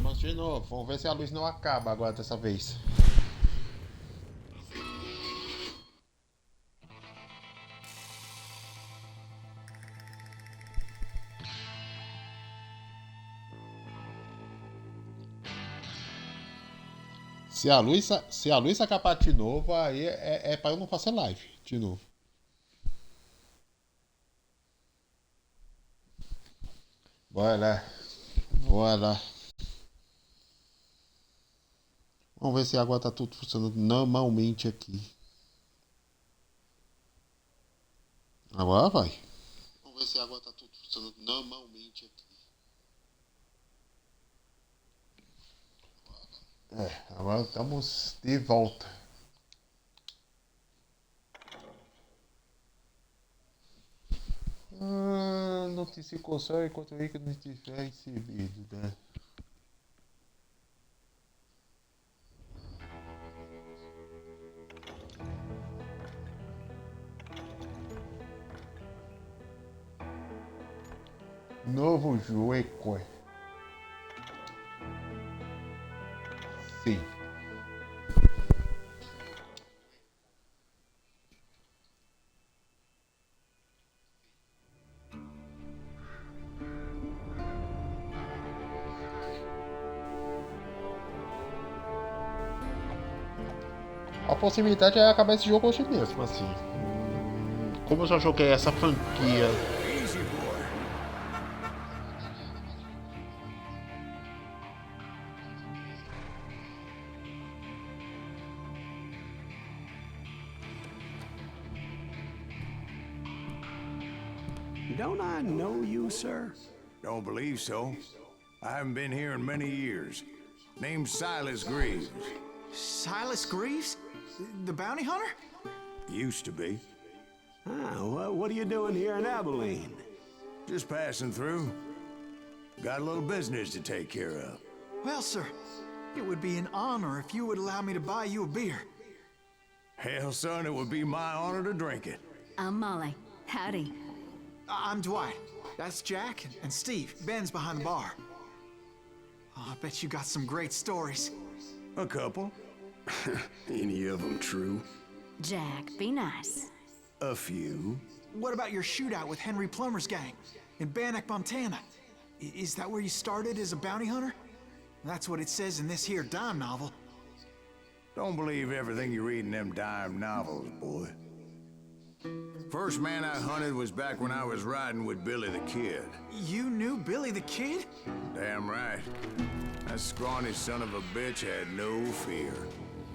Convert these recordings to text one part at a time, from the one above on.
Vamos de novo. Vamos ver se a luz não acaba agora dessa vez. Se a luz acabar de novo, aí é para eu não fazer live de novo. Bora lá. Bora lá. Vamos ver se agora tá tudo funcionando normalmente aqui. Agora vai. Vamos ver se agora tá tudo funcionando normalmente aqui. Agora estamos de volta. Notícia console enquanto o link não estiver recebido, né? Novo jogo. Sim. A possibilidade é acabar esse jogo hoje mesmo, assim. Como eu já joguei essa franquia. Don't I know you, sir? Don't believe so. I haven't been here in many years. Name's Silas Greaves. Silas Greaves? The bounty hunter? Used to be. Well, what are you doing here in Abilene? Just passing through. Got a little business to take care of. Well, sir, it would be an honor if you would allow me to buy you a beer. Hell, son, it would be my honor to drink it. I'm Molly. Howdy. I'm Dwight. That's Jack and Steve. Ben's behind the bar. Oh, I bet you got some great stories. A couple. Any of them true? Jack, be nice. A few. What about your shootout with Henry Plummer's gang in Bannock, Montana? Is that where you started as a bounty hunter? That's what it says in this here dime novel. Don't believe everything you read in them dime novels, boy. First man I hunted was back when I was riding with Billy the Kid. You knew Billy the Kid? Damn right. That scrawny son of a bitch had no fear.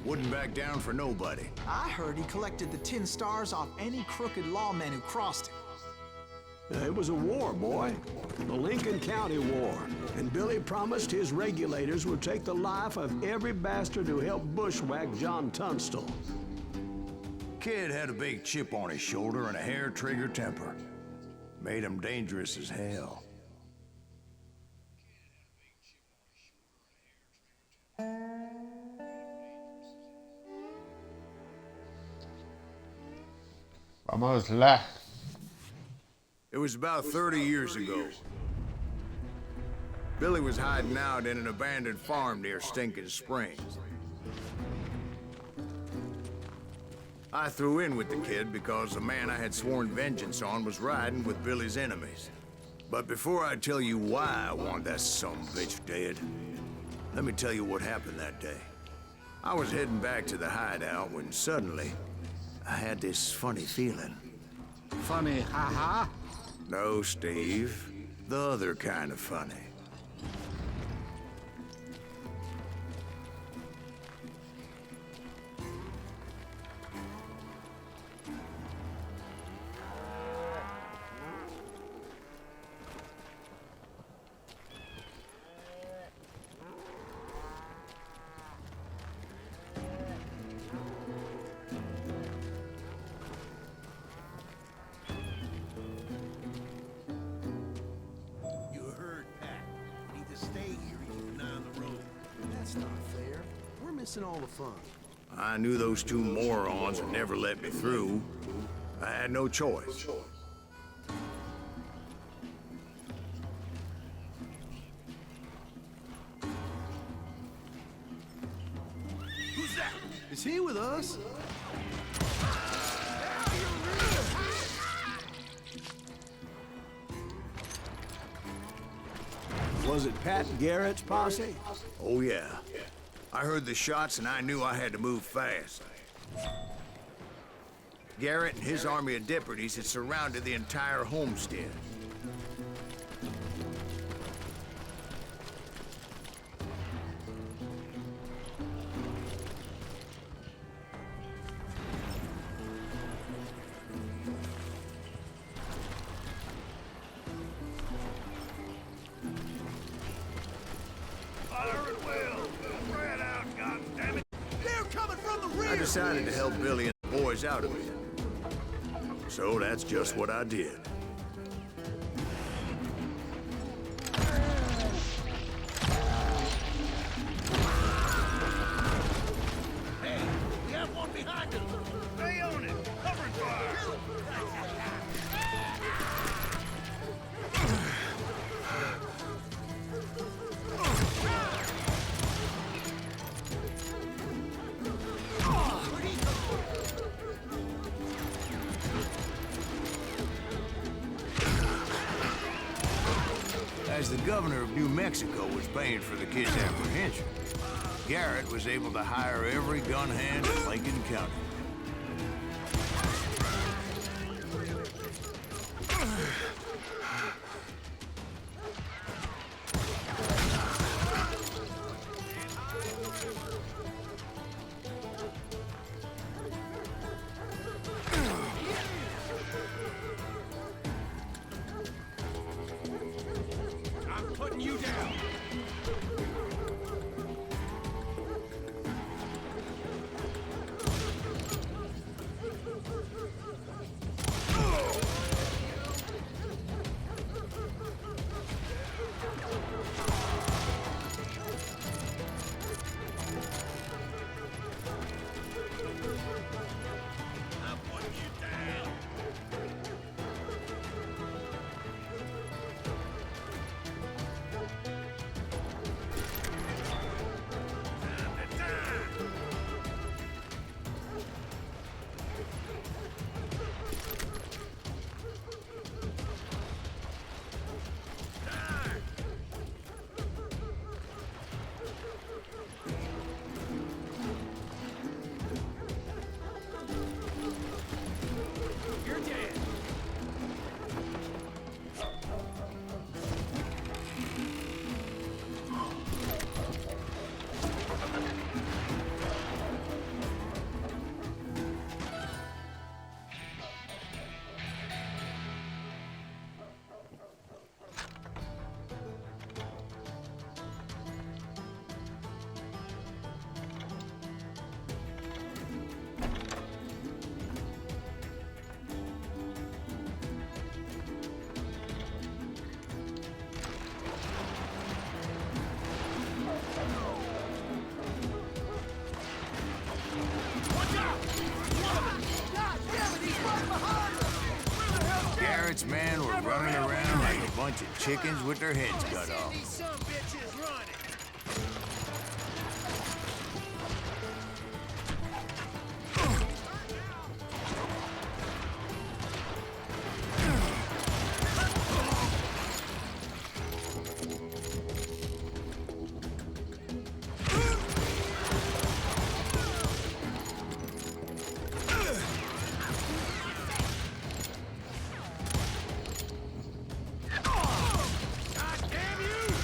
Wouldn't back down for nobody. I heard he collected the 10 stars off any crooked lawmen who crossed him. It was a war, boy. The Lincoln County War. And Billy promised his regulators would take the life of every bastard who helped bushwhack John Tunstall. Kid had a big chip on his shoulder and a hair-trigger temper. Made him dangerous as hell. Vamos lá. It was about 30 years ago. Billy was hiding out in an abandoned farm near Stinking Springs. I threw in with the kid because the man I had sworn vengeance on was riding with Billy's enemies. But before I tell you why I want that sumbitch dead, let me tell you what happened that day. I was heading back to the hideout when suddenly I had this funny feeling. Funny, ha-ha? No, Steve. The other kind of funny. All the fun. I knew those two morons would never let me through. I had no choice. tea with us? Was it Pat Garrett's posse? Oh, yeah. I heard the shots and I knew I had to move fast. Garrett and his army of deputies had surrounded the entire homestead. I decided to help Billy and the boys out of it. So that's just what I did. Hey, we have one behind us. Stay on it. Covering fire. As the governor of New Mexico was paying for the kid's apprehension, Garrett was able to hire every gun hand in Lincoln County. I'm putting you down. I'm putting you down. You're dead. Garrett's men were running around like a bunch of chickens with their heads cut off. These some bitches running. God damn you!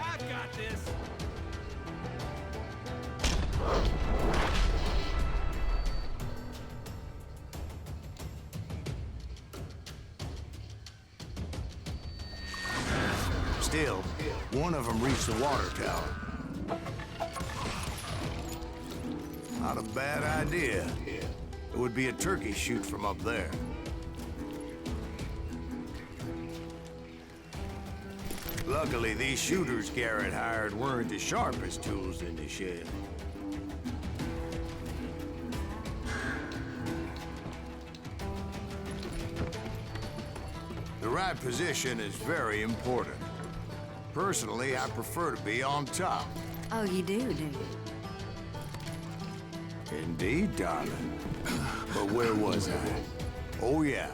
I got this. Still, one of them reached the water tower. Not a bad idea. It would be a turkey shoot from up there. Luckily, these shooters Garrett hired weren't the sharpest tools in the shed. right position is very important. Personally, I prefer to be on top. Oh, you do you? Indeed, darling. But where was I? Oh, yeah.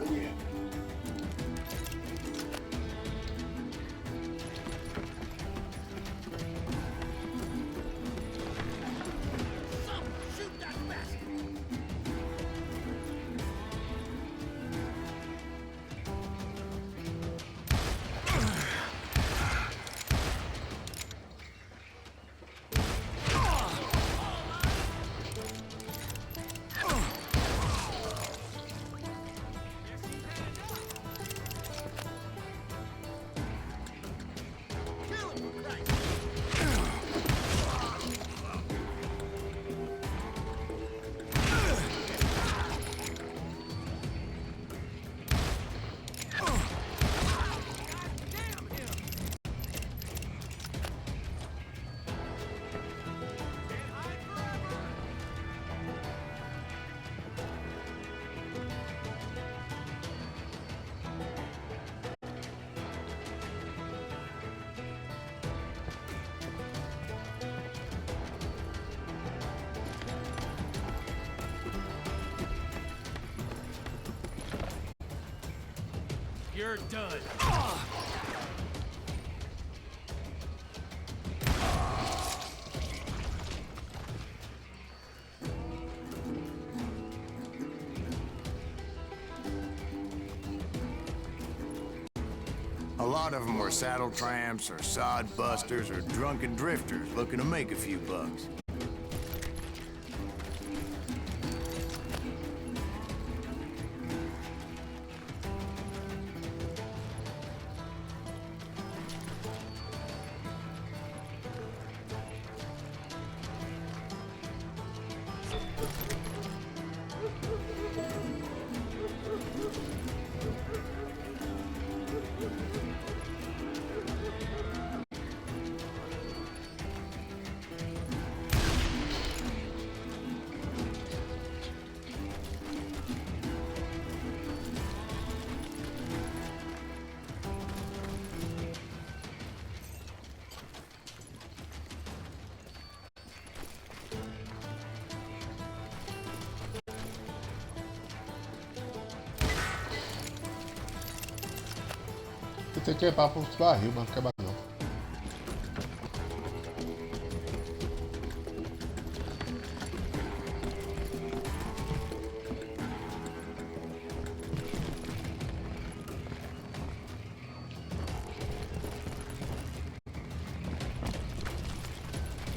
Shoot that bastard! Kill him, for Christ's sake. You're done. A lot of them were saddle tramps or sod busters or drunken drifters looking to make a few bucks. Eu tenho que levar para os barril, mas não quebra não.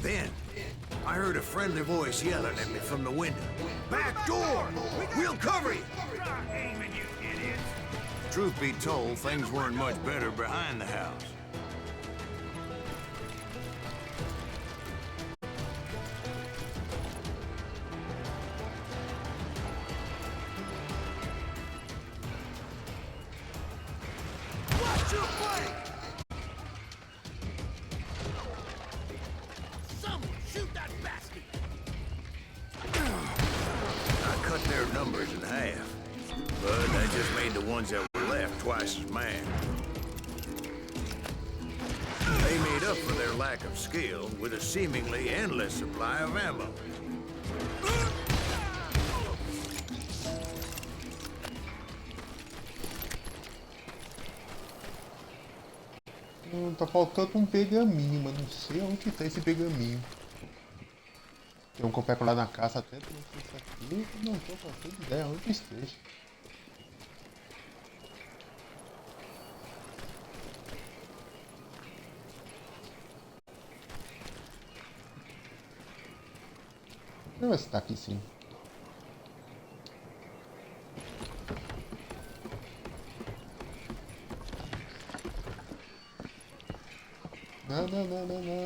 Then, I heard a friendly voice yelling at me from the window. Back door! We'll cover you! Start aiming, you idiots! Truth be told, things weren't much better behind the house. Watch your flank! Someone shoot that bastard! I cut their numbers in half, but that just made the ones that were left twice as mad. They made up for their lack of skill with a seemingly endless supply of ammo. Tá faltando um pergaminho, mas não sei onde tá esse pergaminho. Tem um que eu pego lá na caça até trouxe isso aqui, não tô fazendo ideia onde esteja. Deixa eu ver se tá aqui sim.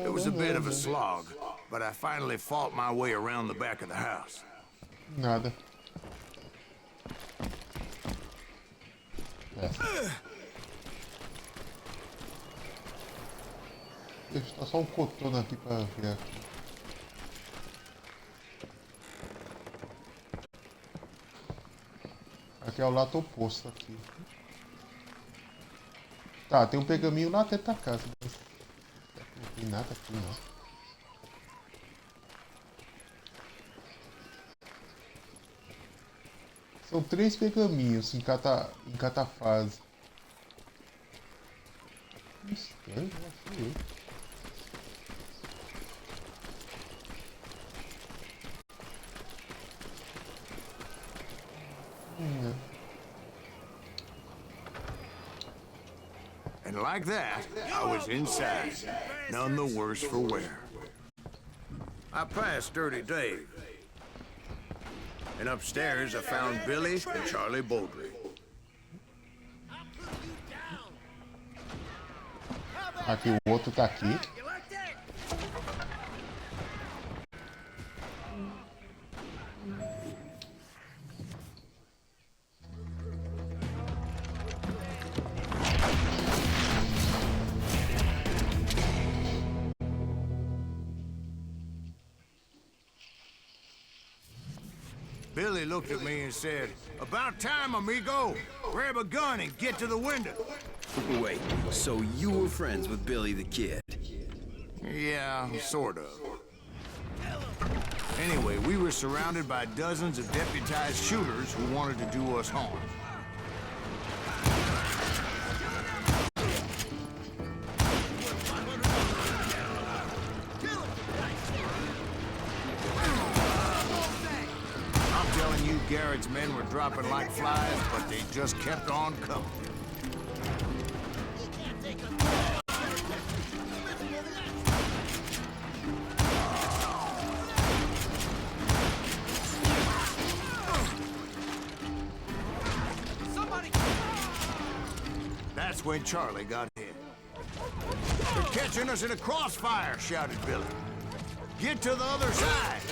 It was a bit of a slog, but I finally fought my way around the back of the house. Nada. Deixa só um cotono aqui pra ver aqui. Aqui é o lado oposto aqui. Tá, tem um pergaminho lá dentro da casa. Mas não tem nada aqui, não. São 3 pergaminhos em cada fase. Estranho, não achei eu. And like that, I was inside, none the worse for wear. I passed Dirty Dave. And upstairs, I found Billy and Charlie Baldry. Aqui, o outro tá aqui. You like that? Billy looked at me and said, "About time, amigo. Grab a gun and get to the window." Wait, so you were friends with Billy the Kid? Yeah, sort of. Anyway, we were surrounded by dozens of deputized shooters who wanted to do us harm. I'm telling you, Garrett's men were dropping like flies, but they just kept on coming. That's when Charlie got hit. "They're catching us in a crossfire," shouted Billy. "Get to the other side."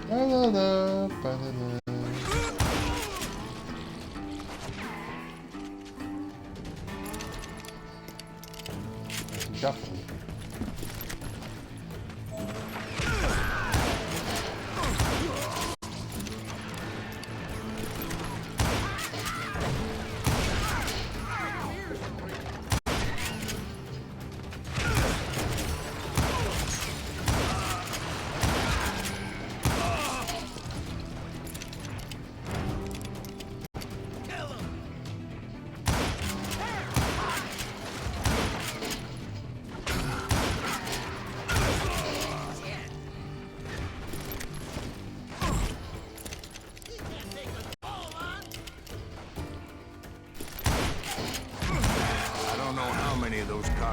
Parará, parará. Aqui já foi.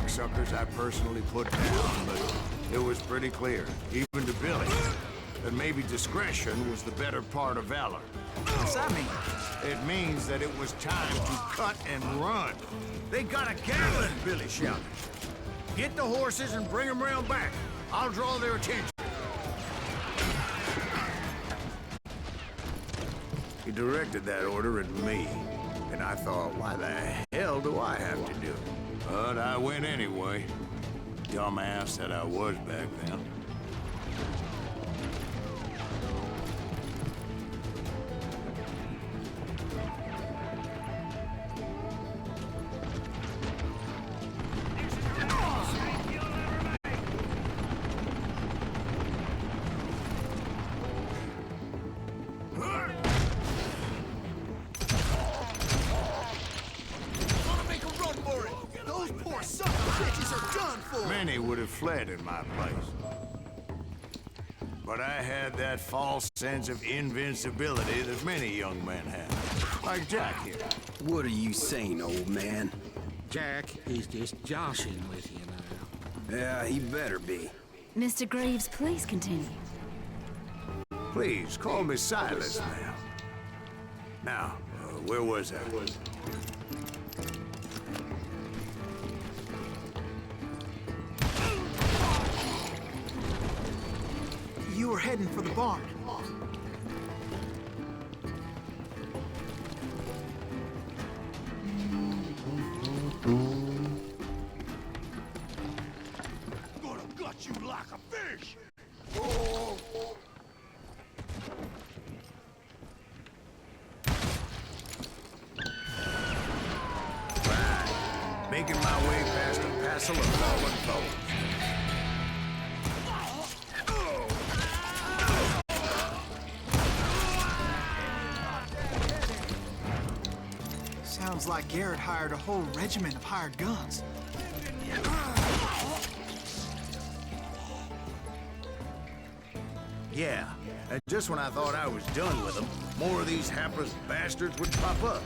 Suckers I personally put down, but it was pretty clear, even to Billy, that maybe discretion was the better part of valor. What's that mean? It means that it was time to cut and run. "They got a Gatling," Billy shouted. "Get the horses and bring them round back. I'll draw their attention." He directed that order at me, and I thought, why the hell do I have to do it? But I went anyway. Dumbass that I was back then. Many would have fled in my place. But I had that false sense of invincibility that many young men have. Like Jack here. What are you saying, old man? Jack is just joshing with you now. Yeah, he better be. Mr. Greaves, please continue. Please, call me Silas now. Now, where was I? were heading for the barn. Gonna gut you like a fish! Making my way past a passel of fallen foes. Sounds like Garrett hired a whole regiment of hired guns. Yeah, and just when I thought I was done with them, more of these hapless bastards would pop up.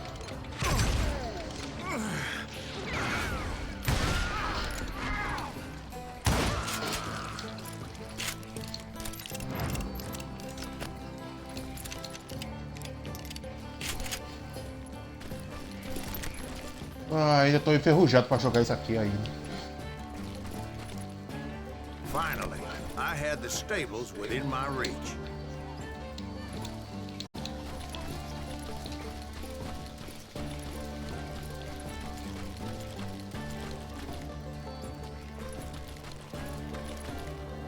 Ah, ainda tô enferrujado pra jogar isso aqui ainda. Finally, I had the stables within my reach.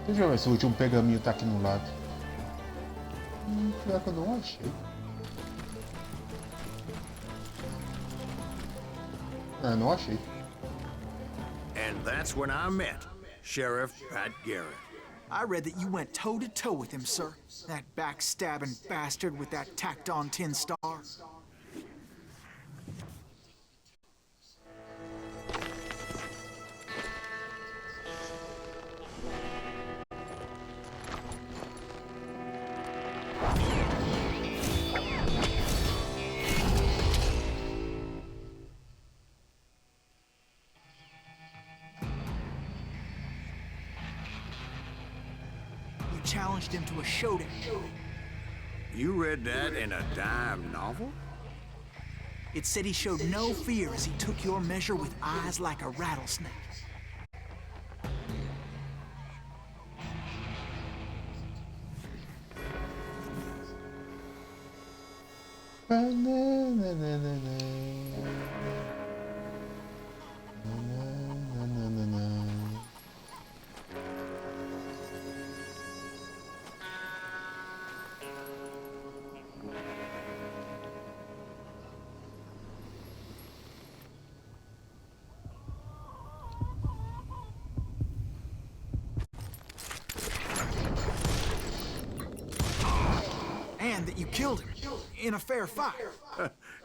Deixa eu ver se o último pergaminho tá aqui no lado. Pior que eu não achei. É, não achei. And that's when I met Sheriff Pat Garrett. I read that you went toe-to-toe with him, sir. That backstabbing bastard with that tacked-on tin star. Challenged him to a showdown. You read that in a dime novel? It said he showed no fear as he took your measure with eyes like a rattlesnake. And that you killed him in a fair fight.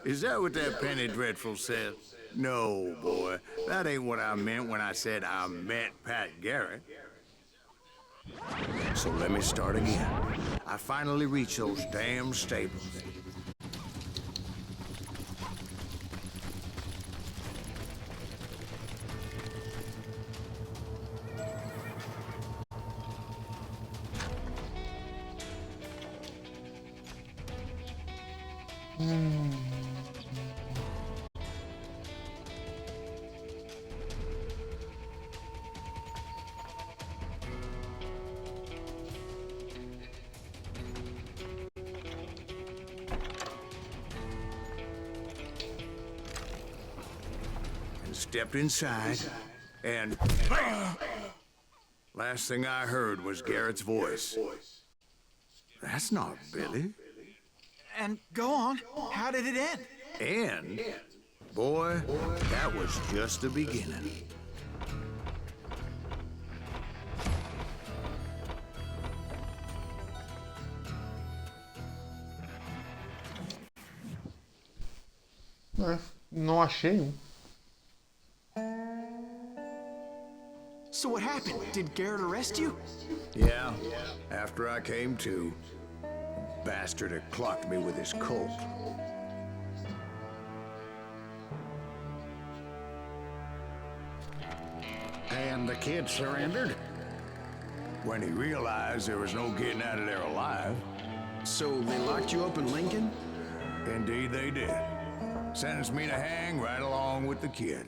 Is that what that penny dreadful said? No, boy. That ain't what I meant when I said I met Pat Garrett. So let me start again. I finally reached those damn stables. Stepped inside, and bam! Last thing I heard was Garrett's voice. That's not Billy. And go on, how did it end? And, boy, that was just the beginning. É, não achei um. So what happened? Did Garrett arrest you? Yeah, after I came to, bastard had clocked me with his Colt. And the kid surrendered? When he realized there was no getting out of there alive. So they locked you up in Lincoln? Indeed they did. Sentenced me to hang right along with the kid.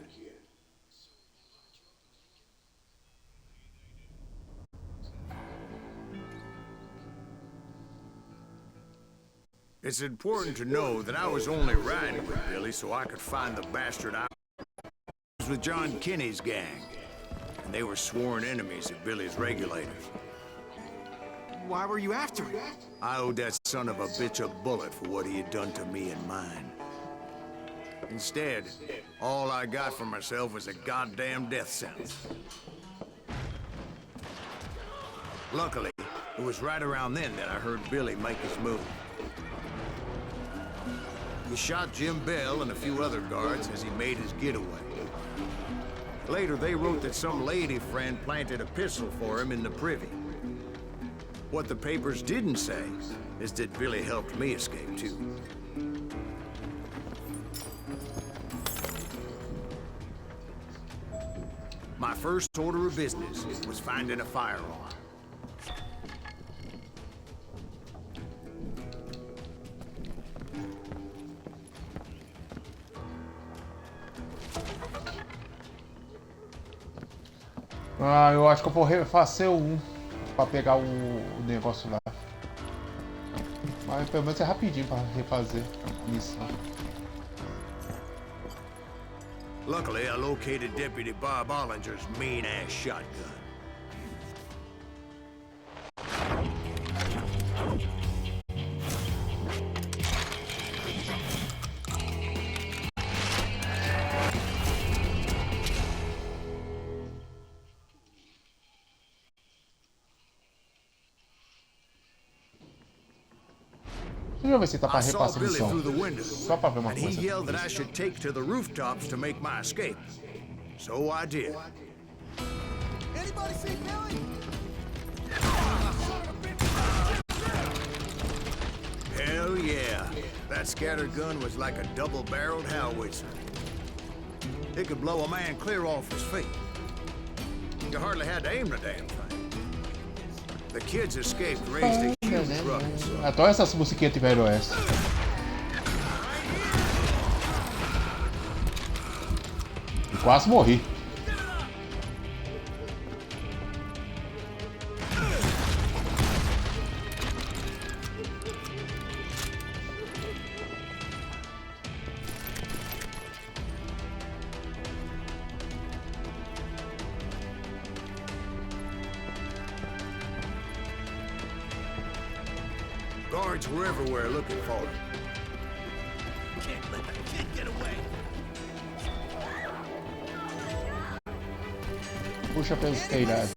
It's important to know that I was only riding with Billy so I could find the bastard I was with John Kinney's gang. And they were sworn enemies of Billy's regulators. Why were you after him? I owed that son of a bitch a bullet for what he had done to me and mine. Instead, all I got for myself was a goddamn death sentence. Luckily, it was right around then that I heard Billy make his move. He shot Jim Bell and a few other guards as he made his getaway. Later, they wrote that some lady friend planted a pistol for him in the privy. What the papers didn't say is that Billy helped me escape, too. My first order of business was finding a firearm. Ah, eu acho que eu vou refazer o 1 pra pegar o negócio lá. Mas pelo menos é rapidinho pra refazer a missão. Luckily, I located Deputy Bob Ollinger's mean-ass shotgun. Deixa eu ver se tá pra I saw repassar a Billy missão. through the window, Só pra ver uma and he coisa. yelled that I should take to the rooftops to make my escape. So I did. Anybody see Billy? Hell yeah. That scatter gun was like a double-barreled howitzer. It could blow a man clear off his feet. You hardly had to aim the damn thing. The kids escaped raised a huge ruckus. Adoro essas musiquinhas de velho oeste. E quase morri. Guards were everywhere looking for him. Can't let that kid get away. Puxa pelos telhados.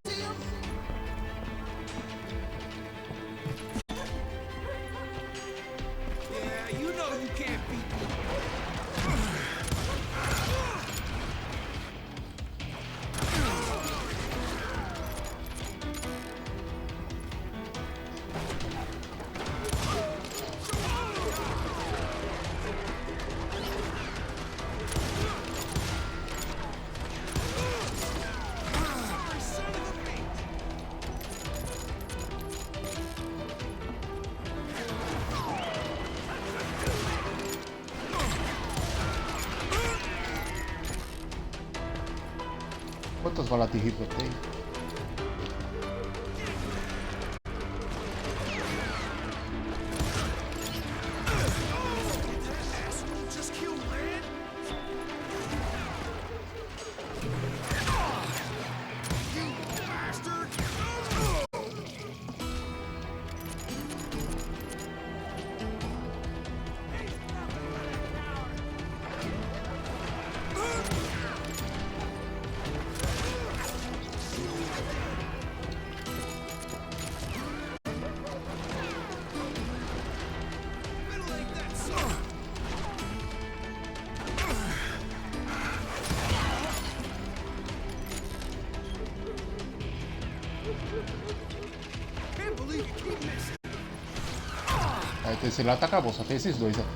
Yeah, you know you can't beat me. Quantas balas de rifle eu tenho? Just kill Red? You bastard! Middle ain't that son. Can't believe you keep missing. Aí esse lado acabou, só tem esses dois aqui.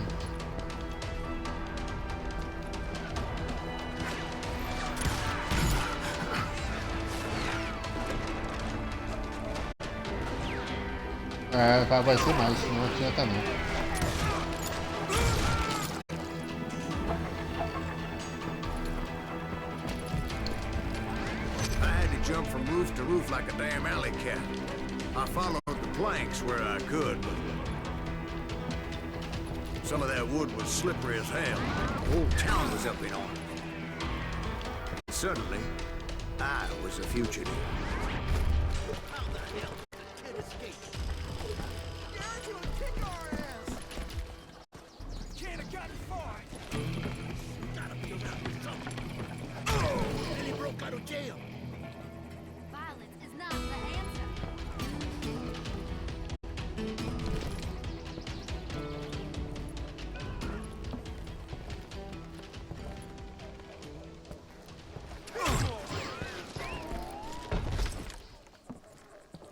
É, vai ser mais, não adianta não. I had to jump from roof to roof like a damn alley cat. I followed the planks where I could, but Some of that wood was slippery as hell. The whole town was up in arms. Suddenly, I was a fugitive. How the hell did the kid escape? Garrett's gonna kick our ass! Can't have gotten far. Gotta be around here somewhere. Oh! And he broke out of jail. Violence is not the answer.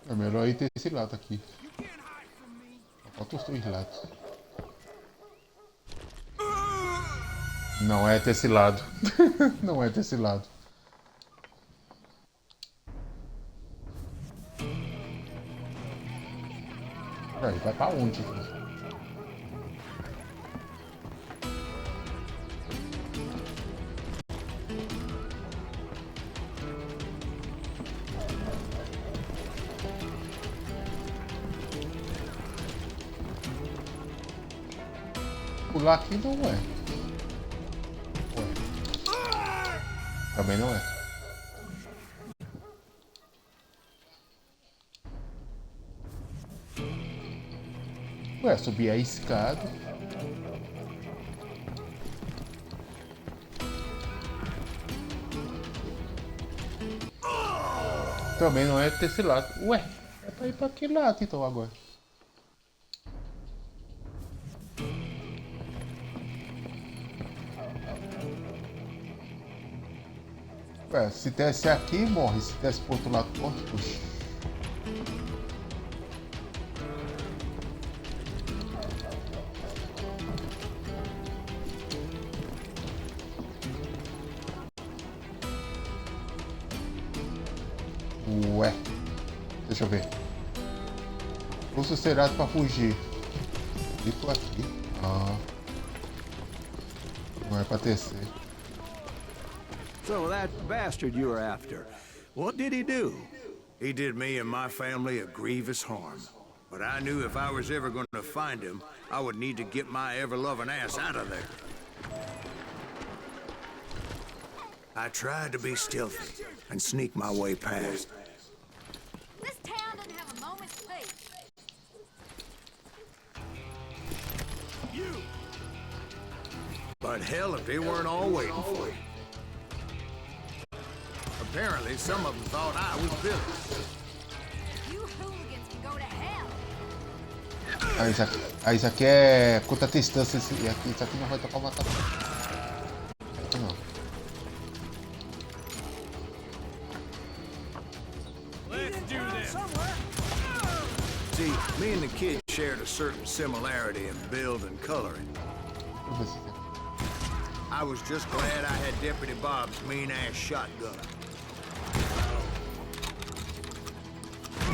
É melhor ir ter esse lado aqui. Só falta os dois lados. Não é desse lado. Não é desse lado. Aí, vai pra onde? Pular aqui não é. Ué. Também não é. Ué, subir a escada. Também não é desse lado. Ué, é pra ir pra que lado então agora? Ué, se desce aqui, morre. Se desce pro outro lado, morre. Puxa. Ué. Deixa eu ver. Pulso cerado pra fugir. E por aqui. Ah. Não é pra descer. So that bastard you were after, what did he do? He did me and my family a grievous harm. But I knew if I was ever going to find him, I would need to get my ever-loving ass out of there. I tried to be stealthy and sneak my way past. This town doesn't have a moment's peace. But hell if they weren't all waiting for you. Apparently, some of them thought I was Billy. You hooligans can go to hell. Isso aqui é curta distância. Isso aqui não vai tocar uma tapa. Não. See, me and the kid shared a certain similarity in build and coloring. I was just glad I had Deputy Bob's mean-ass shotgun.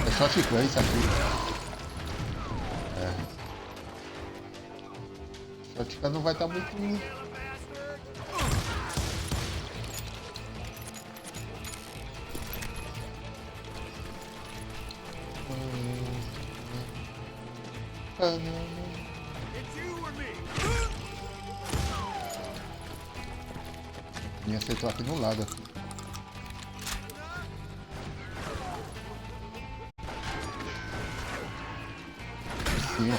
É shotgun isso aqui. É. Shotgun não vai estar muito. Me acertou aqui no lado. Sim.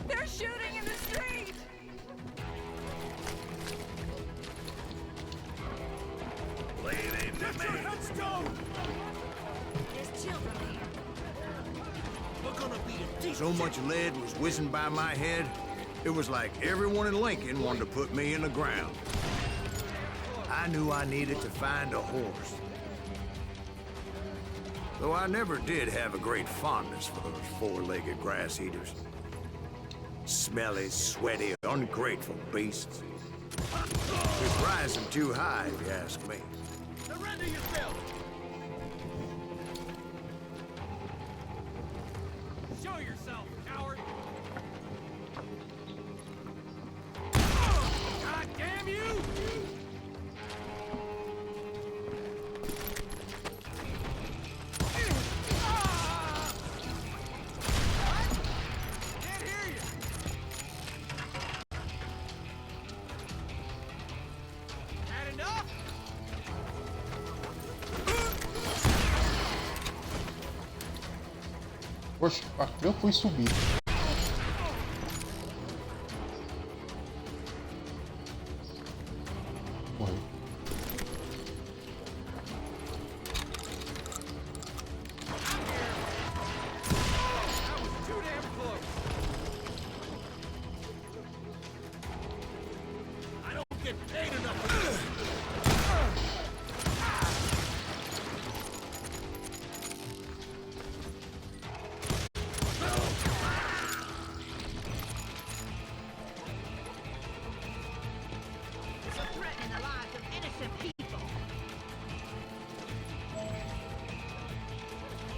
They're shooting in the street! Let's go! There's children here. We're gonna be a decent. So much lead was whizzing by my head, it was like everyone in Lincoln wanted to put me in the ground. I knew I needed to find a horse. Though I never did have a great fondness for those four-legged grass eaters. Smelly, sweaty, ungrateful beasts. It's rising too high, if you ask me. Surrender yourself! Show yourself! Poxa, aqui eu fui subir. Morri.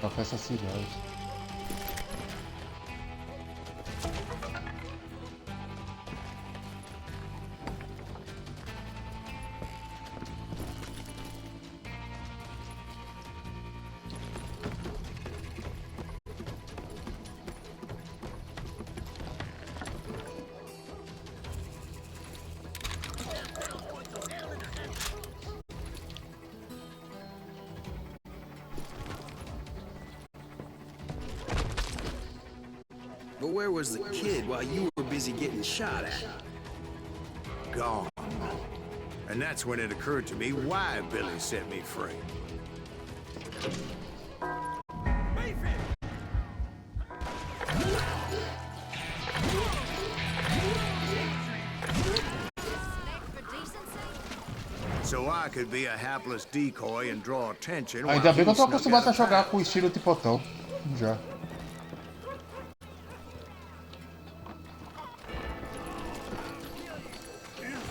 Café assassinado. But where was the kid while you were busy getting shot at? Gone. And that's when it occurred to me why Billy set me free. So I could be a hapless decoy and draw attention. Ainda bem que eu tô acostumado a jogar com o estilo de botão. Já.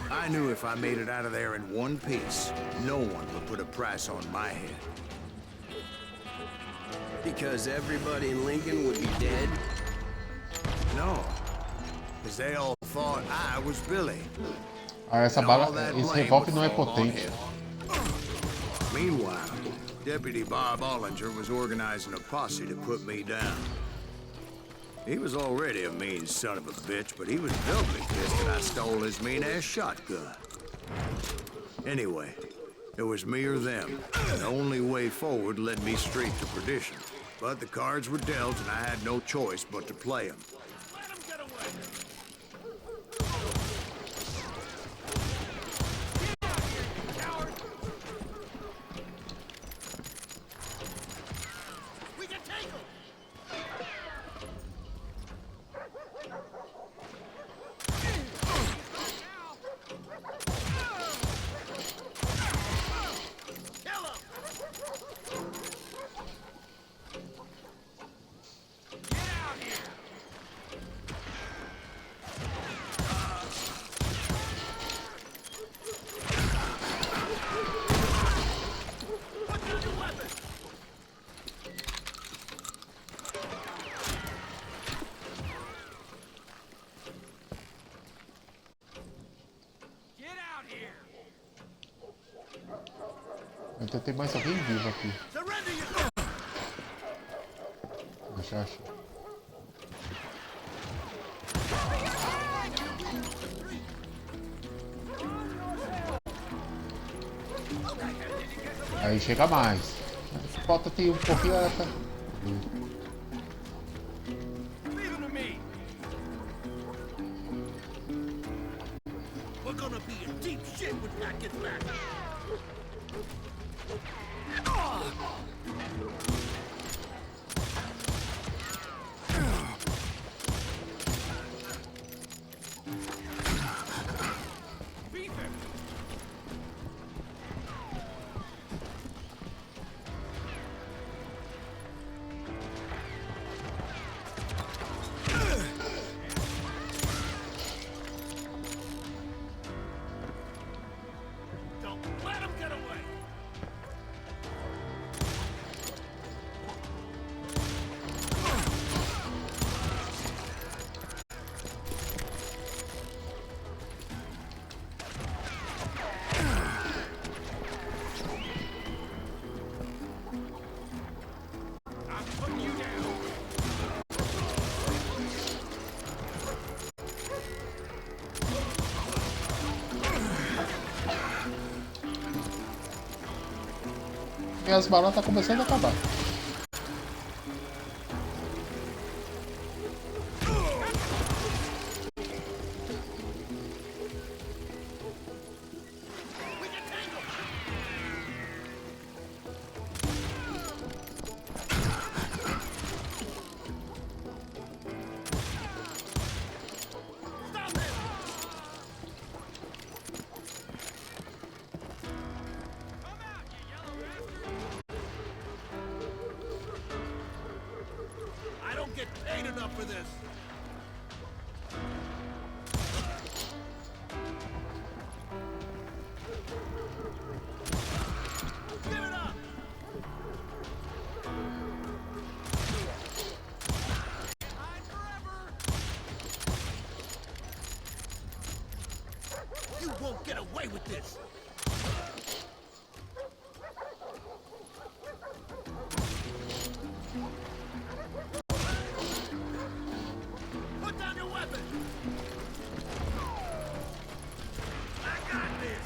I knew if I made it out of there in one piece, no one would put a price on my head. Because everybody in Lincoln would be dead? No, because they all thought I was Billy. Ah, essa bala, esse revólver não é potente. Meanwhile, Deputy Bob Ollinger was organizing a posse to put me down. He was already a mean son of a bitch, but he was doubly pissed that I stole his mean-ass shotgun. Anyway, it was me or them. The only way forward led me straight to perdition. But the cards were dealt, and I had no choice but to play them. Let him get away! Get out here, you coward! We can take him! Então tem mais alguém vivo aqui. Deixa eu achar. Aí chega mais. Falta tem um pouquinho. Leave him to me! We're gonna be in deep shit when that gets back. Minhas balas tá começando a acabar. enough for this. Give it up. Hide forever. You won't get away with this. Put down your weapon. I got this.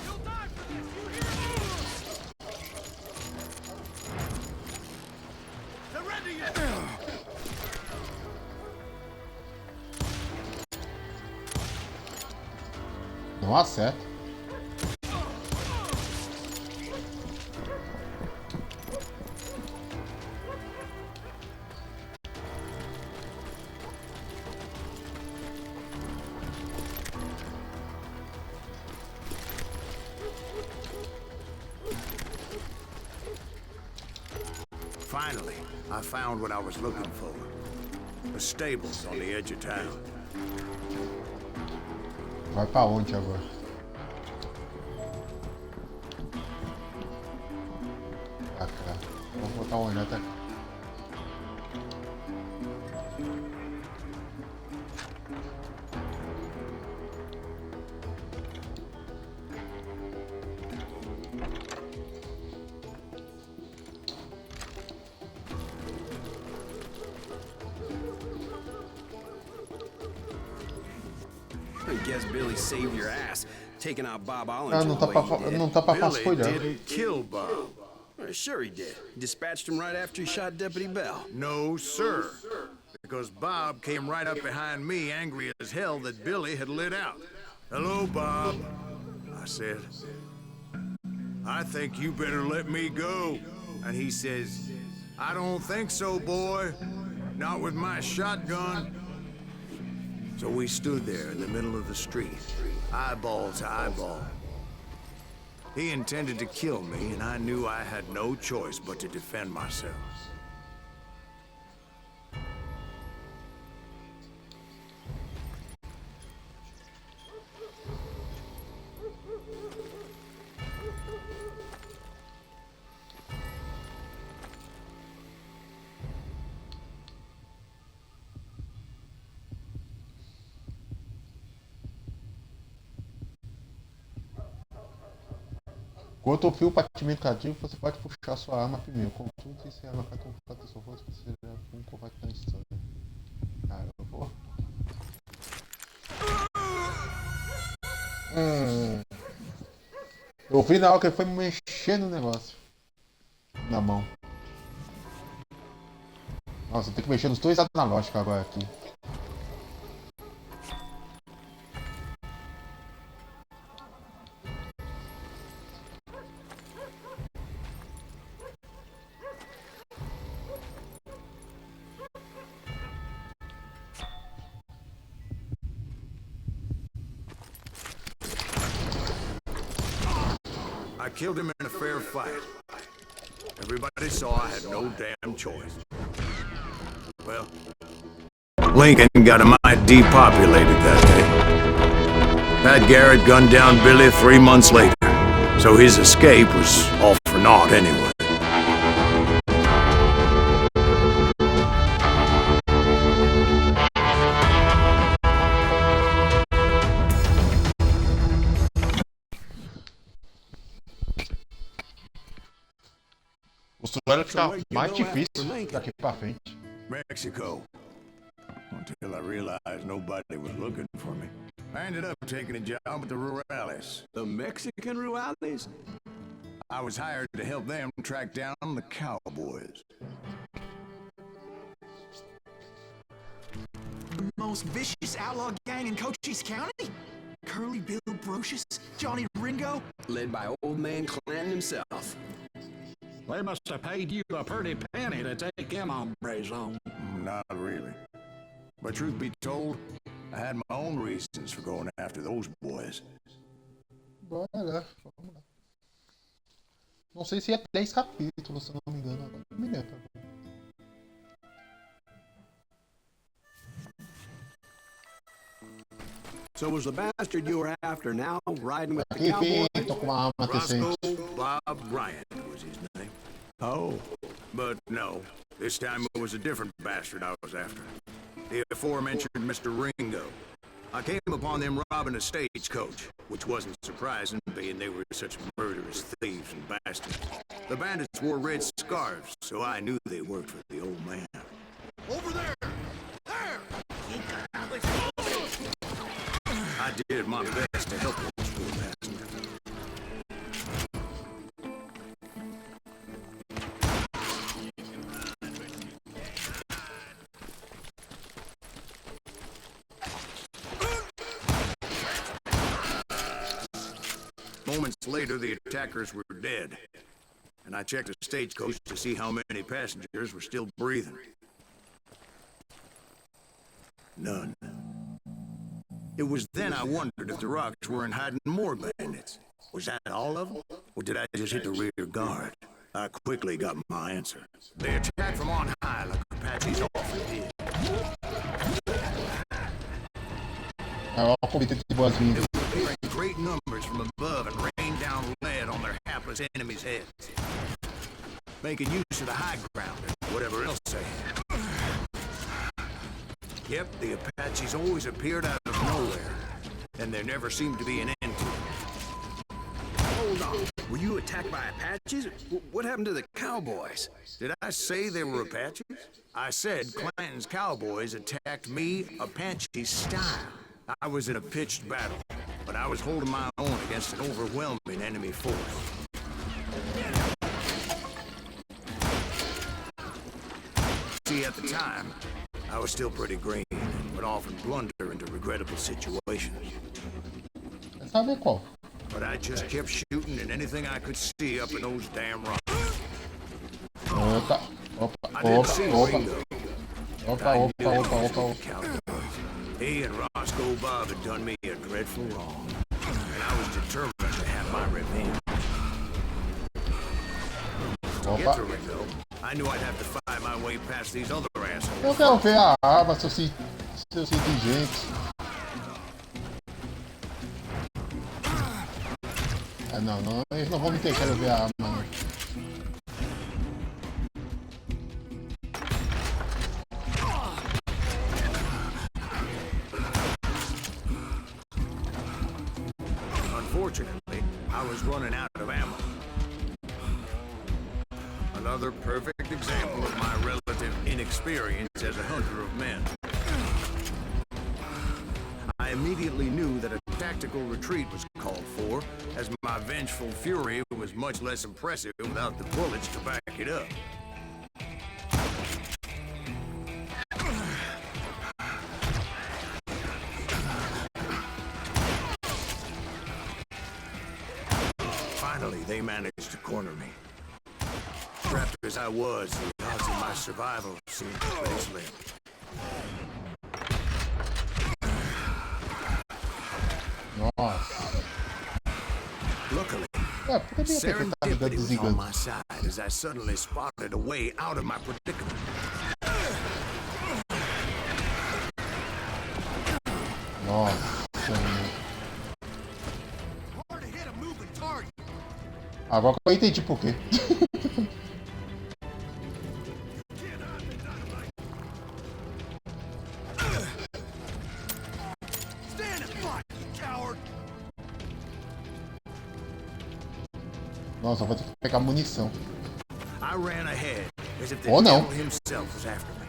You'll die for this, you hear me? Surrender yourself! Não acerta. Finally, I found what I was looking for. The stables on the edge of town. Vai pra onde agora? Pra cá. Vou botar uma olhada aqui. I guess Billy saved your ass, taking out Bob Ah, Ollinger não the tá way pra, he did. não tá pra Billy vasculhar. didn't kill Bob. Well, sure he did. He dispatched him right after he shot Deputy Bell. No, sir. Because Bob came right up behind me, angry as hell that Billy had lit out. Hello, Bob, I said. I think you better let me go. And he says, I don't think so, boy. Not with my shotgun. So we stood there in the middle of the street, eyeball to eyeball. He intended to kill me, and I knew I had no choice but to defend myself. Enquanto o fio batimento cardíaco, você pode puxar sua arma primeiro. Contudo, se a arma cai com sua força, você será um combate na história. Ah, eu vou. Eu vi na hora que ele foi mexer no negócio. Na mão. Nossa, tem que mexer nos dois analógicos agora aqui. I killed him in a fair fight. Everybody saw I had no damn choice. Well, Lincoln got a mite depopulated that day. Pat Garrett gunned down Billy 3 months later, so his escape was all for naught anyway. O suor fica mais difícil daqui pra frente. Mexico. Until I realized nobody was looking for me. I ended up taking a job at the Rurales. The Mexican Rurales? I was hired to help them track down the cowboys. The most vicious outlaw gang in Cochise County? Curly Bill Brocious? Johnny Ringo? Led by old man Clanton himself. They must have paid you a pretty penny to take them hombres on. Not really. But truth be told, I had my own reasons for going after those boys. Bora lá, vamos lá. Não sei se é 10 capítulos, se eu não me engano. Agora não me lembro. So was the bastard you were after now riding with the Aqui, cowboy? tô com uma arma Roscoe decente. Bob Bryant was his name. Oh, But no, this time it was a different bastard I was after. The aforementioned Mr. Ringo. I came upon them robbing a stagecoach, which wasn't surprising, being they were such murderous thieves and bastards. The bandits wore red scarves, so I knew they worked for the old man. Over there! There! I did my best to help those poor passengers. Moments later, the attackers were dead, and I checked the stagecoach to see how many passengers were still breathing. None. It was then I wondered if the rocks weren't hiding more bandits. Was that all of them? Or did I just hit the rear guard? I quickly got my answer. They attacked from on high like Apaches often did. Ó, a comida de boas-vindas. They were appearing in great numbers from above and rained down lead on their hapless enemies' heads, making use of the high ground and whatever else they had. Yep, the Apaches always appeared out of nowhere, and there never seemed to be an end to it. Hold on. Were you attacked by Apaches? What happened to the cowboys? Did I say they were Apaches? I said Clanton's cowboys attacked me Apache style. I was in a pitched battle, but I was holding my own against an overwhelming enemy force. See, at the time, I was still pretty green and would often blunder into regrettable situations. Quer saber qual? But I just kept shooting at anything I could see up in those damn rocks. Opa, opa, I didn't opa, see opa. Ringo. Opa, opa, opa, opa. Cowboys. He and Roscoe Bob had done me a dreadful wrong, and I was determined to have my revenge. To get to Ringo, I knew I'd have to find my way past these other assholes. Eu quero ver a arma, seus inteligentes. Ah, não, eles não vão me deixar eu ver a arma. Não. Unfortunately, I was running out of ammo. Another perfect example of my relative inexperience as a hunter of men. I immediately knew that a tactical retreat was called for, as my vengeful fury was much less impressive without the bullets to back it up. Finally, they managed to corner me. Trapped as I was, the odds of my survival seemed very slim. Nossa. Luckily, É, por que eu tenho que estar serendipity was on desligando? my side as I suddenly spotted a way out of my predicament. Nossa. Hard to hit a moving target. Agora eu entendi por quê. Stand and fight, you coward! Nossa, eu vou ter que pegar munição. I ran ahead as if the Oh, no. devil himself was after me.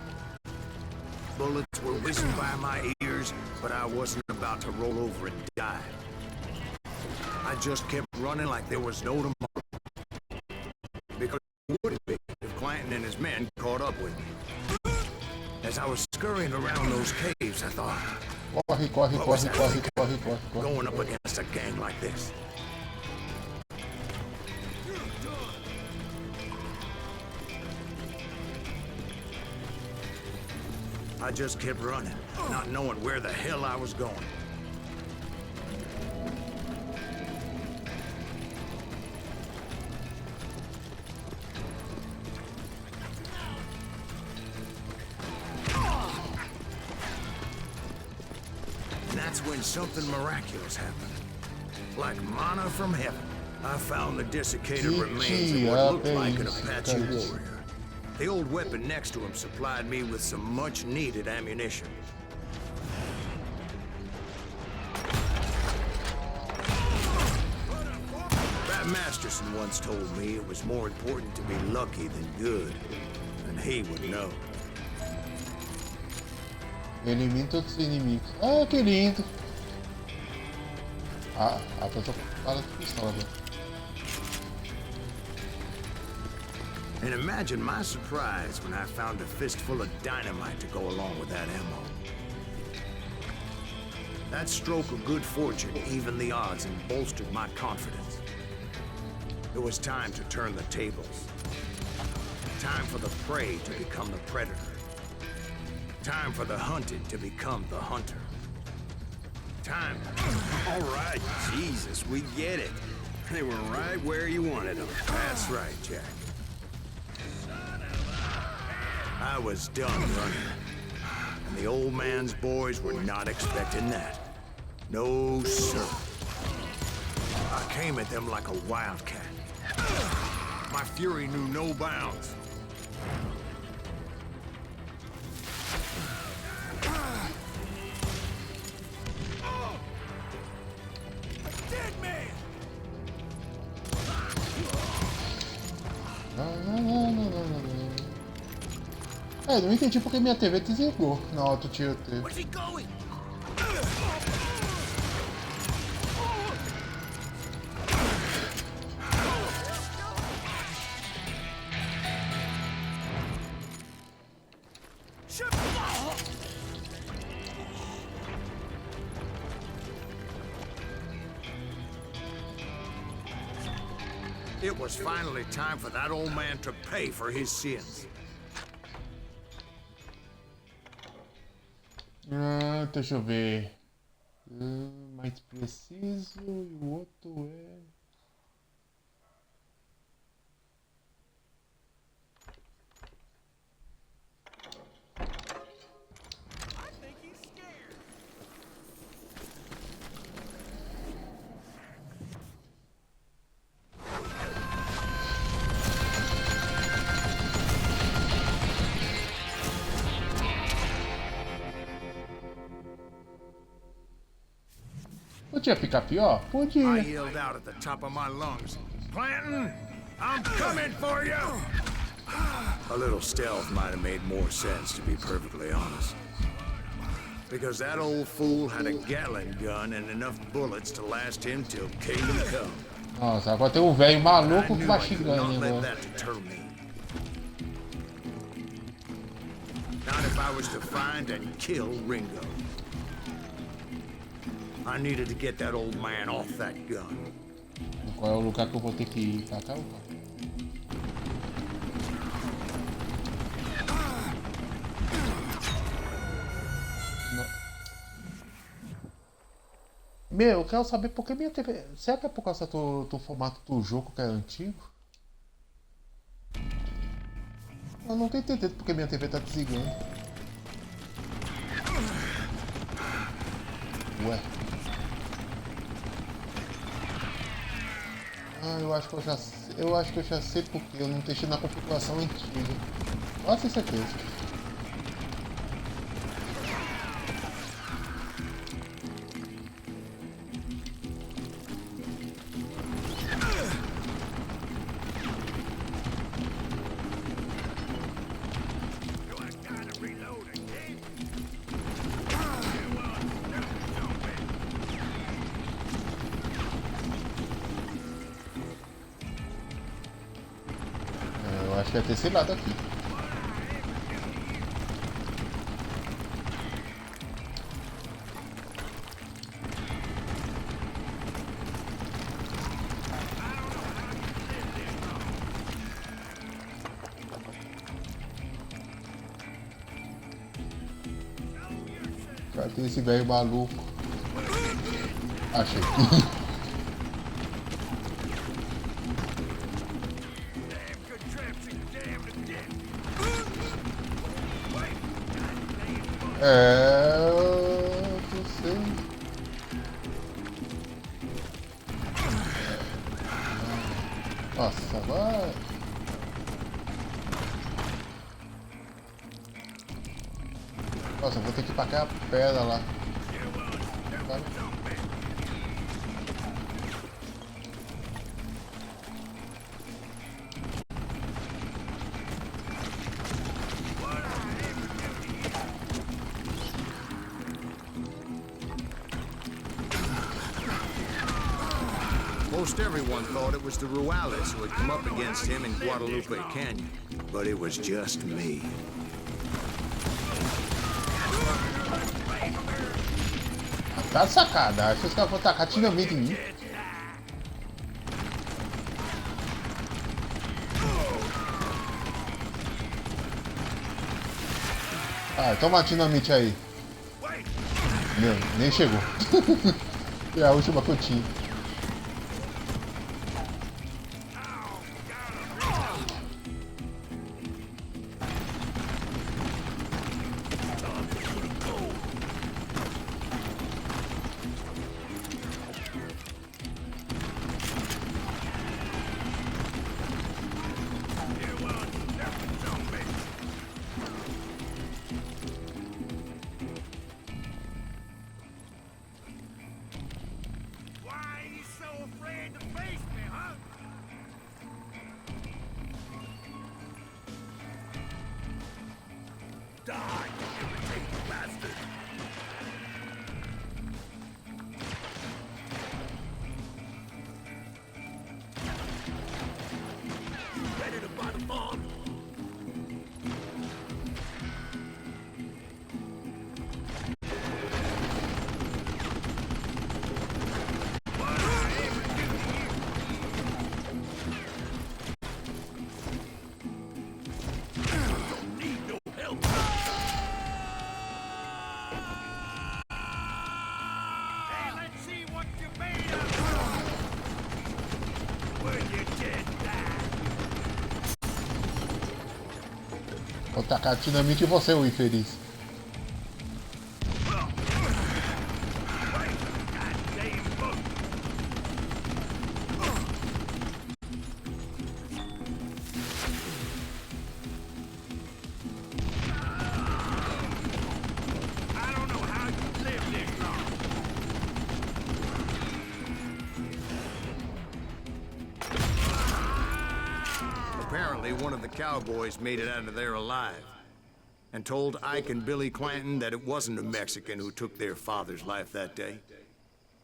Bullets were whizzing by my ears, but I wasn't about to roll over and die. I just kept running like there was no tomorrow. Because it would be if Clanton and his men caught up with me. As I was scurrying around those caves, I thought, Corre, corre, corre, corre, corre, corre, corre. going up against a gang like this. I just kept running, not knowing where the hell I was going. And that's when something miraculous happened. Like manna from heaven, I found the desiccated remains of what looked like an Apache warrior. The old weapon next to him supplied me with some much-needed ammunition. Pat Masterson once told me it was more important to be lucky than good, and he would know. Elimine todos os inimigos. Ah, que lindo! Ah, eu tô com bala de pistola agora. And imagine my surprise when I found a fistful of dynamite to go along with that ammo. That stroke of good fortune evened the odds and bolstered my confidence. It was time to turn the tables. Time for the prey to become the predator. Time for the hunted to become the hunter. Time. All right, Jesus, we get it. They were right where you wanted them. That's right, Jack. I was done running, and the old man's boys were not expecting that. No, sir. I came at them like a wildcat. My fury knew no bounds. A dead man! É, não entendi porque minha TV desligou na hora do tiroteio. Where's he going? It was finally time for that old man to pay for his sins. Deixa eu ver. Mais preciso e o outro é. Podia ficar pior? I Podia. yelled out at the top of my lungs, "Clanton, I'm coming for you!" A little stealth might have made more sense, to be perfectly honest. Because that old fool had a Gatling gun and enough bullets to last him till kingdom come. Nossa, agora tem um velho I maluco com knew I machine could gun not let agora. that deter me. Not if I was to find and kill Ringo. I needed to get that old man off that gun. Qual é o lugar que eu vou ter que ir? Pra cá ou pra cá? Meu, eu quero saber por que minha TV. Será que é por causa do formato do jogo que é antigo? Eu não tô entendendo porque minha TV tá desligando. Ué. Ah, eu acho que eu já sei porque eu não deixei na configuração antiga. Quase certeza. Eu acho que é desse lado aqui. Cadê esse velho maluco? Achei. Não sei. Nossa, vai. Nossa, vou ter que ir pra aquela pedra lá. Vai. Most everyone thought it was the Ruales who had come up against him in Guadalupe Canyon, but it was just me. Tá de sacanagem, os caras vão tacar dinamite em mim. Ah, toma a dinamite aí. Meu, nem chegou. É a última que eu tinha. Vou tacar dinamite em você, o infeliz. Apparently, one of the cowboys made it out of there alive and told Ike and Billy Clanton that it wasn't a Mexican who took their father's life that day.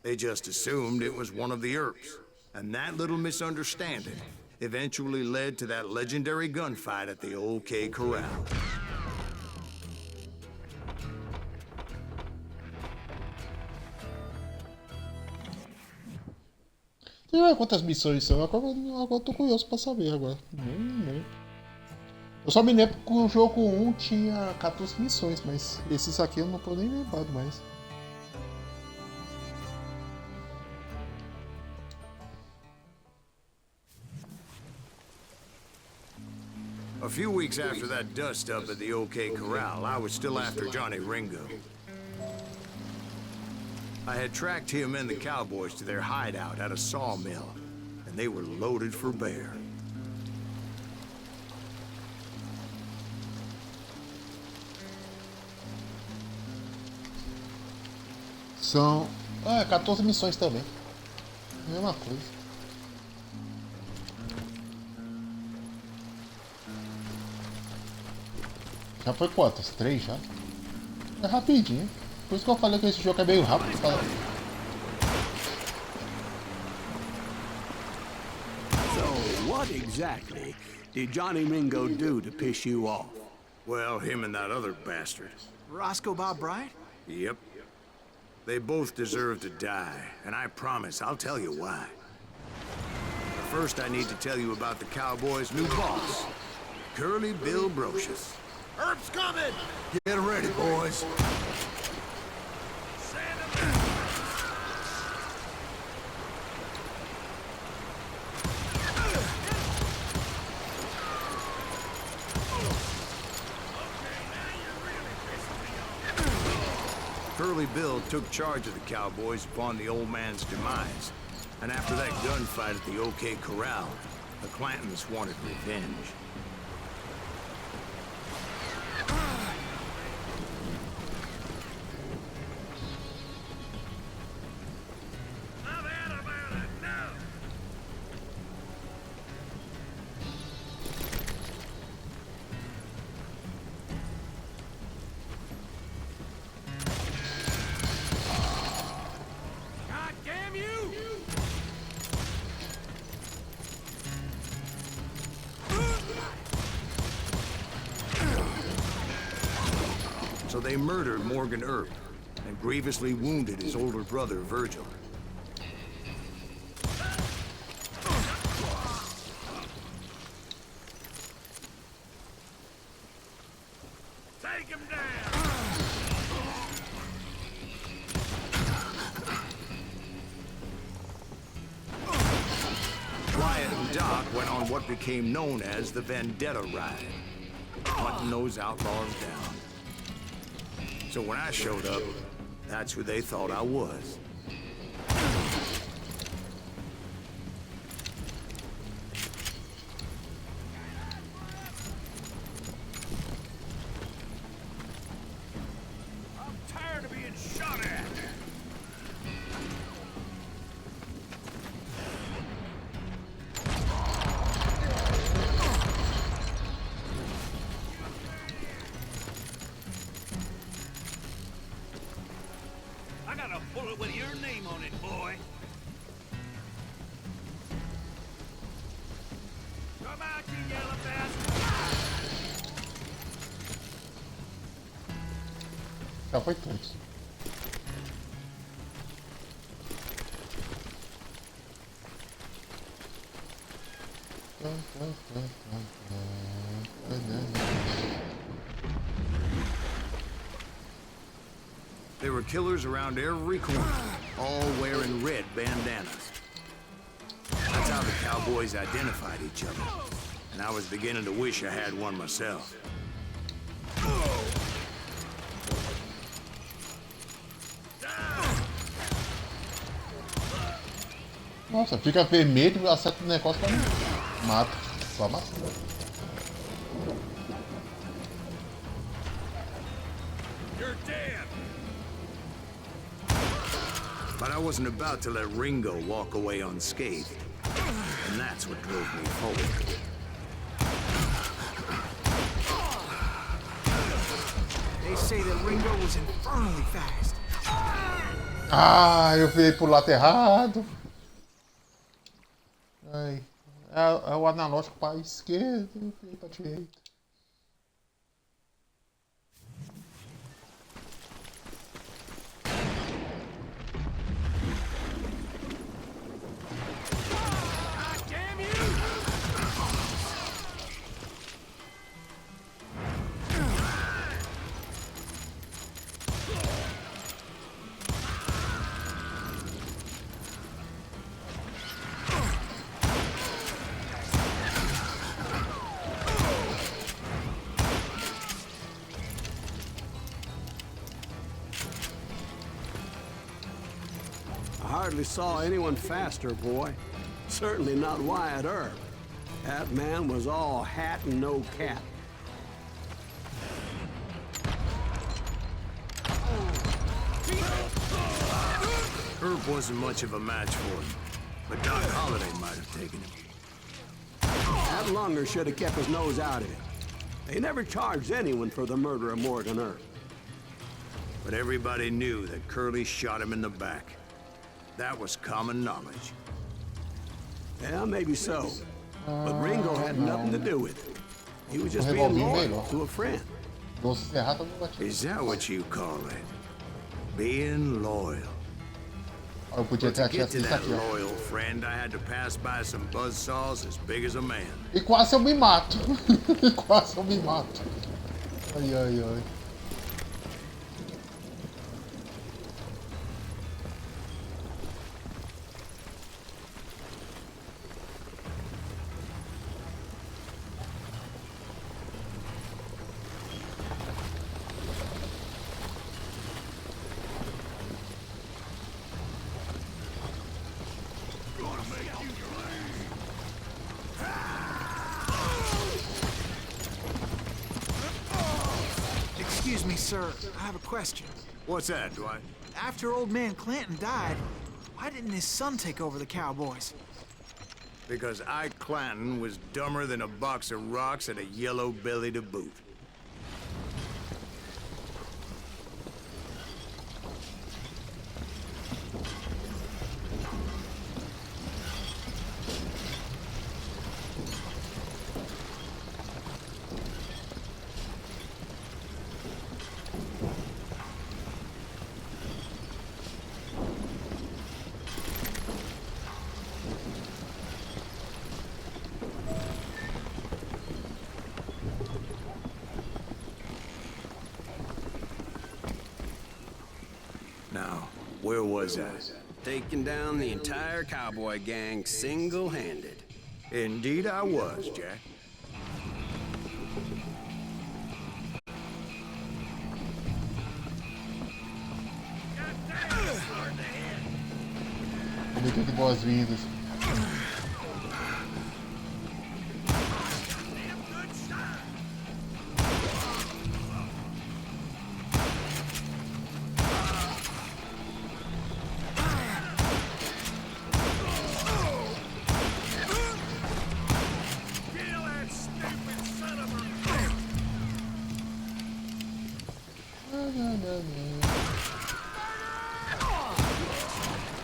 They just assumed it was one of the Earps, and that little misunderstanding eventually led to that legendary gunfight at the OK Corral. E aí, quantas missões são? Agora eu tô curioso pra saber agora. Eu só me lembro que o jogo 1 tinha 14 missões, mas esses aqui eu não tô nem lembrado mais. A few weeks after that dust-up at the OK Corral, I was still after Johnny Ringo. I had tracked him and the cowboys to their hideout at a sawmill, and they were loaded for bear. São 14 missões também. Mesma coisa. Já foi quantas? 3 já? É rapidinho. Por isso que eu falei que esse jogo é meio rápido. So, what exactly did Johnny Ringo do to piss you off? Well, him and that other bastard. Roscoe Bob Bryant? Yep. They both deserve to die, and I promise I'll tell you why. But first, I need to tell you about the Cowboys' new boss, Curly Bill Brocious. Herb's coming! Get ready, boys. Curly Bill took charge of the cowboys upon the old man's demise. And after that gunfight at the OK Corral, the Clantons wanted revenge. So they murdered Morgan Earp and grievously wounded his older brother, Virgil. Take him down! Wyatt and Doc went on what became known as the Vendetta Ride, hunting those outlaws down. So when I showed up, that's who they thought I was. I'm tired of being shot at! I got a bullet with your name on it, boy. Come out, you yellow bastard! Já foi todos. There were killers around every corner, all wearing red bandanas. That's how the cowboys identified each other. And I was beginning to wish I had one myself. Nossa, fica vermelho, acerta o negócio pra mim. Mata. Só mata. You're dead! But I wasn't about to let Ringo walk away unscathed. And that's what drove me forward. They say that Ringo was infernally fast. Ah, eu virei pro lado errado. Ai, é o analógico para a esquerda, eu virei para a direita. I hardly saw anyone faster, boy. Certainly not Wyatt Earp. That man was all hat and no cap. Earp wasn't much of a match for him, but Doc Holliday might have taken him. That lunger should have kept his nose out of it. They never charged anyone for the murder of Morgan Earp. But everybody knew that Curly shot him in the back. That was common knowledge. Yeah, maybe so. But Ringo had nothing to do with it. He was just being loyal to a friend. Is that what you call it? Being loyal. Eu podia But ter to get atirado to isso that aqui, ó. loyal friend, I had to pass by some buzzsaws as big as a man. E quase eu me mato. E quase eu me mato. Ai, ai, ai. Excuse me, sir. I have a question. What's that, Dwight? After old man Clanton died, why didn't his son take over the Cowboys? Because Ike Clanton was dumber than a box of rocks and a yellow belly to boot. Now, where was I? Taking down the entire cowboy gang single-handed. Indeed I was, Jack. Muito de boas-vindas.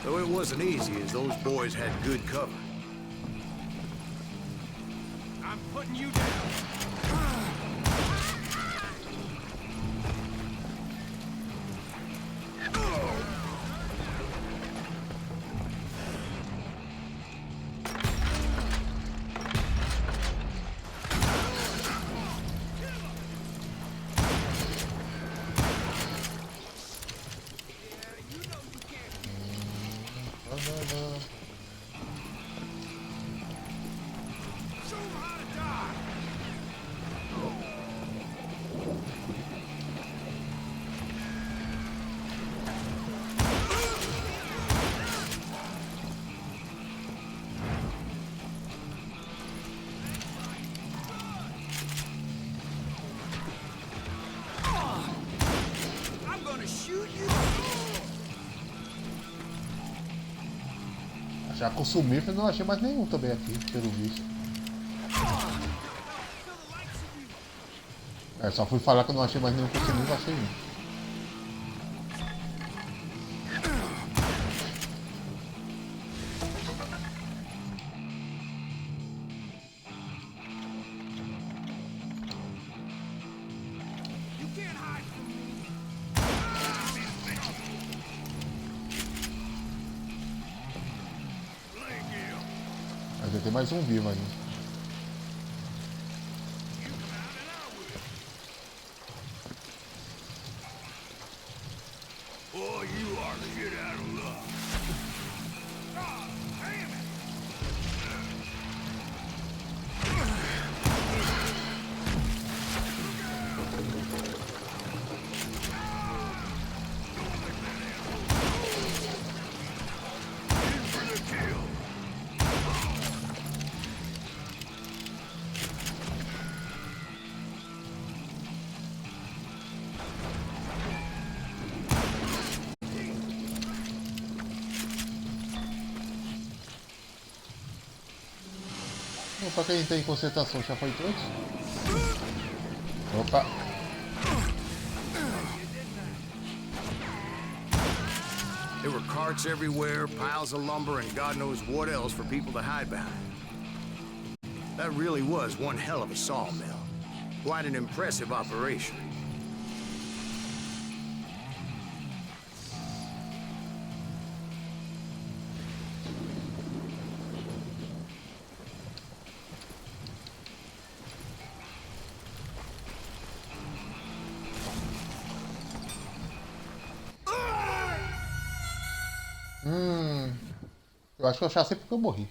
Though it wasn't easy, as those boys had good cover. I'm putting you down. Show 'em how to die. I'm gonna shoot you. Já consumi, mas não achei mais nenhum também aqui, pelo visto. É, só fui falar que eu não achei mais nenhum consumir, eu achei um. You can't hide from me. Mas já tem mais um vivo ali. Boy, you are shit out of luck. God damn it. In for the kill. Opa, quem tem concentração já foi todos? Opa! There were carts everywhere, piles of lumber, and God knows what else for people to hide behind. That really was one hell of a sawmill. Quite an impressive operation. Eu acho que eu já sei porque eu morri.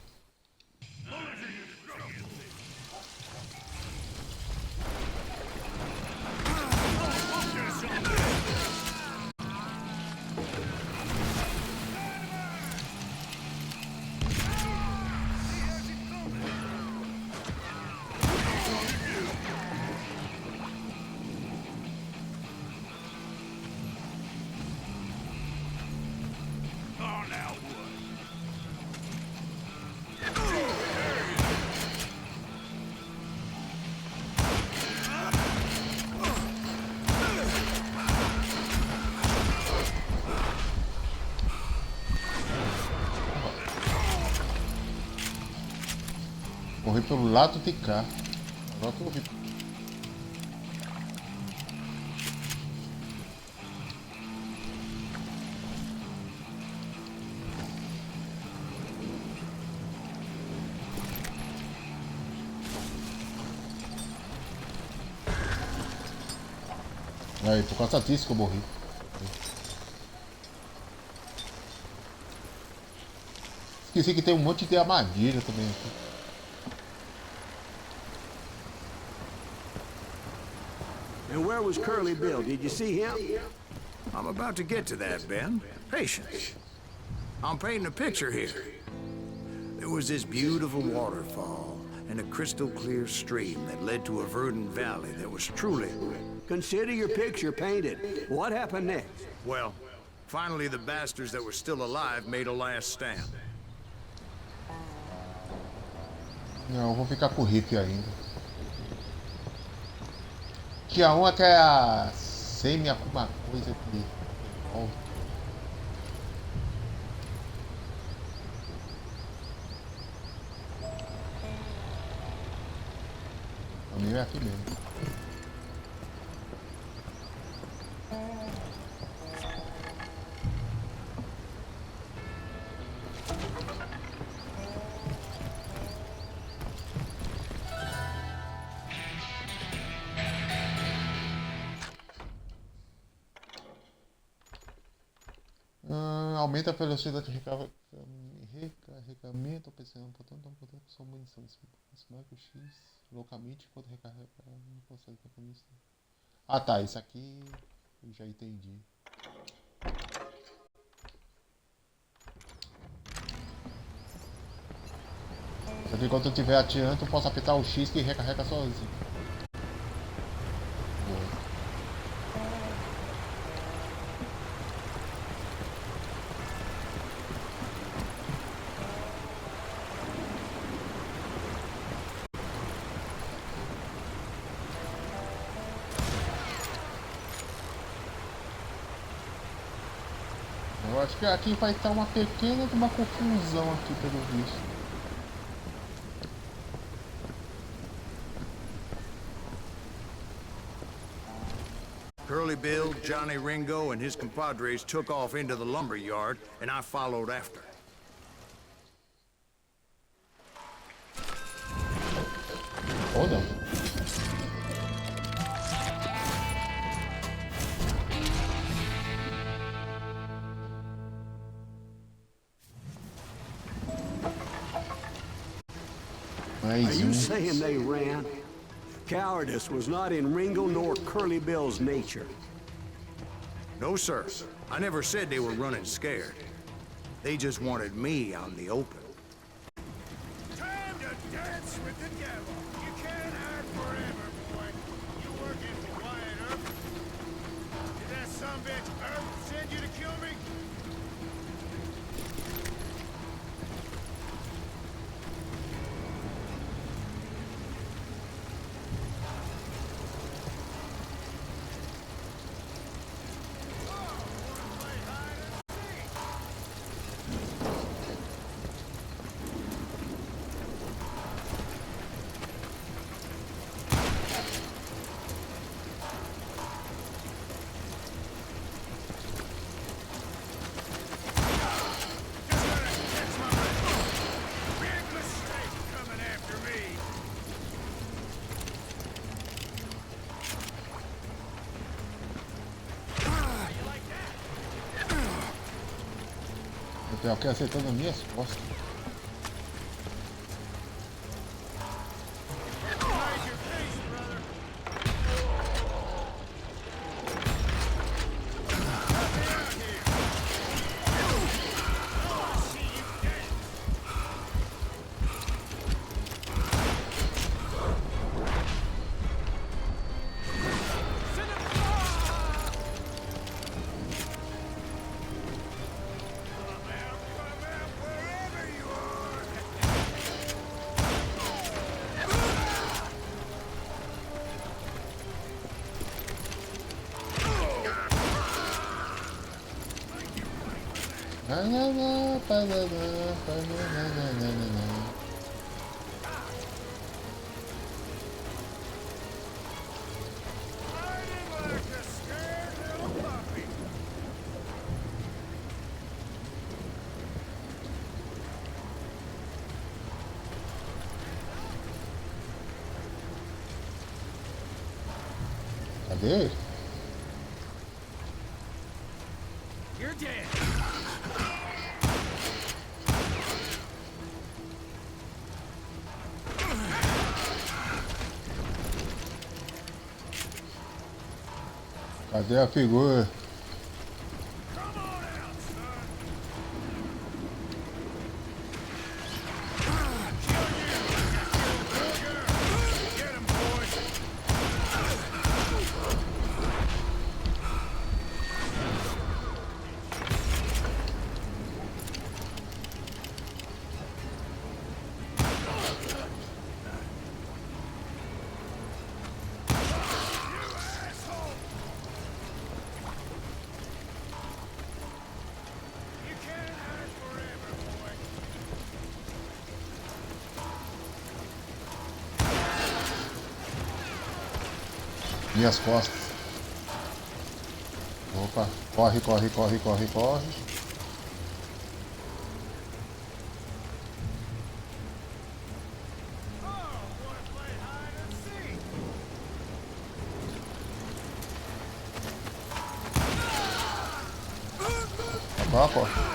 pelo lado de cá. Agora que eu vi. Aí, por causa disso que eu morri. Esqueci que tem um monte de armadilha também aqui. And where was Curly Bill? Did you see him? I'm about to get to that, Ben. Patience. I'm painting a picture here. There was this beautiful waterfall and a crystal clear stream that led to a verdant valley that was truly... Consider your picture painted. What happened next? Well, finally the bastards that were still alive made a last stand. Não, eu vou ficar com o Rick ainda. Dia 1 até a semi alguma coisa aqui. O meu é aqui mesmo. Aumenta a velocidade de recarregamento, pensando, portanto, sua munição. Esse marca o X loucamente quando recarrega não consegue ter munição. Ah tá, isso aqui eu já entendi. Só que enquanto eu estiver atirando, eu posso apertar o X que recarrega sozinho. Eu acho que aqui vai estar uma pequena confusão aqui pelo visto. Curly Bill, Johnny Ringo, and his compadres took off into the lumber yard, and I followed after. Ou não. Are you saying they ran? Cowardice was not in Ringo nor Curly Bill's nature. No, sir. I never said they were running scared. They just wanted me out in the open. Time to dance with the devil. You can't hide forever, boy. You working for Wyatt Earp? Did that sumbitch Earp send you to kill me? Eu quero acertando as minhas costas. Cadê ele? You're dead. Cadê a figura? Minhas costas. Opa, corre, corre, corre, corre, corre. Ó, corre.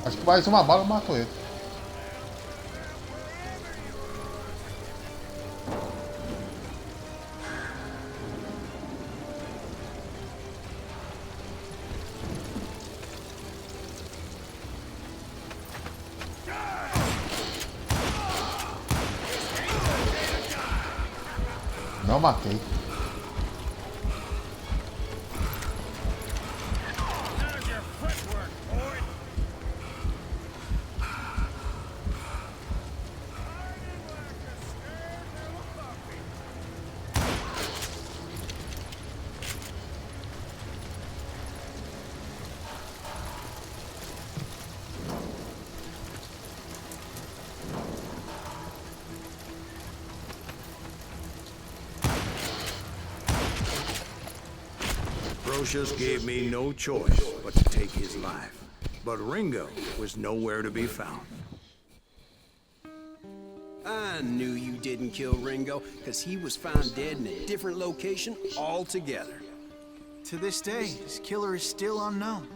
Acho que mais uma bala matou ele. Não matei. Brocious gave me no choice but to take his life. But Ringo was nowhere to be found. I knew you didn't kill Ringo, because he was found dead in a different location altogether. To this day, his killer is still unknown.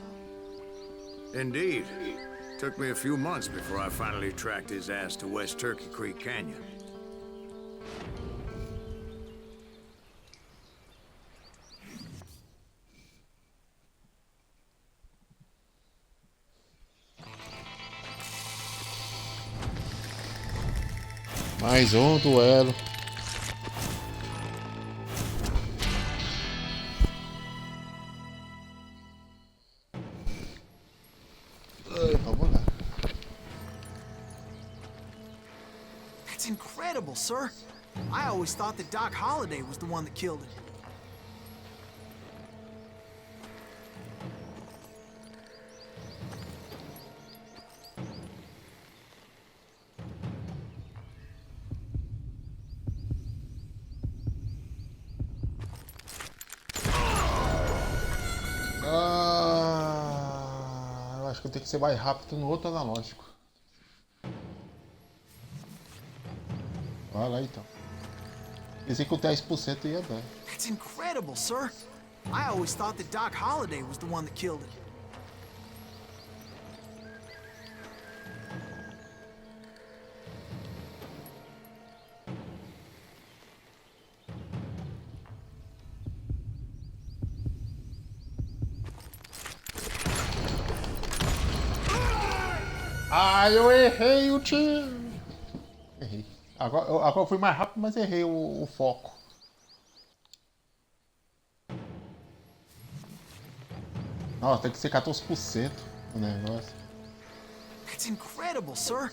Indeed. Took me a few months before I finally tracked his ass to West Turkey Creek Canyon. Mais duelo. Vamos lá. That's incredible, sir. I always thought that Doc Holliday was the one that killed him. Eu acho que eu tenho que ser mais rápido no outro analógico. Vai lá então. Pensei que o 10% ia dar. That's incredible, sir. I always thought that Doc Holliday was the one that killed him. Ah, eu errei o tiro. Errei. Agora eu fui mais rápido, mas errei o foco. Nossa, tem que ser 14% o negócio. That's incredible, sir.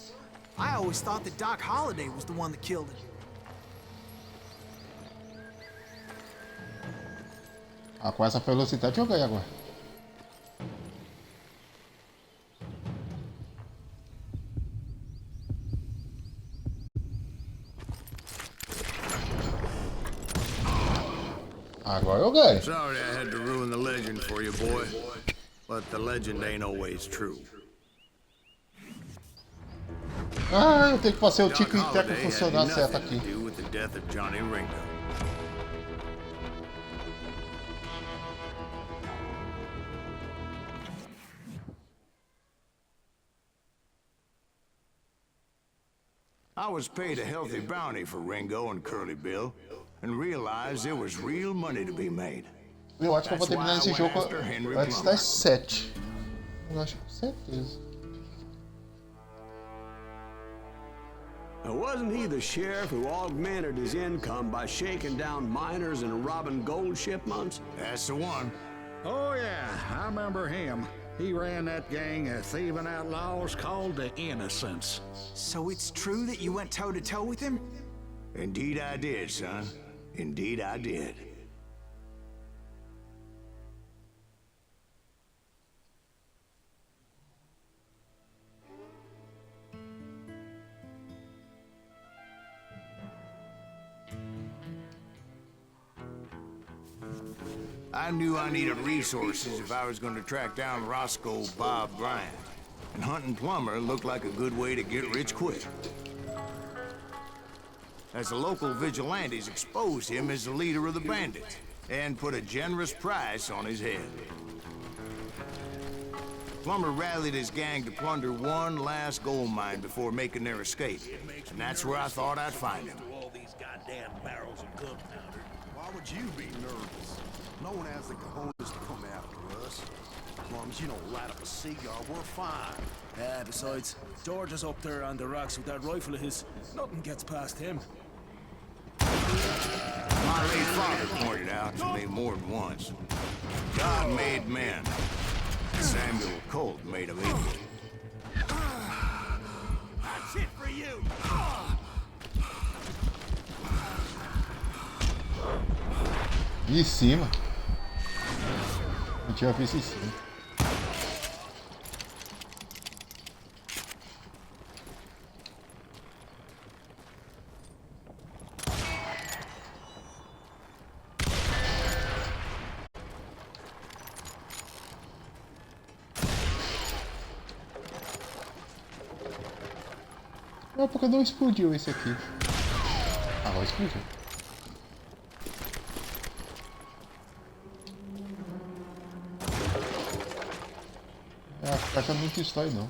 I always thought that Doc Holliday was the one that killed him. Ah, com essa velocidade eu ganhei agora. . Agora eu ganho. Sorry I had to ruin the legend for you, boy. But the legend ain't always true. Ah, eu tenho que fazer o Doc tico e teco Holliday funcionar had certo nothing aqui. to do with the death of Johnny Ringo. I was paid a healthy bounty for Ringo and Curly Bill, and realized there was real money to be made. Eu acho que eu vou terminar esse jogo antes das 7. Eu acho com certeza. Now, wasn't he the sheriff who augmented his income by shaking down miners and robbing gold shipments? That's the one. Oh, yeah, I remember him. He ran that gang of thieving outlaws called the Innocents. So it's true that you went toe-to-toe with him? Indeed I did, son. Indeed I did. I knew I needed resources if I was going to track down Roscoe Bob Bryant. And hunting Plumber looked like a good way to get rich quick. As the local vigilantes exposed him as the leader of the bandits, and put a generous price on his head. Plumber rallied his gang to plunder one last gold mine before making their escape. And that's where I thought I'd find him. All these goddamn barrels of gunpowder. Why would you be nervous? No one has the cojones to come after us. As long as you don't light up a cigar, we're fine. Yeah, besides, George is up there on the rocks with that rifle of his. Nothing gets past him. My late father pointed out to me more than once. God made men. Samuel Colt made them equal. That's it for you! E em cima. Não tinha visto em cima. Ah, porque não explodiu esse aqui? Agora explodiu. A caixa não destrói não.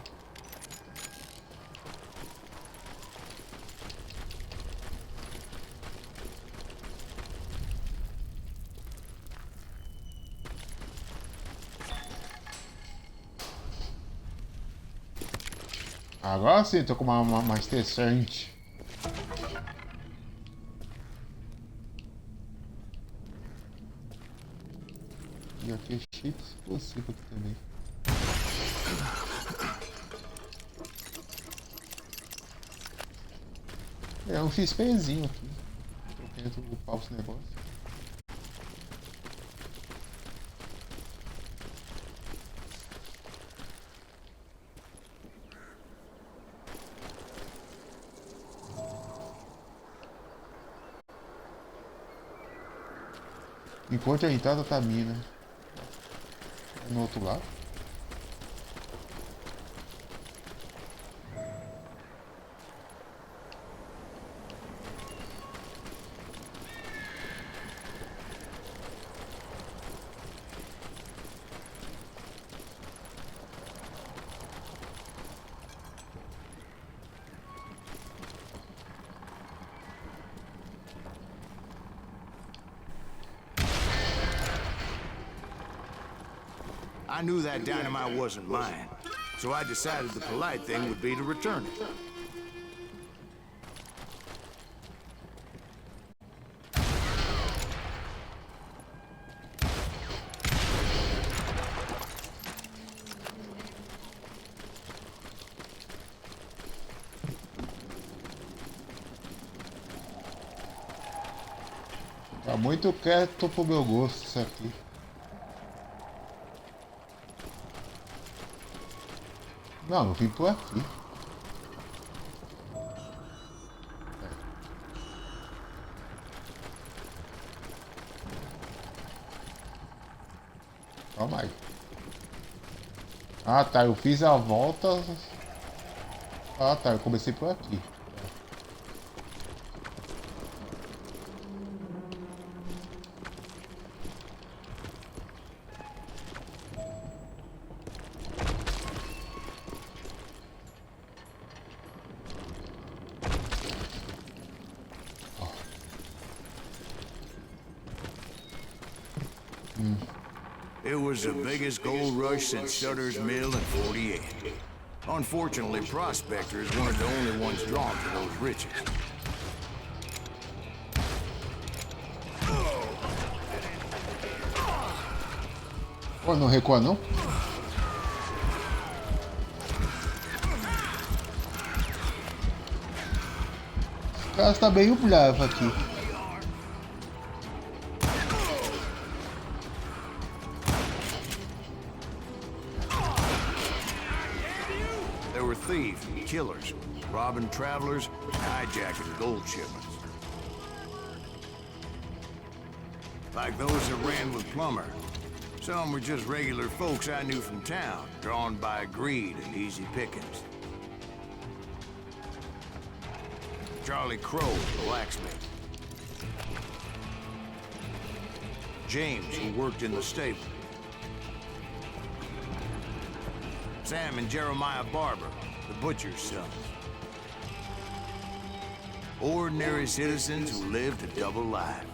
Agora sim, tô com uma mais interessante. E aqui é cheio de explosivo aqui também. É um XPzinho aqui. Eu tento upar os negócios. Enquanto a entrada tá a mina. No outro lado. I knew that dynamite wasn't mine, so I decided the polite thing would be to return it. Tá muito quieto pro meu gosto isso aqui. Não, eu vim por aqui. Ah tá, eu fiz a volta. Ah tá, eu comecei por aqui. It was the biggest gold rush since Sutter's Mill in 48. Unfortunately, prospectors weren't the only ones drawn to those riches. Pô, não recua não? Esse cara tá meio bravo aqui. There were thieves and killers, robbing travelers and hijacking gold shipments. Like those that ran with Plummer. Some were just regular folks I knew from town, drawn by greed and easy pickings. Charlie Crow, the blacksmith. James, who worked in the stable. Sam and Jeremiah Barber, the butcher's sons. Ordinary citizens who lived a double life.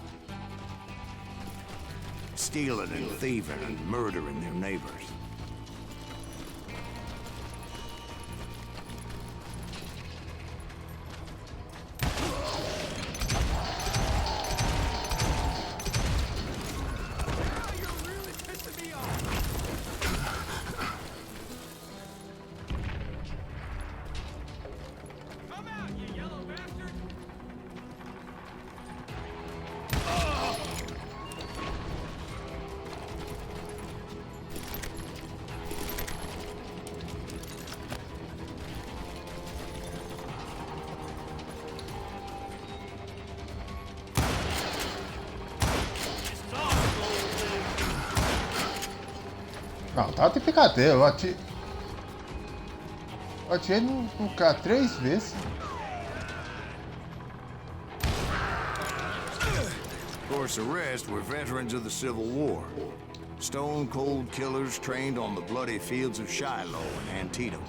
Stealing and thieving and murdering their neighbors. Não, tá de brincadeira. Eu atirei no cara 3 vezes. Of course, the rest were veterans of the Civil War. Stone-cold killers trained on the bloody fields of Shiloh and Antietam.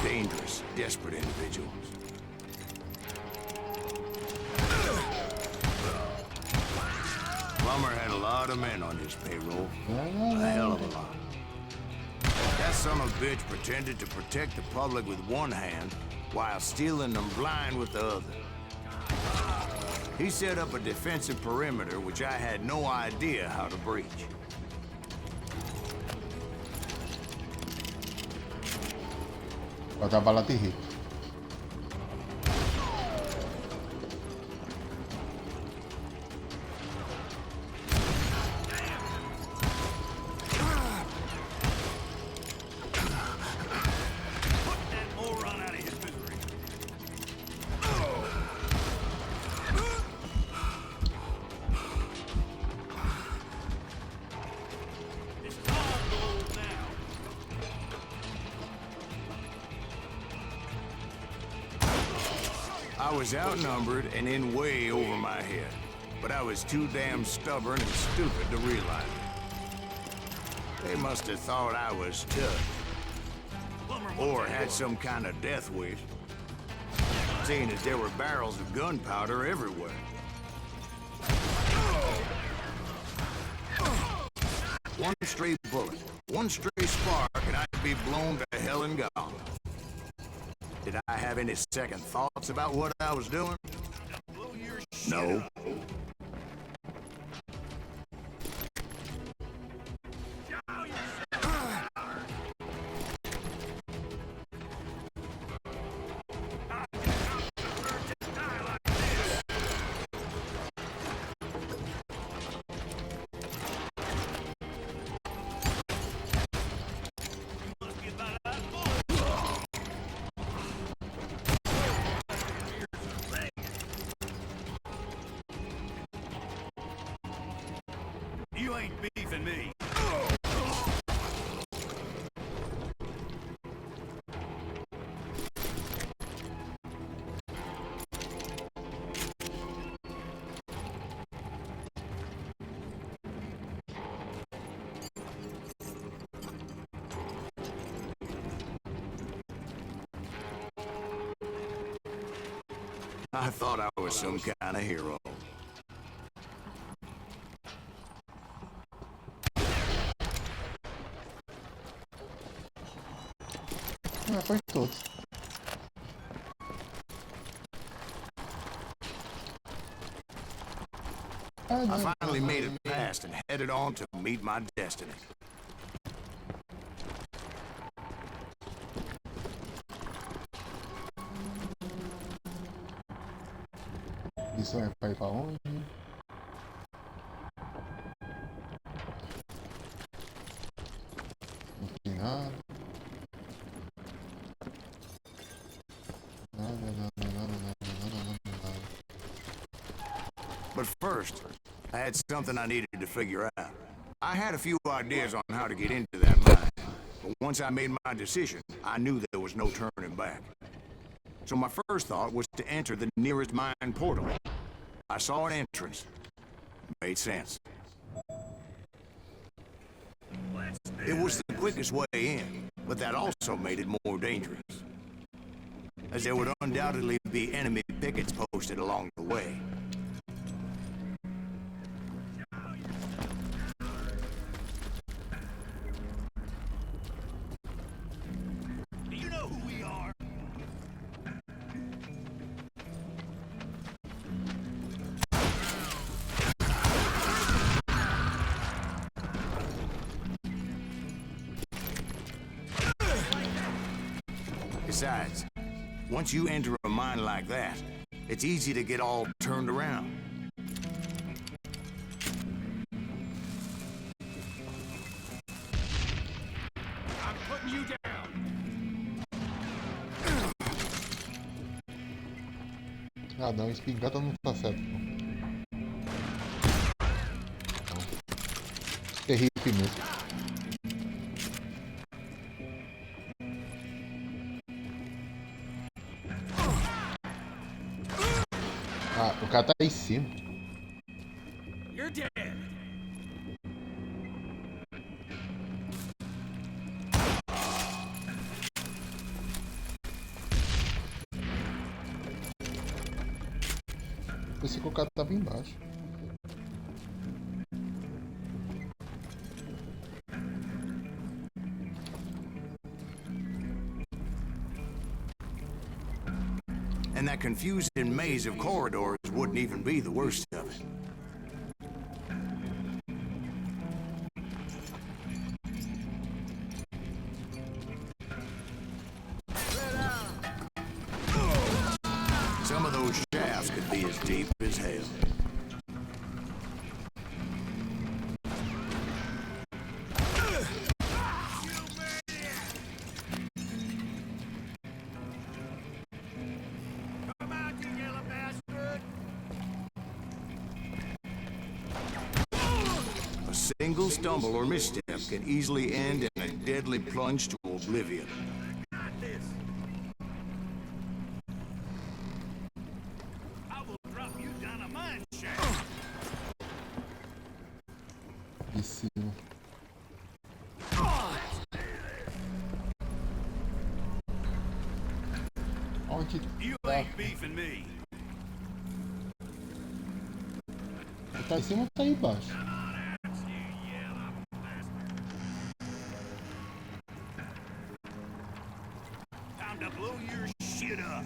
Dangerous, desperate individuals. Plummer had a lot of men on his payroll. A hell of a lot. That son of a bitch pretended to protect the public with one hand while stealing them blind with the other. He set up a defensive perimeter which I had no idea how to breach. Vai dar bala de rico. I was outnumbered and in way over my head, but I was too damn stubborn and stupid to realize it. They must have thought I was tough, or had some kind of death wish, seeing as there were barrels of gunpowder everywhere. One stray bullet, one stray spark, and I'd be blown to hell and gone. Did I have any second thoughts about what I was doing? No. You ain't beefing me. I thought I was some kind of hero. Ah, foi todos. I finally made it past and headed on to meet my destiny. Isso é pra ir pra onde? Não tem nada. But first, I had something I needed to figure out. I had a few ideas on how to get into that mine, but once I made my decision, I knew there was no turning back. So my first thought was to enter the nearest mine portal. I saw an entrance. Made sense. It was the quickest way in, but that also made it more dangerous, as there would undoubtedly be enemy pickets posted along the way. Do you know who we are? Besides, once you enter a mine like that, it's easy to get all turned around. I'm putting you down. Ah, não, espingarda não tá certo, não. Não. Terrível mesmo. Ah, o cara tá aí em cima. You're dead. Pensei que o cara tava embaixo. And that confusing maze of corridors wouldn't even be the worst of it. Some of those shafts could be as deep as hell. Come out, you yellow bastard. A single stumble or misstep can easily end in a deadly plunge to oblivion. Got this. I will drop you down a mine shaft. De cima. Onde You tá? ain't beefing me. Tá em cima ou tá aí embaixo? Time to blow your shit up.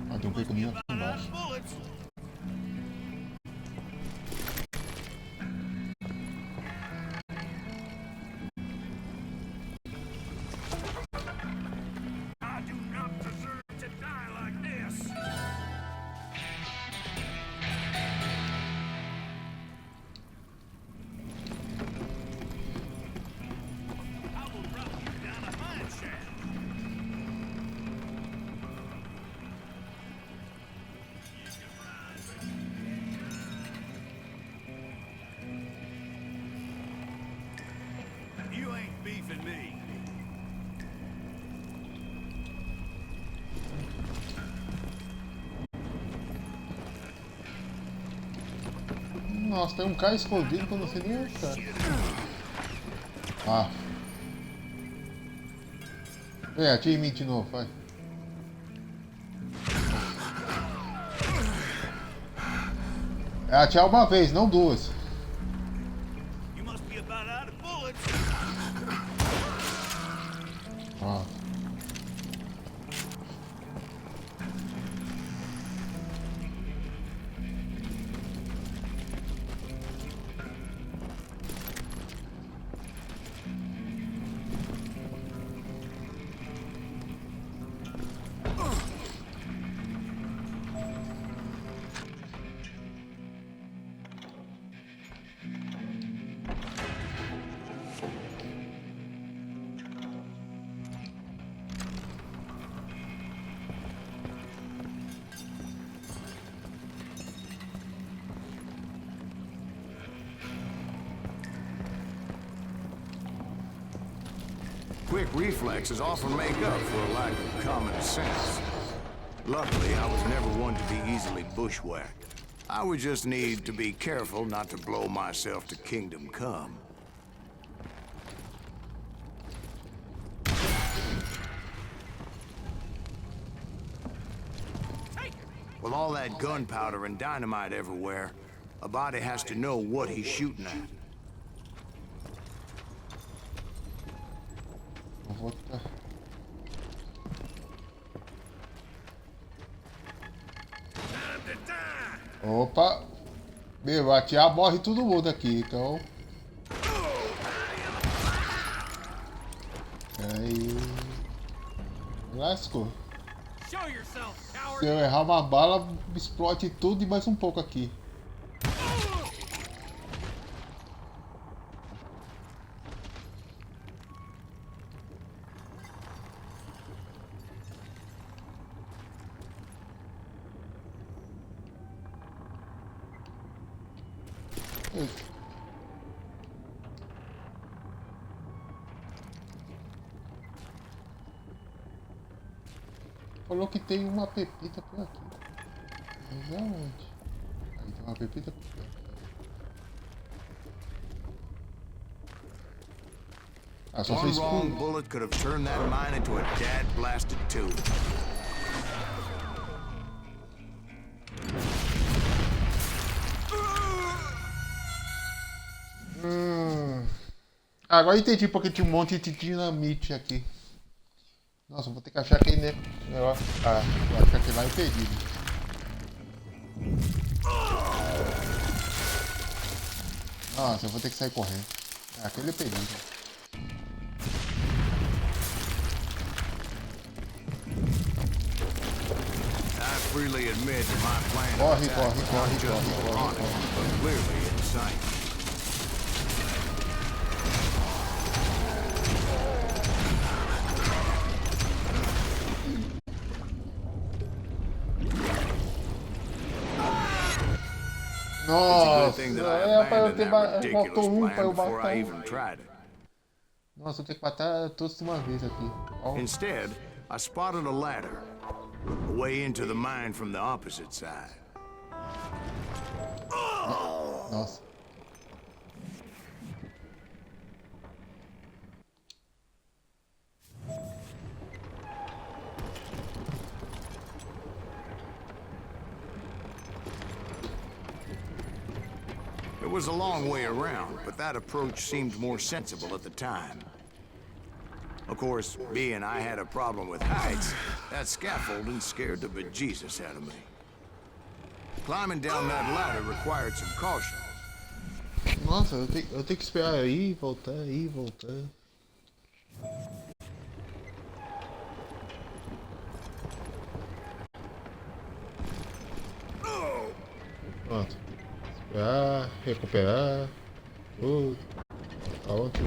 Ah, tem um pergaminho aqui embaixo. Bullets. I do not deserve to die like this. I will drop you down a mine shaft. Nossa, tem um cara escondido que eu não sei nem onde tá. Ah. Atira em mim de novo, vai. É atirar uma vez, não duas. Ah. Quick reflexes often make up for a lack of common sense. Luckily, I was never one to be easily bushwhacked. I would just need to be careful not to blow myself to kingdom come. With all that gunpowder and dynamite everywhere, a body has to know what he's shooting at. Opa! Meu, atirar morre todo mundo aqui, então. Aí. Lascou. Se eu errar uma bala, explode tudo e mais um pouco aqui. Falou que tem uma pepita por aqui. Mas aonde? Aí tem uma pepita por aqui. Ah, só One fez wrong escuro. bullet could have turned that mine into a dad-blasted tube. Agora eu entendi porque tinha um monte de dinamite aqui. Nossa, eu vou ter que achar aquele negócio. Ah, eu acho que aquele lá é perdido. Nossa, eu vou ter que sair correndo. Aquele é perdido. I freely admit that my plan Corre, of attack corre, was corre, not just corre, corre, honest, corre. but clearly in sight. Nossa, É pra eu ter faltou um pra eu before I matar. even tried it. Nossa, eu tenho que matar todos de uma vez aqui. Ó. Instead, I spotted a ladder, a way into the mine from the opposite side. Nossa. It was a long way around, but that approach seemed more sensible at the time. Of course, being I had a problem with heights, that scaffolding scared the bejesus out of me. Climbing down that ladder required some caution. Nossa, eu tenho que esperar aí, voltar, aí, voltar. Pronto. Esperar, recuperar. Tudo. Aonde?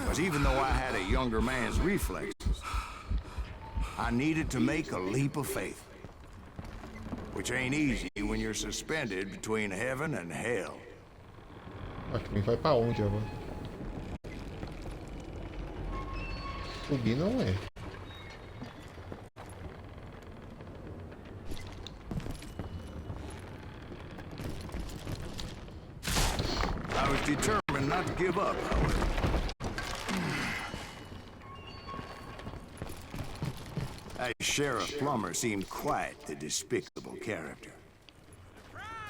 But even though I had a younger man's reflexes, I needed to make a leap of faith. Which ain't easy when you're suspended between heaven and hell. Acho que vai pra onde agora? Subir não é. I was determined not to give up, however. That Sheriff Plummer seemed quite the despicable character.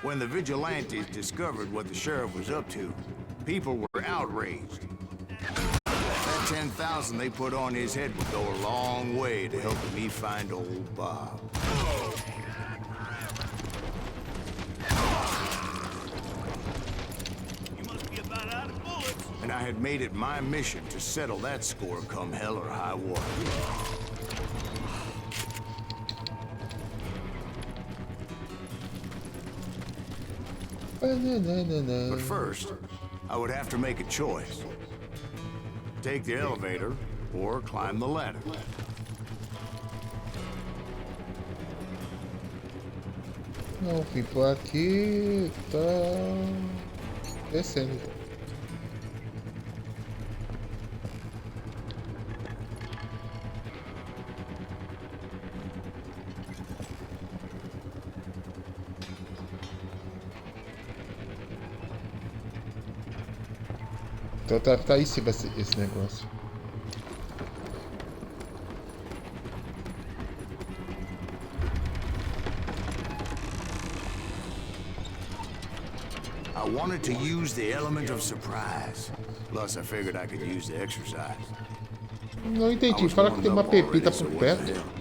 When the vigilantes discovered what the sheriff was up to, people were outraged. That 10,000 they put on his head would go a long way to helping me find old Bob. You must be about out of bullets. And I had made it my mission to settle that score come hell or high water. But first, I would have to make a choice. Take the elevator or climb the ladder. Não, vim por aqui, tá descendo. Então tá aí em cima esse negócio. I wanted to use the element of surprise. Plus, I figured I could use the exercise. Não entendi. Fala que tem uma pepita por perto.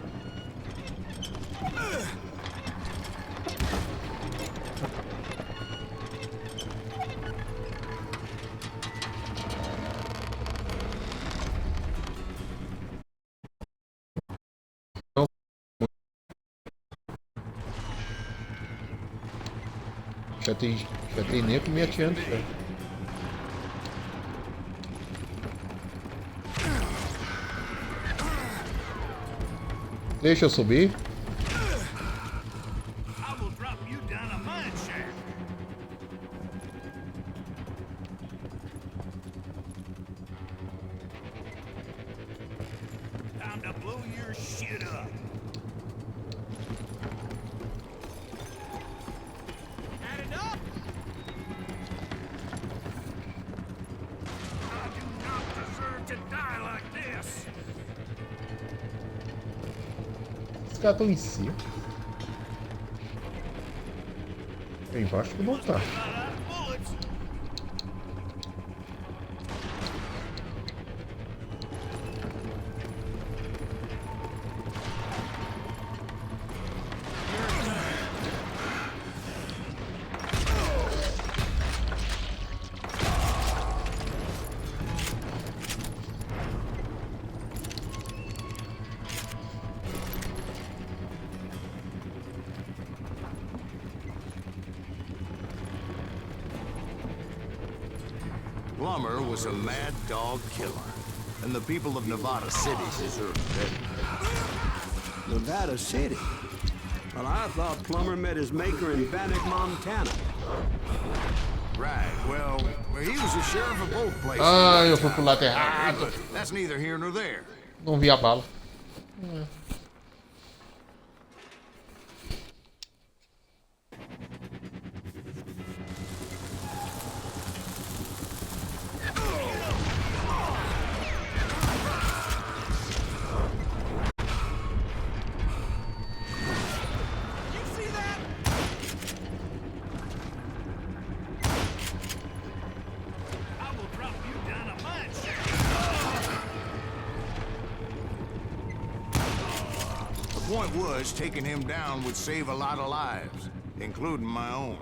Já tem nego me atirando já. Deixa eu subir. I will drop you down a mine shaft. Time to blow your shit up. Had enough? I do not deserve to die like this. Os caras estão em cima. Embaixo que não tá. About out of bullets. Plummer was a mad dog killer, and the people of Nevada City deserved better. Nevada City? Well, I thought Plummer met his maker in Bannock, Montana. Right, well, he was the sheriff of both places. Ah, eu fui pro lado errado. But that's neither here nor there. Não vi a bala. I will drop you down a mine shaft. The point was, taking him down would save a lot of lives, including my own.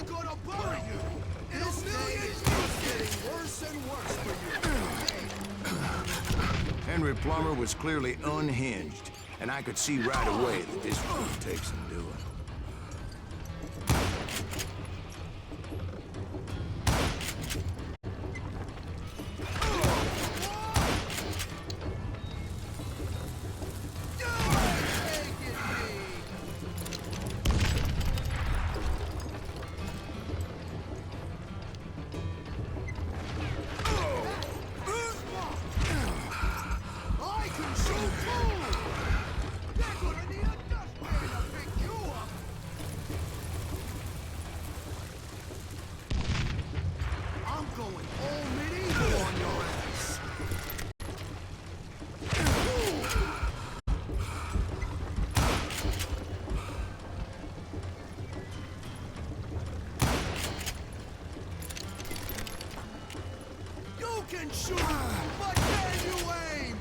gonna bury you! This day is just getting worse and worse for you! Henry Plummer was clearly unhinged, and I could see right away that this was gonna take some doing. Can shoot, but can you aim?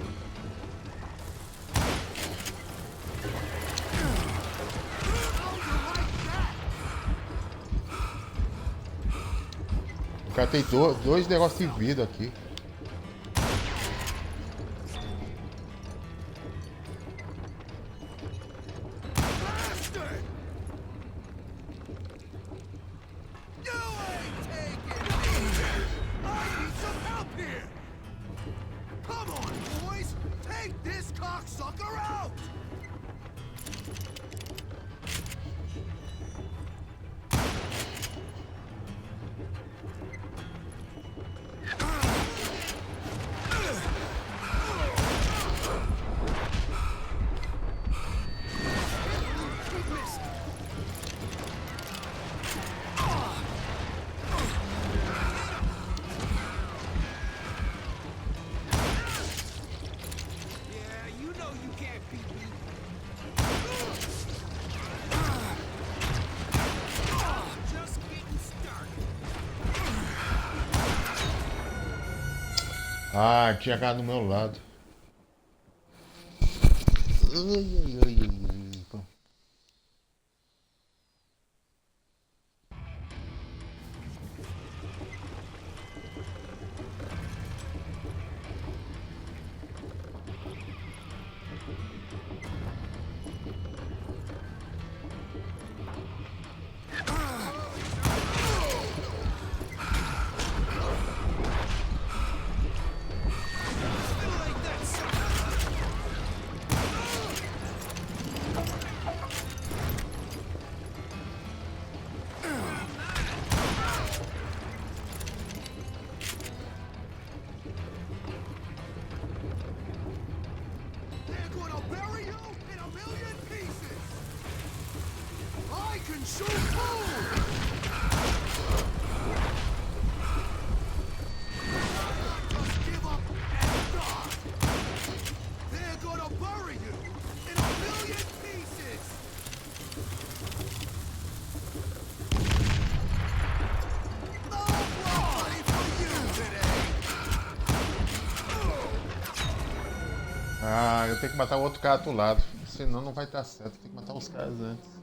O cara tem dois negócios de vida aqui. Ah, tinha cara do meu lado. Ai, ai, ai, ai. Ah, eu tenho que matar o outro cara do lado, senão não vai dar certo. Tem que matar os caras antes.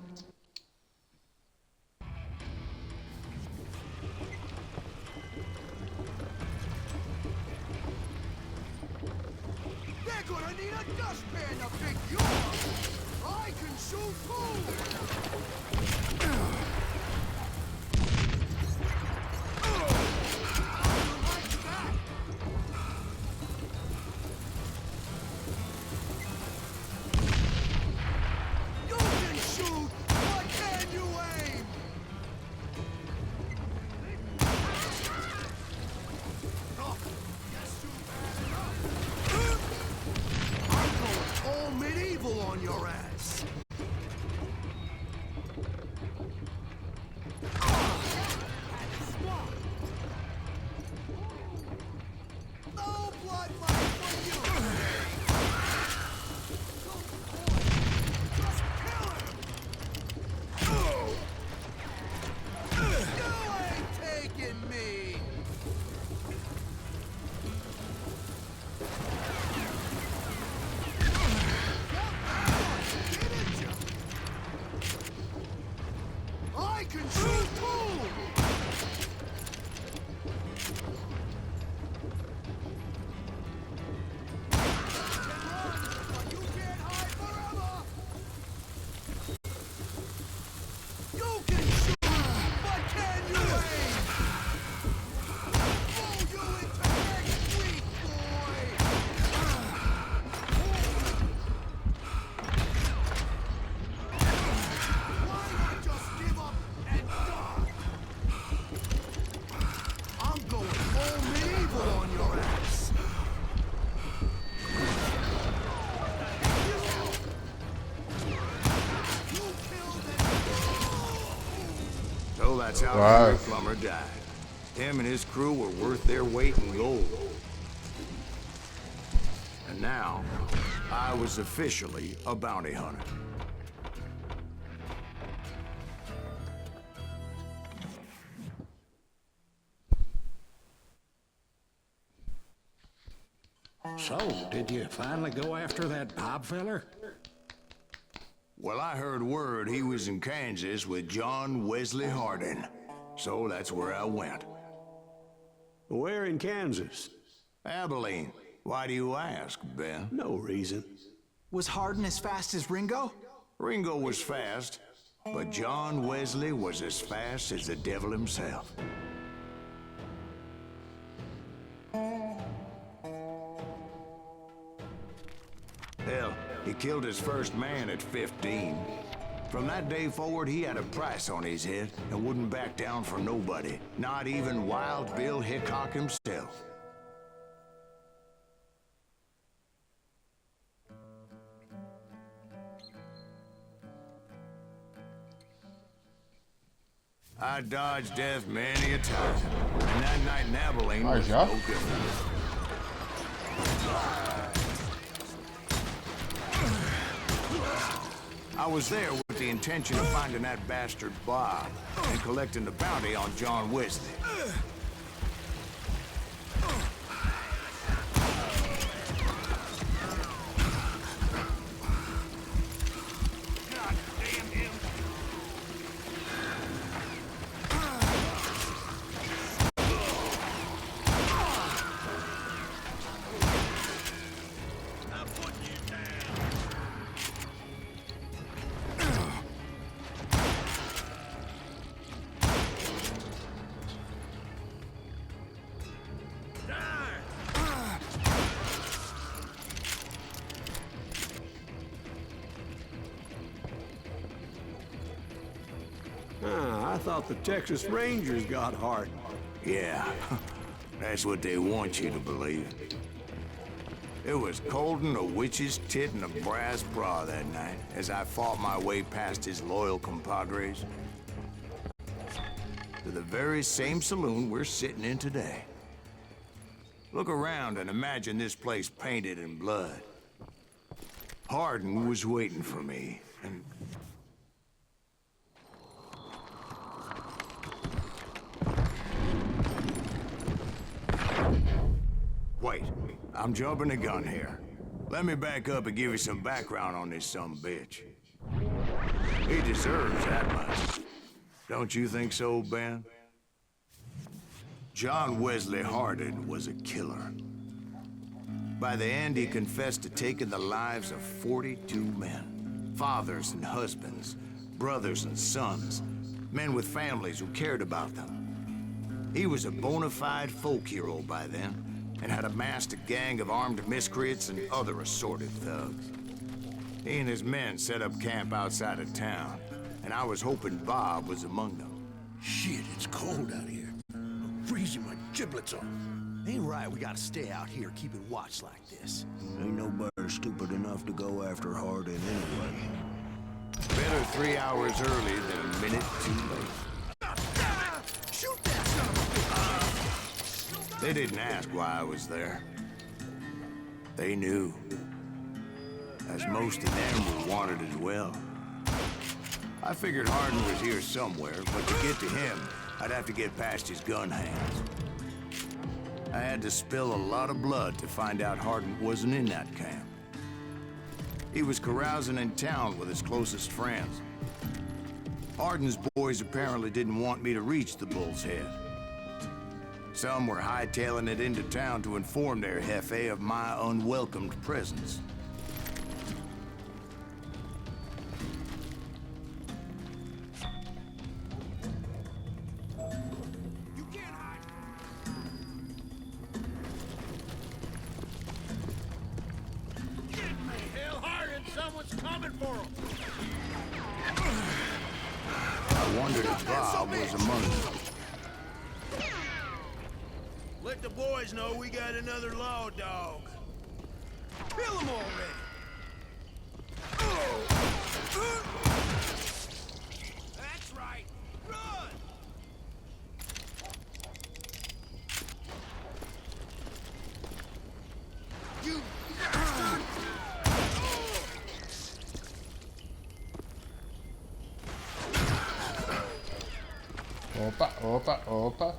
So that's how Wow. Henry Plummer died. Him and his crew were worth their weight in gold. And now, I was officially a bounty hunter. So, did you finally go after that Bob feller? Well, I heard word he was in Kansas with John Wesley Hardin. So that's where I went. Where in Kansas? Abilene. Why do you ask, Ben? No reason. Was Hardin as fast as Ringo? Ringo was fast, but John Wesley was as fast as the devil himself. Hell, he killed his first man at 15. From that day forward, he had a price on his head and wouldn't back down for nobody, not even Wild Bill Hickok himself. I dodged death many a time, and that night in Abilene was no different. I was there with the intention of finding that bastard Bob and collecting the bounty on John Wesley. I thought the Texas Rangers got Hardin. Yeah, that's what they want you to believe. It was coldin' a witch's tit and a brass bra that night as I fought my way past his loyal compadres to the very same saloon we're sitting in today. Look around and imagine this place painted in blood. Hardin was waiting for me, and wait, I'm jumping the gun here. Let me back up and give you some background on this sumbitch. He deserves that much. Don't you think so, Ben? John Wesley Hardin was a killer. By the end, he confessed to taking the lives of 42 men. Fathers and husbands, brothers and sons, men with families who cared about them. He was a bona fide folk hero by then, and had amassed a gang of armed miscreants and other assorted thugs. He and his men set up camp outside of town, and I was hoping Bob was among them. Shit, it's cold out here. I'm freezing my giblets off. Ain't right, we gotta stay out here keeping watch like this. Ain't nobody stupid enough to go after Hardin anyway. Better 3 hours early than a minute too late. Shoot that son of a bitch! They didn't ask why I was there. They knew. As most of them were wanted as well. I figured Hardin was here somewhere, but to get to him, I'd have to get past his gun hands. I had to spill a lot of blood to find out Hardin wasn't in that camp. He was carousing in town with his closest friends. Hardin's boys apparently didn't want me to reach the Bull's Head. Some were hightailing it into town to inform their jefe of my unwelcomed presence. I wondered if Bob was among them. Let the boys know we got another law dog. Kill him already! That's right. Run! Opa, opa, opa.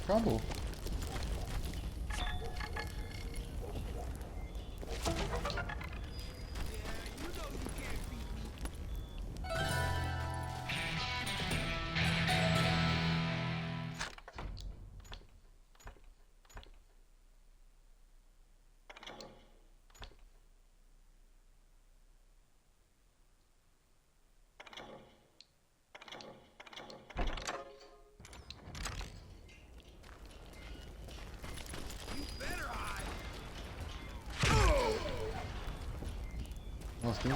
Acabou. Nossa, tem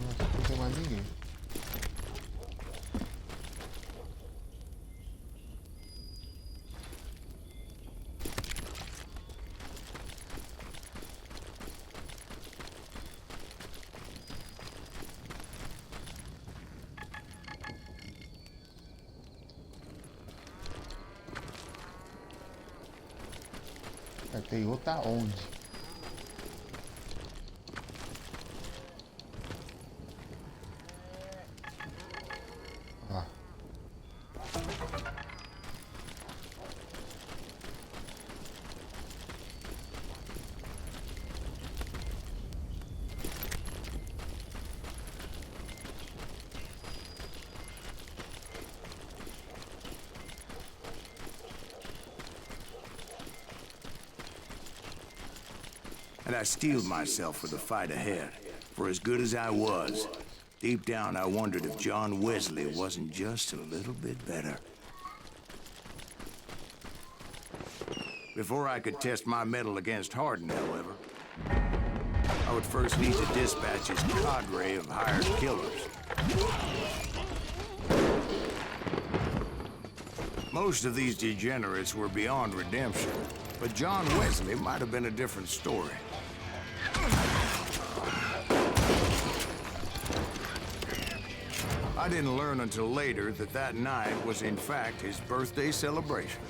Nossa, não tem mais ninguém. Tem outra onde? Ah. And I steeled myself for the fight ahead. For as good as I was, deep down I wondered if John Wesley wasn't just a little bit better. Before I could test my mettle against Hardin, however, I would first need to dispatch his cadre of hired killers. Most of these degenerates were beyond redemption, but John Wesley might have been a different story. I didn't learn until later that that night was in fact his birthday celebration.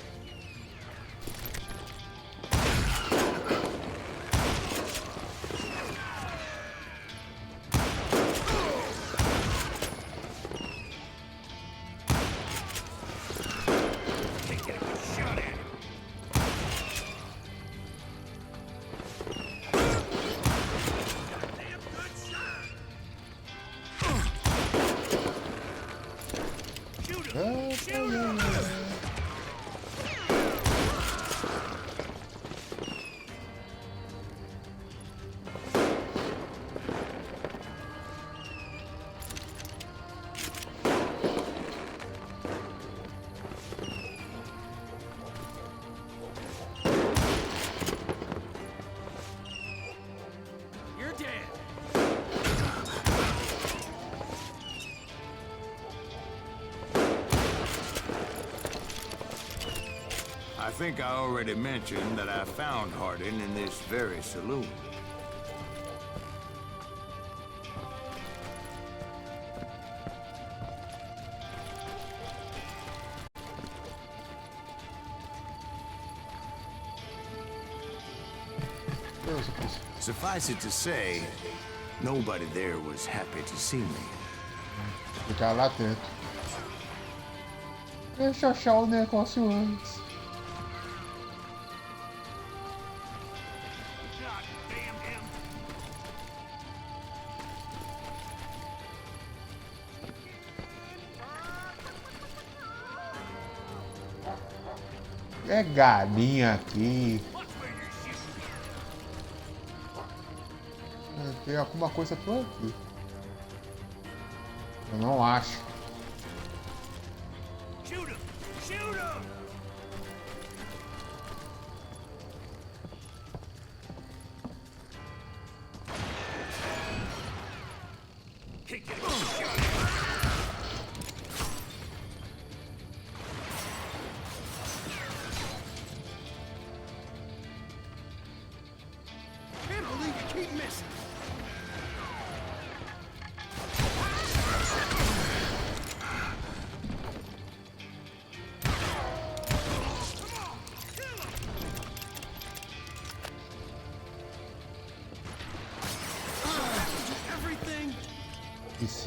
I think I already mentioned that I found Hardin in this very saloon. Suffice it to say, nobody there was happy to see me. Ficar lá dentro. Deixa eu achar o negócio antes. É galinha aqui. Tem alguma coisa por aqui. Eu não acho.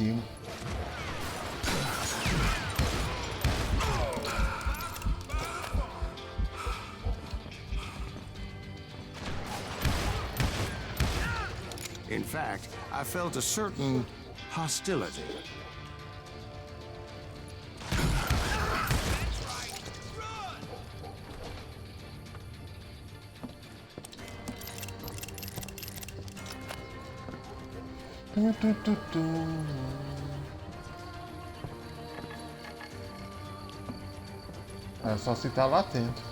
cima. In fact, I felt a certain hostility. É só se tá lá atento.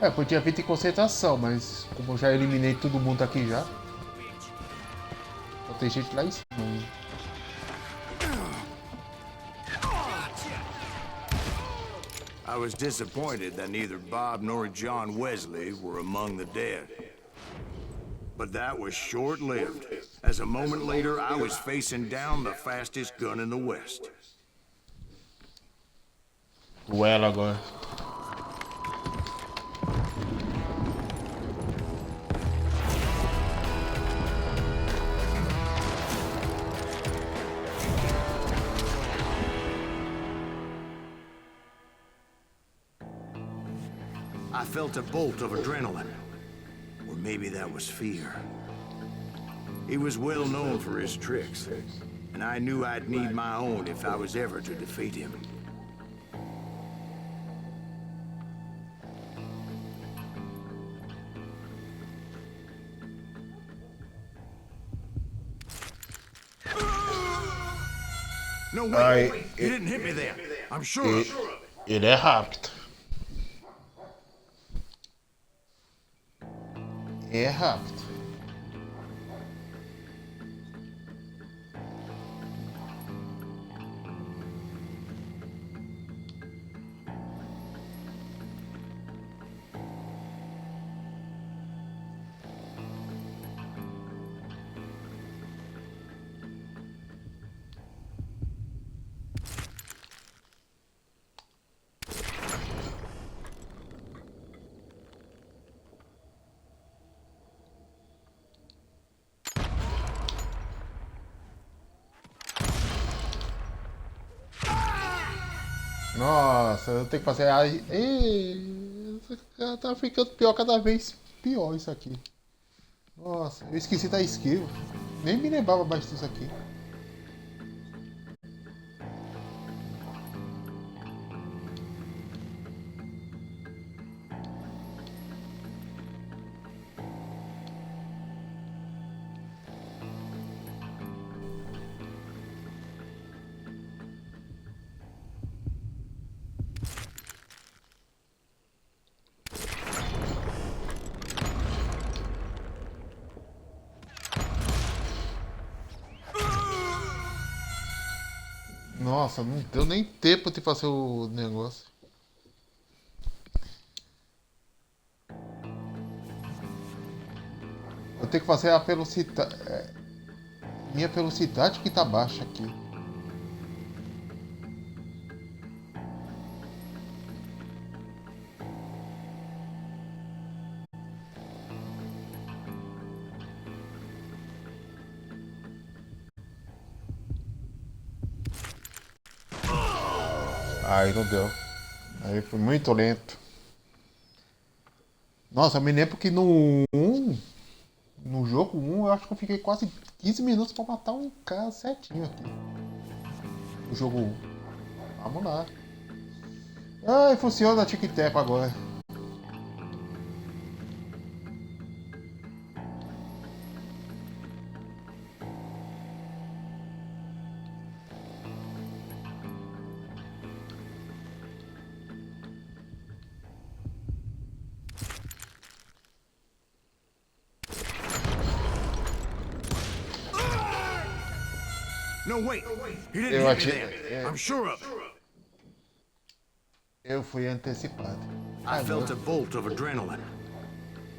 É, podia vir de concentração, mas como eu já eliminei todo mundo aqui já. Só tem gente lá em cima ainda. I was disappointed that neither Bob nor John Wesley were among the dead. But that was short-lived, as a moment later I was facing down the fastest gun in the West. Duelo agora. I felt a bolt of adrenaline, or maybe that was fear. He was well known for his tricks, and I knew I'd need my own if I was ever to defeat him. No, wait, you didn't hit me there. I'm sure of it. Ele é rápido. É rápido. Nossa, eu tenho que fazer. Tá ficando pior cada vez pior isso aqui. Nossa, eu esqueci da skill. Nem me lembrava mais disso aqui. Nossa, não deu nem tempo de fazer o negócio. Eu tenho que fazer a velocidade. Minha velocidade que tá baixa aqui. Aí não deu. Aí foi muito lento. Nossa, eu me lembro que no jogo 1 eu acho que eu fiquei quase 15 minutos pra matar um cara certinho aqui. No jogo 1. Vamos lá. Ai, funciona a tic-tac agora. No, wait. He didn't Eu hit me achei. then. I'm sure of it. Eu fui antecipado. I felt a bolt of adrenaline.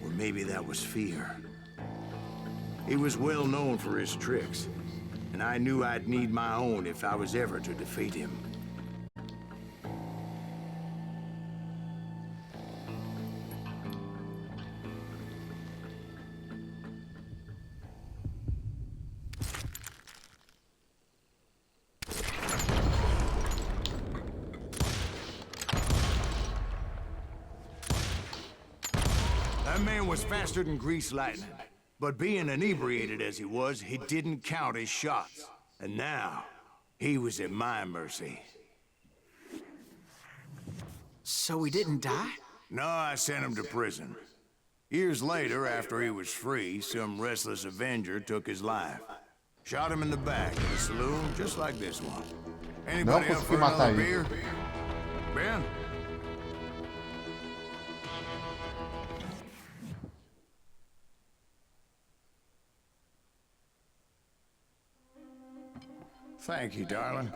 Or maybe that was fear. He was well known for his tricks, and I knew I'd need my own if I was ever to defeat him. That man was faster than greased lightning. But being inebriated as he was, he didn't count his shots. And now, he was at my mercy. So he didn't die? No, I sent him to prison. Years later, after he was free, some restless Avenger took his life. Shot him in the back in a saloon just like this one. Anybody up for another beer? Ben? Thank you, darling.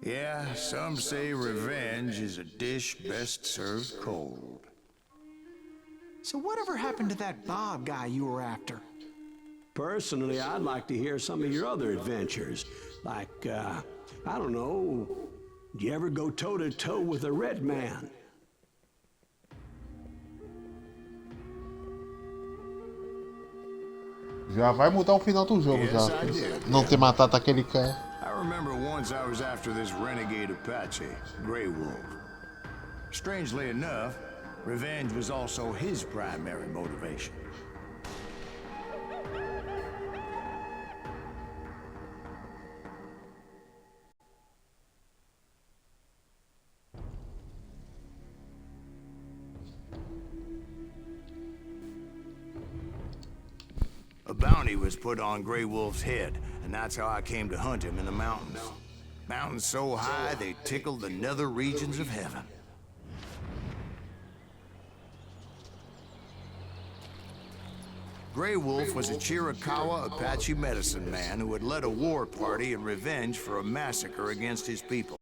Yeah, some say revenge is a dish best served cold. So whatever happened to that Bob guy you were after? Personally, I'd like to hear some of your other adventures. Like, I don't know, did you ever go toe-to-toe with a red man? Já vai mudar o final do jogo, já. Não ter matado aquele cara. I remember once I was after this renegade Apache, Grey Wolf. Strangely enough, revenge was also his primary motivation. A bounty was put on Grey Wolf's head, and that's how I came to hunt him in the mountains. Mountains so high they tickled the nether regions of heaven. Grey Wolf was a Chiricahua Apache medicine man who had led a war party in revenge for a massacre against his people.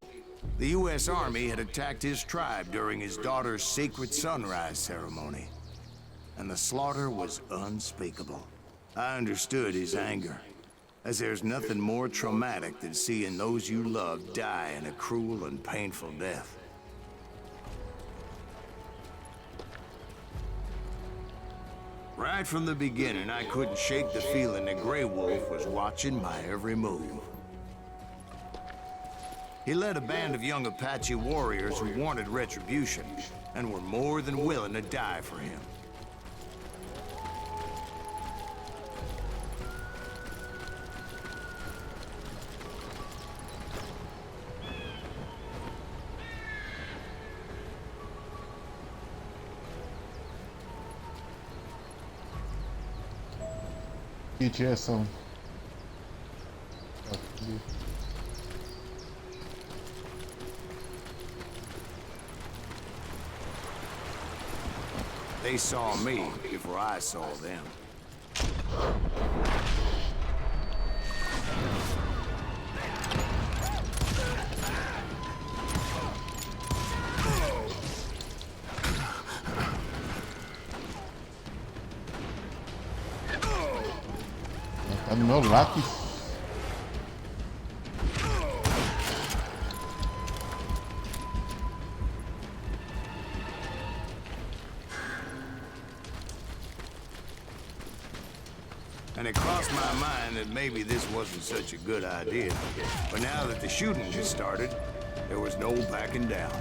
The U.S. Army had attacked his tribe during his daughter's sacred sunrise ceremony, and the slaughter was unspeakable. I understood his anger, as there's nothing more traumatic than seeing those you love die in a cruel and painful death. Right from the beginning, I couldn't shake the feeling that Grey Wolf was watching my every move. He led a band of young Apache warriors who wanted retribution and were more than willing to die for him. Que direção? Aqui. They saw me before I saw them. Tá no meu lápis. And it crossed my mind that maybe this wasn't such a good idea. But now that the shooting had started, there was no backing down.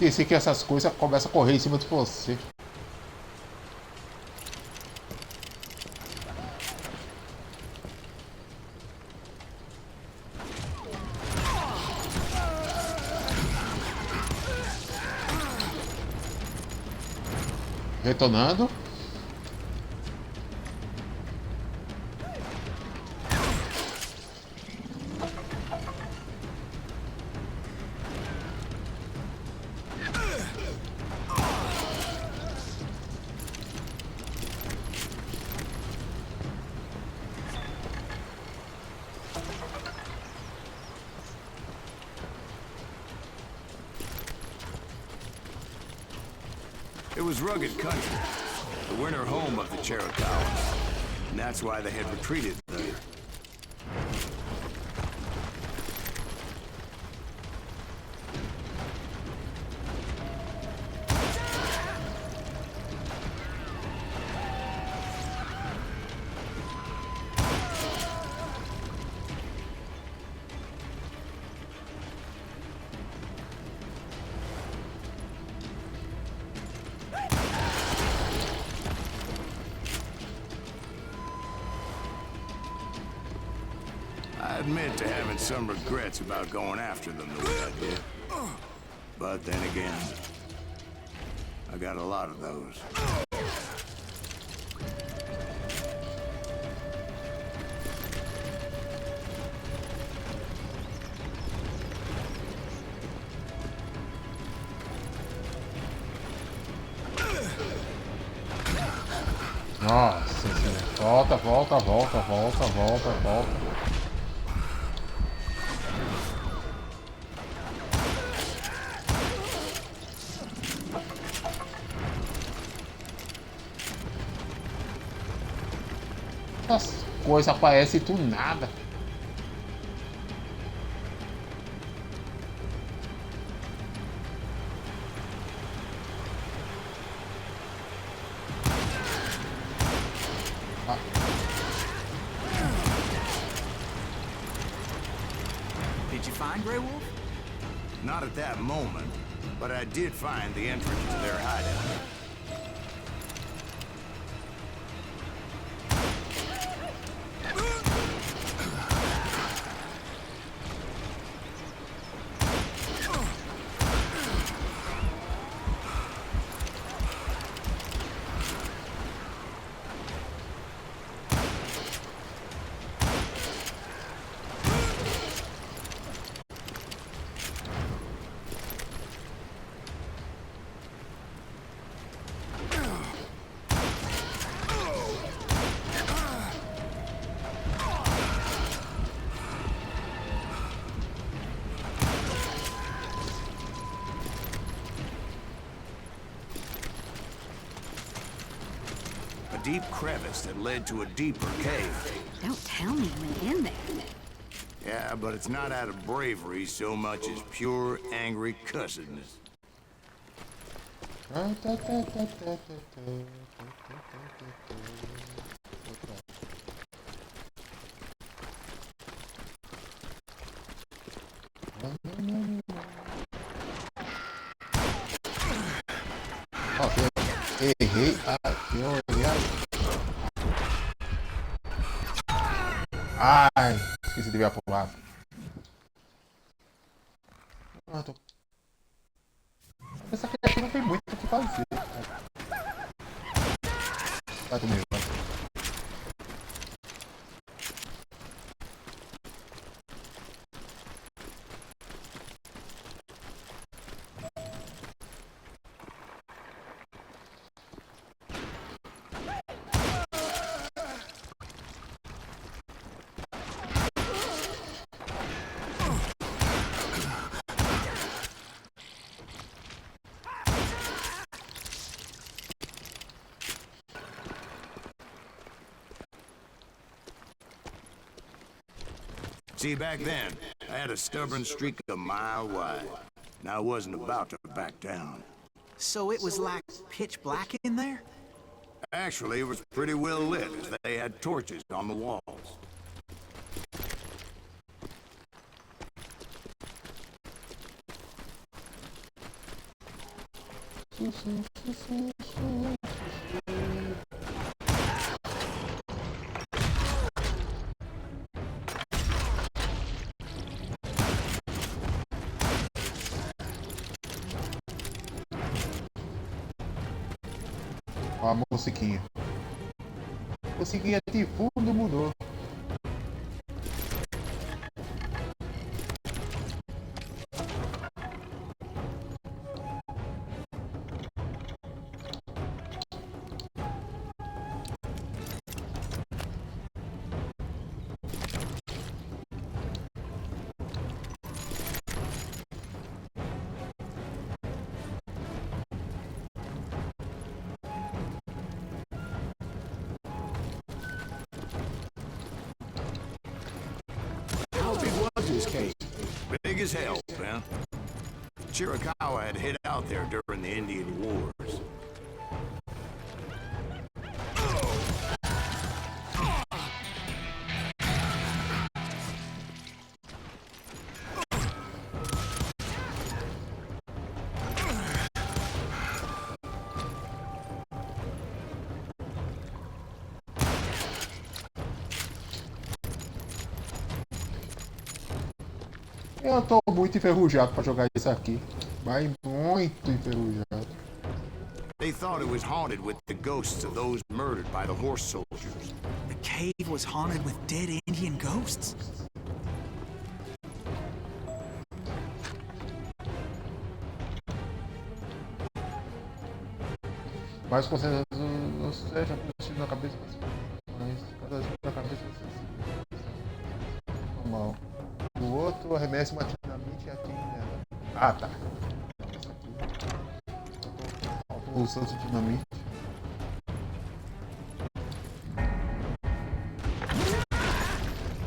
Esqueci que essas coisas começam a correr em cima de você. Retornando. It was rugged country, the winter home of the Chiricahuas, and that's why they had retreated there. I admit to having some regrets about going after them the way I did. But then again, I got a lot of those. Nossa senhora. Volta, volta, volta, volta, volta, volta. As coisas aparecem do nada. Did you find Grey Wolf? Not at that moment, but I did find the entrance to their hideout. A deep crevice that led to a deeper cave. Don't tell me you went in there. Yeah, but it's not out of bravery so much as pure, angry cussedness. Errei. Ai, esqueci de ver a pulada. Essa aqui não tem muito o que fazer. Vai comigo, vai. See, back then, I had a stubborn streak a mile wide, and I wasn't about to back down. So it was like pitch black in there? Actually, it was pretty well lit, as they had torches on the walls. Ó, a musiquinha. Musiquinha de fundo mudou. this cave? Big as hell, man. Chiricahua had hid out there during the Indian Wars. Eu tô muito enferrujado pra jogar isso aqui. Vai muito enferrujado. They thought it was haunted with the ghosts of those murdered by the horse soldiers. The cave was haunted with dead Indian ghosts? Mas com certeza não seja possível na cabeça, mas cada vez na cabeça normal. O outro arremessa uma dinamite e atire nela. Ah, tá. Faltou o santo de dinamite.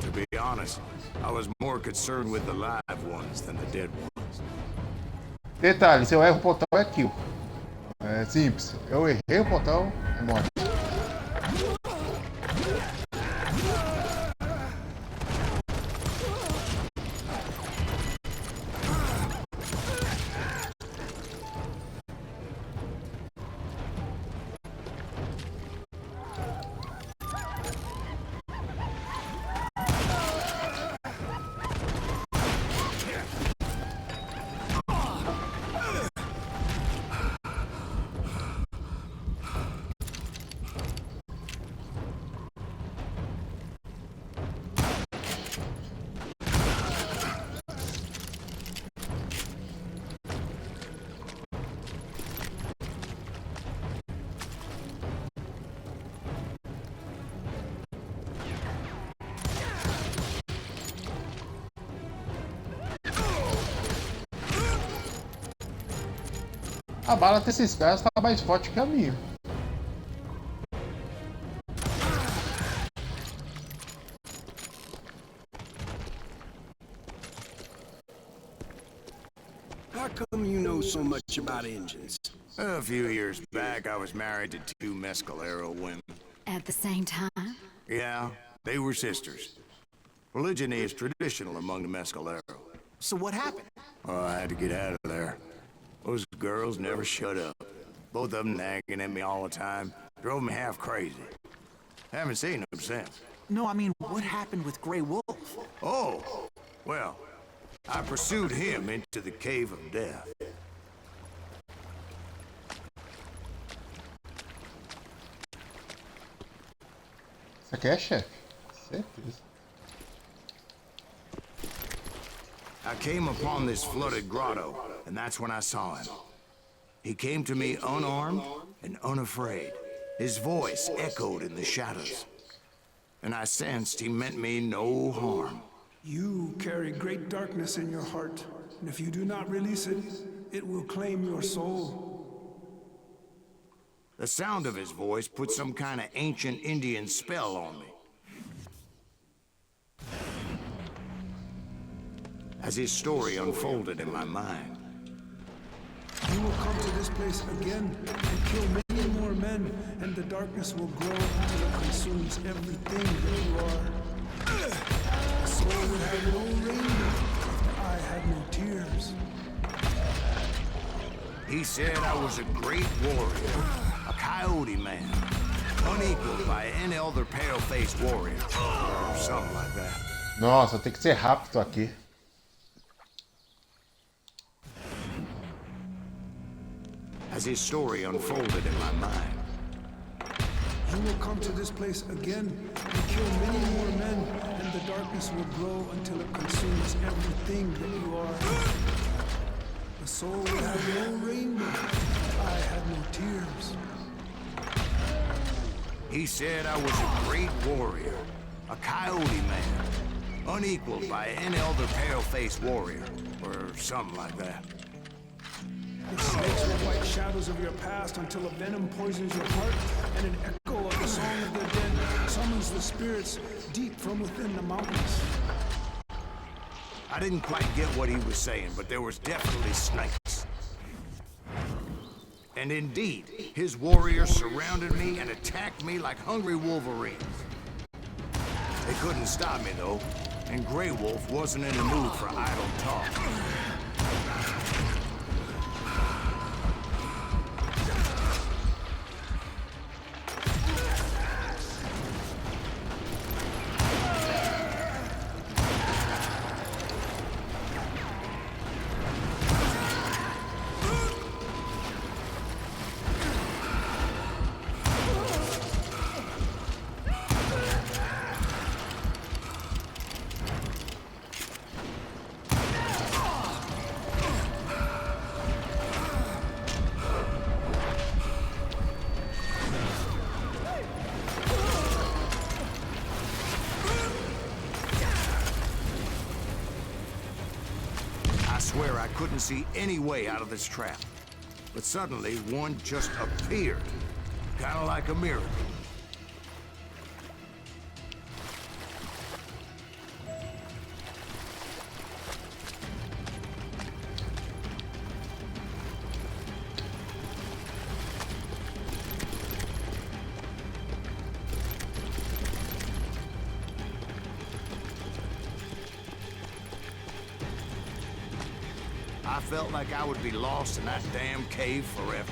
To be honest, I was more concerned with the live ones than the dead ones. Detalhe, se eu erro o botão é kill. É simples. Eu errei o botão, é morte. A bala desses caras tá mais forte que a minha. How come you know so much about engines? A few years back, I was married to two Mescalero women. At the same time? Yeah, they were sisters. Polygyny is traditional among the Mescalero. So what happened? Oh, I had to get out of there. Those girls never shut up. Both of them nagging at me all the time. Drove me half crazy. Haven't seen them since. No, I mean, what happened with Grey Wolf? Oh, well, I pursued him into the Cave of Death. Isso aqui é chefe. Certeza. I came upon this flooded grotto, and that's when I saw him. He came to me unarmed and unafraid. His voice echoed in the shadows, and I sensed he meant me no harm. You carry great darkness in your heart, and if you do not release it, it will claim your soul. The sound of his voice put some kind of ancient Indian spell on me. As his story unfolded in my mind. You will come to this place again and kill many more men, and the darkness will grow until it consumes everything that you are. The soul will have no rainbow after I had no tears. He said I was a great warrior, a coyote man, unequaled by any other pale-faced warrior, or something like that. Nossa, tem que ser rápido aqui. As his story unfolded in my mind. You will come to this place again and kill many more men, and the darkness will grow until it consumes everything that you are. The soul will have no rainbow. I had no tears. He said I was a great warrior, a coyote man, unequaled by any other pale-faced warrior, or something like that. The snakes will white shadows of your past until a venom poisons your heart, and an echo of the song of the dead summons the spirits deep from within the mountains. I didn't quite get what he was saying, but there was definitely snakes. And indeed, his warriors surrounded me and attacked me like hungry wolverines. They couldn't stop me, though, and Grey Wolf wasn't in the mood for idle talk. I swear I couldn't see any way out of this trap. But suddenly, one just appeared. Kind of like a miracle. I felt like I would be lost in that damn cave forever.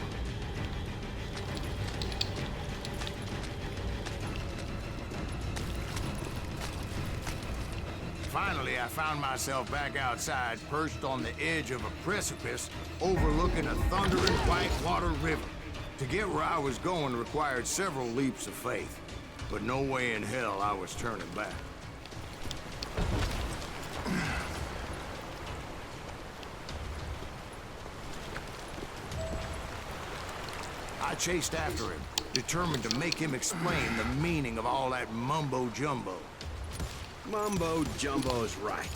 Finally, I found myself back outside, perched on the edge of a precipice, overlooking a thundering whitewater river. To get where I was going required several leaps of faith, but no way in hell I was turning back. I chased after him, determined to make him explain the meaning of all that mumbo-jumbo. Mumbo-jumbo's right.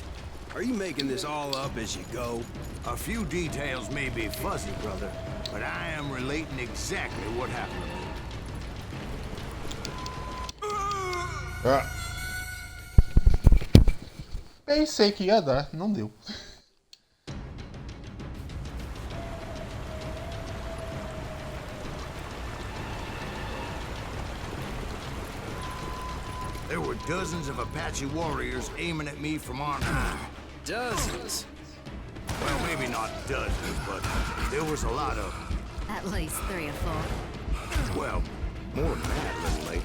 Are you making this all up as you go? A few details may be fuzzy, brother, but I am relating exactly what happened to me. Pensei que ia dar, não deu. There were dozens of Apache warriors aiming at me from on high. Dozens? Well, maybe not dozens, but there was a lot of them. At least 3 or 4. Well, more than that, little lady.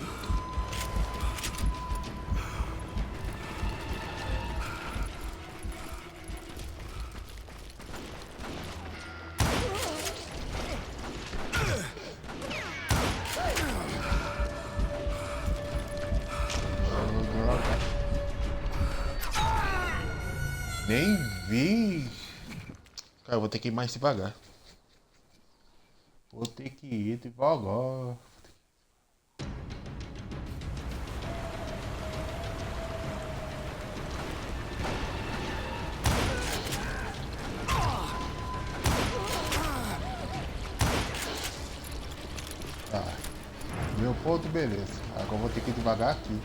Nem vi. Cara, eu vou ter que ir mais devagar. Vou ter que ir devagar. Tá. Meu ponto, beleza. Agora eu vou ter que ir devagar aqui.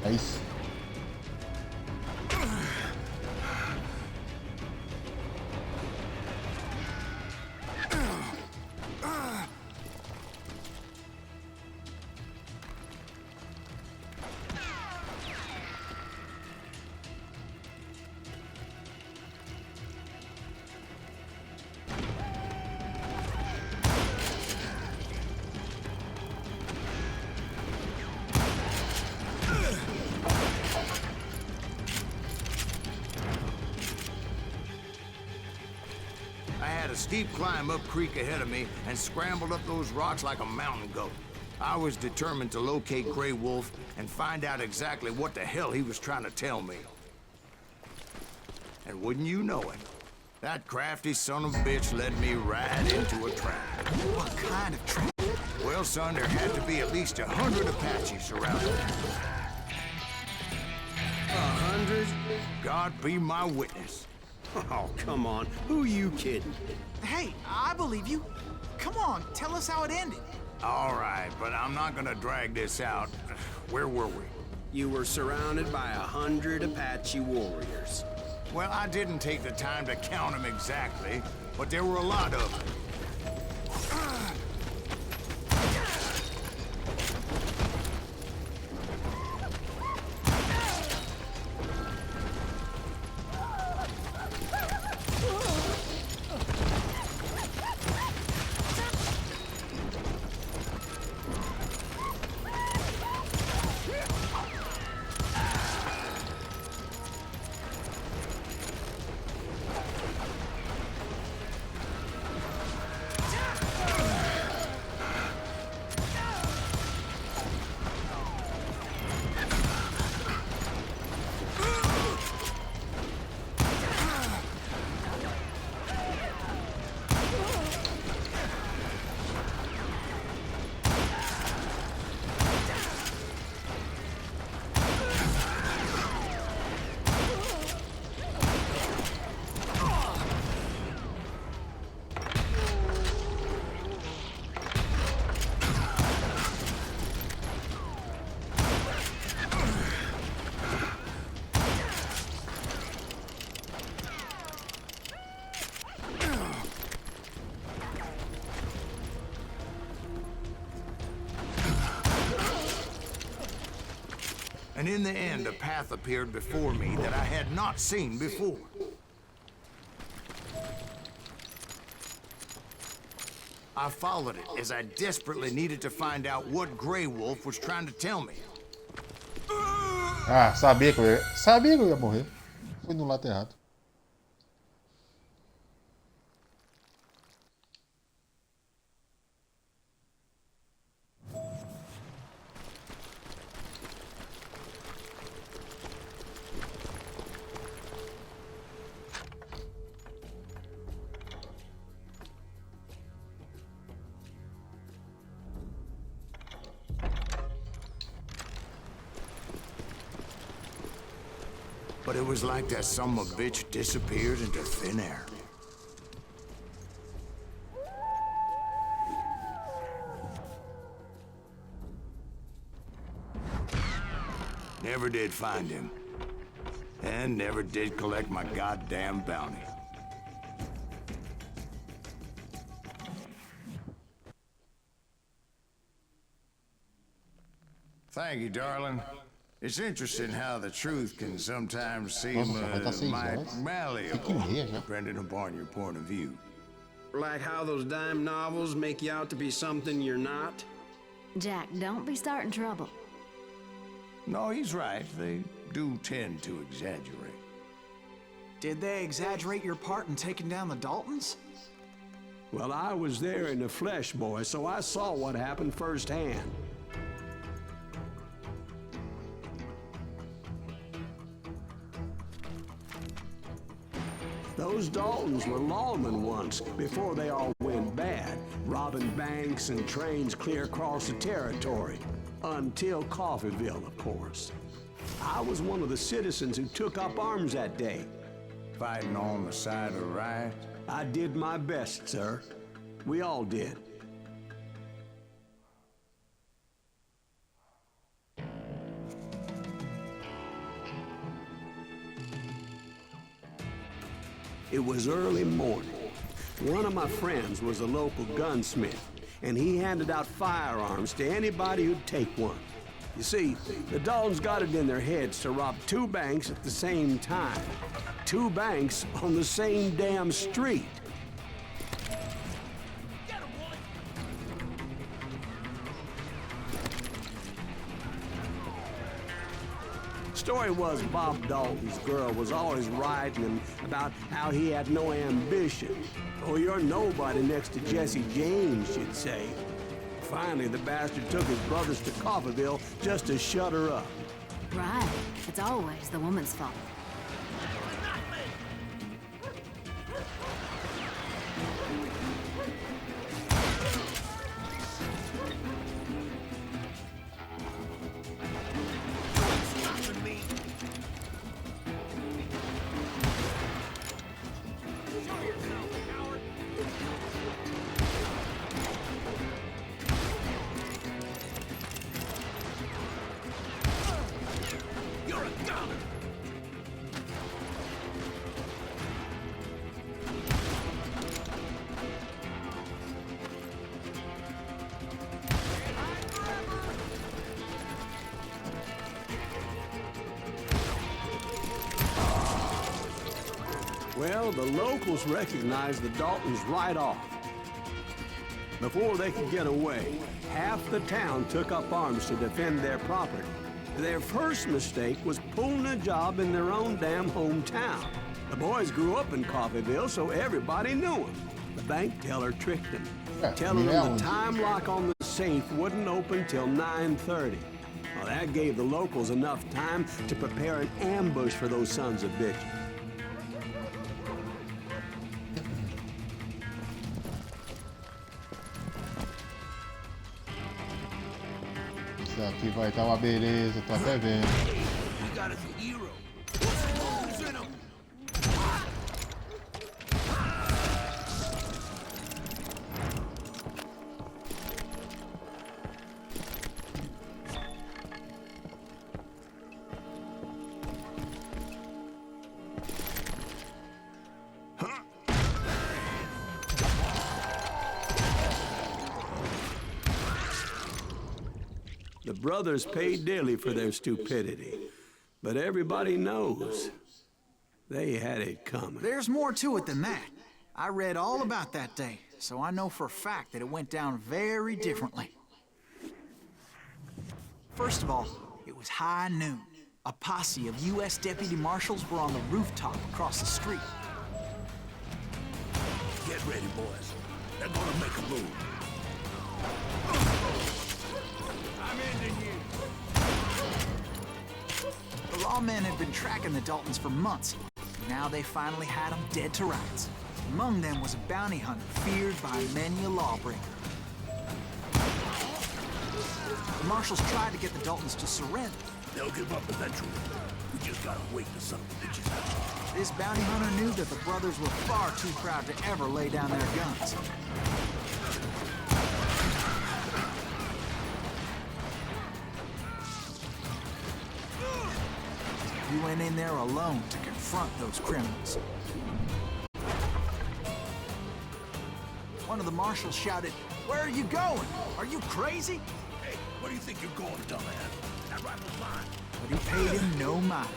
É isso. A steep climb up creek ahead of me and scrambled up those rocks like a mountain goat. I was determined to locate Grey Wolf and find out exactly what the hell he was trying to tell me. And wouldn't you know it, That crafty son of a bitch led me right into a trap. What kind of trap? Well, son, there had to be at least 100 Apaches surrounding me. 100? God be my witness. Oh, come on. Who you kidding? Hey, I believe you. Come on, tell us how it ended. All right, but I'm not gonna drag this out. Where were we? You were surrounded by 100 Apache warriors. Well, I didn't take the time to count them exactly, but there were a lot of them. And in the end, a path appeared before me that I had not seen before. I followed it as I desperately needed to find out what Grey Wolf was trying to tell me. Ah, sabia que eu ia morrer. Fui no lado errado. But it was like that son of a bitch disappeared into thin air. Never did find him. And never did collect my goddamn bounty. Thank you, darling. It's interesting how the truth can sometimes seem malleable, depending upon your point of view. Like how those dime novels make you out to be something you're not? Jack, don't be starting trouble. No, he's right. They do tend to exaggerate. Did they exaggerate your part in taking down the Daltons? Well, I was there in the flesh, boy, so I saw what happened firsthand. Those Daltons were lawmen once, before they all went bad, robbing banks and trains clear across the territory. Until Coffeeville, of course. I was one of the citizens who took up arms that day. Fighting on the side of the right? I did my best, sir. We all did. It was early morning. One of my friends was a local gunsmith, and he handed out firearms to anybody who'd take one. You see, the Daltons got it in their heads to rob two banks at the same time. Two banks on the same damn street. Story was Bob Dalton's girl was always writing him about how he had no ambition. Oh, you're nobody next to Jesse James, she'd say. Finally, the bastard took his brothers to Coffeeville just to shut her up. Right. It's always the woman's fault. Well, the locals recognized the Daltons right off. Before they could get away, half the town took up arms to defend their property. Their first mistake was pulling a job in their own damn hometown. The boys grew up in Coffeyville, so everybody knew them. The bank teller tricked them, telling them the time lock on the safe wouldn't open till 9:30. Well, that gave the locals enough time to prepare an ambush for those sons of bitches. Isso aqui vai dar uma beleza, tô até vendo. You got us a hero. What's the moves in him? The brothers paid dearly for their stupidity, but everybody knows they had it coming. There's more to it than that. I read all about that day, so I know for a fact that it went down very differently. First of all, it was high noon. A posse of U.S. deputy marshals were on the rooftop across the street. Get ready, boys. They're gonna make a move. I'm ending you. The lawmen had been tracking the Daltons for months. Now they finally had them dead to rights. Among them was a bounty hunter feared by many a lawbreaker. The marshals tried to get the Daltons to surrender. They'll give up eventually. We just gotta wait for some bitches. This bounty hunter knew that the brothers were far too proud to ever lay down their guns. He went in there alone to confront those criminals. One of the marshals shouted, "Where are you going? Are you crazy?" Hey, where do you think you're going, dumbass? That rifle's mine. But he paid him no mind.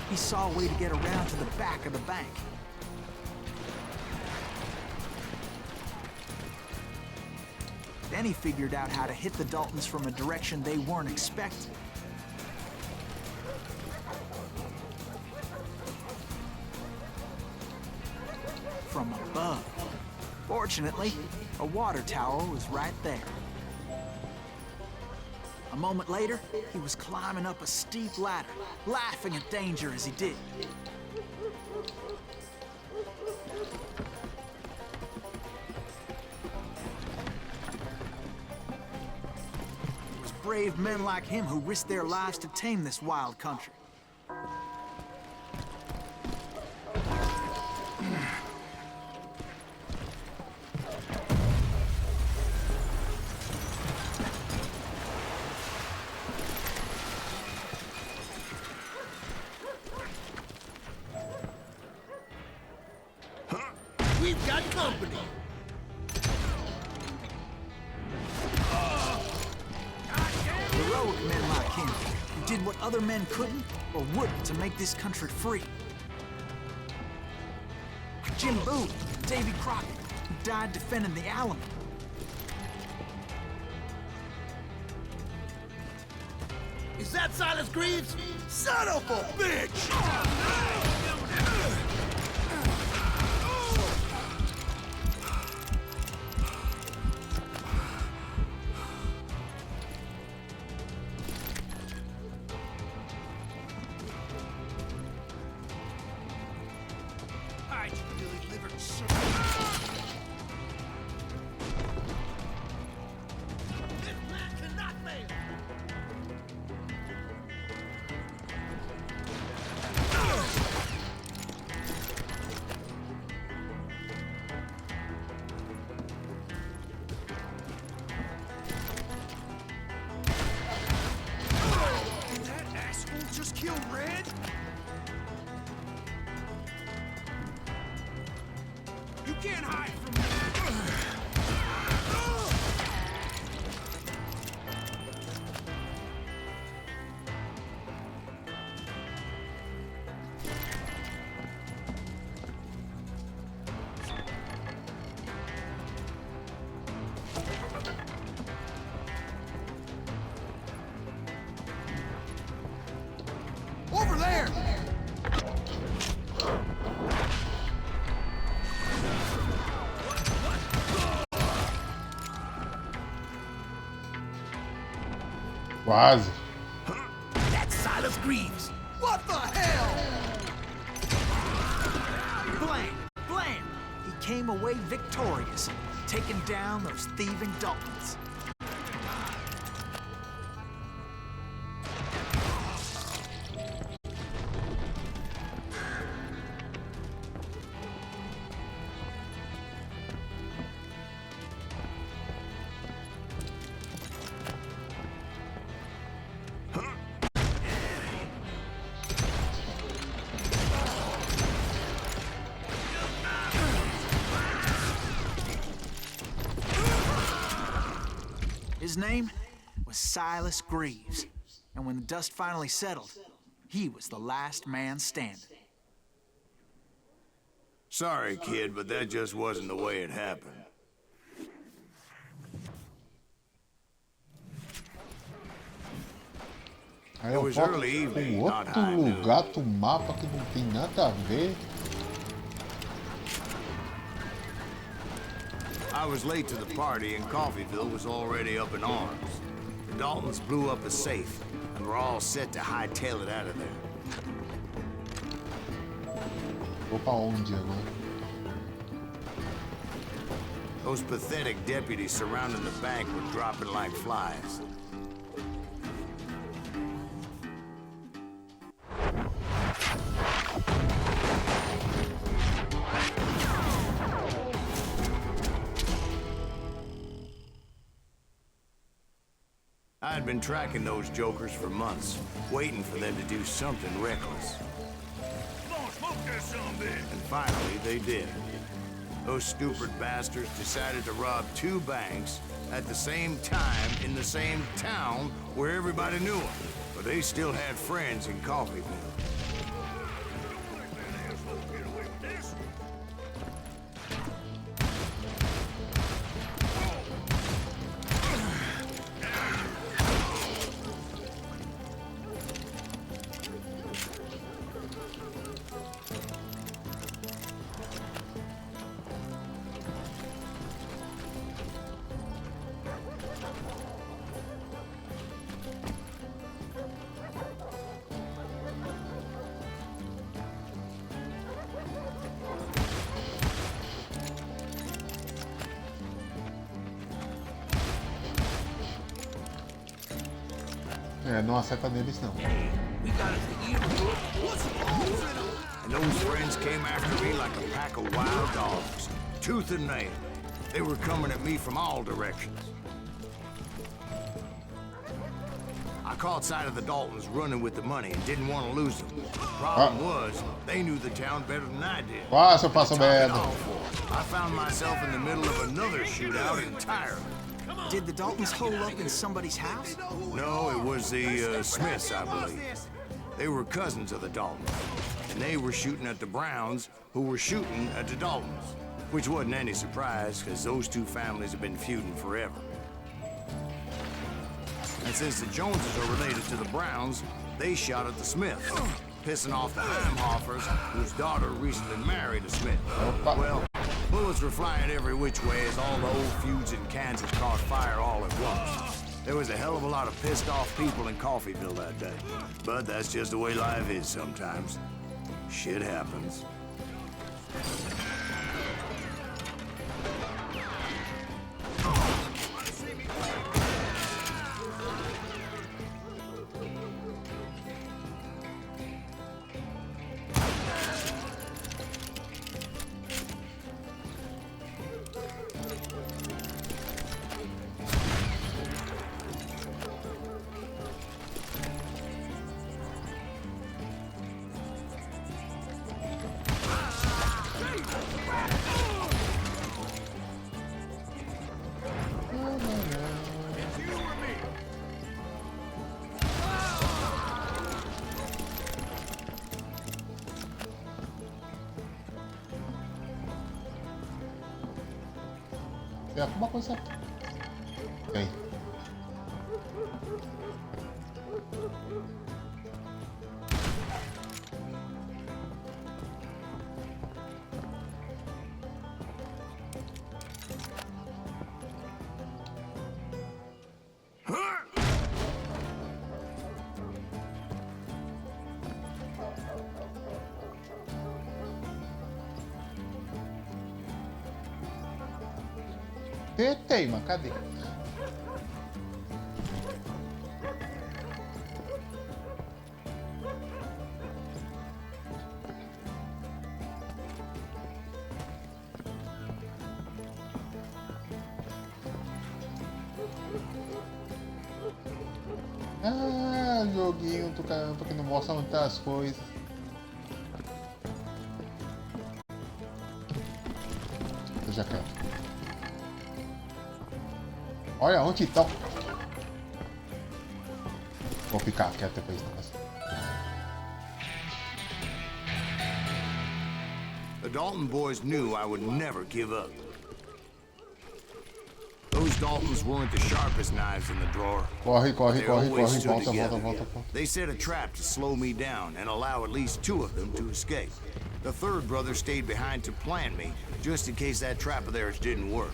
He saw a way to get around to the back of the bank. Then he figured out how to hit the Daltons from a direction they weren't expecting. From above. Fortunately, a water tower was right there. A moment later, he was climbing up a steep ladder, laughing at danger as he did. It was brave men like him who risked their lives to tame this wild country. We've got company. Heroic men like him, who did what other men couldn't or wouldn't to make this country free. Like Jim Boone and Davy Crockett, who died defending the Alamo. Is that Silas Greaves? Son of a bitch! can't hide from me. Over there! Quase. That's Silas Greaves. What the hell? Blam! Blam! He came away victorious, taking down those thieving Daltons. His name was Silas Greaves, and when the dust finally settled, he was the last man standing. Sorry, kid, but that just wasn't the way it happened. Aí eu volto com outro lugar do mapa que não tem nada a ver. I was late to the party and Coffeyville was already up in arms. The Daltons blew up a safe and were all set to hightail it out of there. Vou pra onde agora? Those pathetic deputies surrounding the bank were dropping like flies. I had been tracking those jokers for months, waiting for them to do something reckless. And finally, they did. Those stupid bastards decided to rob 2 banks at the same time in the same town where everybody knew them. But they still had friends in Coffeyville. É, não acerta neles não. And those friends came after me like a pack of wild dogs, tooth and nail. They were coming at me from all directions. I caught sight of the Daltons running with the money and didn't want to lose them. Problem was, they knew the town better than I did. Quase eu passo merda. I found myself in the middle of another shootout entirely. Did the Daltons hole up in somebody's house? No, it was the Smiths, I believe. They were cousins of the Daltons, and they were shooting at the Browns, who were shooting at the Daltons, which wasn't any surprise, because those 2 families have been feuding forever. And since the Joneses are related to the Browns, they shot at the Smiths, pissing off the Heimhoffers, whose daughter recently married a Smith. Well, bullets were flying every which way as all the old feuds in Kansas caught fire all at once. There was a hell of a lot of pissed off people in Coffeyville that day. But that's just the way life is sometimes. Shit happens. Tem alguma coisa aqui. Tem. Tem, mas cadê? Ah, joguinho do caramba que não mostra muitas coisas. Eu já quero. Olha onde estão. Vou ficar quieto depois disso. The Dalton boys knew I would never give up. Those Daltons weren't the sharpest knives in the drawer. Corre, corre, They corre, always corre, stood volta, together. volta, volta, volta. They set a trap to slow me down and allow at least 2 of them to escape. The third brother stayed behind to plan me, just in case that trap of theirs didn't work.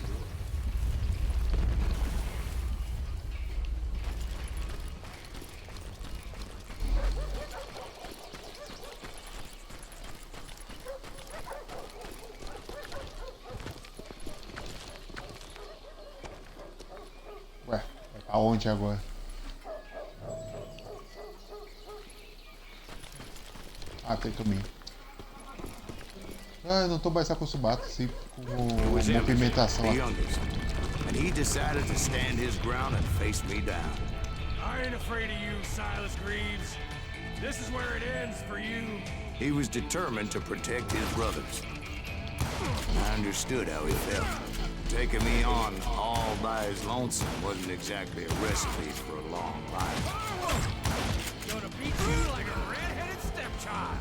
Ué, vai pra onde agora? Ah, tem caminho. Ah, eu não tô mais acostumado assim com movimentação. The youngest, and he decided to stand his ground and face me down. I ain't afraid of you, Silas Greaves. This is where it ends for you. He was determined to protect his brothers. I understood how he felt. Taking me on all by his lonesome wasn't exactly a recipe for a long life. Gonna beat you like a red-headed stepchild.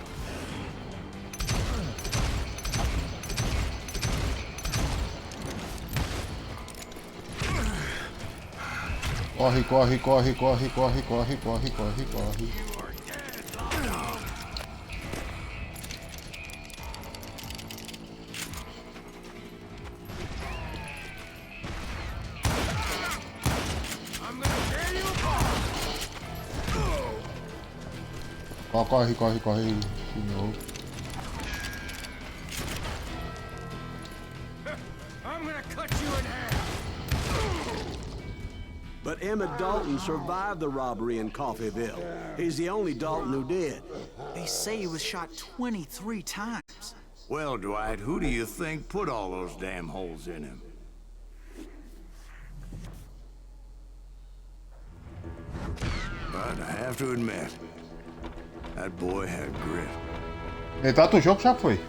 Corre, corre, corre, corre, corre, corre, corre, corre, corre. Corre, corre, corre de novo. I'm gonna cut you in half. But Emmett Dalton survived the robbery in Coffeyville. He's the only Dalton who did. They say he was shot 23 times. Well, Dwight, who do you think put all those damn holes in him? But I have to admit, that boy had grit. Metade do jogo já foi.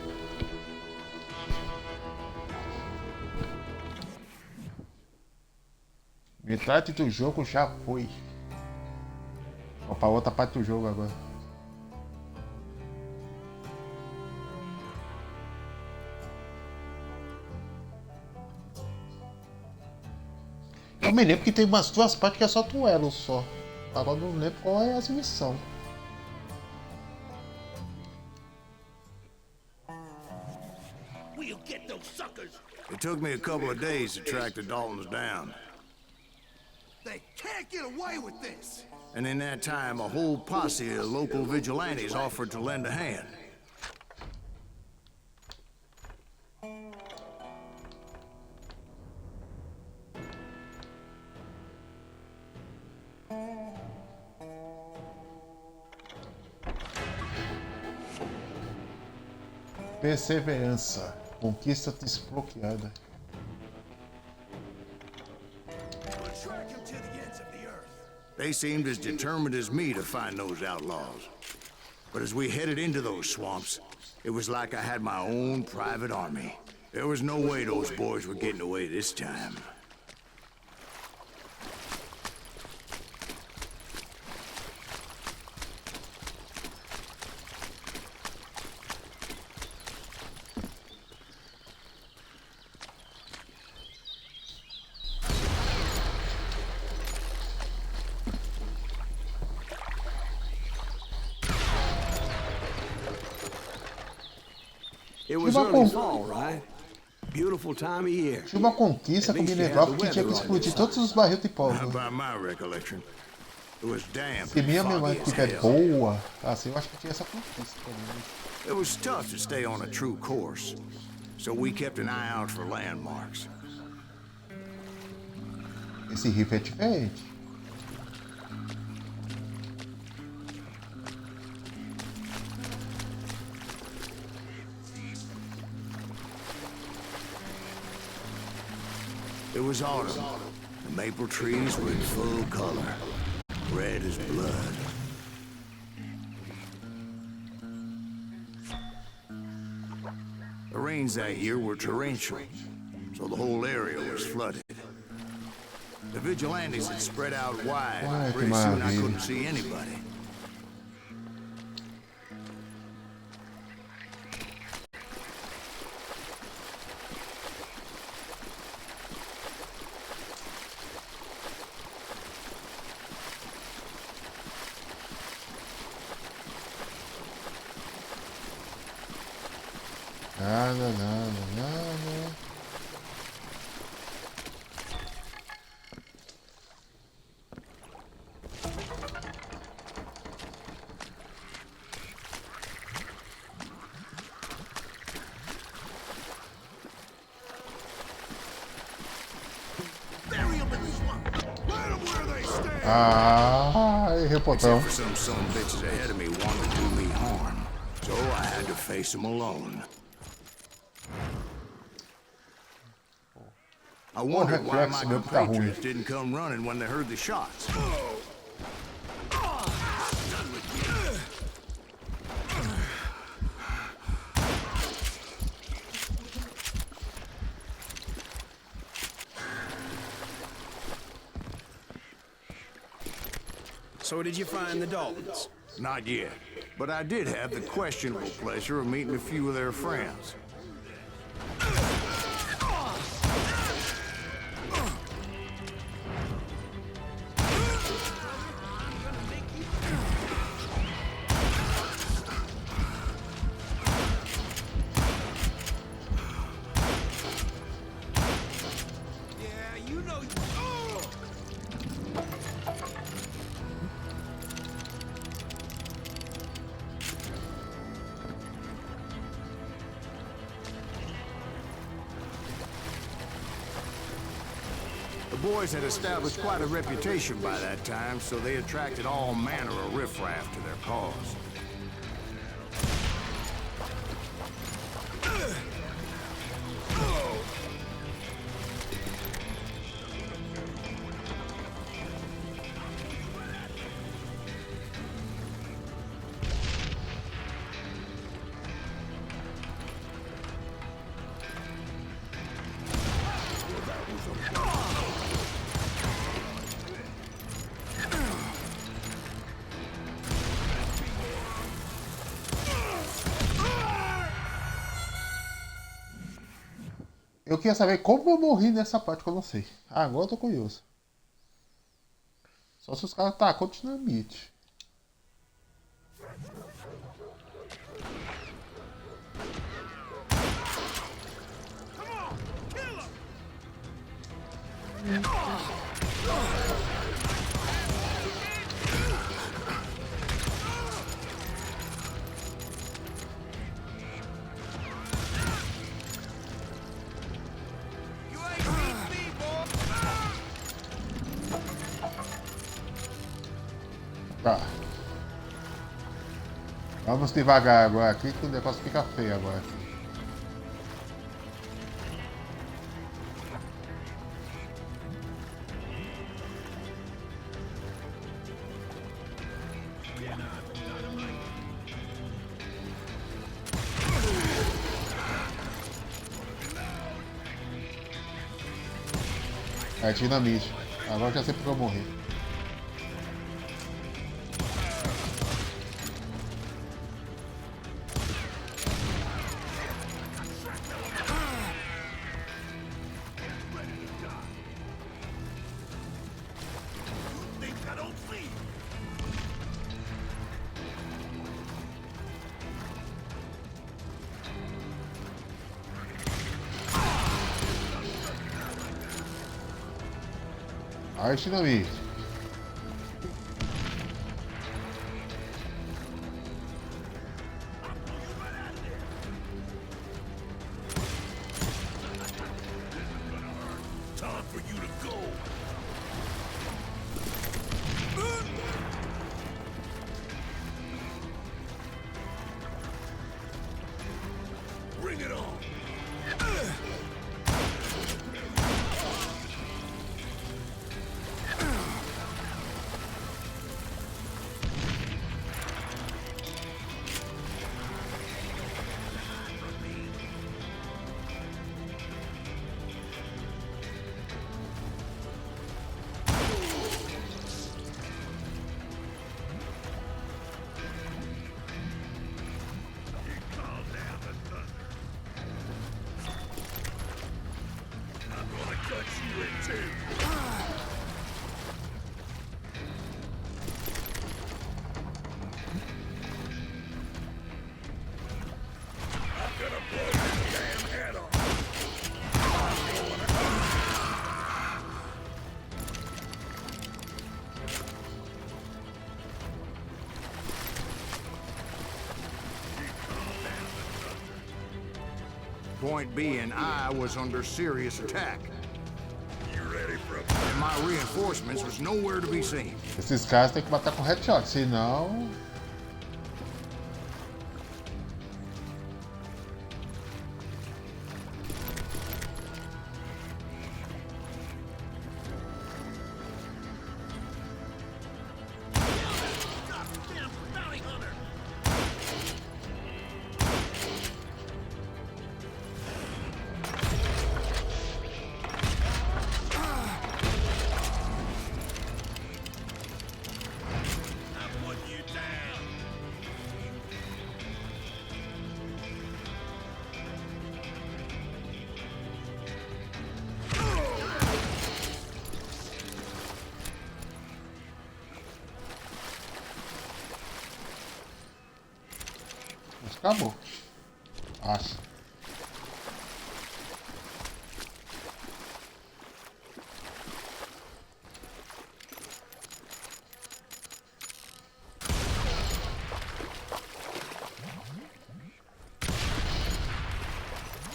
Metade do jogo já foi. Vou pra outra parte do jogo agora. Eu me lembro que tem umas 2 partes que é só duelo só. Agora não lembro qual é as missões. We'll get those suckers. It took me a couple of days to track the Daltons down. They can't get away with this. And in that time, a whole posse of local vigilantes offered to lend a hand. Perseverança. Conquista desbloqueada. We'll track him to the ends of the earth. They seemed as determined as me to find those outlaws. But as we headed into those swamps, it was like I had my own private army. There was no way those boys were getting away this time. It was early fall, right? Beautiful time of year. Tinha uma conquista com me lembrava que tinha que explodir todos os barris de pólvora. By my recollection, it was damp Se minha and memória foggy as estiver hell. boa, assim eu acho que tinha essa conquista também. It was tough to stay on a true course, so we kept an eye out for landmarks. Esse rifle é diferente. It was autumn. The maple trees were in full color, red as blood. The rains that year were torrential, so the whole area was flooded. The vigilantes had spread out wide, Ai, and que pretty soon I maravilha. couldn't see anybody. Nada. Bury 'em in the swamp. Let 'em where they stand. Ai, repotão. Except for some son bitches ahead of me wanted to do me harm, so I had to face them alone. I wondered why my reflexo meu que tá ruim. compatriots didn't come running when they heard the shots. So did you find the Daltons? Not yet, but I did have the questionable pleasure of meeting a few of their friends. Yeah, you know. The boys had established quite a reputation by that time, so they attracted all manner of riffraff to their cause. Eu queria saber como eu morri nessa parte que eu não sei. Agora eu tô curioso. Só se os caras tacam dinamite. Tá. Vamos devagar agora aqui que o negócio fica feio agora. É dinamite. Agora já sei porque eu morri. Arte dinamite. Time for you to go. Bring it on. Point being, I was under serious attack. You ready for a... And my reinforcements was nowhere to be seen. Esses caras tem que matar com headshot, senão... Acabou. Acho.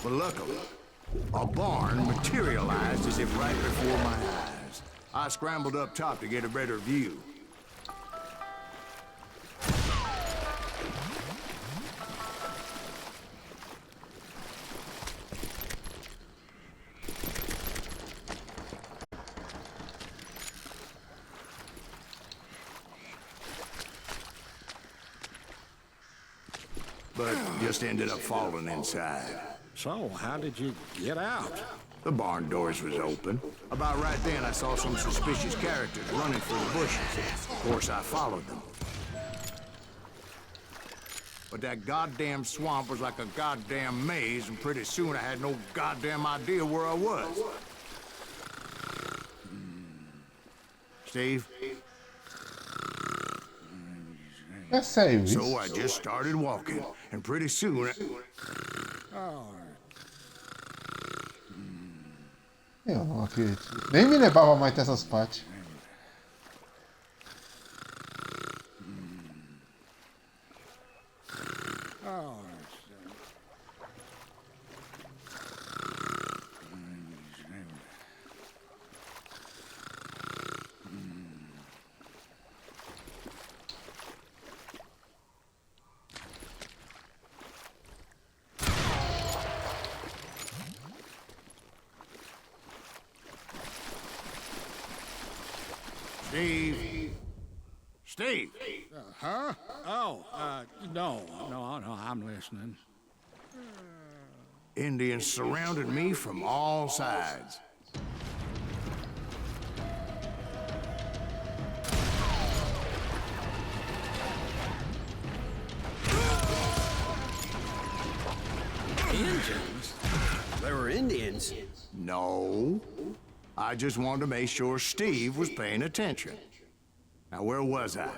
But luckily, a barn materialized as if right before my eyes. I scrambled up top to get a better view. But just ended up falling inside. So, how did you get out? The barn doors was open. About right then, I saw some suspicious characters running through the bushes. Of course, I followed them. But that goddamn swamp was like a goddamn maze, and pretty soon I had no goddamn idea where I was. Steve? É sério isso? So I just started walking, and pretty soon... Eu não acredito. Nem me lembrava mais dessas partes. Steve? Steve? Huh? Oh, no, I'm listening. Indians surrounded me from all sides. Indians? There were Indians? No. I just wanted to make sure Steve was paying attention. Now, where was I?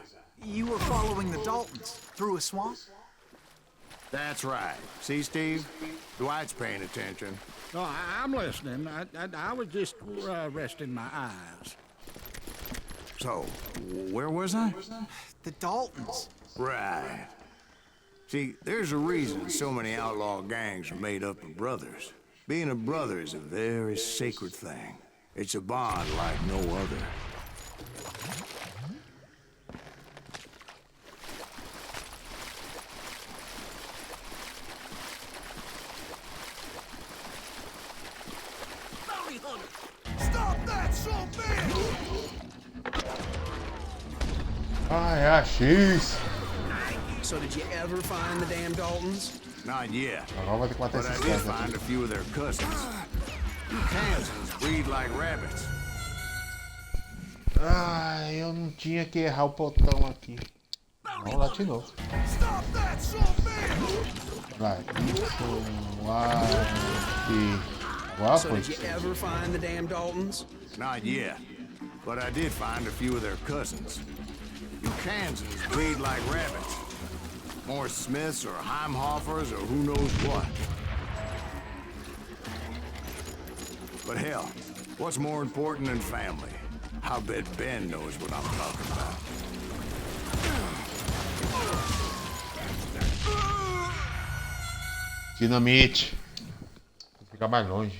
You were following the Daltons through a swamp? That's right. See, Steve? Dwight's paying attention. No, I'm listening. I was just resting my eyes. So, where was I? The Daltons. Right. See, there's a reason so many outlaw gangs are made up of brothers. Being a brother is a very sacred thing. It's a bond like no other. Bounty hunter! Stop that, so big! Ai, X. So did you ever find the damn Daltons? Not yet. Agora vai ter que matar But I esses did caras find aqui. a few of their cousins. You Kansans breed like rabbits. Ai, eu não tinha que errar o botão aqui. Vamos lá de novo. Stop that, so big! Vai, isso, aqui. Agora So foi. did you ever find the damn Daltons? Not yet. But I did find a few of their cousins. You Kansans breed like rabbits. More Smiths or Heimhoffers or who knows what. But hell, what's more important than family? I'll bet Ben knows what I'm talking about. Dinamite. Vou ficar mais longe.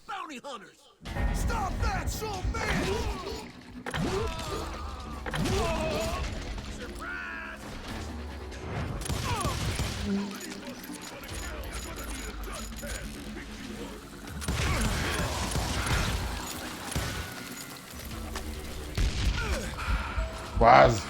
Bounty hunters! Stop that, so big! Quase.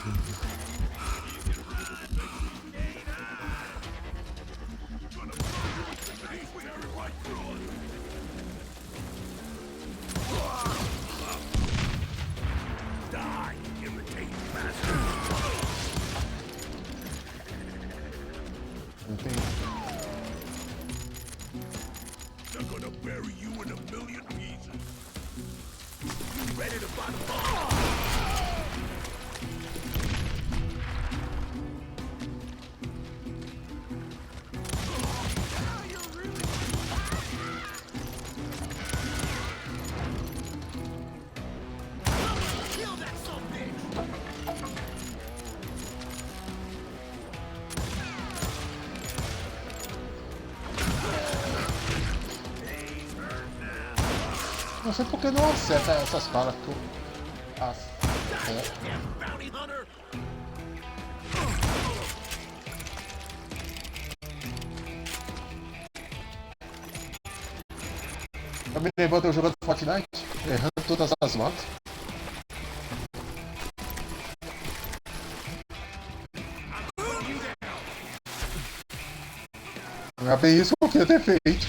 Não tem. They're gonna bury you in a million pieces. You ready to fight a bomb? Kill that son of a bitch! Não sei porque não acerta essas balas que eu Bounty hunter! Tá me lembrando eu jogando Fortnite, errando todas as matas. Não é bem isso que eu queria ter feito.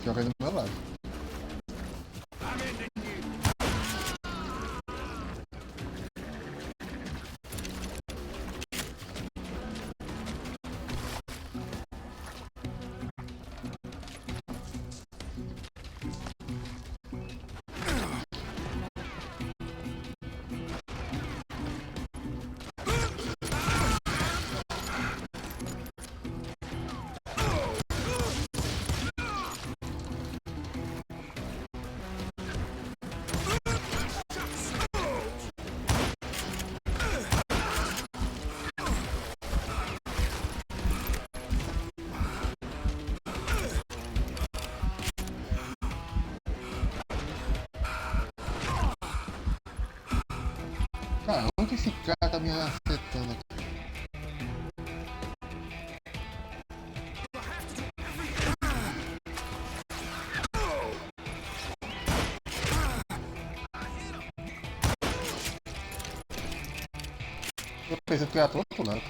Joga aí do meu lado. Cara, onde esse cara tá me acertando aqui? Eu pensei que era pro outro lado.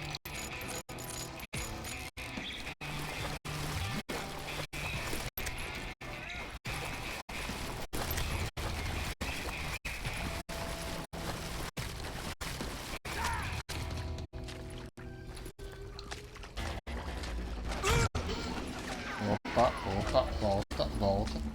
Opa, opa, volta, volta.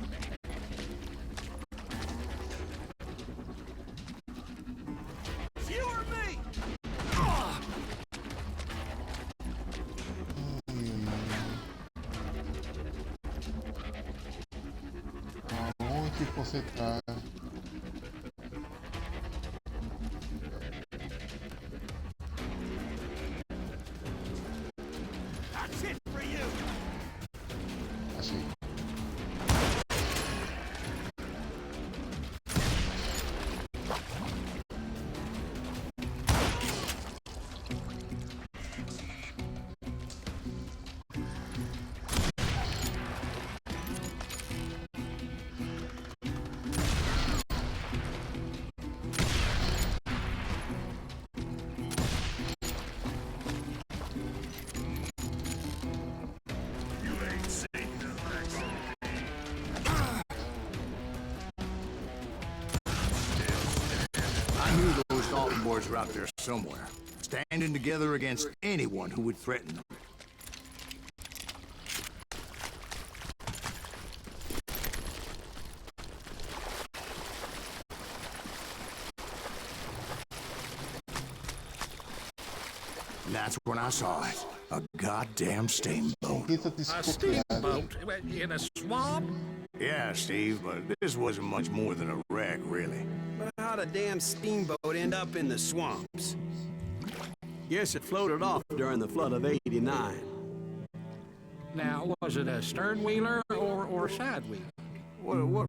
Aonde você tá? Achei. I knew those Dalton boys were out there somewhere, standing together against anyone who would threaten them. And that's when I saw it. A goddamn steamboat. A steamboat in a swamp? Yeah, Steve, but this wasn't much more than a wreck, really. But how'd a damn steamboat end up in the swamps? Guess it floated off during the flood of '89. Now, was it a sternwheeler or side wheel? What?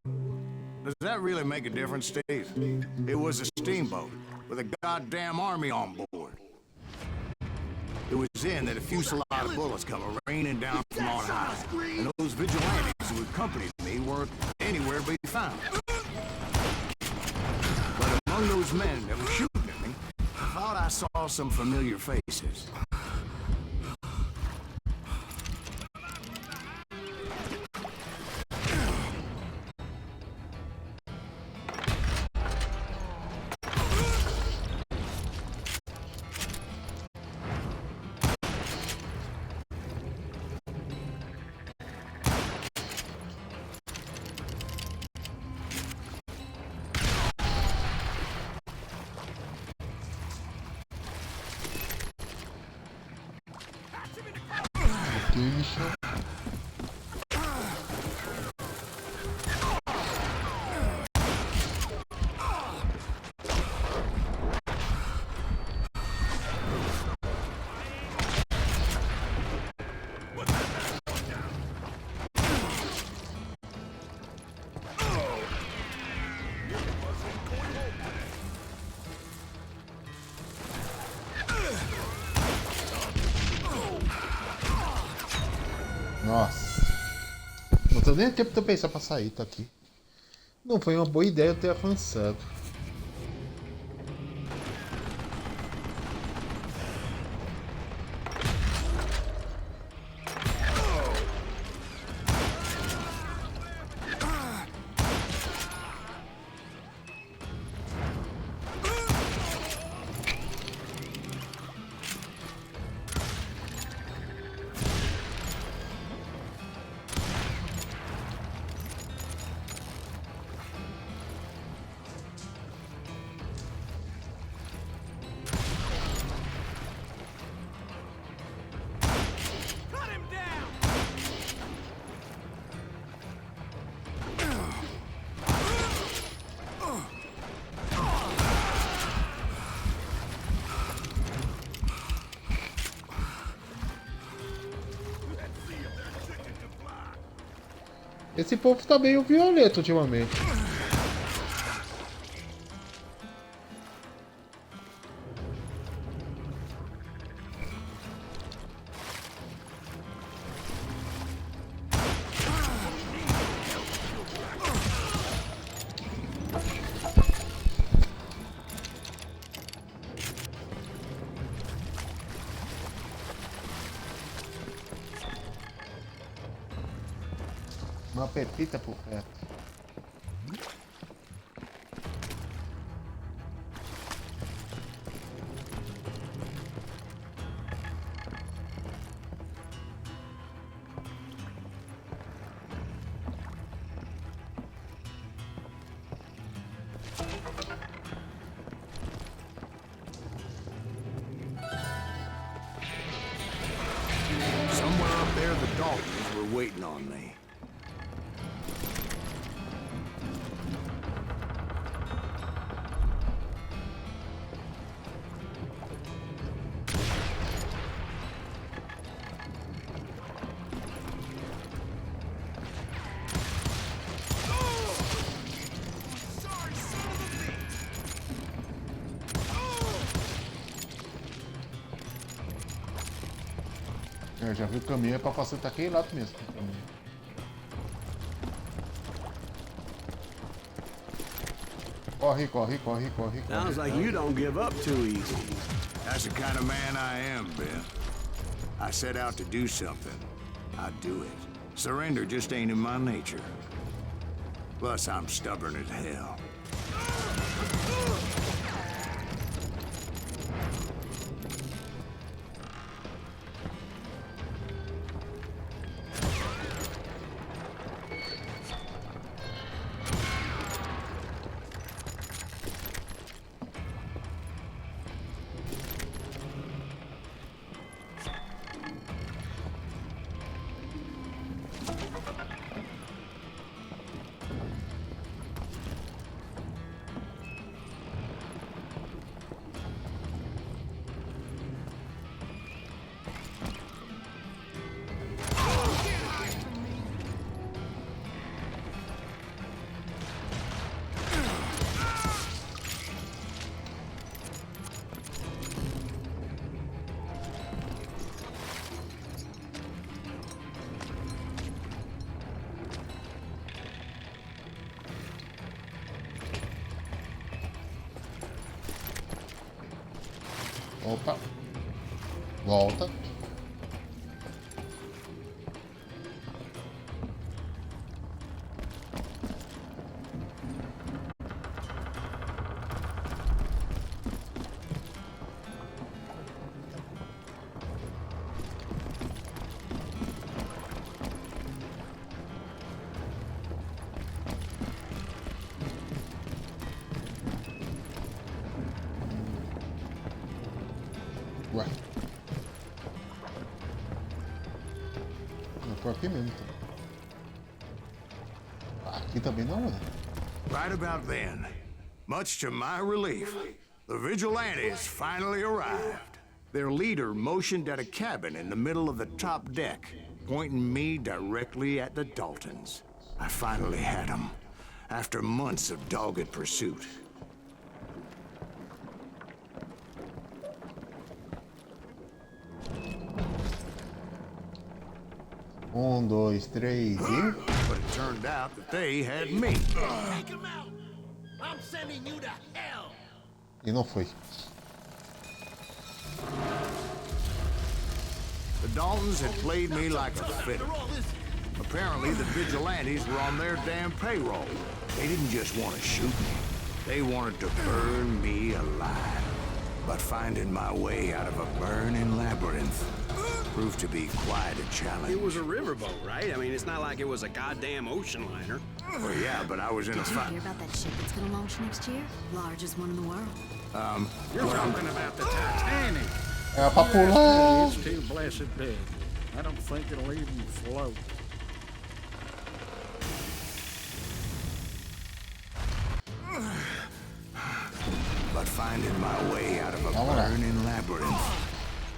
Does that really make a difference, Steve? It was a steamboat with a goddamn army on board. It was then that a fusillade of bullets come raining down from on high, and those vigilantes who accompanied me weren't anywhere to be found. But among those men that were shooting at me, I thought I saw some familiar faces. Deixa. Nossa. Não tô nem tempo de eu pensar pra sair, tá aqui. Não foi uma boa ideia eu ter avançado. Esse povo tá meio violento ultimamente. Uma pepita por perto. Somewhere up there, the Daltons were waiting on me. Eu já vi o caminho é pra facilitar aquele lado mesmo. Corre, corre, corre, corre, corre. Sounds like you don't give up too easy. That's the kind of man I am, Ben. I set out to do something. I do it. Surrender just ain't in my nature. Plus, I'm stubborn as hell. Opa. Volta. Ué. Eu tô aqui mesmo, então. Aqui também não é. Right about then, much to my relief, the vigilantes finally arrived. Their leader motioned at a cabin in the middle of the top deck, pointing me directly at the Daltons. I finally had them, after months of dogged pursuit. 1, 2, 3 e... But it turned out that they had me. Take him out! I'm sending you to hell! E não foi. The Daltons had played me like a fiddle. Apparently, the vigilantes were on their damn payroll. They didn't just want to shoot me. They wanted to burn me alive. But finding my way out of a burning labyrinth proved to be quite a challenge. It was a riverboat, right? I mean, it's not like it was a goddamn ocean liner. Well, yeah, but I was in a fight. Did you hear about that ship that's gonna launch next year? Largest one in the world. You're talking about the Titanic. É pra pular. It's too blessed big. I don't think it'll even float. But finding my way out of a burning labyrinth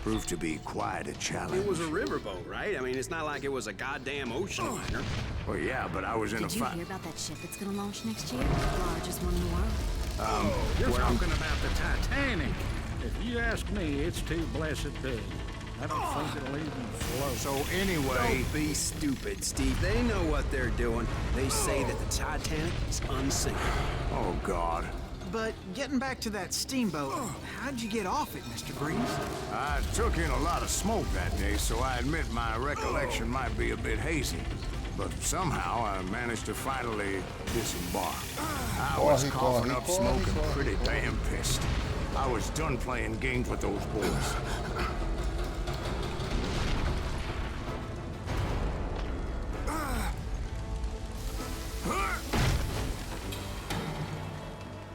proved to be quite a challenge. It was a riverboat, right? I mean, it's not like it was a goddamn ocean liner. Well, yeah, but I was in a Did you fight. hear about that ship that's gonna launch next year? Largest one in the world. You're talking about the Titanic. If you ask me, it's too blessed big. I don't think it'll even float. So anyway... Don't be stupid, Steve. They know what they're doing. They say that the Titanic is unsinkable. Oh, God. But getting back to that steamboat, how'd you get off it, Mr. Breeze? I took in a lot of smoke that day, so I admit my recollection might be a bit hazy. but somehow I managed to finally disembark. I was coughing up smoke and pretty damn pissed. I was done playing games with those boys.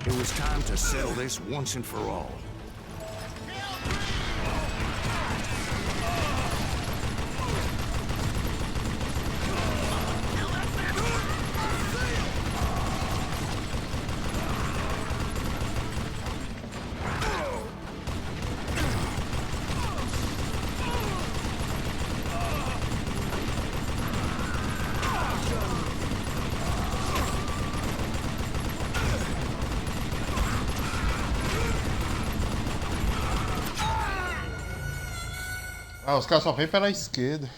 It was time to settle this once and for all. Ah, os caras só vêm pela esquerda.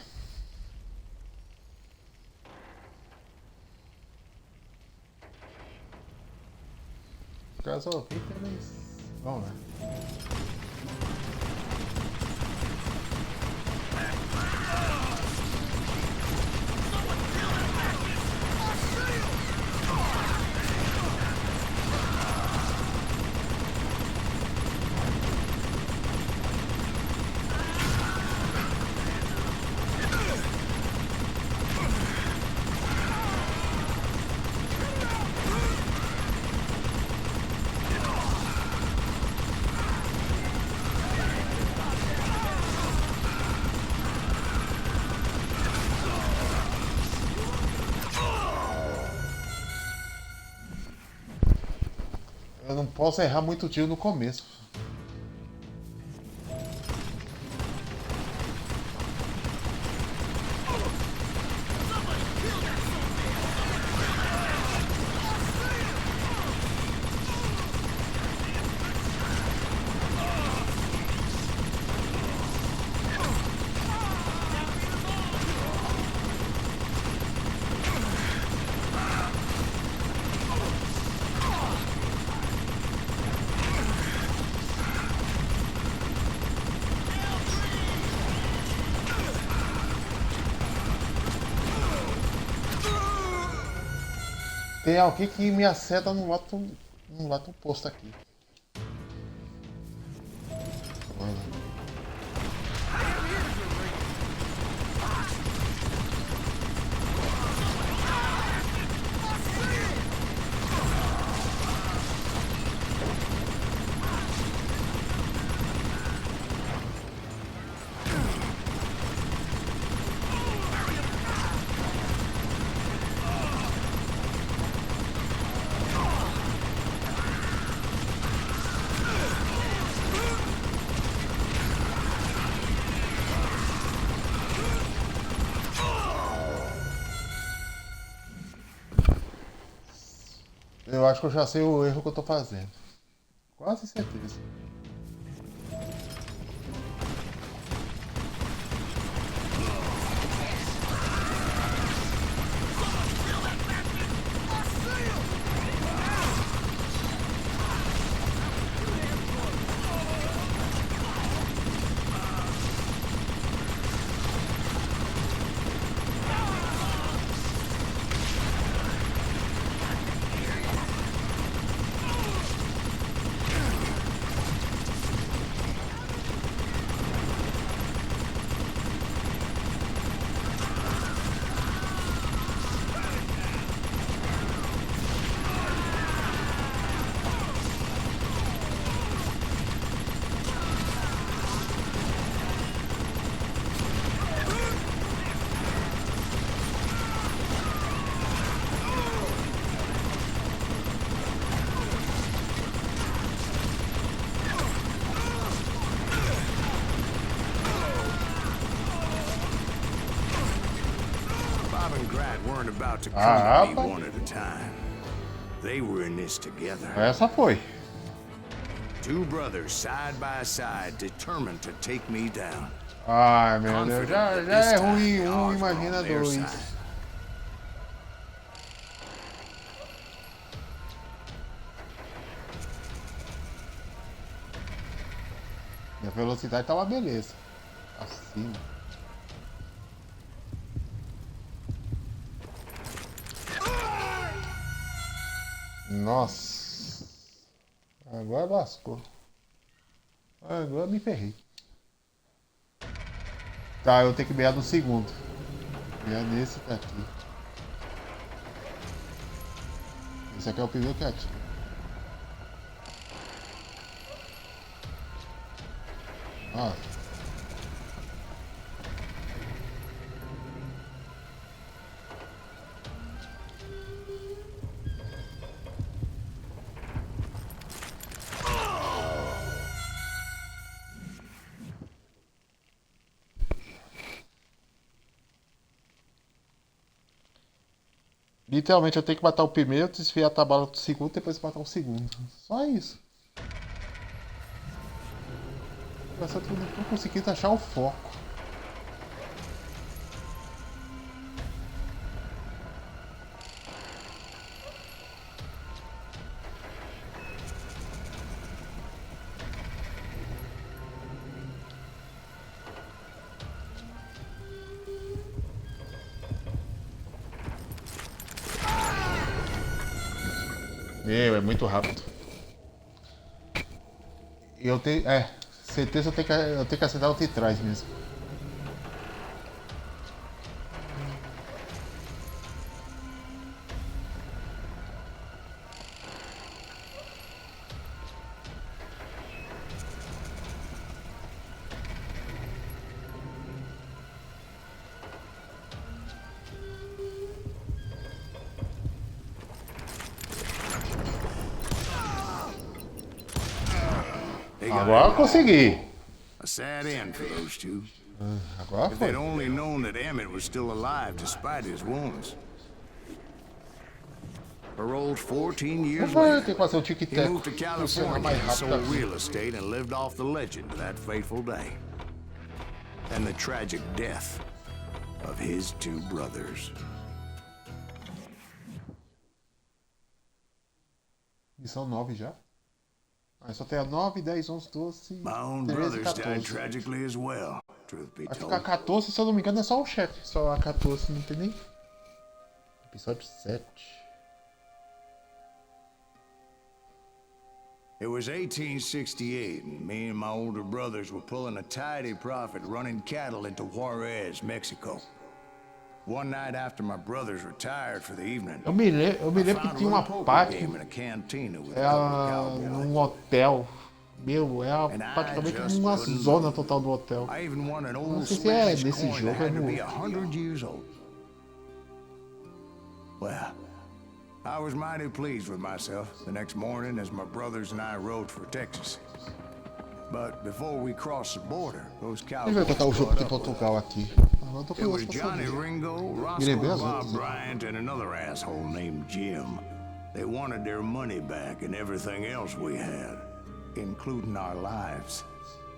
Os caras só vêm pela esquerda. Vamos lá. Eu não posso errar muito tiro no começo. Tem alguém que me acerta no lado oposto aqui. Eu acho que eu já sei o erro que eu tô fazendo. Quase certeza. About to come to me one at a time. They were in this together. Essa foi. Two brothers side by side, determined to take me down. Ai, meu Deus, já é ruim, imagina dois. E a velocidade tava beleza. Acima. Nossa. Agora lascou. Agora me ferrei. Tá, eu tenho que ganhar no segundo. Ganhar nesse daqui. Esse aqui é o primeiro que atira. Ah. Literalmente eu tenho que matar o primeiro, desviar a tabela do segundo, depois matar o segundo. Só isso. Mas eu não consegui achar o foco. Meu, é muito rápido. Eu tenho. Certeza eu tenho que acertar o de trás mesmo. Agora eu consegui. A sad end for those two. Agora If foi. they'd only known that Emmett was still alive despite his wounds. Paroled 14 years Vou later, ter que fazer o he tic-tac moved to funcionar California mais and rápido sold aqui. real estate and lived off the legend of that fateful day. And the tragic death of his two brothers. Missão 9 já? Ah, só tem a 9, 10, 11, 12, My own 13 e brothers died 14. tragically as well, truth be Vai told. ficar 14, se eu não me engano, é só o chefe. Só a 14, não tem nem. Episódio 7. It was 1868, and me and my older brothers were pulling a tidy profit running cattle into Juarez, Mexico. One night after my brothers retired for the evening, Eu me lembro que tinha uma parte game in a cantina with a couple of num cowboys. hotel. Meu, é praticamente uma zona total do hotel. I even won an Não old sei se é Spanish nesse coin jogo that ou had to no be outro. 100 years old. Well, I was mighty pleased with myself the next morning as my brothers and I rode for Texas. But before we crossed the border, those Deixa eu cowboys ver o jogo de caught up with Portugal aqui. Agora eu tô It was curioso pra Johnny saber. Ringo, Me lembrei Roscoe as Bob outras. Bryant, and another asshole named Jim. They wanted their money back and everything else we had, including our lives,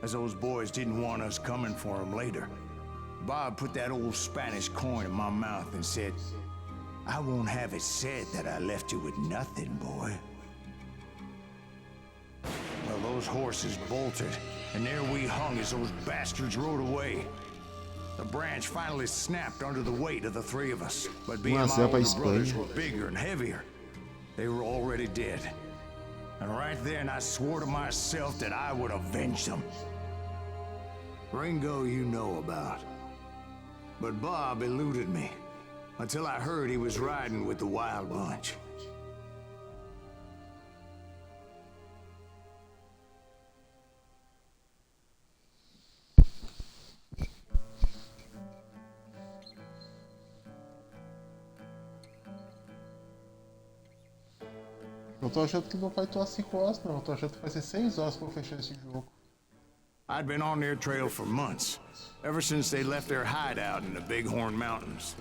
as those boys didn't want us coming for them later. Bob put that old Spanish coin in my mouth and said, "I won't have it said that I left you with nothing, boy." Well, those horses bolted, and there we hung as those bastards rode away. The branch finally snapped under the weight of the three of us, but being my 1-0 pra older brothers Espanha. were bigger and heavier, they were already dead. And right then I swore to myself that I would avenge them. Ringo you know about. But Bob eluded me, until I heard he was riding with the Wild Bunch. Eu tô achando que não vai tomar 5 horas, não. Eu tô achando que vai ser 6 horas pra eu fechar esse jogo. I'd been on their trail for months, ever since they left their hideout in the Bighorn Mountains.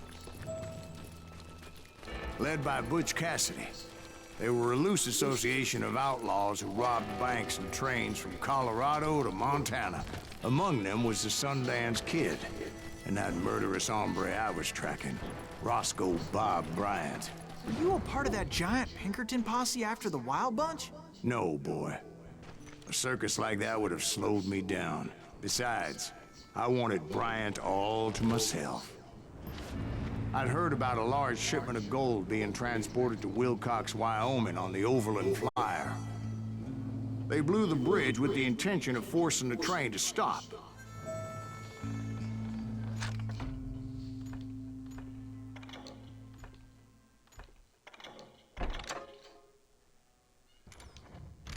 Led by Butch Cassidy, they were a loose association of outlaws who robbed banks and trains from Colorado to Montana. Among them was the Sundance Kid, and that murderous hombre I was tracking, Roscoe Bob Bryant. Were you a part of that giant Pinkerton posse after the Wild Bunch? No, boy. A circus like that would have slowed me down. Besides, I wanted Bryant all to myself. I'd heard about a large shipment of gold being transported to Wilcox, Wyoming on the Overland Flyer. They blew the bridge with the intention of forcing the train to stop.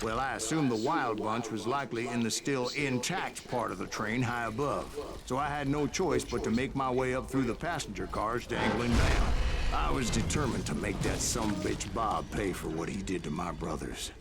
Well, I assumed the Wild Bunch was likely in the still intact part of the train high above. So I had no choice but to make my way up through the passenger cars dangling down. I was determined to make that sumbitch Bob pay for what he did to my brothers.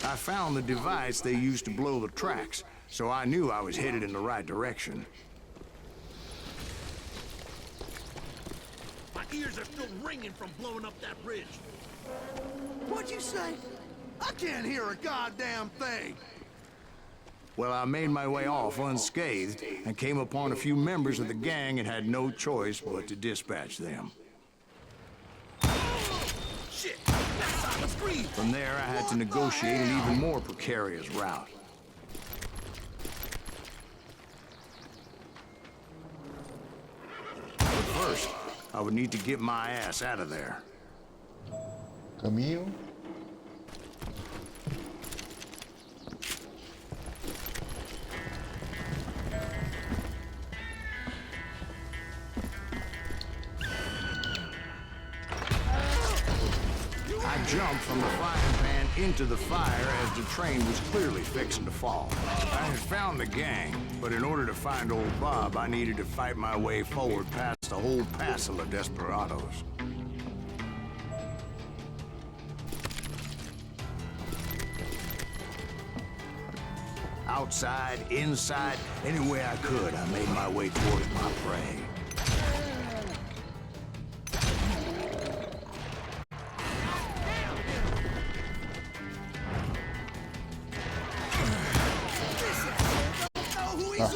I found the device they used to blow the tracks, so I knew I was headed in the right direction. My ears are still ringing from blowing up that bridge. What'd you say? I can't hear a goddamn thing. Well, I made my way off unscathed and came upon a few members of the gang and had no choice but to dispatch them. Shit! That silence breathe! From there, I had to negotiate an even more precarious route. But first, I would need to get my ass out of there. Caminho. I jumped from the frying pan into the fire as the train was clearly fixing to fall. I had found the gang, but in order to find old Bob, I needed to fight my way forward past a whole passel of desperados. Outside, inside, any way I could, I made my way towards my prey.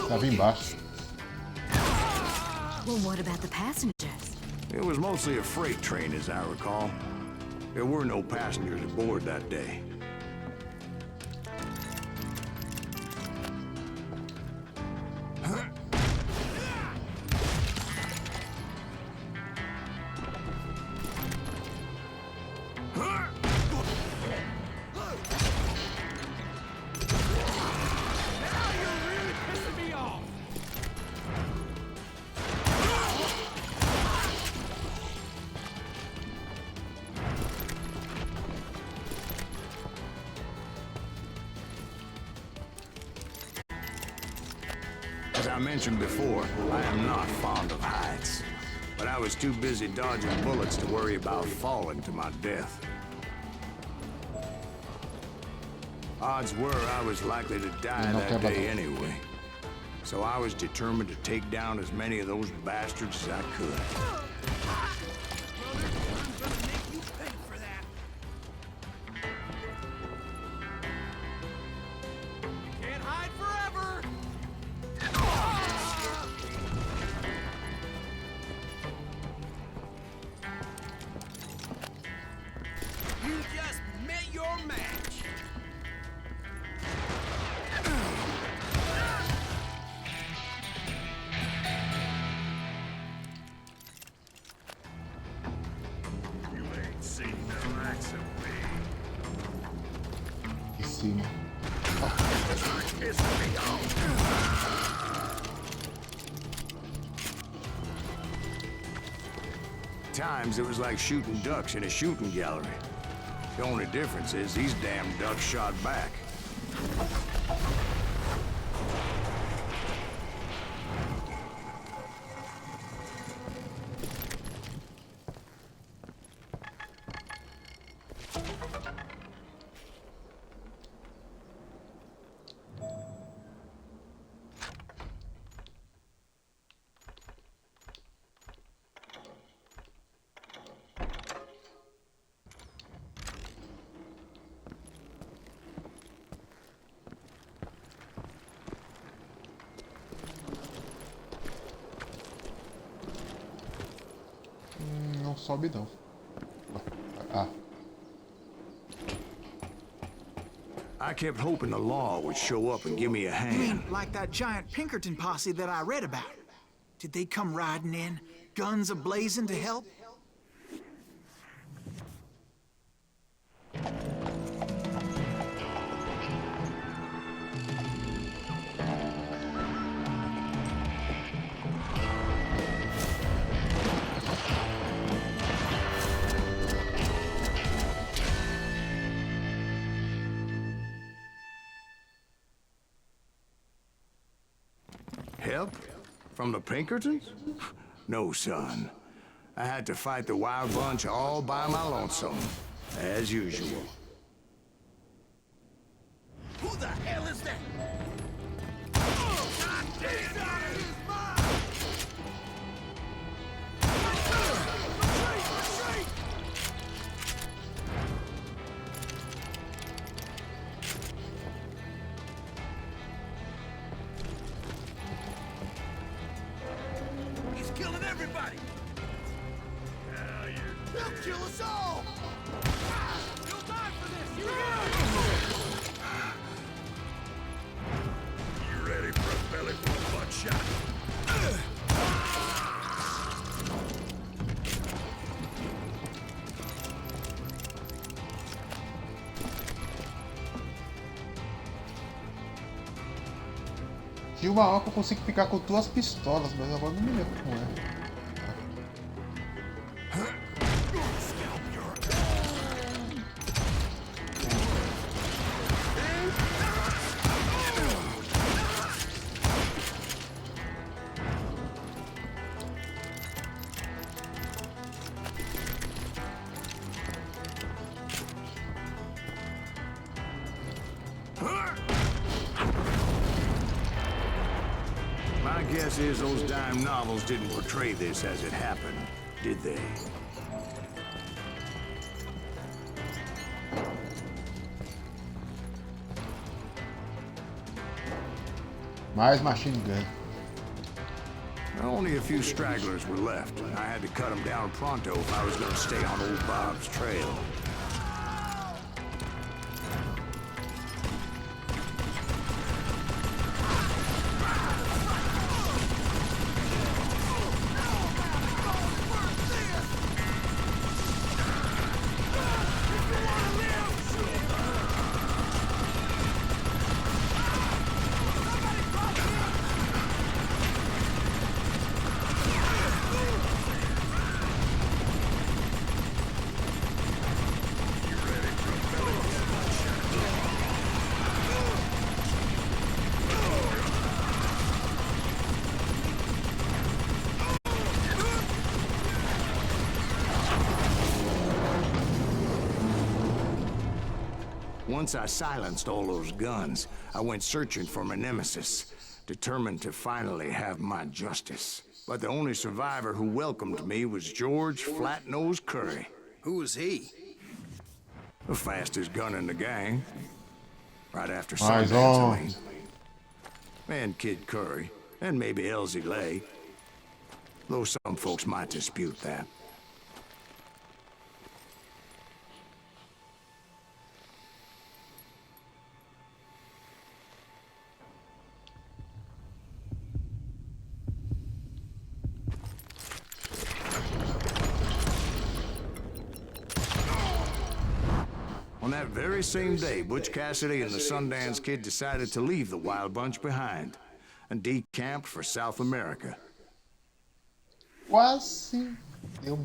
Tava embaixo. Well, what about the passengers? It was mostly a freight train, as I recall. There were no passengers aboard that day. As I mentioned before, I am not fond of heights. But I was too busy dodging bullets to worry about falling to my death. Odds were I was likely to die that day anyway. So I was determined to take down as many of those bastards as I could. You just met your match. You ain't seen the likes of me. Em cima. Piss me off. Times it was like shooting ducks in a shooting gallery. The only difference is these damn ducks shot back. sobe não. Ah. I kept hoping the law would show up and give me a You hand. mean like that giant Pinkerton posse that I read about? Did they come riding in, guns a-blazing to help? Help? From the Pinkertons? No, son. I had to fight the wild bunch all by my lonesome, as usual. Who the hell is that? Oh, God damn! Retreat! He's killing everybody! He'll kill us all! You'll die for this! You ready for a belly full of buckshot? Tinha uma hora que eu consigo ficar com 2 pistolas, mas agora não me lembro como é. My guess is those dime novels didn't portray this as it happened, did they? Mais machine gun. Only a few stragglers were left. I had to cut them down pronto if I was going to stay on old Bob's trail. Once I silenced all those guns, I went searching for my nemesis, determined to finally have my justice. But the only survivor who welcomed me was George Flat-Nosed Curry. Who was he? The fastest gun in the gang. Right after Mais Sundance, I mean. And Kid Curry, and maybe Elsie Lay. Though some folks might dispute that. On that very same day, Butch Cassidy and the Sundance Kid decided to leave the Wild Bunch behind and decamped for South America. Quase deu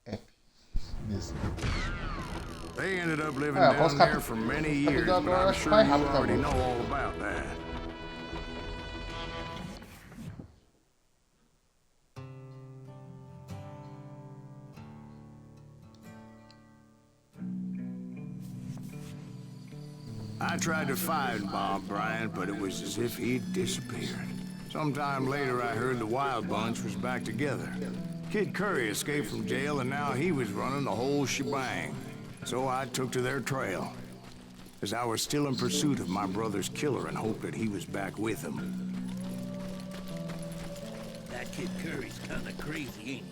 F nesse. They ended up living down there for many years, but I'm sure you already know all about that. I tried to find Bob Bryant, but it was as if he'd disappeared. Sometime later, I heard the Wild Bunch was back together. Kid Curry escaped from jail, and now he was running the whole shebang. So I took to their trail, as I was still in pursuit of my brother's killer and hoped that he was back with him. That Kid Curry's kinda crazy, ain't he?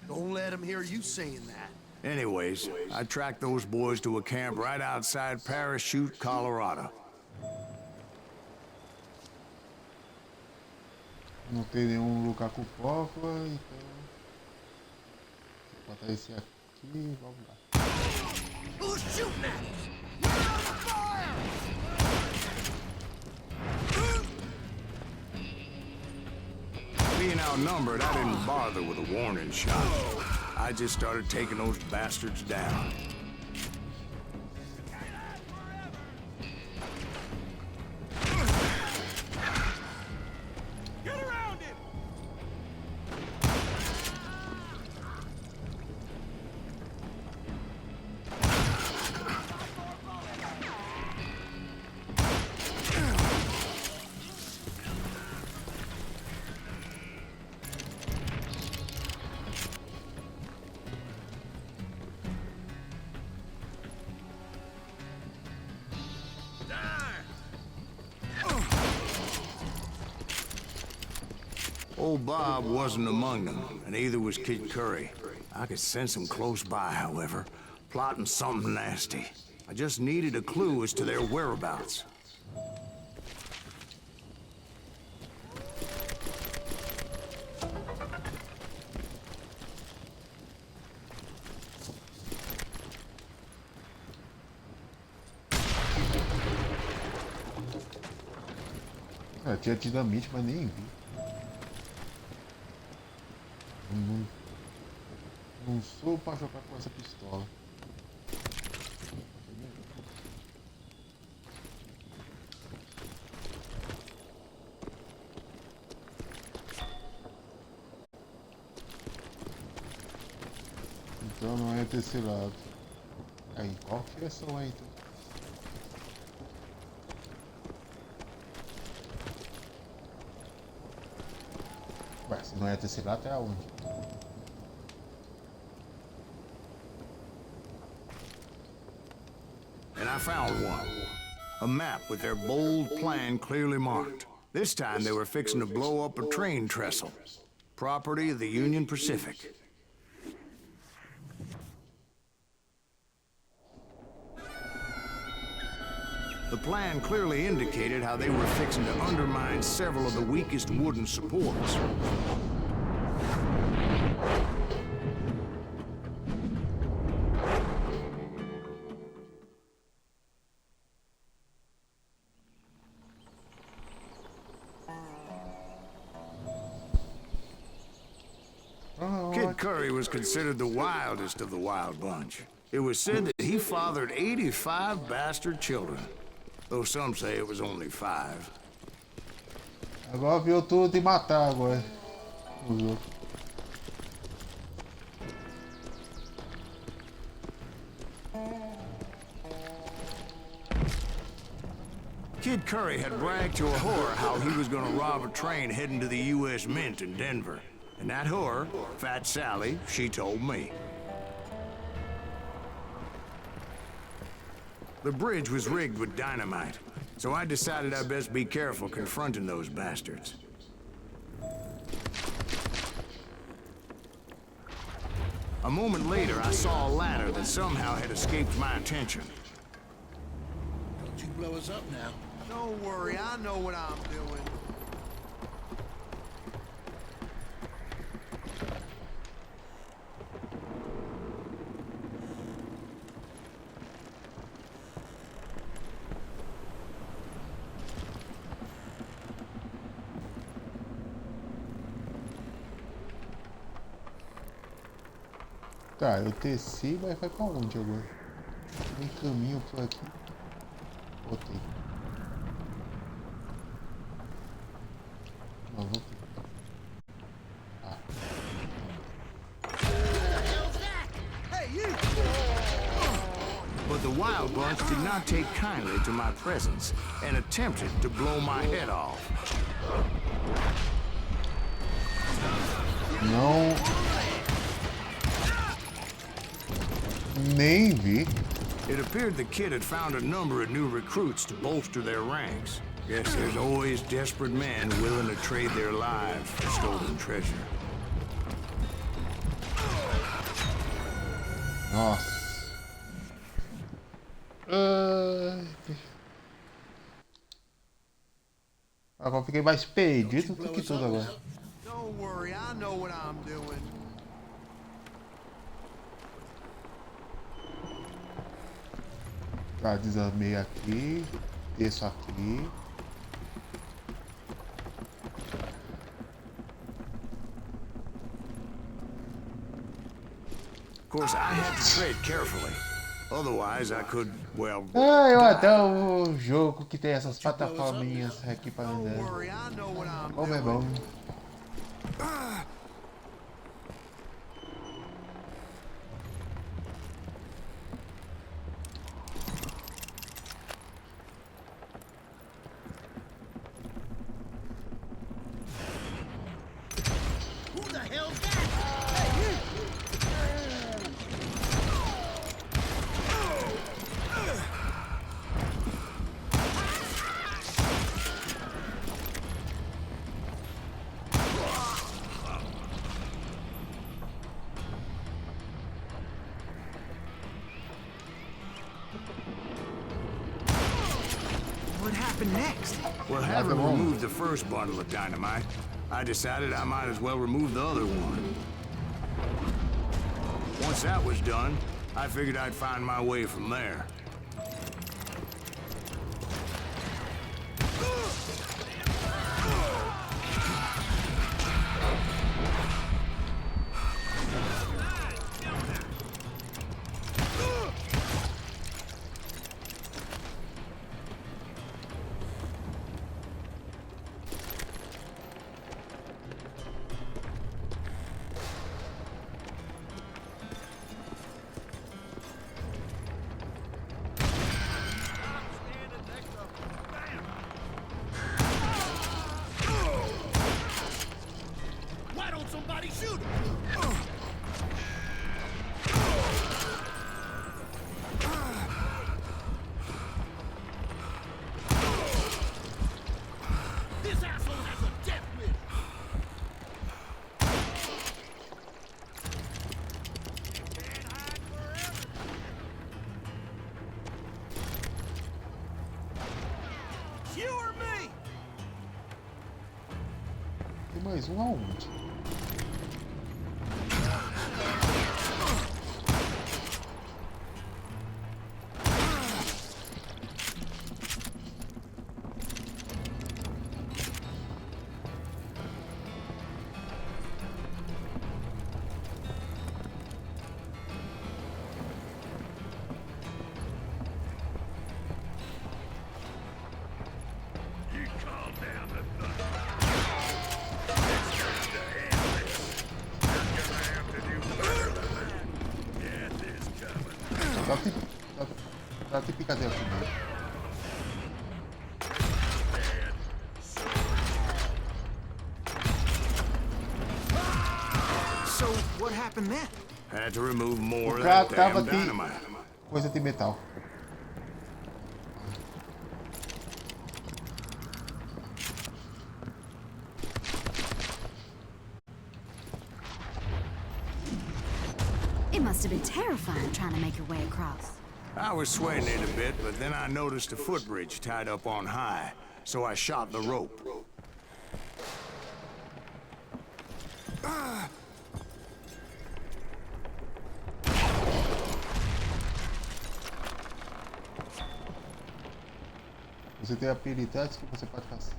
Don't let him hear you saying that. Anyways, I tracked those boys to a camp right outside Parachute, Colorado. Não tem nenhum lugar com cova, então vou botar esse aqui, vamos lá. Who's shooting at us? Being outnumbered, I didn't bother with a warning shot. I just started taking those bastards down. Get around it! Old Bob wasn't among them, and neither was Kid Curry. I could sense him close by, however, plotting something nasty. I just needed a clue as to their whereabouts. Tinha dinamite, mas nem vi. Não sou pra jogar com essa pistola. Então não é desse lado. Aí, qual que é essa lá então? Ué, se não é desse lado, é aonde? And I found one. A map with their bold plan clearly marked. This time they were fixing to blow up a train trestle. Property of the Union Pacific. The plan clearly indicated how they were fixing to undermine several of the weakest wooden supports. Kid Curry was considered the wildest of the wild bunch. It was said that he fathered 85 bastard children, though some say it was only 5. Agora viu tudo de matar agora. Kid Curry had bragged to a whore how he was going to rob a train heading to the U.S. Mint in Denver. And that whore, Fat Sally, she told me. The bridge was rigged with dynamite, so I decided I'd best be careful confronting those bastards. A moment later, I saw a ladder that somehow had escaped my attention. Don't you blow us up now. Don't worry, I know what I'm doing. Tá, eu desci, mas vai pra onde agora? Tem caminho por aqui. Botei. Não, vou ter. Ah. But the wild bunch did not take kindly to my presence and attempted to blow my head off. Não. Nem vi. It appeared the kid had found a number of new recruits to bolster their ranks. Guess there's always desperate men willing to trade their lives for stolen treasure. Nossa. Agora fiquei mais perdido do que tudo agora. Don't worry, I know what I'm doing. Tá, desarmei aqui. Desço aqui. Of course, I had to tread carefully. Otherwise, I could, well... Eu adoro o jogo que tem essas plataforminhas aqui para andar. Como é bom. What happened next? Well, having removed the first bundle of dynamite, I decided I might as well remove the other one. Once that was done, I figured I'd find my way from there. Tem mais um aonde? Dá até picadeira aqui, né? So, what happened then? Had to remove more O of cara that tava damn de dynamite. coisa de metal. It must have been terrifying trying to make your way across. I was sweating it a bit, but then I noticed a footbridge tied up on high, so I shot the rope. Você tem habilidades que você pode caçar.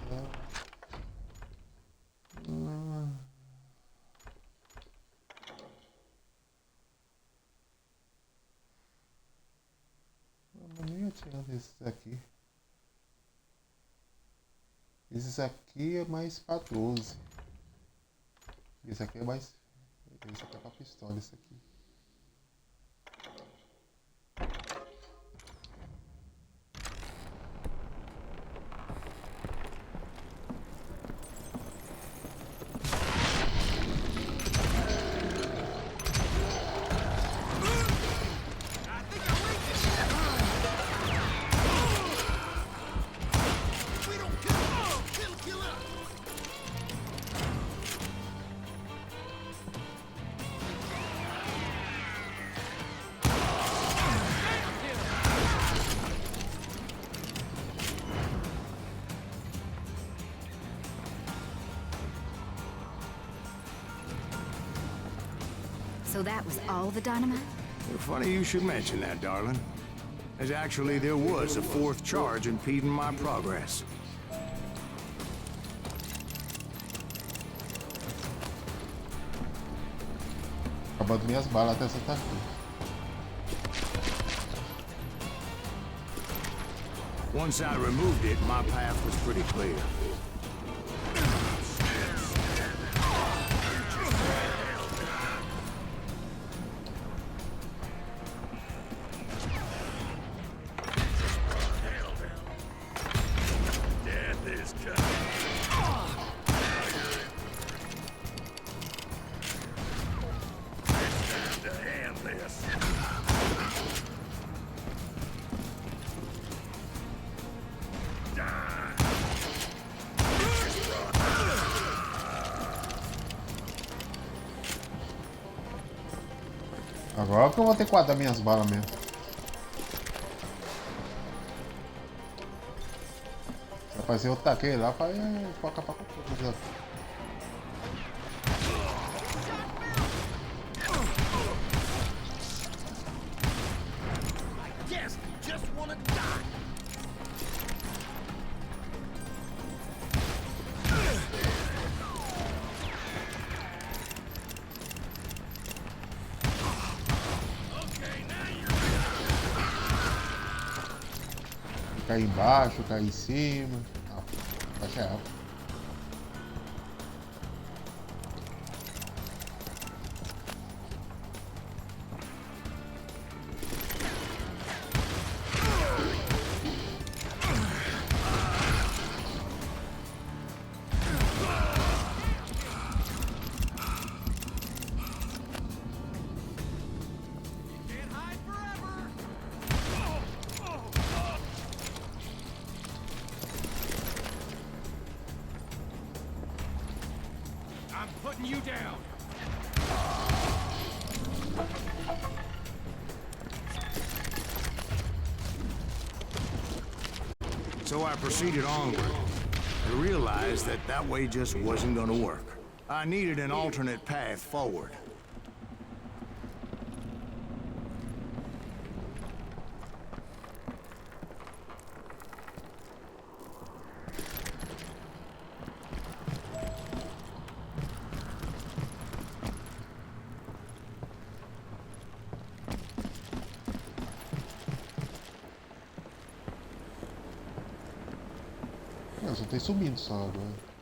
Nem adianta esses aqui. Esses aqui é mais pra 12. Esse aqui é mais. Esse aqui é pra pistola, esse aqui. So that was all the dynamite? Funny you should mention that, darling. As actually there was a fourth charge impeding my progress. Acabando minhas balas até acertar aqui. Once I removed it, my path was pretty clear. Agora que eu vou ter que guardar minhas balas mesmo. Rapaz, eu taquei lá para acabar com o desafio. Yes, just wanna die. Cair embaixo, cair em cima. Ah, tá cheio. I'm putting you down. So I proceeded onward. I realized that that way just wasn't gonna work. I needed an alternate path forward. Eu só tô subindo só agora.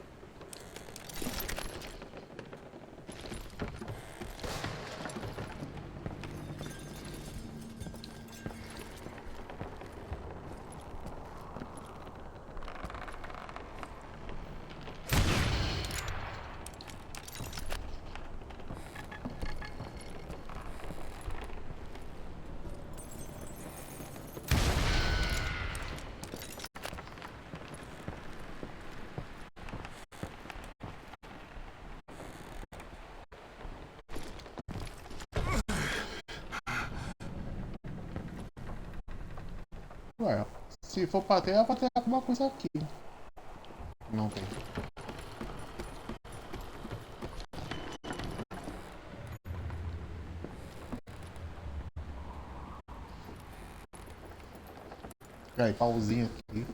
Ué, se for pra ter, vai ter alguma coisa aqui. Não tem. Aí, pauzinho aqui.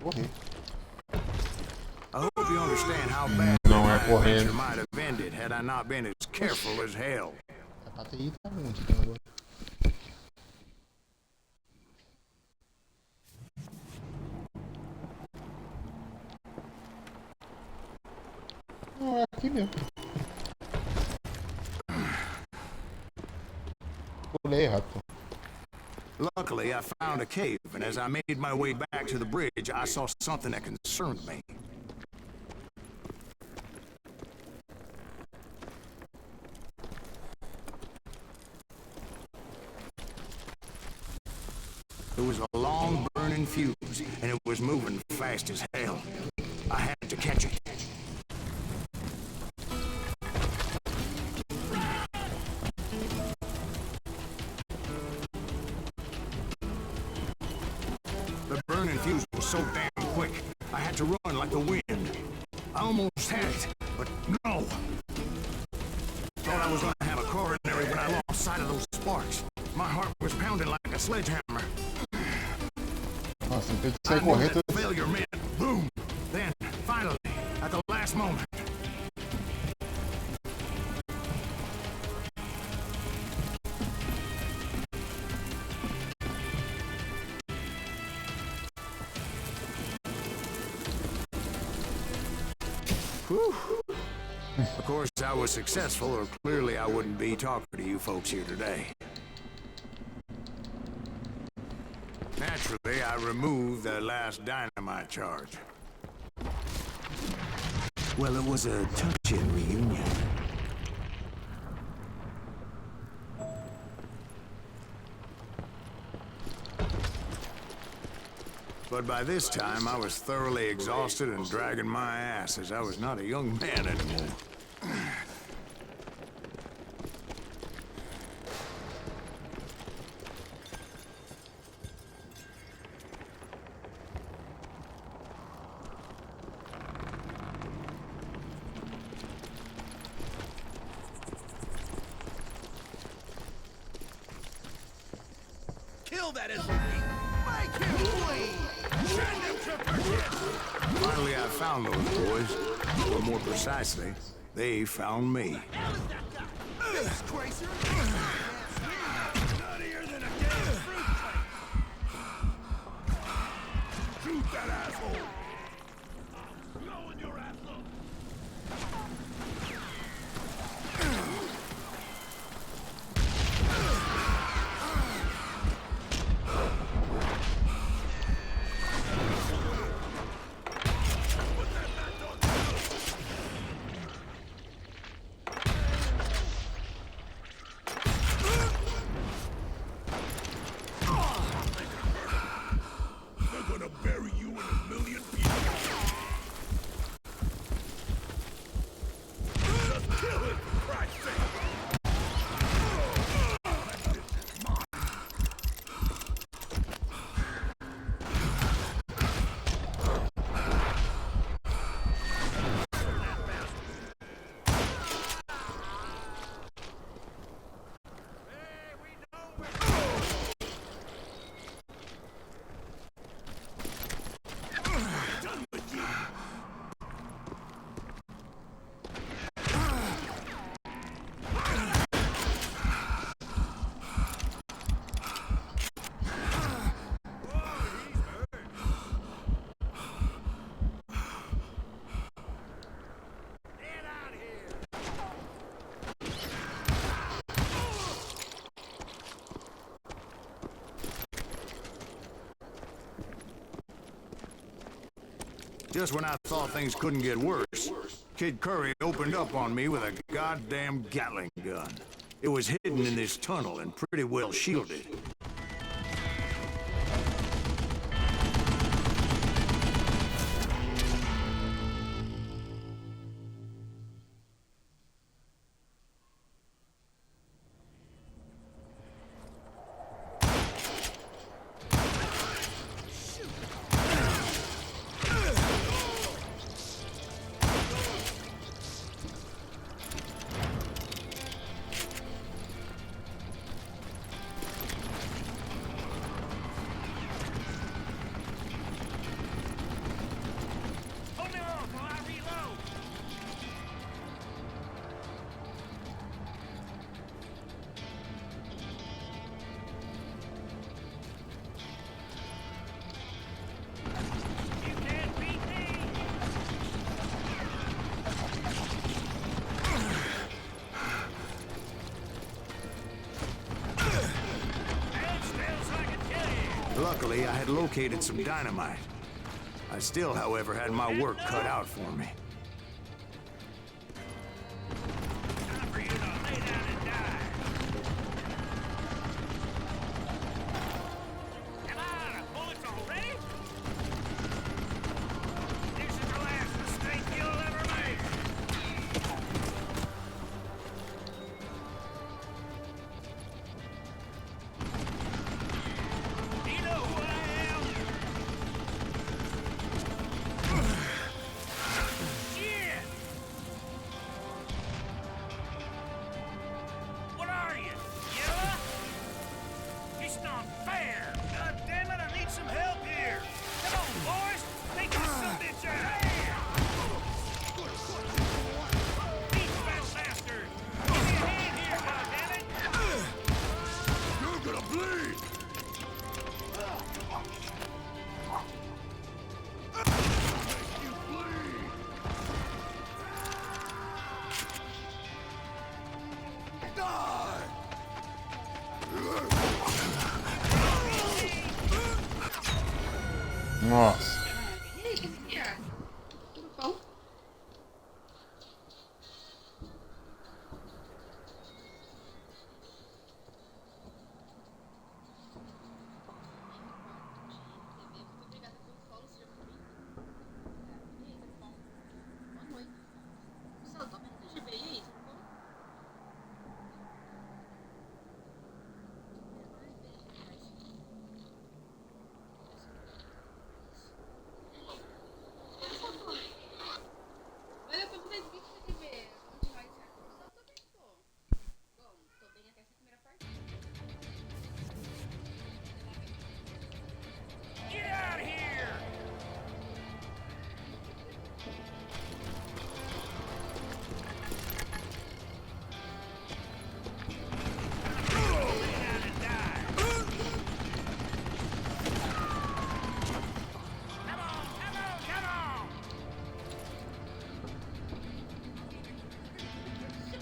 Correr. I hope you understand how bad Não é my correndo. adventure might have ended had I not been as careful as hell. É pra ter ido também, então agora. Não, é aqui mesmo. Pulei errado. Luckily, I found a cave, and as I made my way back to the bridge, I saw something that concerned me. fuse, and it was moving fast as hell. I had to catch it. The burning fuse was so damn quick, I had to run like the wind. I almost had it, but no. Thought I was gonna have a coronary when I lost sight of those sparks. My heart was pounding like a sledgehammer. Nossa, tem que I sair knew correndo. that failure meant boom. Then, finally, at the last moment. Whew. Of course, I was successful, or clearly I wouldn't be talking to you folks here today. Naturally, I removed the last dynamite charge. Well, it was a touching reunion. But by this time, I was thoroughly exhausted and dragging my ass, as I was not a young man anymore. Kill that SOB! Make him bleed! Send him to perdition! Finally, I found those boys. Or more precisely, they found me. Face tracer! Nuttier than a damn fruit plate! Shoot that asshole! Blowing your ass up! Just when I thought things couldn't get worse, Kid Curry opened up on me with a goddamn Gatling gun. It was hidden in this tunnel and pretty well shielded. Luckily, I had located some dynamite. I still, however, had my work cut out for me. Time for you to lay down and die. Come on, bullets already? Nossa. E aí, como que é? Tudo bom? Mas eu perguntei do que você quer ver. Continuar esse arco. Só tô bem, tô. Bom, tô bem até essa primeira parte. Get out of here!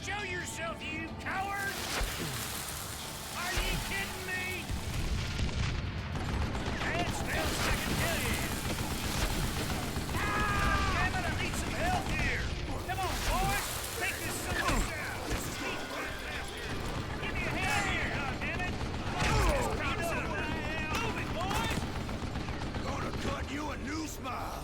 Show yourself, you coward! Are you kidding me? Head smells like a million. Ah, damn it, I need some help here. Come on, boys, take this son of a bitch out. This is me right after. Give me a hand here, goddammit. Just beat up what I am. Move it, boys. Gonna cut you a new smile.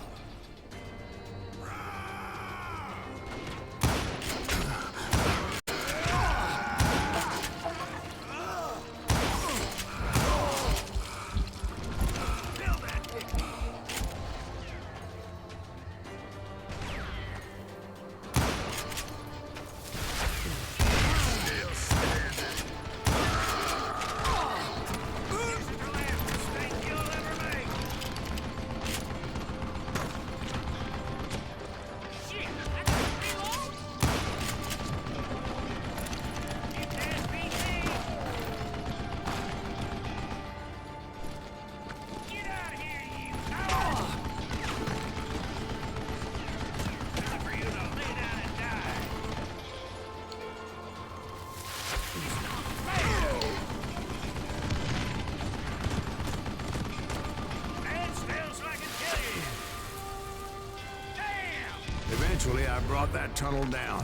Eventually, I brought that tunnel down.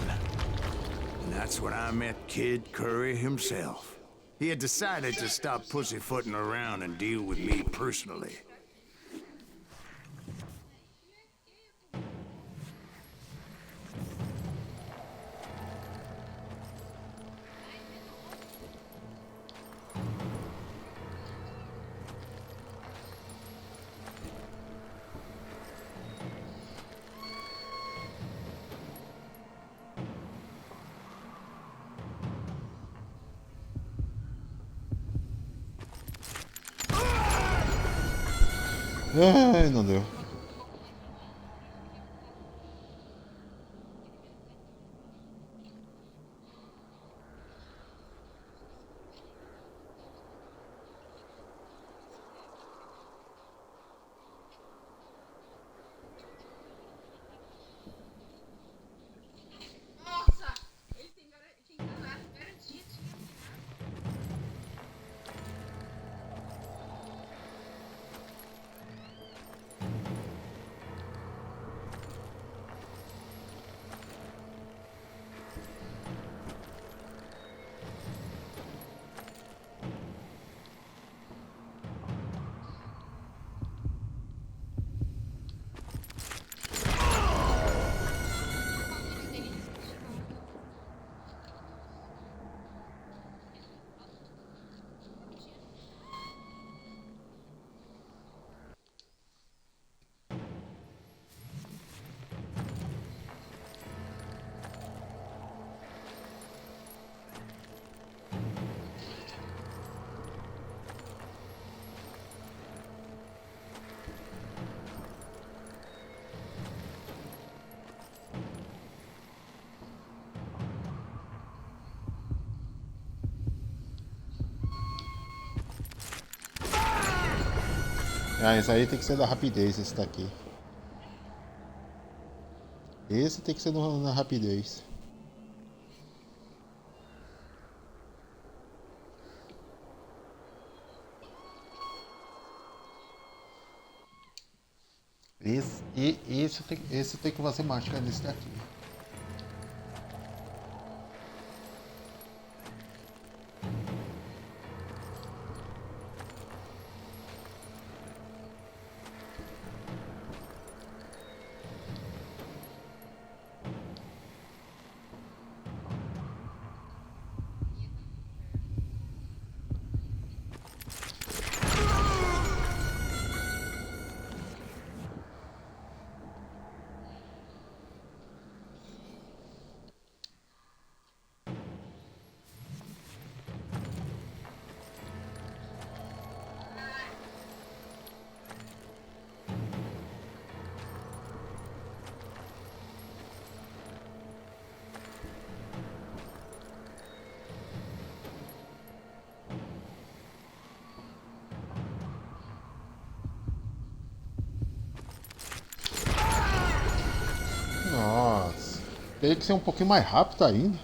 And that's when I met Kid Curry himself. He had decided to stop pussyfooting around and deal with me personally. Ai, não deu. Nossa! Ele tem garantia, tinha. Ah, esse aí tem que ser da rapidez, esse daqui. Esse tem que ser na rapidez. Esse tem que fazer mágica nesse daqui. Nossa, tem que ser um pouquinho mais rápido ainda.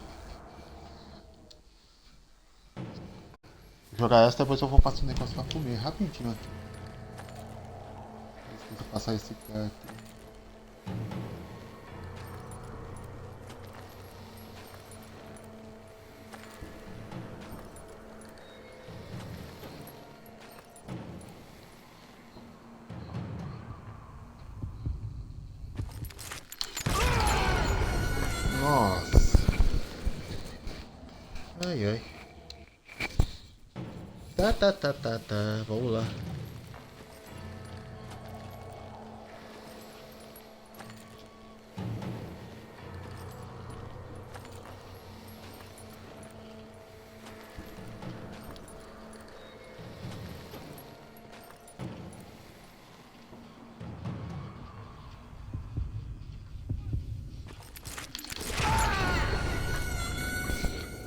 Vou jogar essa, depois eu vou passar um negócio pra comer rapidinho aqui. Tem que passar esse cara aqui. Nossa. Ai, ai. Tá. Vamos lá.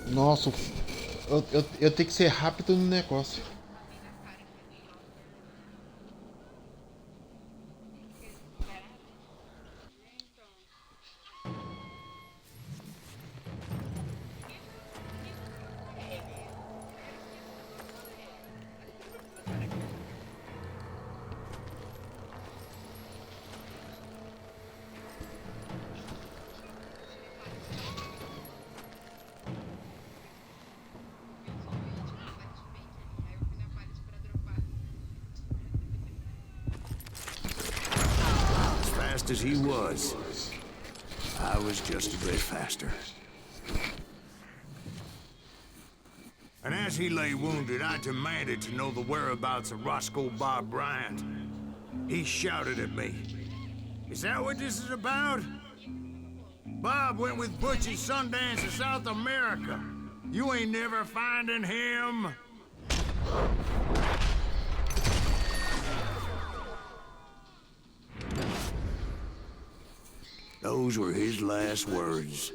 Nossa, eu tenho que ser rápido no negócio. Fast as he was, I was just a bit faster. And as he lay wounded, I demanded to know the whereabouts of Roscoe Bob Bryant. He shouted at me. Is that what this is about? Bob went with Butch's Sundance to South America. You ain't never finding him. Those were his last words.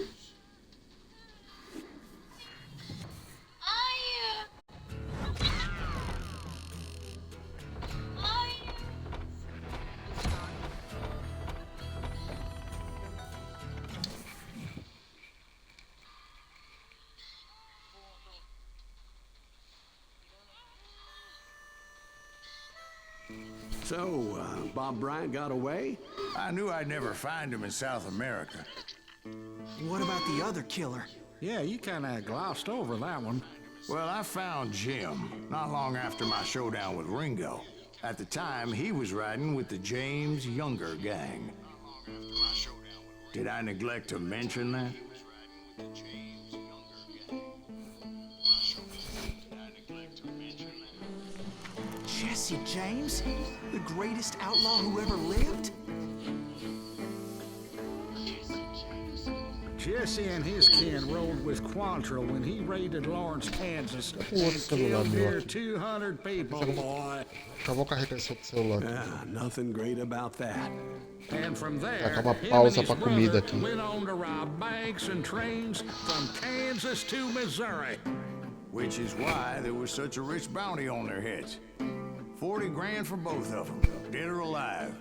So, Bob Bryant got away? I knew I'd never find him in South America. What about the other killer? Yeah, you kinda glossed over that one. Well, I found Jim not long after my showdown with Ringo. At the time, he was riding with the James Younger gang. Did I neglect to mention that? Jesse James? The greatest outlaw who ever lived? Jesse and his kin rode with Quantrill when he raided Lawrence, Kansas, and killed near 200 people, boy. Acabou carregar esse outro celular. Nothing great about that. And from there, Acaba a him and pausa his pra comida brother aqui. went on to rob banks and trains from Kansas to Missouri. Which is why there was such a rich bounty on their heads. 40 grand for both of them, dead or alive.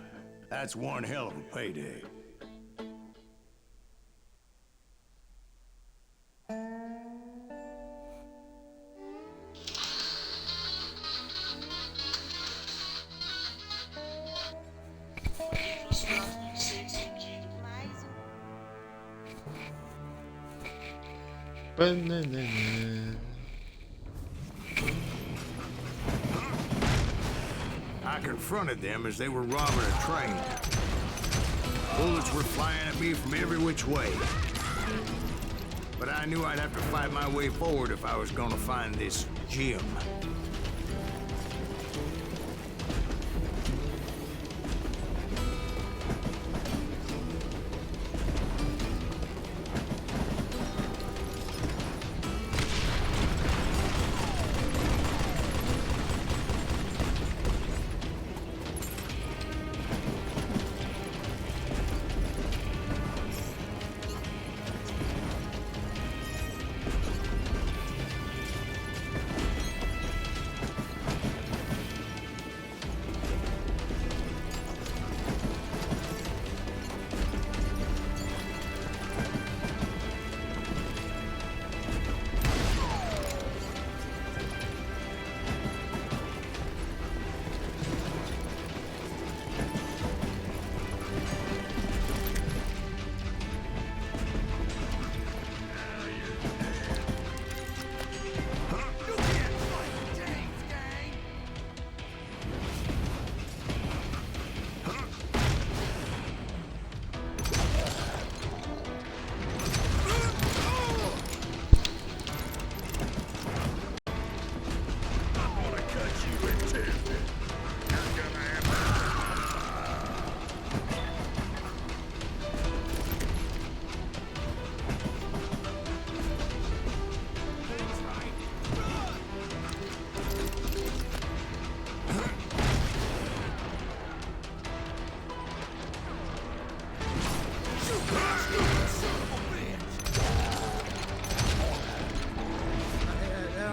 That's one hell of a payday. I confronted them as they were robbing a train. Bullets were flying at me from every which way. But I knew I'd have to fight my way forward if I was gonna find this gem.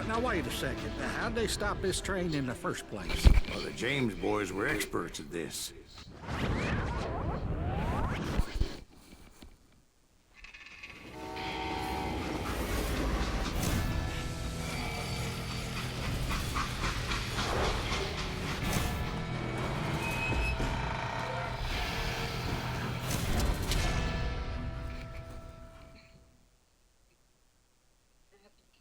Now wait a second. How'd they stop this train in the first place? Well, the James boys were experts at this.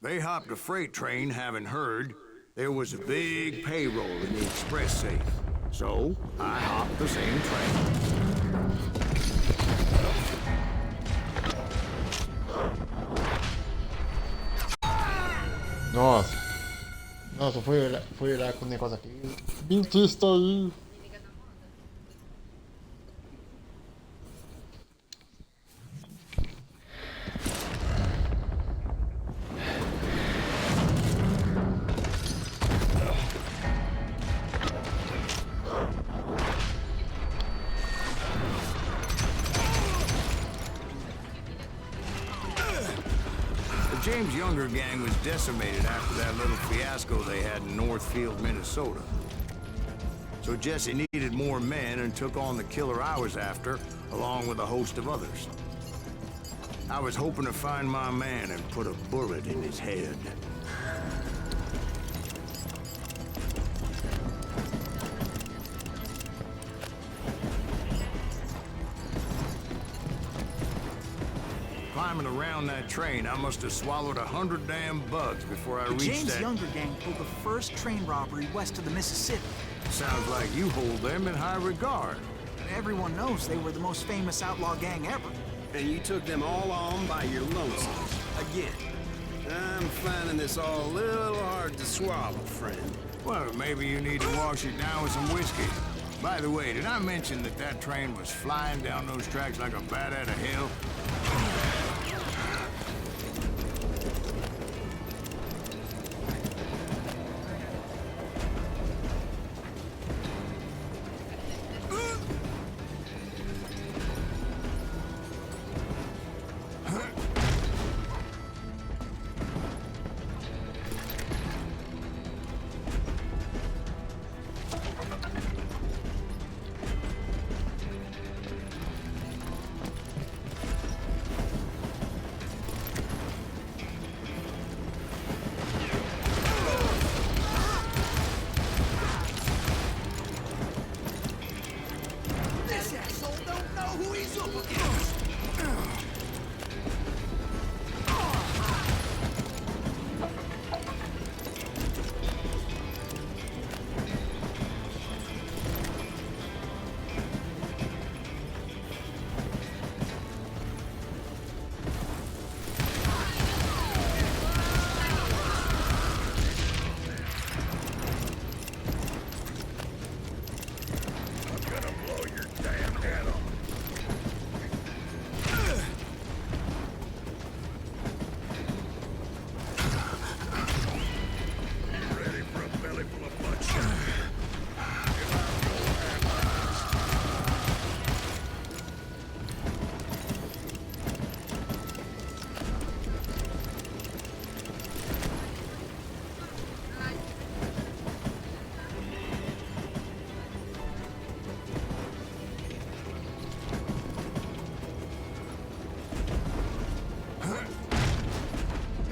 They hopped a freight train, having heard there was a big payroll in the express safe. So, I hopped the same train. Nossa. Nossa, foi olhar com o negócio aqui. Dentista aí. James' younger gang was decimated after that little fiasco they had in Northfield, Minnesota. So Jesse needed more men and took on the killer I was after, along with a host of others. I was hoping to find my man and put a bullet in his head. Climbing around that train, I must have swallowed 100 damn bugs before I reached James' that... younger gang pulled the first train robbery west of the Mississippi. Sounds like you hold them in high regard. Everyone knows they were the most famous outlaw gang ever. And you took them all on by your lonesome. Again. I'm finding this all a little hard to swallow, friend. Well, maybe you need to wash it down with some whiskey. By the way, did I mention that that train was flying down those tracks like a bat out of hell?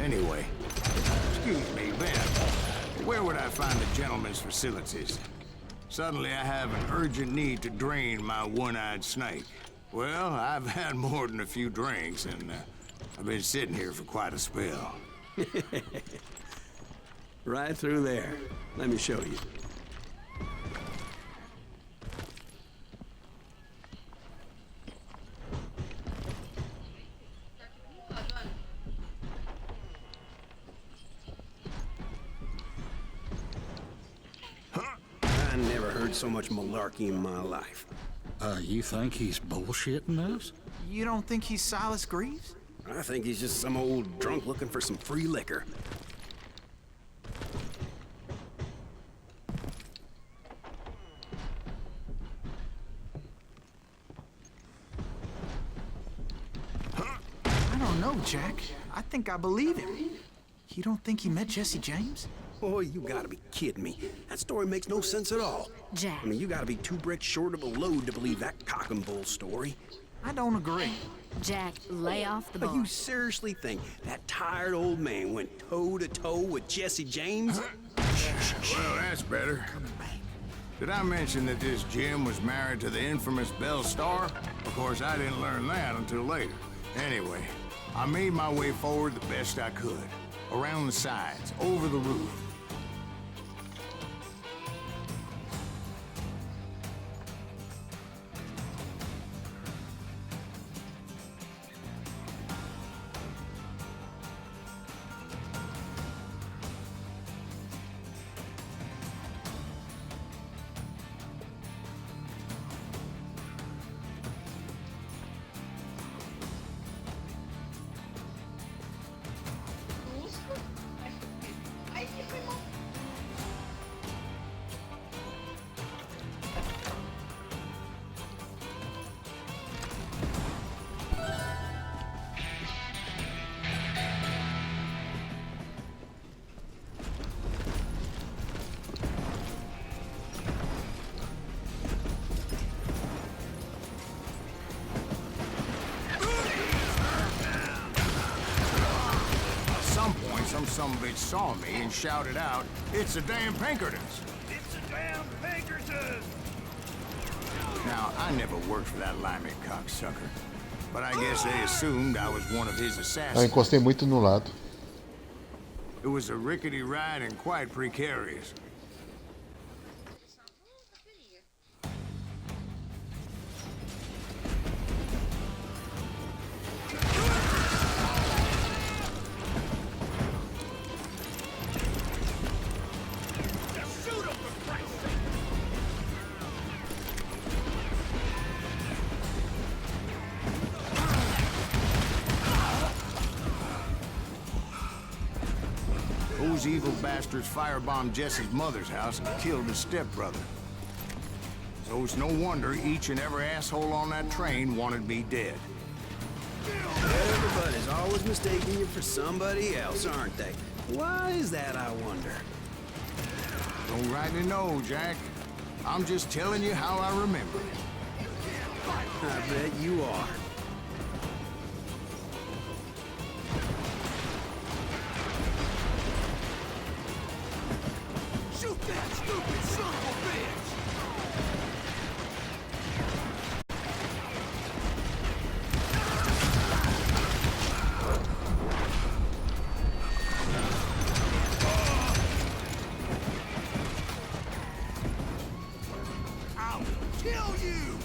Anyway, excuse me, Ben. Where would I find the gentleman's facilities? Suddenly I have an urgent need to drain my one-eyed snake. Well, I've had more than a few drinks, and I've been sitting here for quite a spell. Right through there. Let me show you. I never heard so much malarkey in my life. You think he's bullshitting us? You don't think he's Silas Greaves? I think he's just some old drunk looking for some free liquor. I don't know, Jack. I think I believe him. You don't think he met Jesse James? Boy, you gotta be kidding me. That story makes no sense at all. Jack. I mean, you gotta be 2 bricks short of a load to believe that cock and bull story. I don't agree. Jack, lay off the But ball. you seriously think that tired old man went toe-to-toe with Jesse James? Well, that's better. Did I mention that this Jim was married to the infamous Belle Starr? Of course, I didn't learn that until later. Anyway, I made my way forward the best I could. Around the sides, over the roof. Ai, que foi mal. Some sumbitch saw me and shouted out, "It's the damn Pinkertons!" It's a damn Pinkerton! Now, I never worked for that limey cocksucker, but I guess they assumed I was one of his Eu assassins. encostei muito no lado. It was a rickety ride and quite precarious. Those evil bastards firebombed Jesse's mother's house and killed his stepbrother. So it's no wonder each and every asshole on that train wanted me dead. Everybody's always mistaking you for somebody else, aren't they? Why is that, I wonder? Don't rightly know, Jack. I'm just telling you how I remember it. I bet you are. Shoot that stupid son of a bitch! I'll kill you!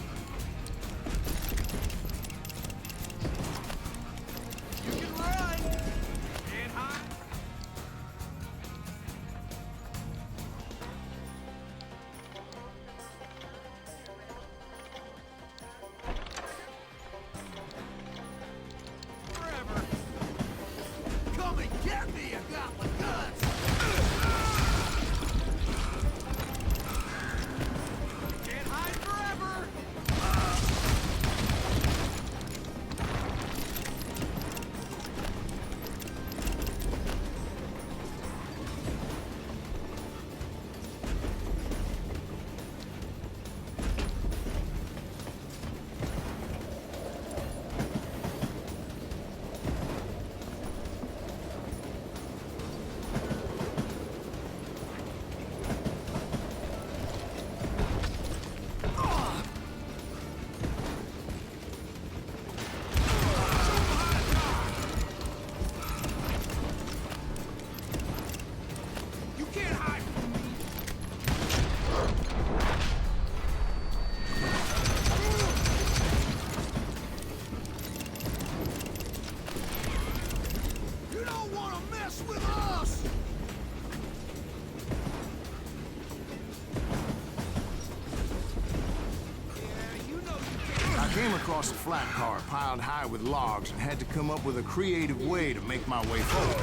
came across a flat car piled high with logs and had to come up with a creative way to make my way forward.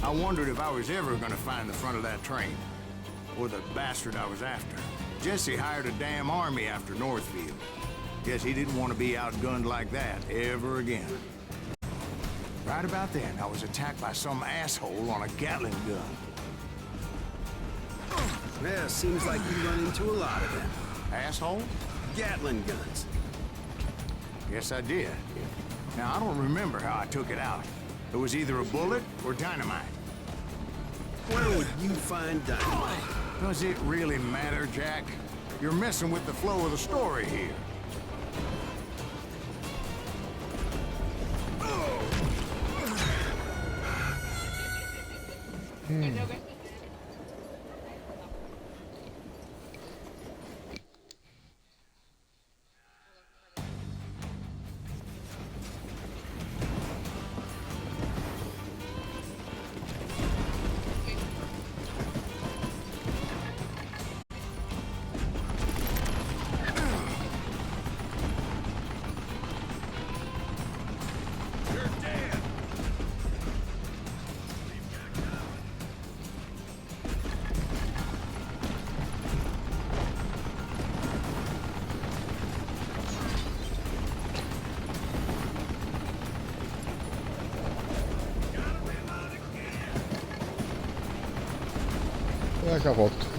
I wondered if I was ever gonna find the front of that train, or the bastard I was after. Jesse hired a damn army after Northfield. Guess he didn't want to be outgunned like that ever again. Right about then, I was attacked by some asshole on a Gatling gun. Yeah, seems like you run into a lot of them. Asshole? Gatling guns. Yes, I did. Now, I don't remember how I took it out. It was either a bullet or dynamite. Where would you find dynamite? Does it really matter, Jack? You're messing with the flow of the story here. Já volto.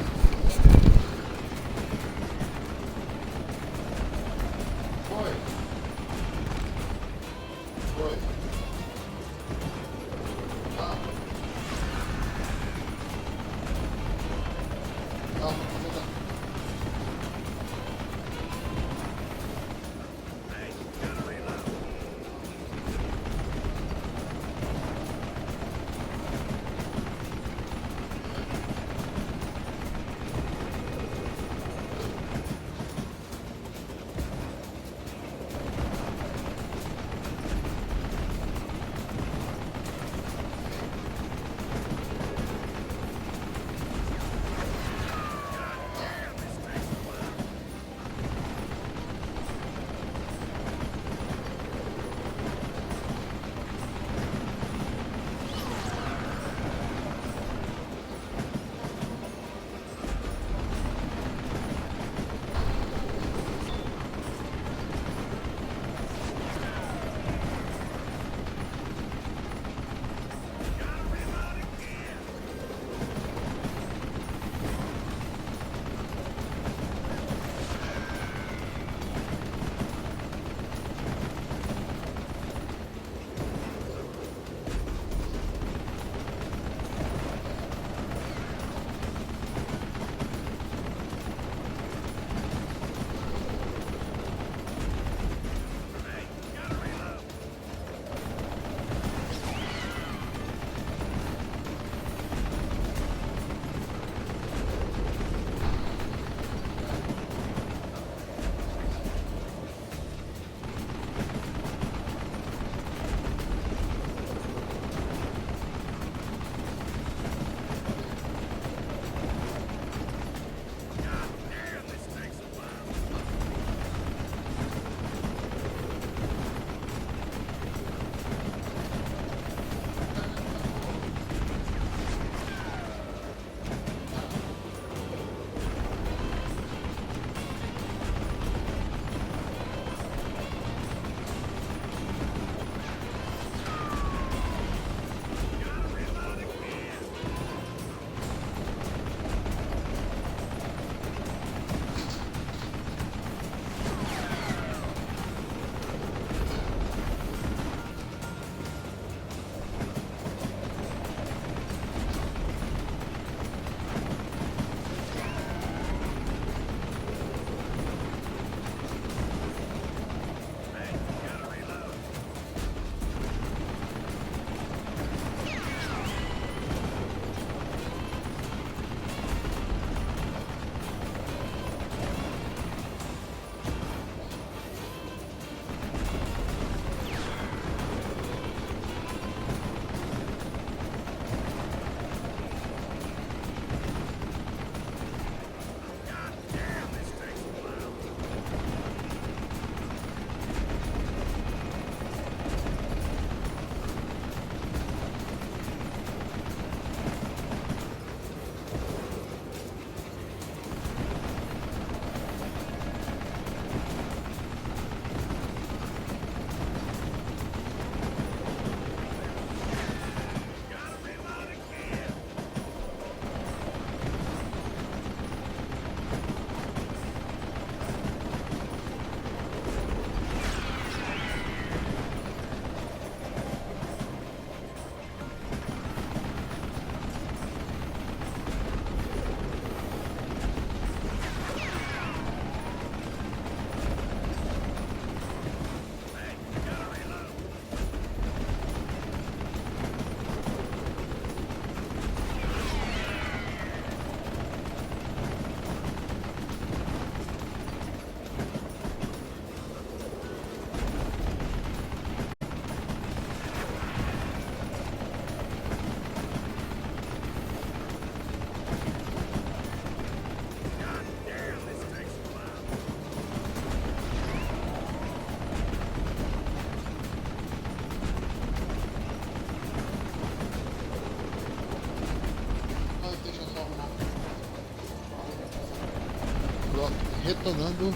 retornando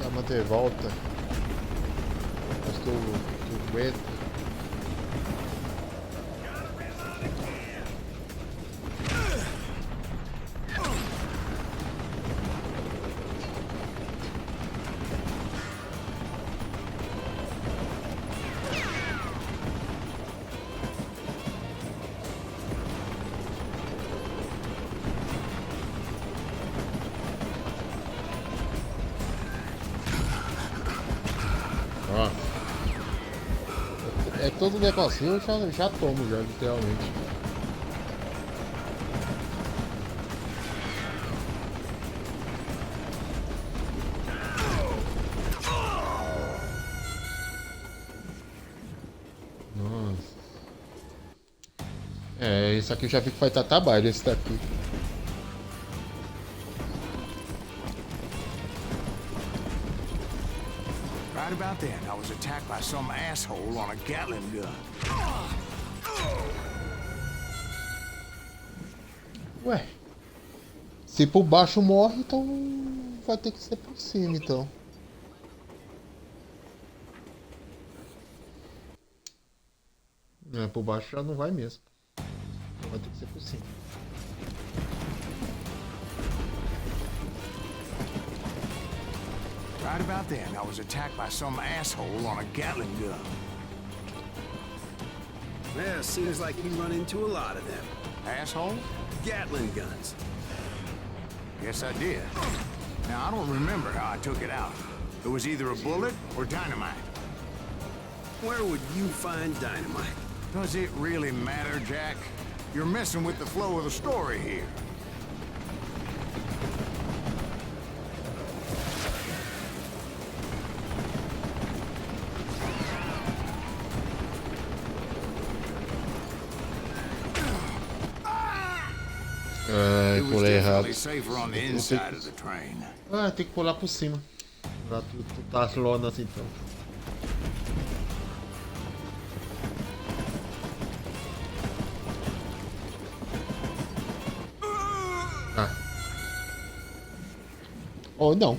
a manter volta. Estou aguento. É todo negocinho, eu já tomo já, literalmente. Nossa. É, esse aqui eu já vi que vai dar trabalho, esse daqui. Right about then, I was attacked by some asshole on a Gatling gun. Ué, se por baixo morre, então vai ter que ser por cima, então. É, por baixo já não vai mesmo. Então vai ter que ser por cima. Right about then, I was attacked by some asshole on a Gatling gun. Yeah, seems like you run into a lot of them. Asshole? Gatling guns. Yes, I did. Now, I don't remember how I took it out. It was either a bullet or dynamite. Where would you find dynamite? Does it really matter, Jack? You're messing with the flow of the story here. Ai, pulei errado. Ah, tem que pular por cima. Lá tu tá as lonas então. Ah. Ou não.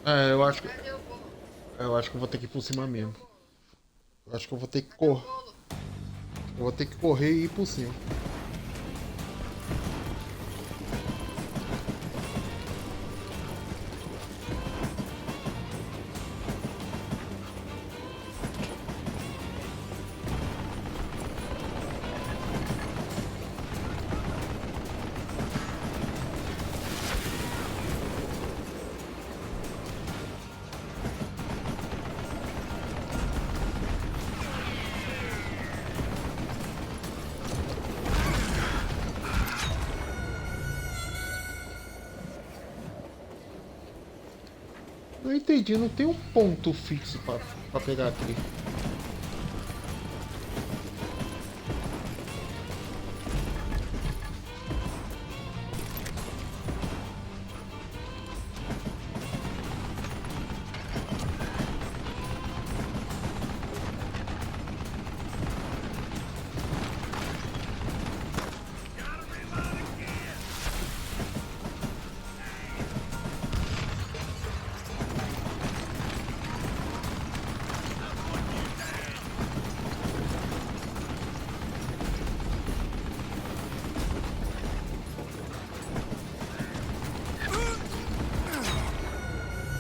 É, eu acho que eu vou ter que ir por cima mesmo. Eu acho que eu vou ter que correr. Eu vou ter que correr e ir por cima. Não entendi, não tem um ponto fixo pra pegar aqui.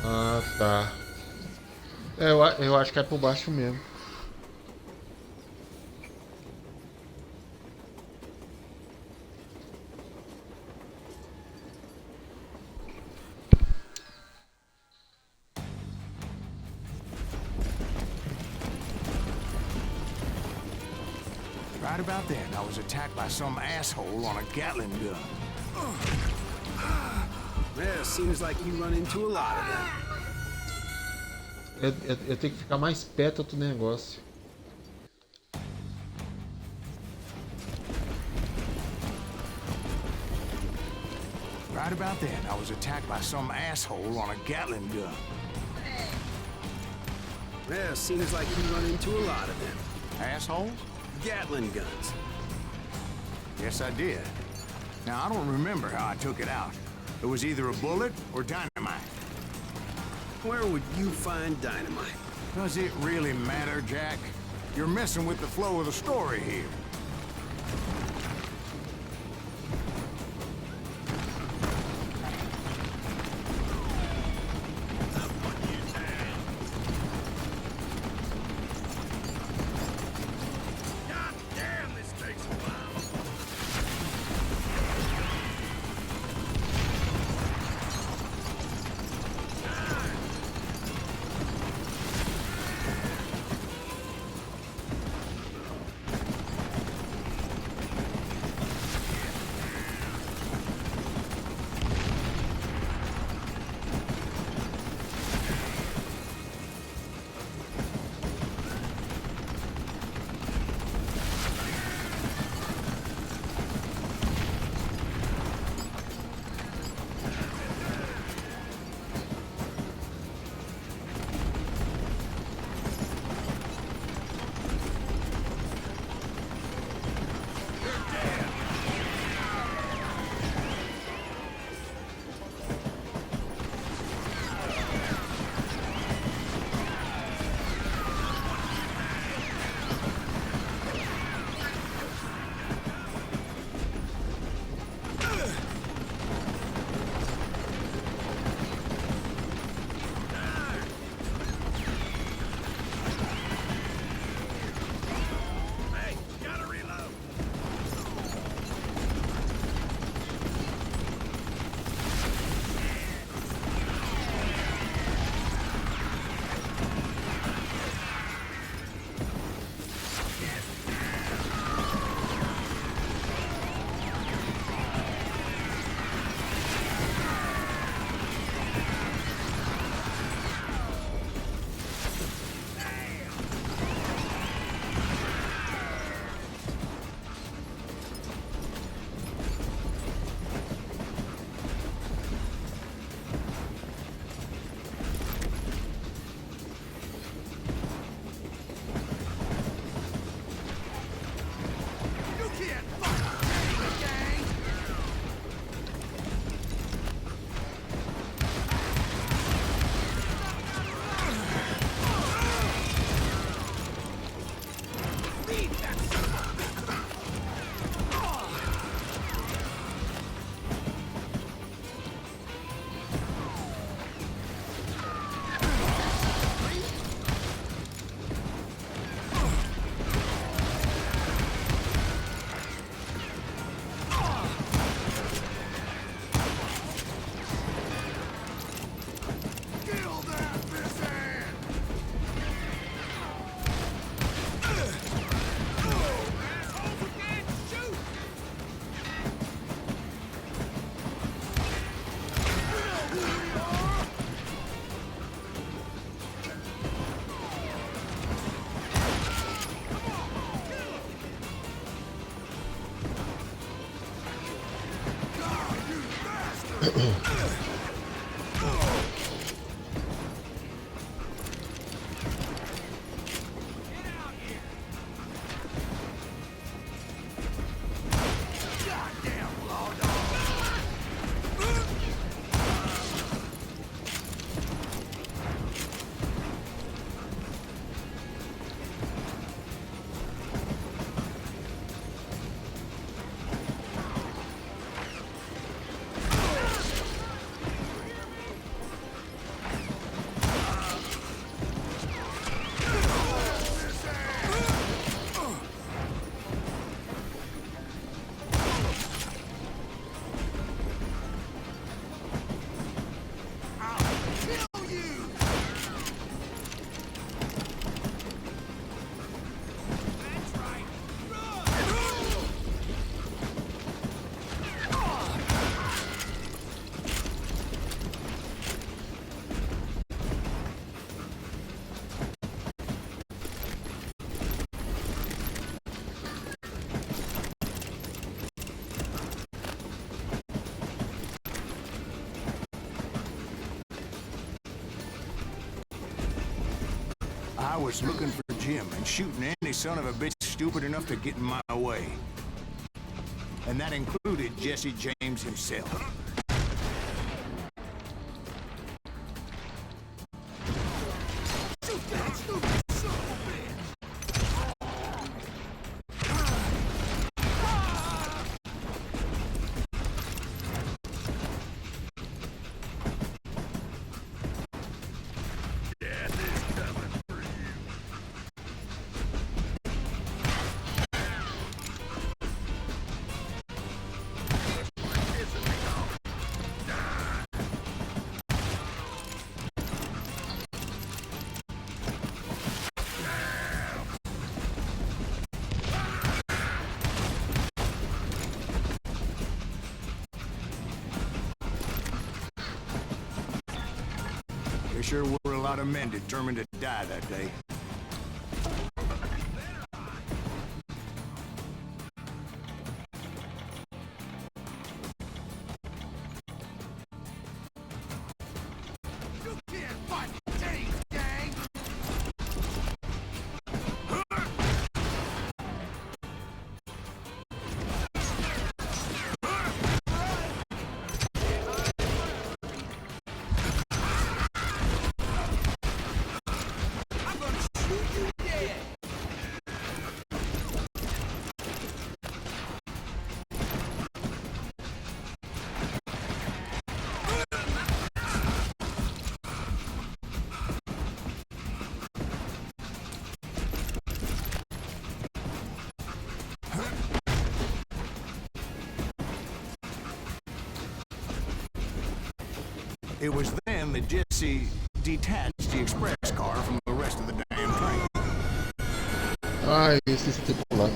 Ah, tá. Eu acho que é por baixo mesmo. Right about then, I was attacked by some asshole on a Gatling gun. Well, seems like you run into a lot of them. Eu tenho que ficar mais perto do negócio. Right about then, I was attacked by some asshole on a Gatling gun. Well, seems like you run into a lot of them. Assholes? Gatling guns. Yes, I did. Now, I don't remember how I took it out. It was either a bullet or dynamite. Where would you find dynamite? Does it really matter, Jack? You're messing with the flow of the story here. I was looking for Jim and shooting any son of a bitch stupid enough to get in my way. And that included Jesse James himself. There sure were a lot of men determined to die that day. You can't fight James, gang! It was then that Jesse detached the express car from the rest of the damn train. Ai, esqueci de pular.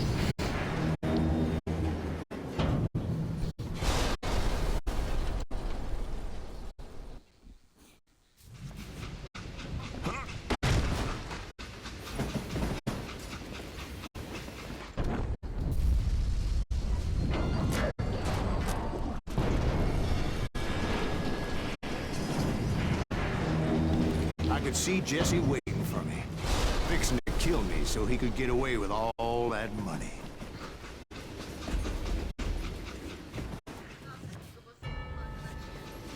I could see Jesse waiting for me, fixing to kill me so he could get away with all that money.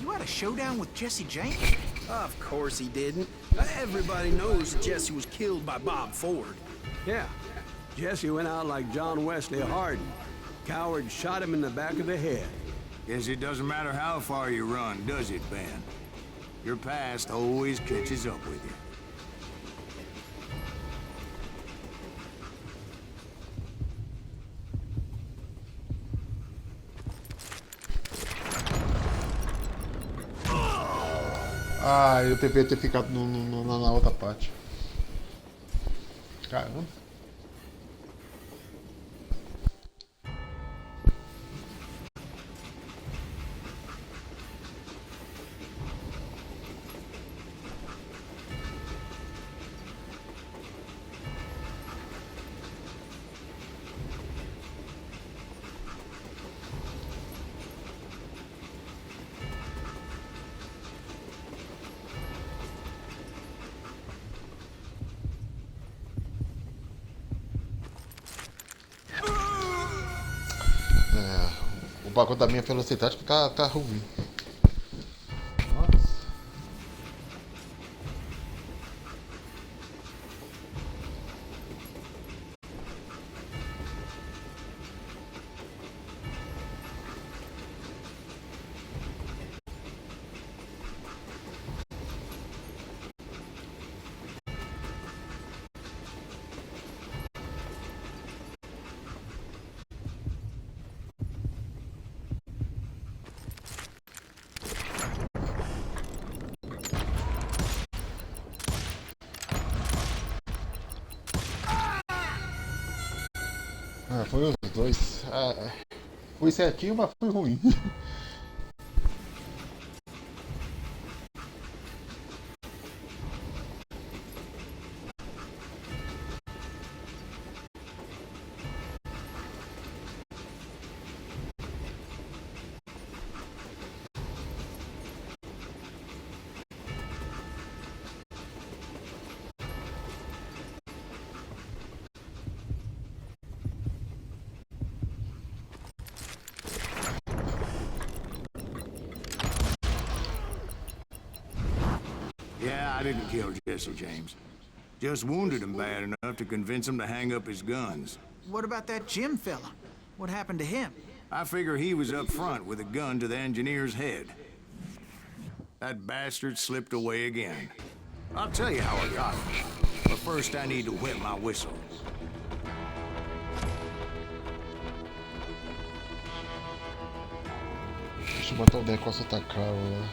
You had a showdown with Jesse James? Of course he didn't. Everybody knows Jesse was killed by Bob Ford. Yeah. Jesse went out like John Wesley Hardin. Coward shot him in the back of the head. Guess it doesn't matter how far you run, does it, Ben? Your past always catches up with you. Ah, eu devia ter ficado na outra parte. Caramba. O bagulho da minha velocidade tá ruim. Nossa. Ah, foi os dois. Ah, fui certinho, mas fui ruim. Nah, I didn't kill Jesse James. Just wounded him bad enough to convince him to hang up his guns. What about that Jim fella? What happened to him? I figure he was up front with a gun to the engineer's head. That bastard slipped away again. I'll tell you how I got him. But first I need to wet my whistle. Deixa eu botar o deck com essa atacar, né?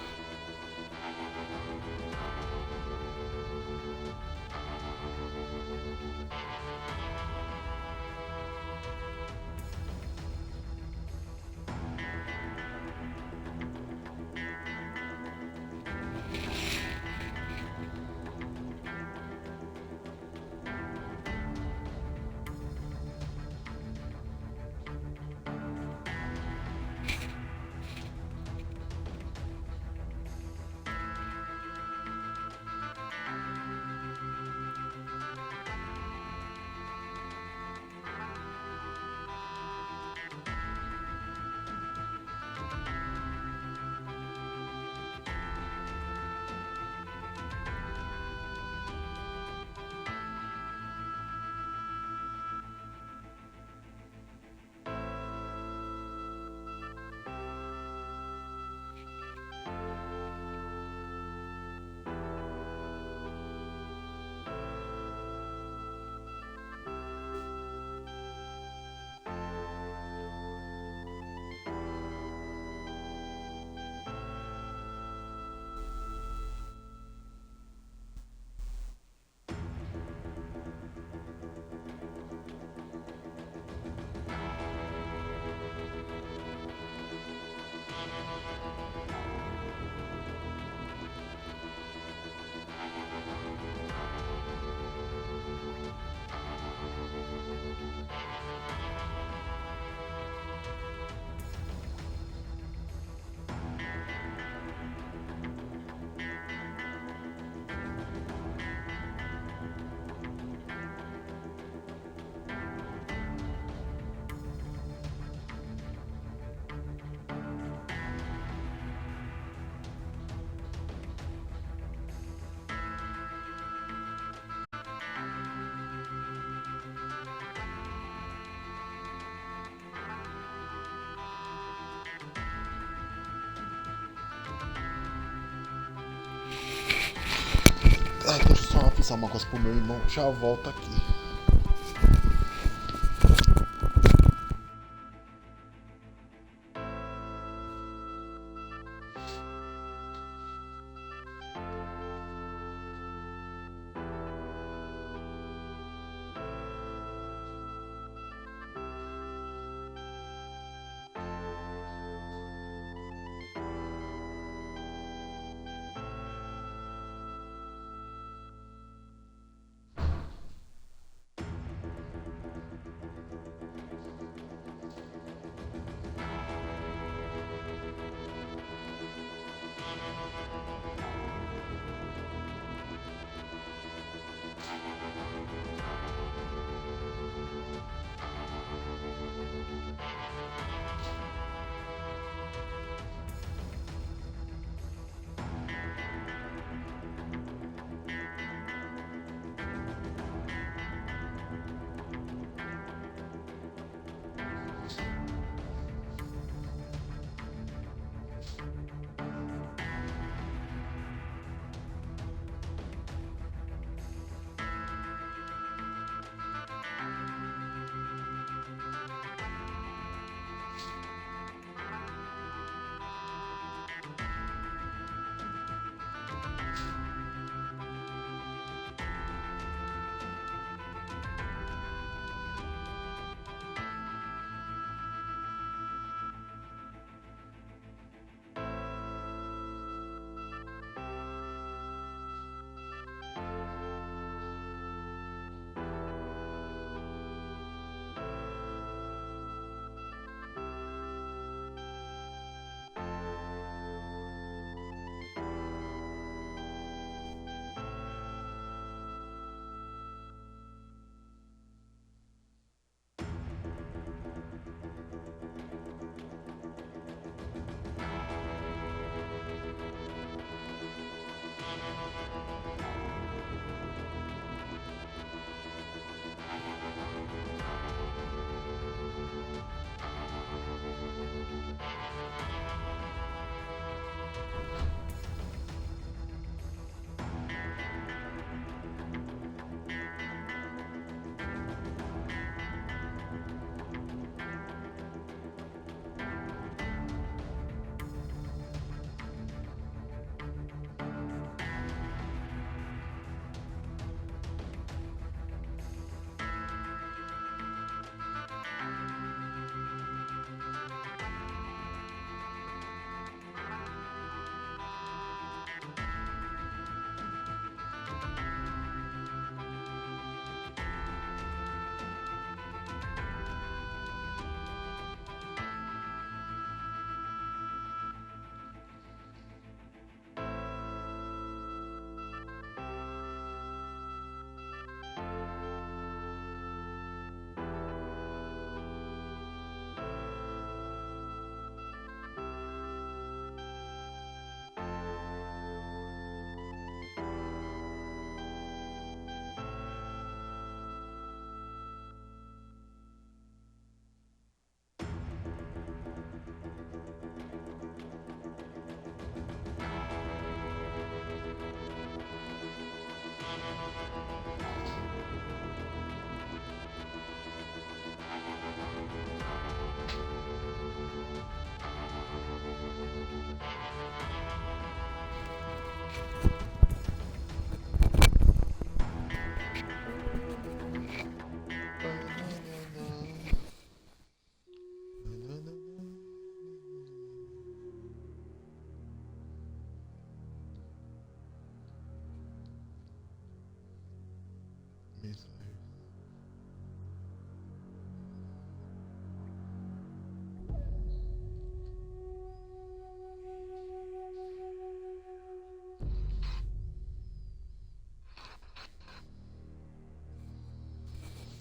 Ah, deixa eu só avisar uma coisa pro meu irmão, já volto aqui.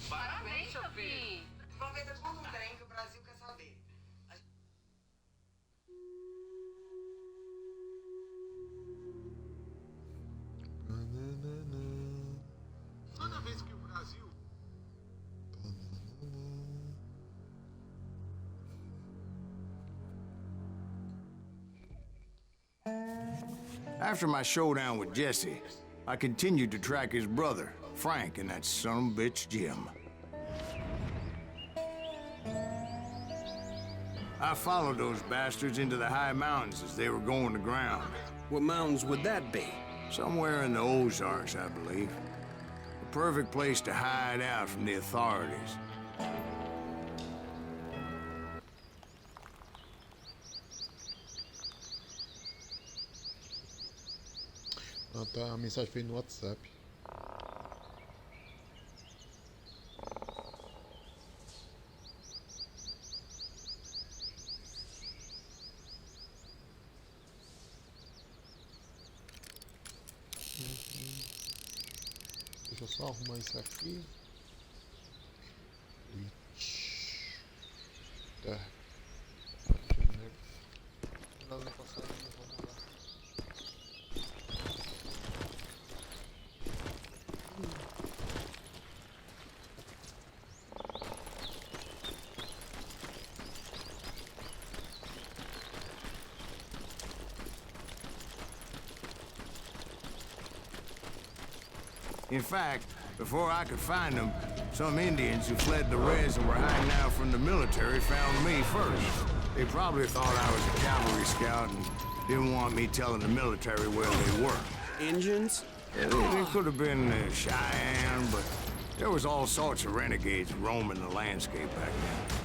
Parabéns, Sophie! Aproveita como um trem que o Brasil quer saber. Toda vez que o Brasil... After my showdown with Jesse, I continued to track his brother, Frank, and that son of a bitch, Jim. I followed those bastards into the high mountains as they were going to ground. What mountains would that be? Somewhere in the Ozarks, I believe. The perfect place to hide out from the authorities. Ah, tá, a mensagem veio no WhatsApp. Deixa eu só arrumar isso aqui. Tá. Nós não conseguimos, vamos lá. In fact, before I could find them, some Indians who fled the res and were hiding out from the military found me first. They probably thought I was a cavalry scout and didn't want me telling the military where they were. Indians? It could have been Cheyenne, but there was all sorts of renegades roaming the landscape back then.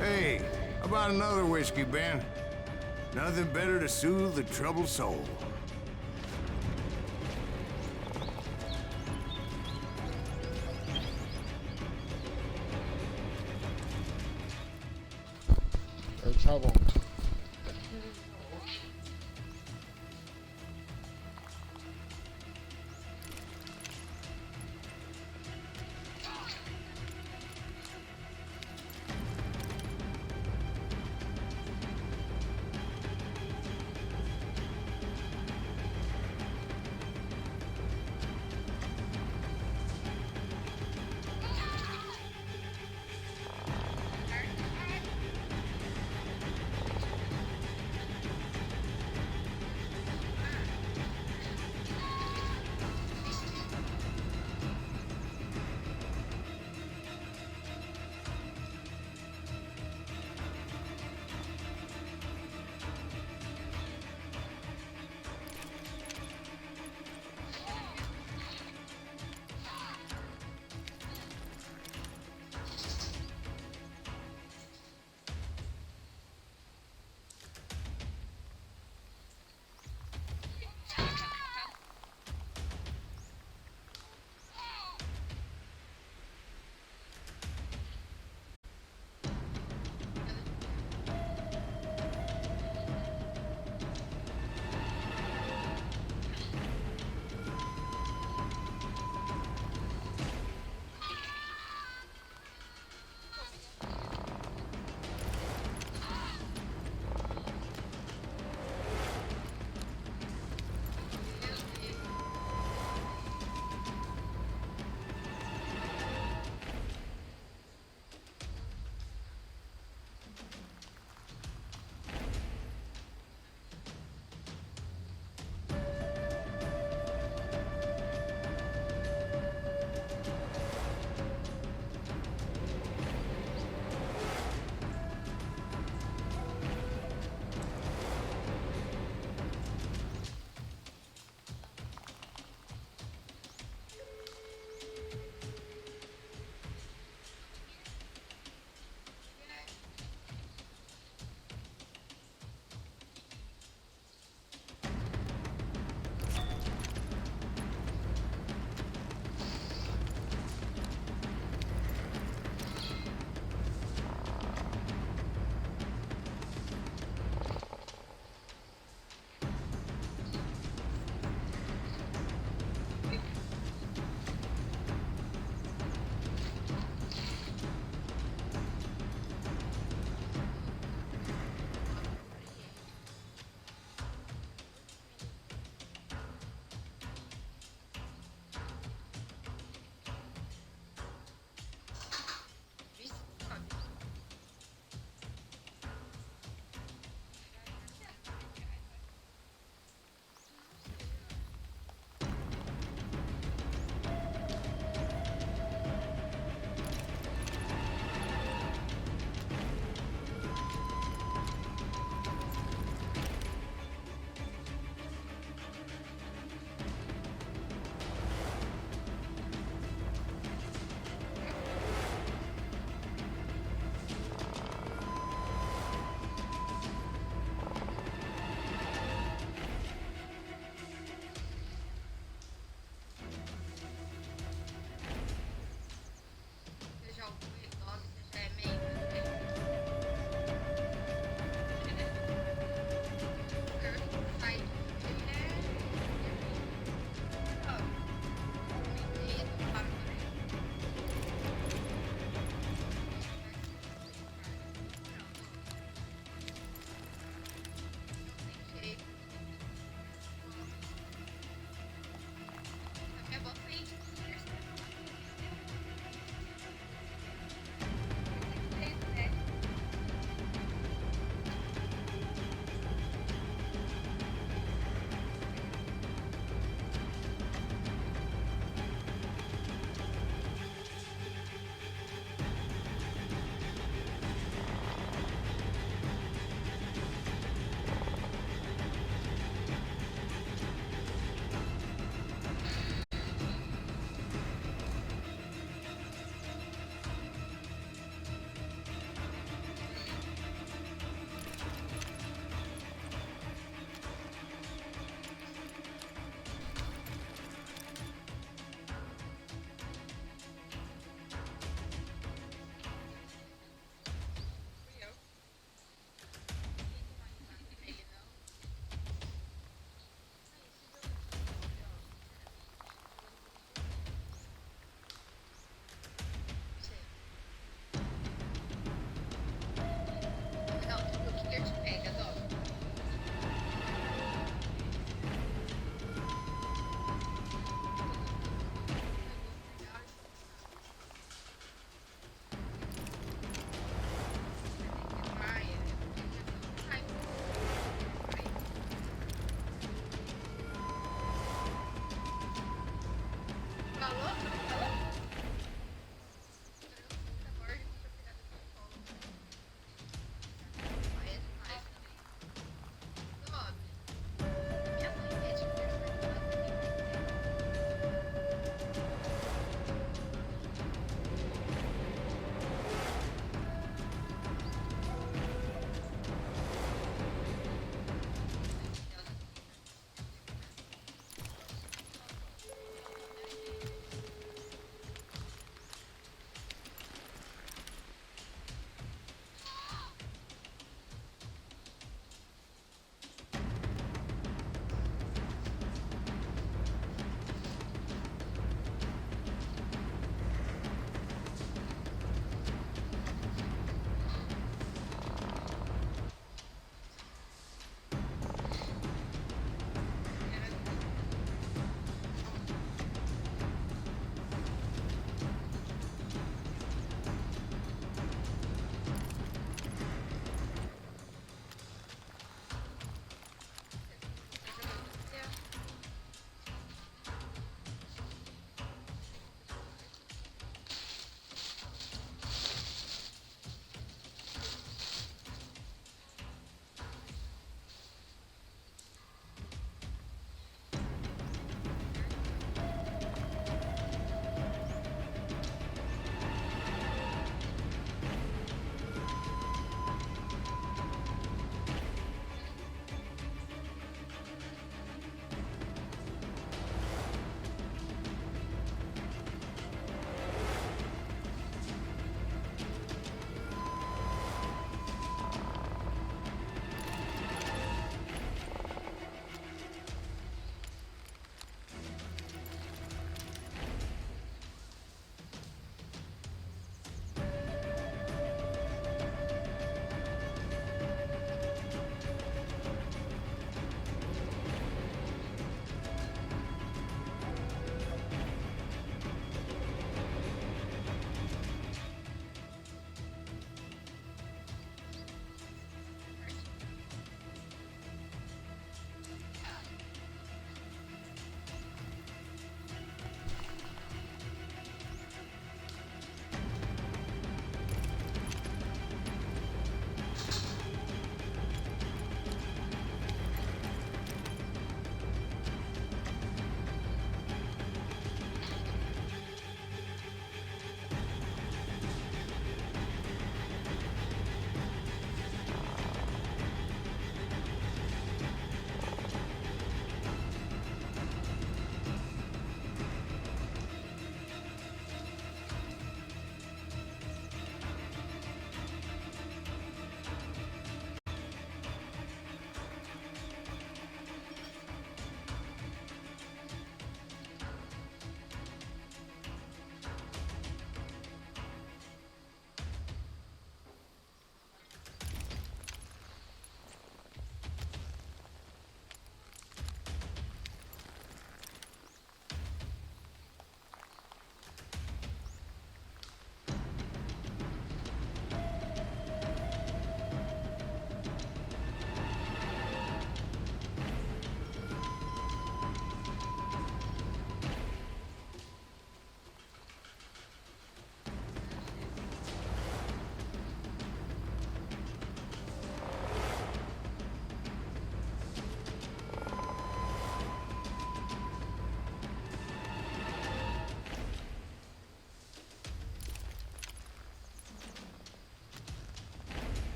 Hey, how about another whiskey, Ben? Nothing better to soothe the troubled soul. Já volto.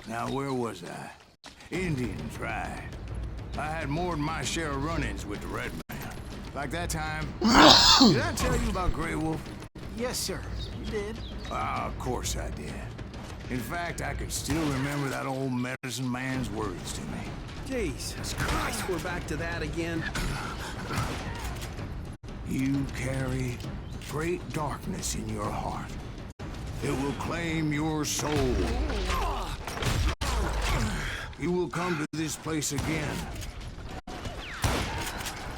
Now, where was I? Indians, right. I had more than my share of run-ins with the red man. Like that time... Did I tell you about Grey Wolf? Yes, sir. You did. Of course I did. In fact, I can still remember that old medicine man's words to me. Jesus Christ, we're back to that again. You carry great darkness in your heart. It will claim your soul. You will come to this place again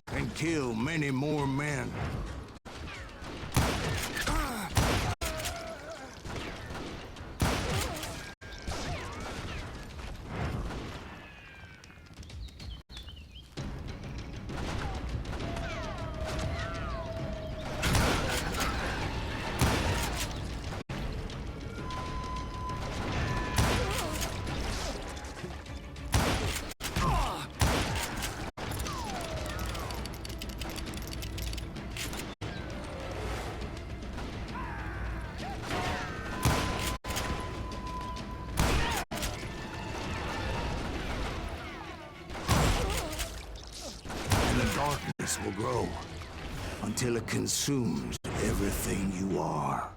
and kill many more men. Darkness will grow until it consumes everything you are.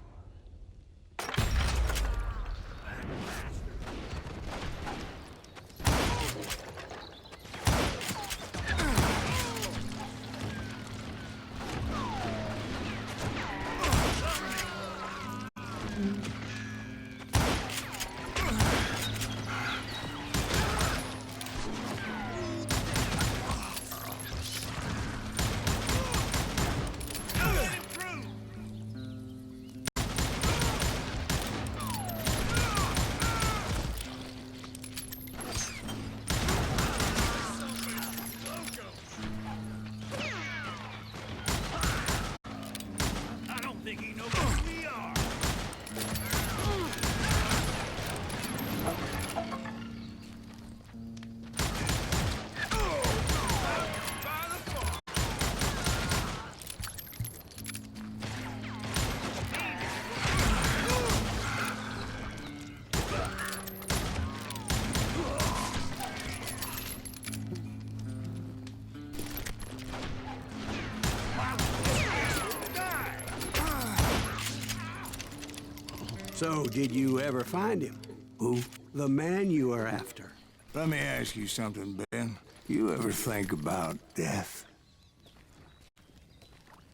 So, did you ever find him? Who? The man you are after. Let me ask you something, Ben. You ever think about death?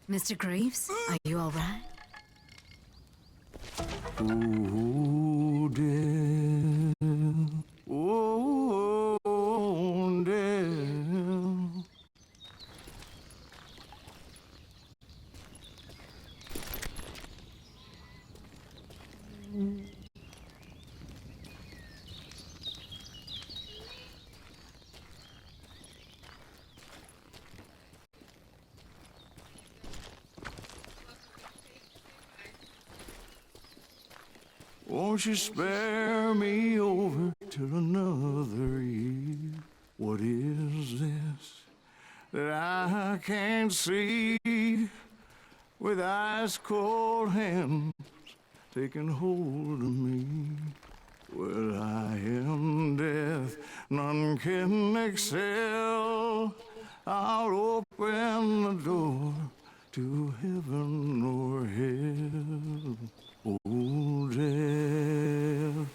Mr. Greaves, are you all right? Oh, death. Oh, death. Won't you spare me over till another year? What is this that I can't see with ice cold hands taking hold of me? Well, I am death, none can excel. I'll open the door to heaven or hell. Oh, death,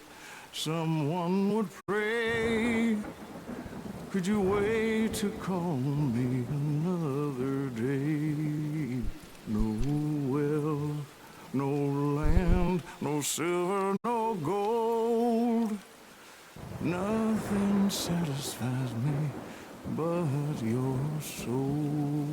someone would pray. Could you wait to call me another day? No wealth, no land, no silver, no gold. Nothing satisfies me but your soul.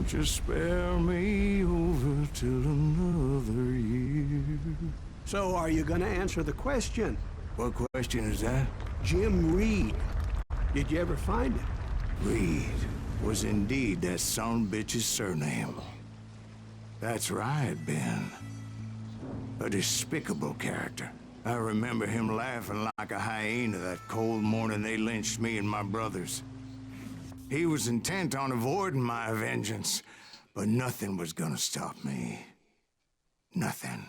Just spare me over till another year. So, are you gonna answer the question? What question is that? Jim Reed. Did you ever find him? Reed was indeed that son bitch's surname. That's right, Ben. A despicable character. I remember him laughing like a hyena that cold morning they lynched me and my brothers. He was intent on avoiding my vengeance, but nothing was gonna stop me. Nothing.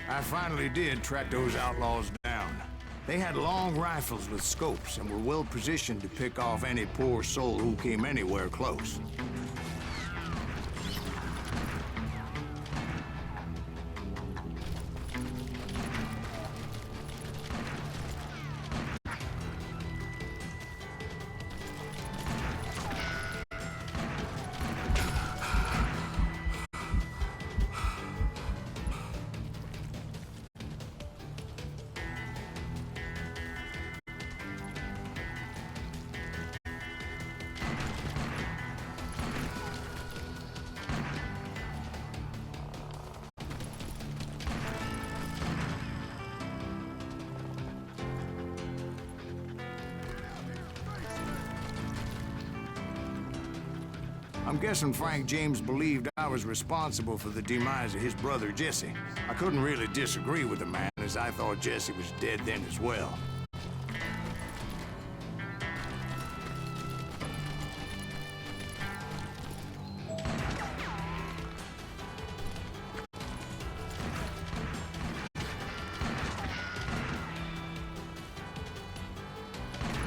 I finally did track those outlaws down. They had long rifles with scopes and were well positioned to pick off any poor soul who came anywhere close. I'm guessing Frank James believed I was responsible for the demise of his brother Jesse. I couldn't really disagree with the man, as I thought Jesse was dead then as well.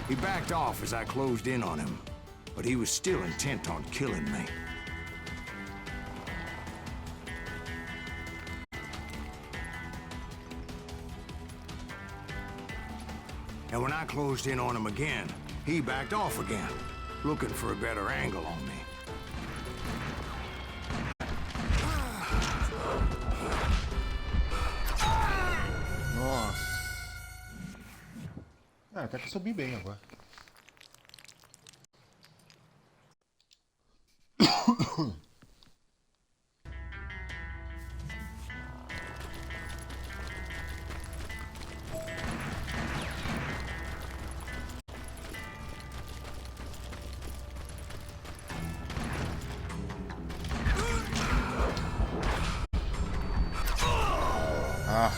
He backed off as I closed in on him, but he was still intent on killing me. And when I closed in on him again, he backed off again, looking for a better angle on me. Nossa. Ah, até que eu subi bem agora. Ah,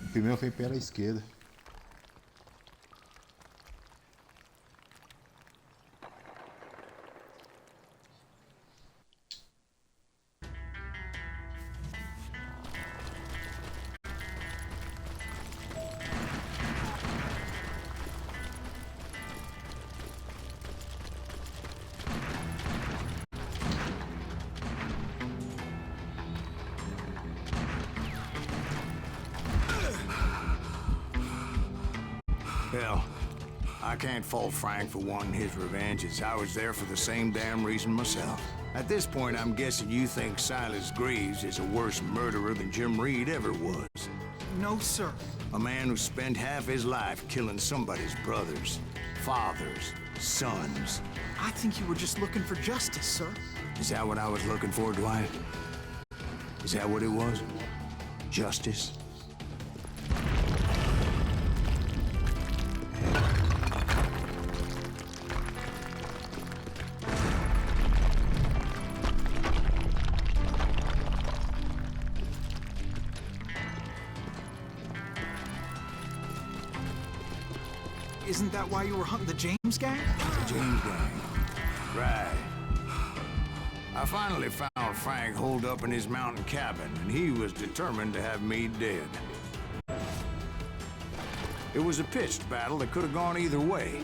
o primeiro foi pela esquerda. Hell, I can't fault Frank for wanting his revenge, as I was there for the same damn reason myself. At this point, I'm guessing you think Silas Greaves is a worse murderer than Jim Reed ever was. No, sir. A man who spent half his life killing somebody's brothers, fathers, sons. I think you were just looking for justice, sir. Is that what I was looking for, Dwight? Is that what it was? Justice? Isn't that why you were hunting the James gang? The James gang. Right. I finally found Frank holed up in his mountain cabin, and he was determined to have me dead. It was a pitched battle that could have gone either way.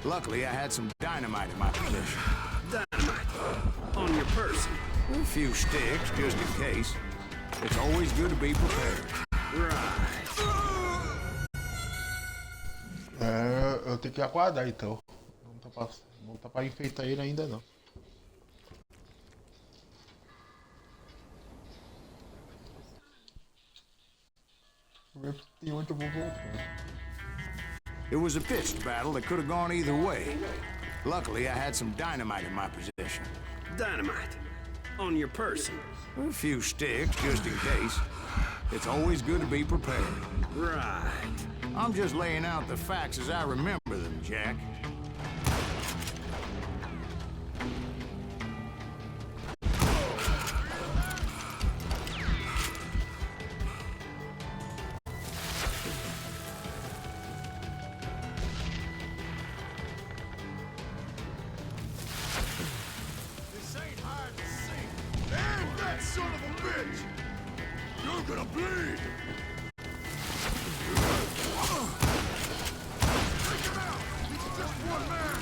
Luckily, I had some dynamite in my possession. Dynamite? On your person? A few sticks, just in case. It's always good to be prepared. Right. É, eu tenho que aguardar então. Não tá pra enfeitar ele ainda não. Vou ver se tem onde eu vou voltar. It was a pitched battle that could have gone either way. Luckily, I had some dynamite in my possession. ammunition? Dynamite. On your person. A few sticks, just in case. It's always good to be prepared. Right. I'm just laying out the facts as I remember them, Jack. This ain't hide and seek. And that son of a bitch! You're gonna bleed! Take him out! He's just one man!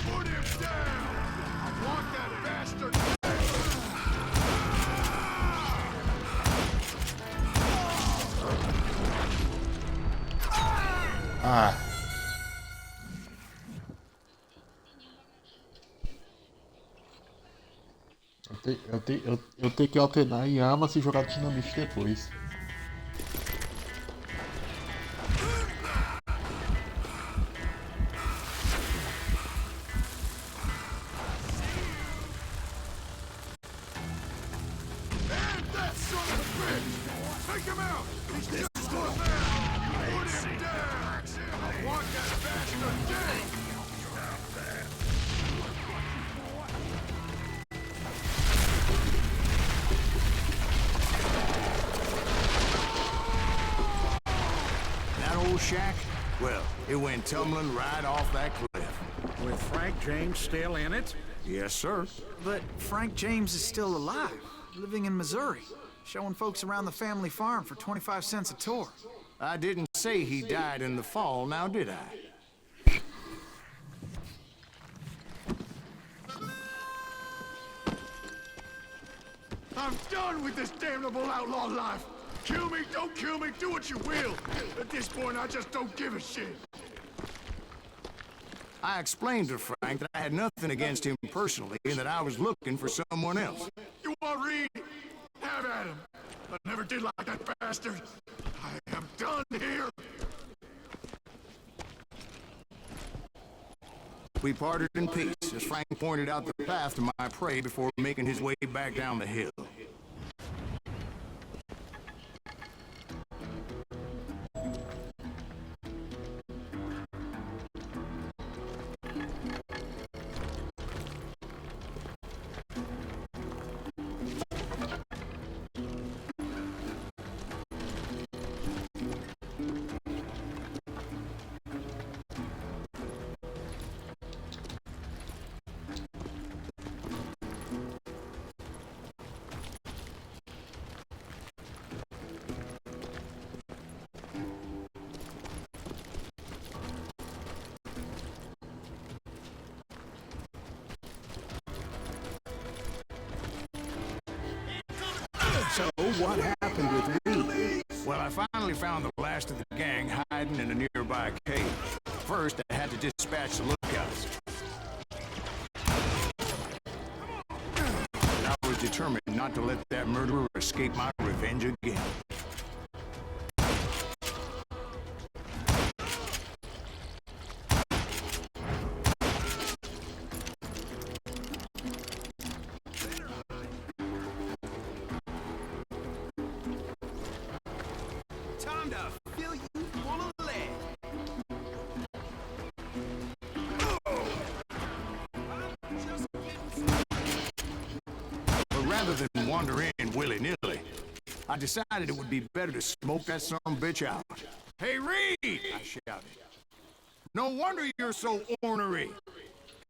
Put him down! I want that bastard dead! Ah. Eu tenho que alternar em armas e jogar dinamite depois. And that son of a bitch! Take him out! He's just one man! Put him down! I want that bastard dead! That old shack? Well, it went tumbling right off that cliff. With Frank James still in it? Yes, sir. But Frank James is still alive, living in Missouri, showing folks around the family farm for 25 cents a tour. I didn't say he died in the fall, now did I? I'm done with this damnable outlaw life! Kill me, don't kill me, do what you will! At this point, I just don't give a shit! I explained to Frank that I had nothing against him personally and that I was looking for someone else. You want Reed? Have at him! I never did like that bastard! I am done here! We parted in peace as Frank pointed out the path to my prey before making his way back down the hill. So, what happened with Reed? Well, I finally found the last of the gang hiding in a nearby cave. First, I had to dispatch the lookouts. I was determined not to let that murderer escape my revenge again. Time to fill you full of lead. But rather than wander in willy-nilly, I decided it would be better to smoke that son of a bitch out. Hey, Reed! I shouted. No wonder you're so ornery.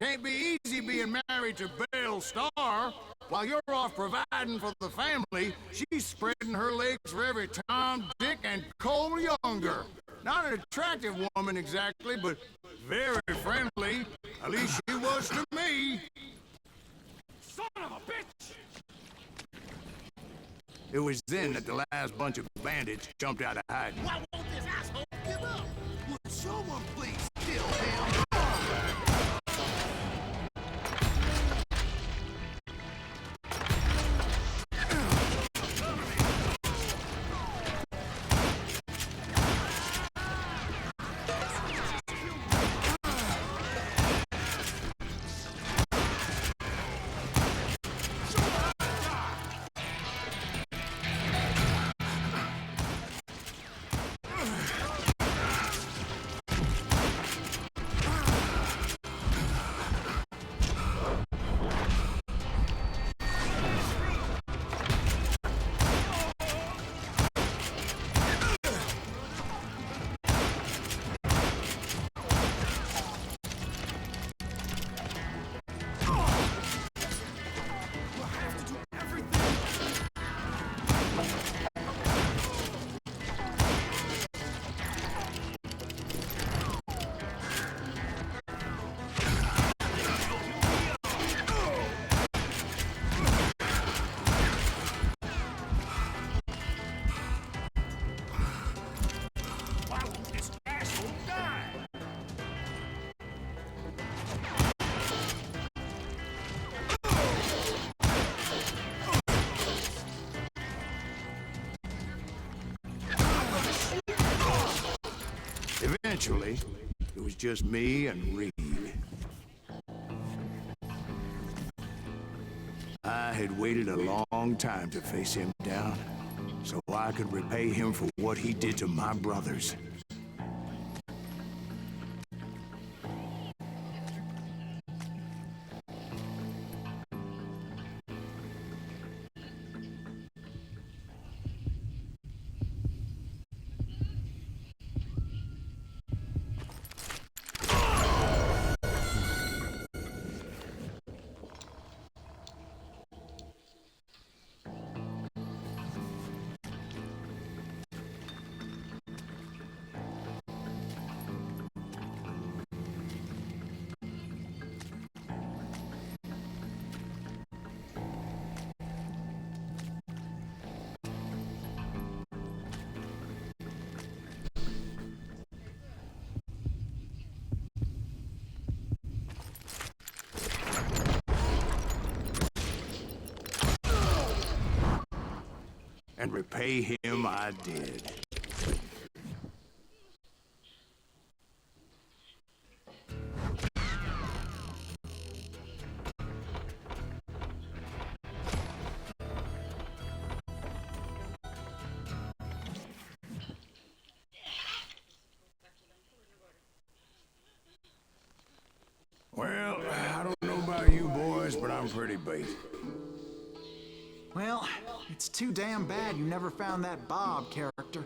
Can't be easy being married to Belle Starr. While you're off providing for the family, she's spreading her legs for every Tom, Dick, and Cole Younger. Not an attractive woman exactly, but very friendly. At least she was to me. Son of a bitch! It was then that the last bunch of bandits jumped out of hiding. Why won't this asshole give up? Would someone please kill him? eventually, it was just me and Reed. I had waited a long time to face him down, so I could repay him for what he did to my brothers. And repay him I did. Well, I don't know about you boys, but I'm pretty bait. Well, it's too damn bad you never found that Bob character.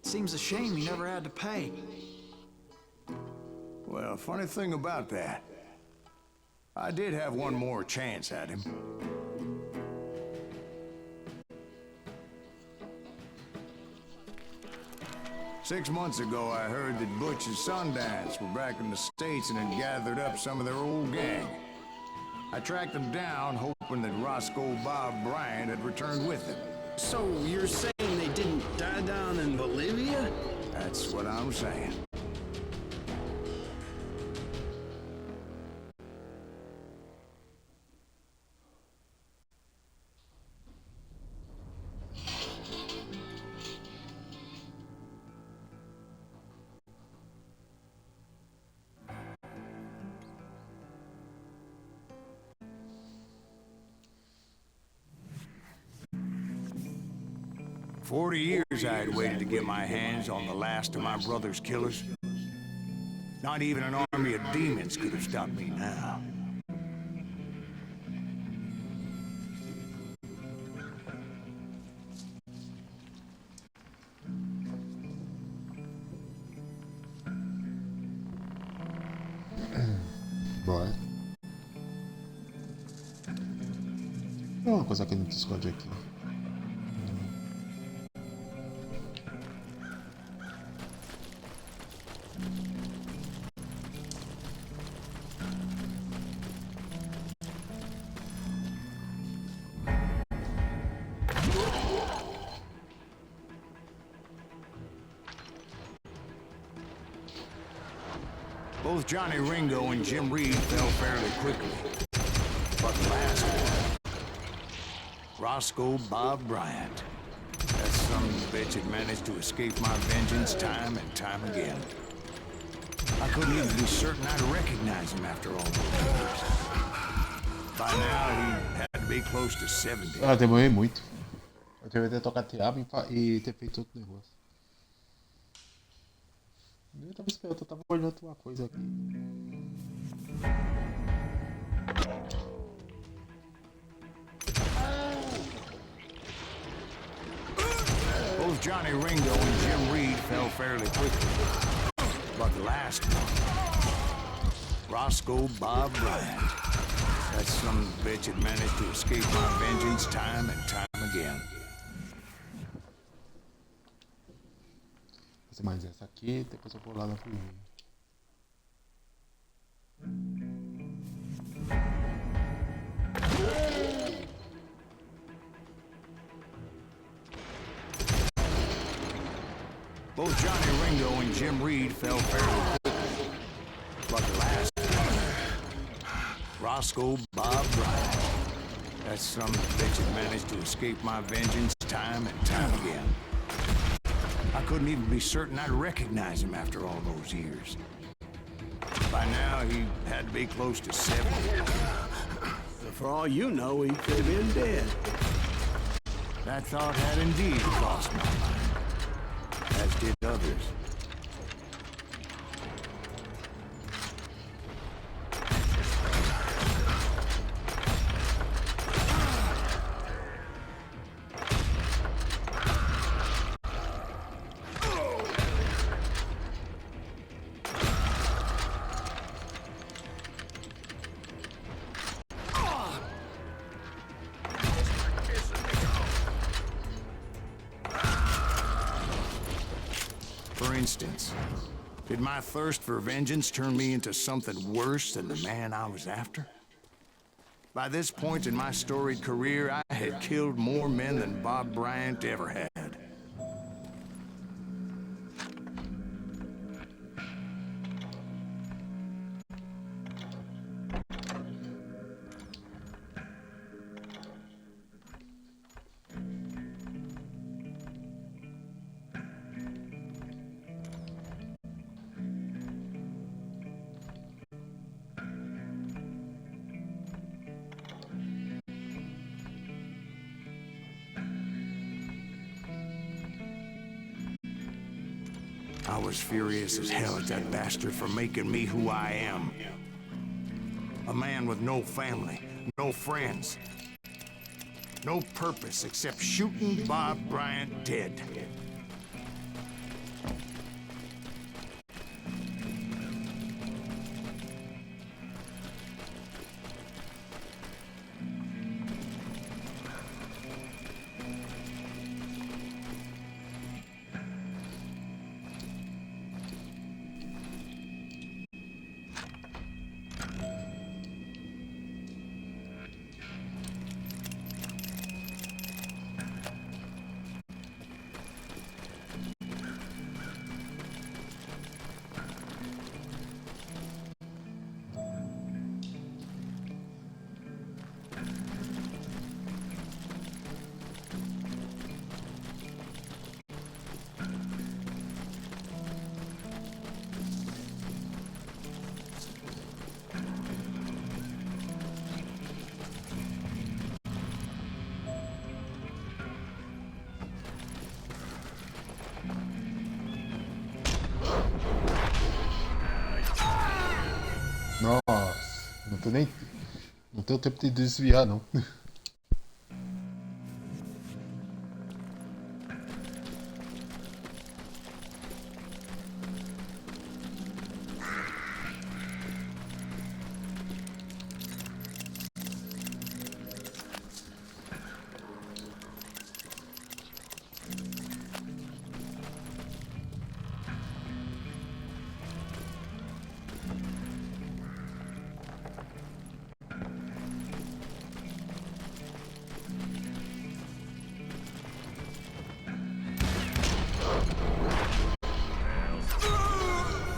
Seems a shame you never had to pay. Well, funny thing about that, I did have one more chance at him. Six months ago, I heard that Butch and Sundance were back in the States and had gathered up some of their old gang. I tracked them down, hoping that Roscoe Bob Bryant had returned with them. So you're saying they didn't die down in Bolivia? That's what I'm saying. For 40 years I had waited to get my hands on the last of my brother's killers. Not even an army of demons could have stopped me now. Bora. Tem uma coisa aqui no Discord aqui. Both Johnny Ringo and Jim Reed fell fairly quickly. But the last one, Roscoe Bob Bryant. That son of a bitch had managed to escape my vengeance time and time again. I couldn't even be certain I'd recognize him after all those years. By now, he had to be close to 70. Ah, demorei muito. Eu deveria ter tocado teaba e ter feito outro negócio. Eu tava esperando, eu tava olhando uma coisa aqui. Both Johnny Ringo and Jim Reed fell fairly quickly. But the last one, Roscoe Bob Bryant. That son of a bitch had managed to escape my vengeance time and time again. Vou fazer mais essa aqui, depois eu vou lá na primeira. Both Johnny Ringo and Jim Reed fell fairly quickly. But the last one, Roscoe Bob Bryant. That son of a bitch had managed to escape my vengeance time and time again. I couldn't even be certain I'd recognize him after all those years. By now, he had to be close to 70. For all you know, he could have been dead. That thought had indeed crossed my mind, as did others. For instance, did my thirst for vengeance turn me into something worse than the man I was after? By this point in my storied career, I had killed more men than Bob Bryant ever had. I was furious as hell at that bastard for making me who I am. A man with no family, no friends, no purpose except shooting Bob Bryant dead. Nossa, não tenho tempo de desviar não.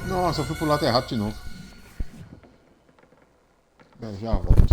Nossa, eu fui pro lado errado de novo. Já volto.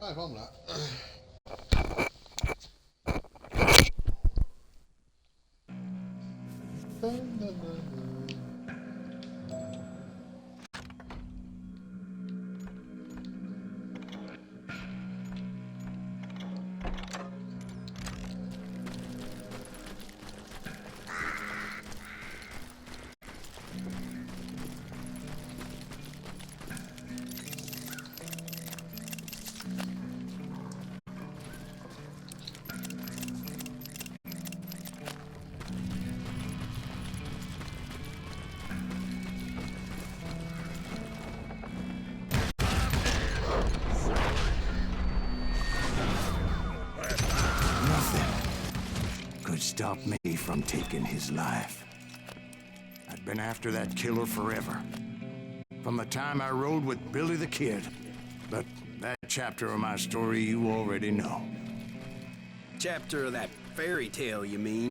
Vai, vamos lá. Could stop me from taking his life. I'd been after that killer forever. From the time I rode with Billy the Kid. But that chapter of my story you already know. Chapter of that fairy tale, you mean?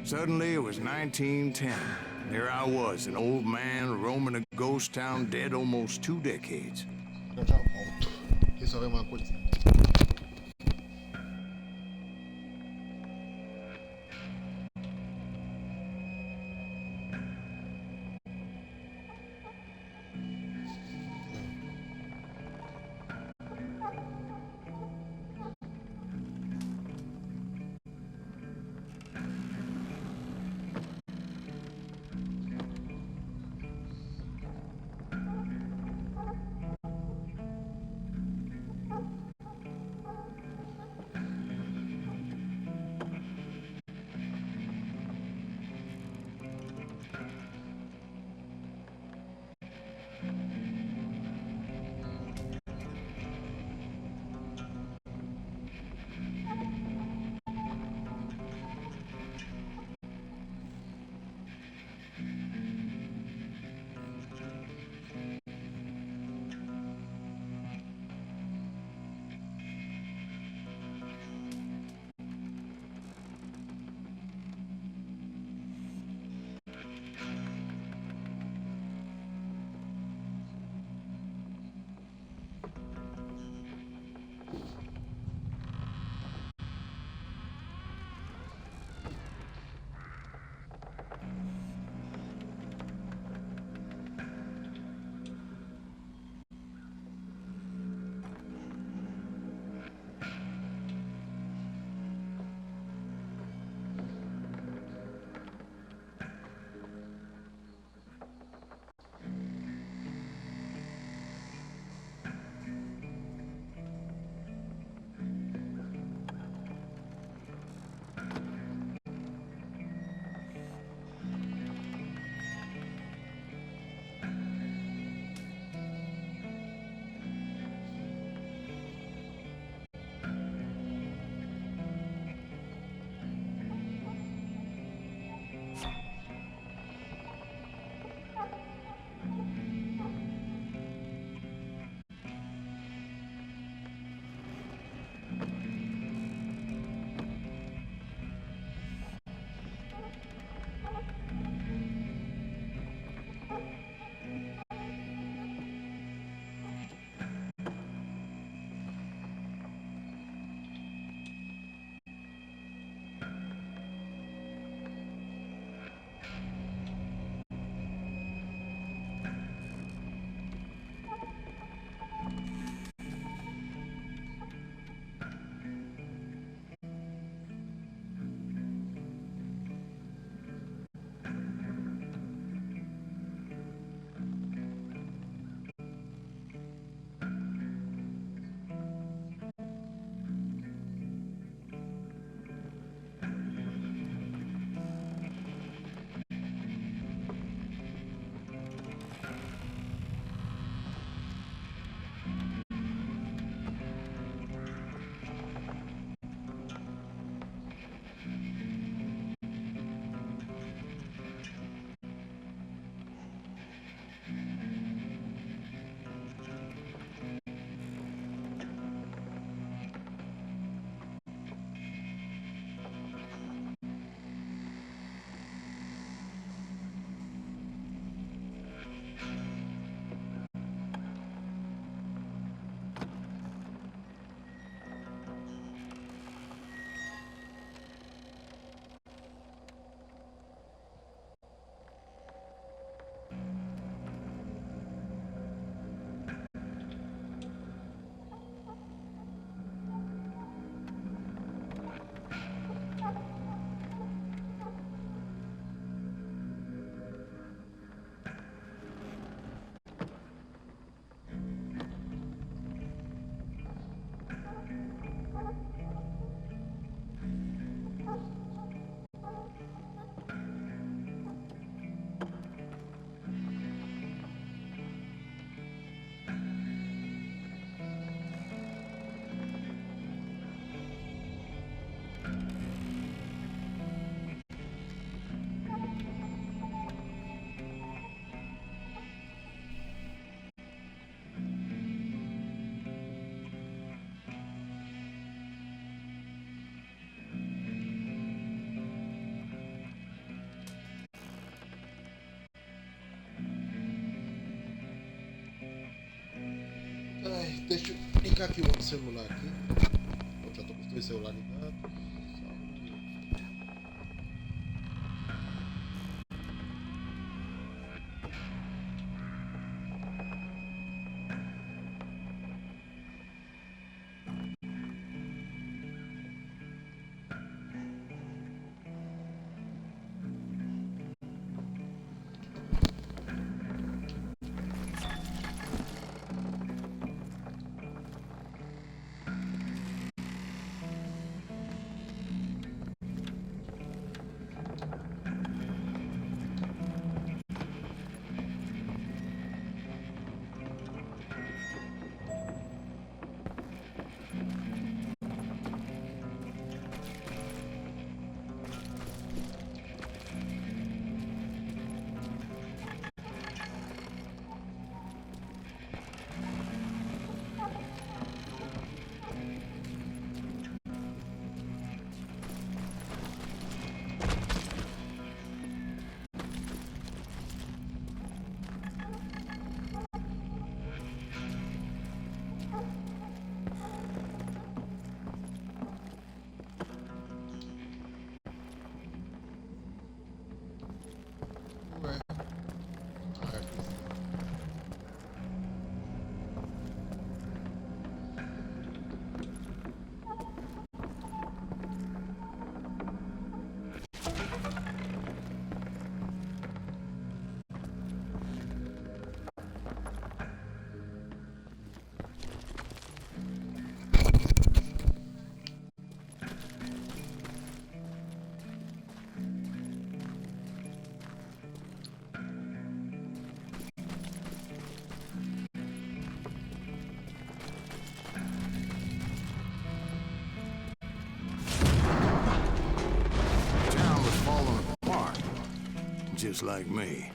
Suddenly it was 1910. There I was, an old man roaming a ghost town dead almost 2 decades. Eu já volto. Resolver uma coisa. Deixa eu ligar aqui o outro celular aqui. Eu já tô com os dois celulares ligados. Just like me.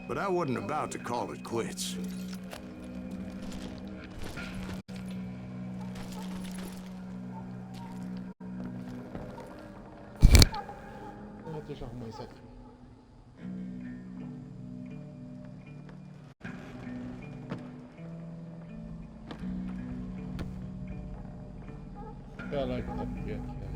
But I wasn't about to call it quits. Deixa eu arrumar isso aqui. Espera lá que tá pequeno aqui.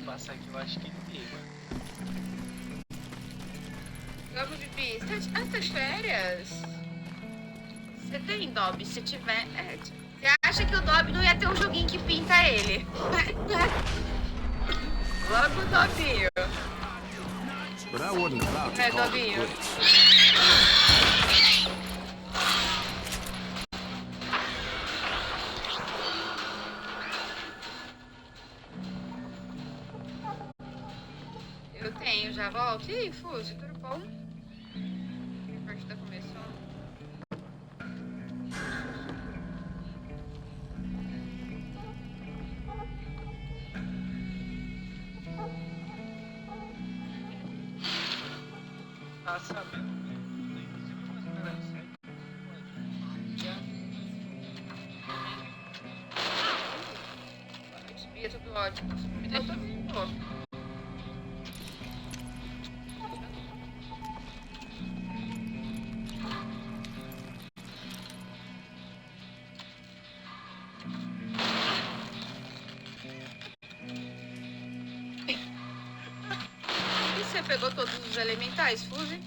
passar aqui, eu acho que ele pega. Vamos, Bibi. Você tá de férias? Você tem, Dobby? Se tiver... Você acha que o Dobby não ia ter um joguinho que pinta ele? Logo o Dobinho. But I wasn't about to É, call it Dobinho. quits. Eu tenho, já volto. Ih, Fuso, tudo bom? A partida começou. Ah, sabendo. Desvia tudo ótimo. Me deixa todo. Você pegou todos os elementais, Fuse?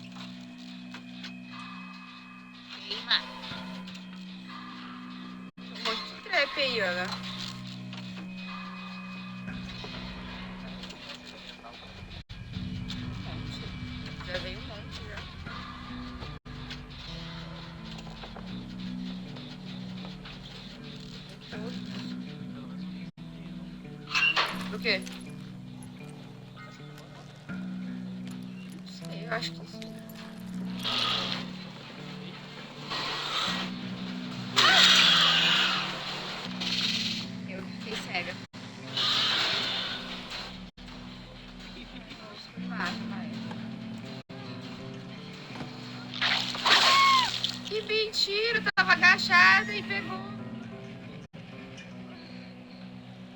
Queima. Um monte de trap aí, Ana. Já veio um monte, já. O quê? Não sei, eu acho que sim. Eu que fiquei cega. Que mentira, eu tava agachada e pegou.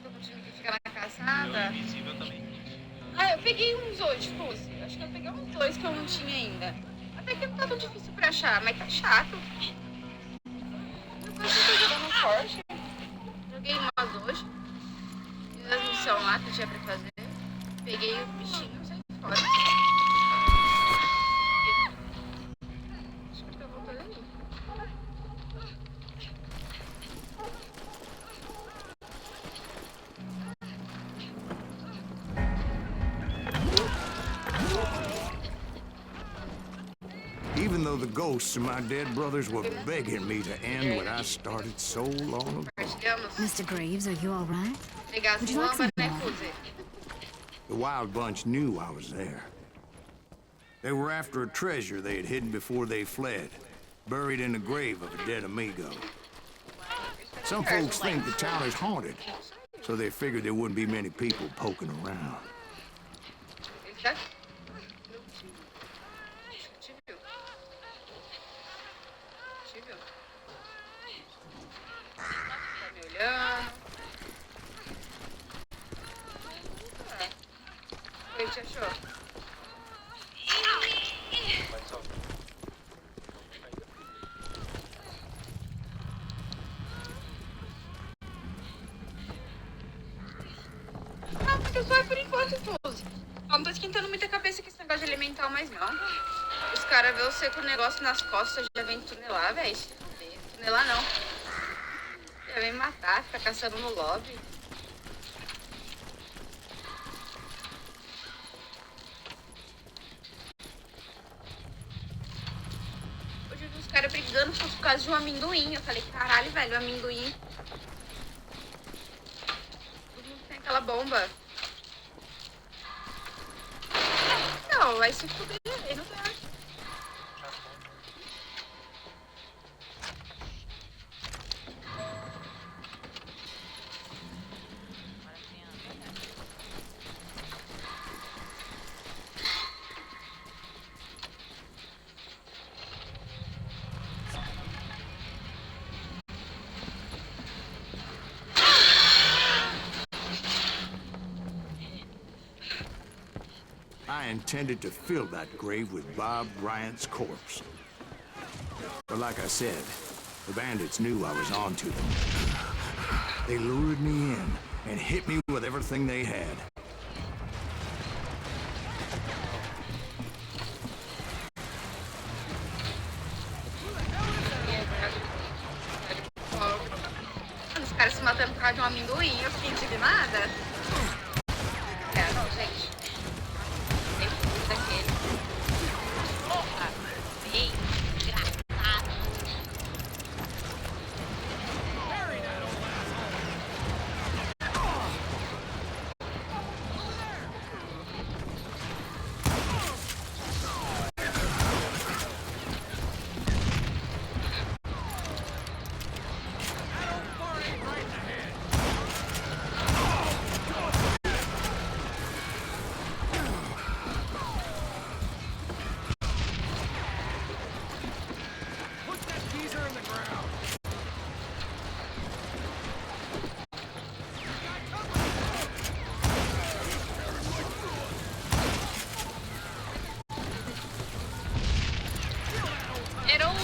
Tô continuando que ficar na caçada. Invisível também. Ah, eu peguei uns hoje, Fuse. Acho que eu peguei uns 2 que eu não tinha ainda. Até que não tá tão difícil pra achar, mas tá chato. Depois eu tô jogando forte. Joguei umas hoje. Fiz as missões lá que tinha pra fazer. Peguei o bichinho e saí fora. Acho que tá voltando ali. Even though the ghosts of my dead brothers were begging me to end what I started so long ago. Mr. Graves, are you all right? Pegar Would you like some né, water? Fuse? The Wild Bunch knew I was there. They were after a treasure they had hidden before they fled, buried in the grave of a dead amigo. Some folks think the town is haunted, so they figured there wouldn't be many people poking around. Tá? Te viu? Tá me olhando. O que te achou? Ah, mas eu só é por enquanto, Fuse. Eu não tô esquentando muita cabeça com esse negócio de elemental mais não. Os caras vê você com o negócio nas costas, já vem tunelar, velho. Tunelar não. Já vem matar, fica caçando no lobby. Hoje eu vi os caras brigando por causa de um amendoim. Eu falei, caralho, velho, amendoim. Todo mundo tem aquela bomba. Não, vai se fuder, aí não dá. I intended to fill that grave with Bob Bryant's corpse. But like I said, the bandits knew I was on to them. They lured me in and hit me with everything they had. matando por causa de um amendoim. Eu fiquei indignada. É, não, gente. Tem tudo daquele. Porra! Bem engraçado.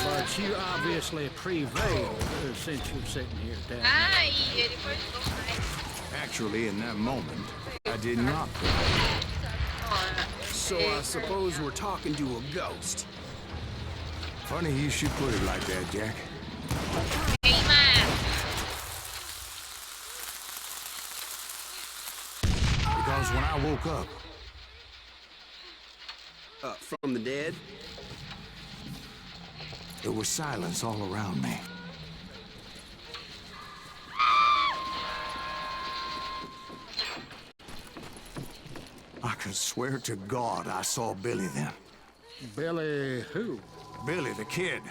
But you obviously prevailed since you're sitting here down there. Ai, ele foi demais. Actually, in that moment, I did not. So I suppose we're talking to a ghost. Funny you should put it like that, Jack. Because when I woke up... From the dead? There was silence all around me. I could swear to God I saw Billy then. Billy who? Billy, the kid.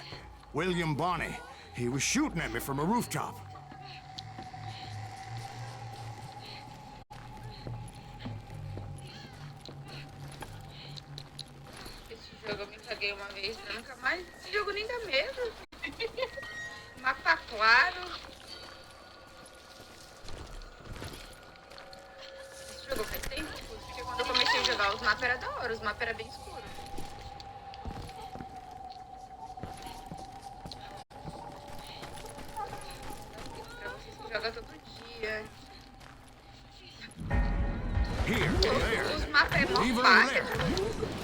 William Bonney. He was shooting at me from a rooftop. Esse jogo eu me caguei uma vez, eu nunca mais. Esse jogo nem dá medo. Mapa claro. Esse jogo faz tempo, porque quando eu comecei a jogar os mapas era da hora, os mapas eram bem escuros. Pra vocês que jogam todo dia. Os mapas é mó fácil,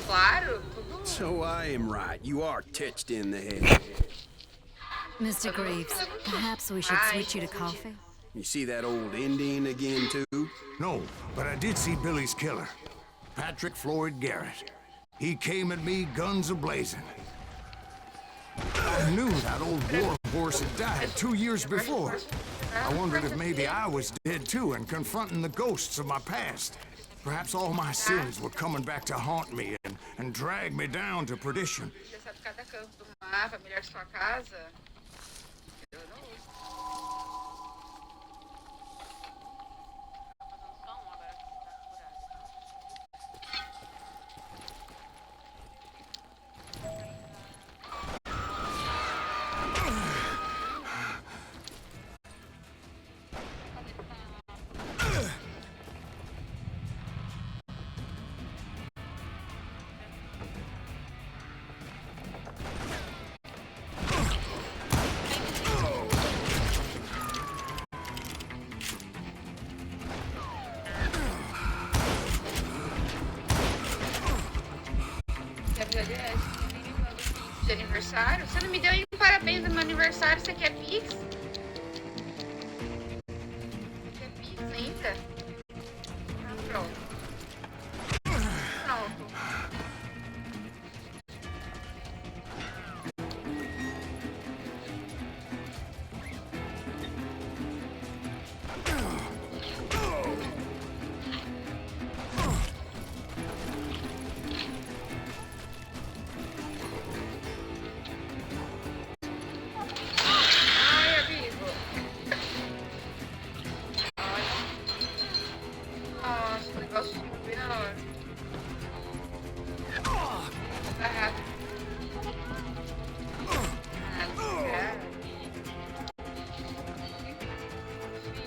claro. So I am right. You are touched in the head. Mr. Graves, perhaps we should switch you to coffee? You see that old Indian again, too? No, but I did see Billy's killer. Patrick Floyd Garrett. He came at me guns a-blazing. I knew that old war horse had died 2 years before. I wondered if maybe I was dead too and confronting the ghosts of my past. Perhaps all my sins were coming back to haunt me and drag me down to perdition. Você sabe cada canto do mapa, melhor de sua casa. Eu não uso. Só um agora que de aniversário? Você não me deu aí um parabéns no meu aniversário, você quer Pix? Você quer Pix ainda? Ah, pronto. Pronto.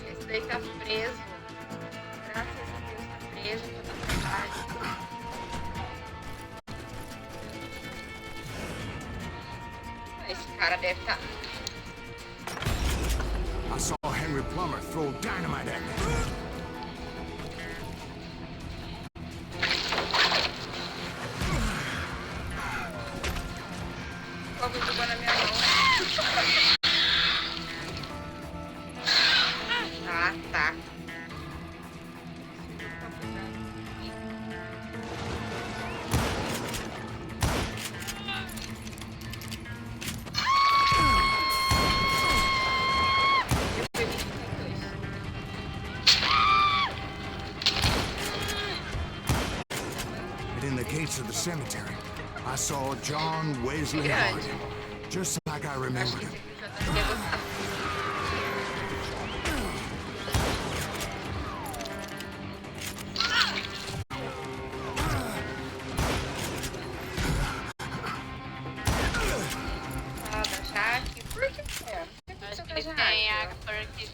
Esse daí tá preso. Graças a Deus tá preso. Esse cara deve estar. I saw Henry Plummer throw dynamite at me. Fogo jogou na minha mão. in the gates of the cemetery, I saw John Wesley Harding, just like I remembered him. Acho que ele tem a perk de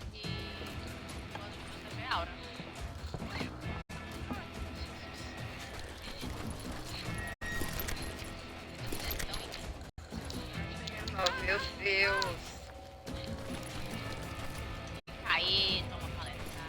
aura. Oh, meu Deus. Aí, toma palestra.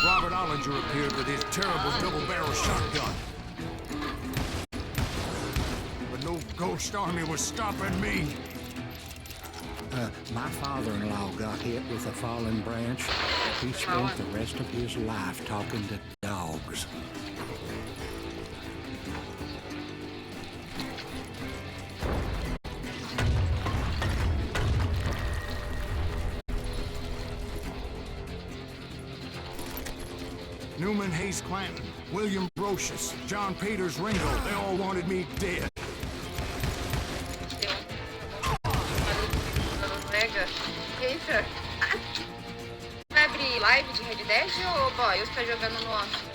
Robert Ollinger appeared with his terrible double-barrel shotgun. But no ghost army was stopping me. My father-in-law got hit with a fallen branch. He spent the rest of his life talking to dogs. Newman Hayes Clanton, William Brocious, John Peters Ringo, they all wanted me dead. Eita. Vai abrir live de Red Dead ou boy, eu estou jogando no off?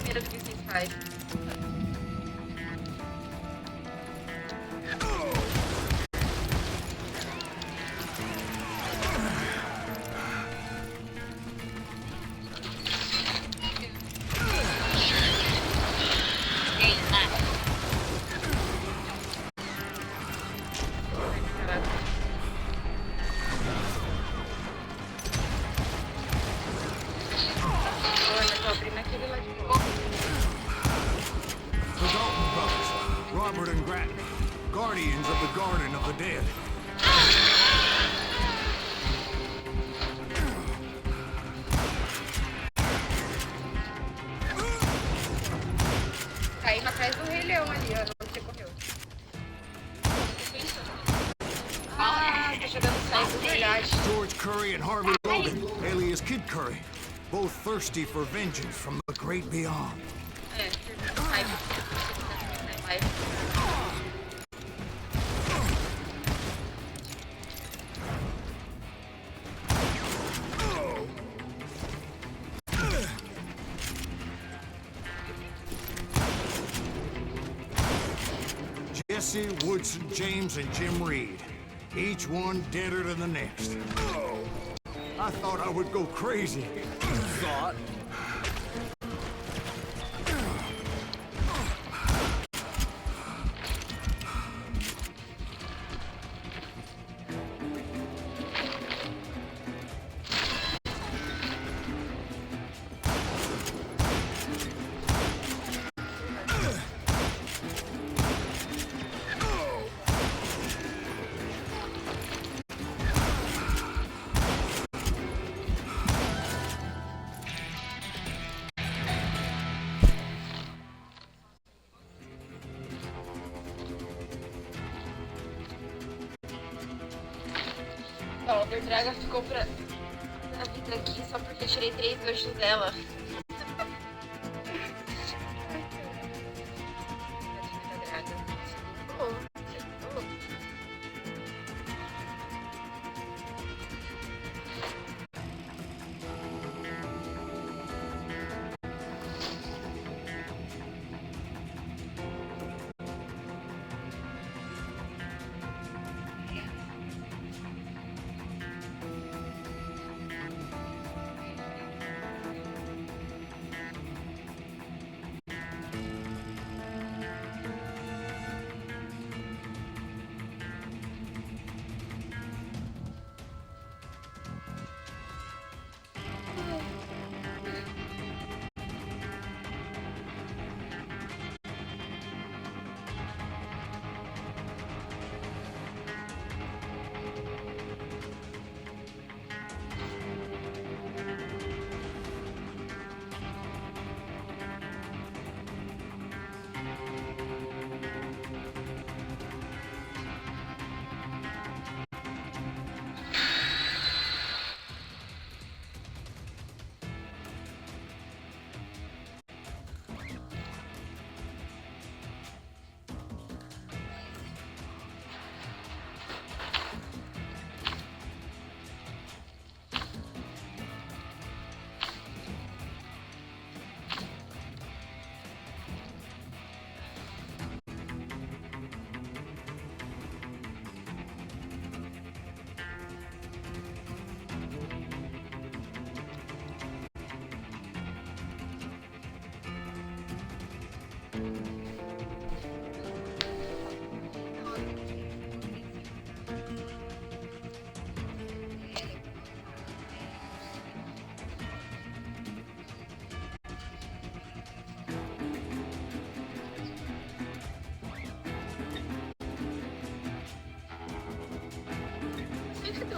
Medo do que vocês fazem. Guardians of the Garden of the Dead. Caímos atrás do Rei Leão ali, ó. Você correu. Ah, tá jogando sair de verdade. George Curry and Harvey Logan, alias Kid Curry, both thirsty for vengeance from the great beyond. Jesse, Woodson, James, and Jim Reed. Each one deader than the next. I thought I would go crazy. Thought? Ó, a Draga ficou pra vida aqui só porque eu tirei 3 eixos dela.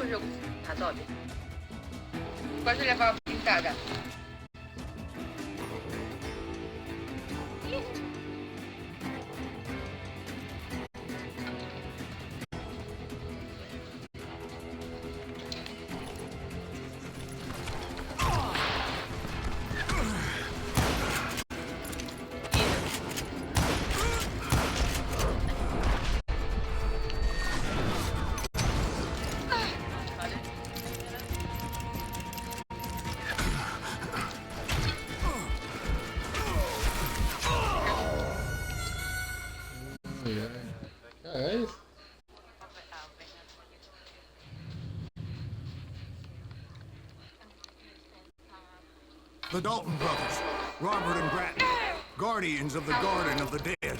o jogo tá top. Gosto de levar uma pintada. É isso. The Dalton brothers, Robert and Grattan, guardians of the Garden of the Dead.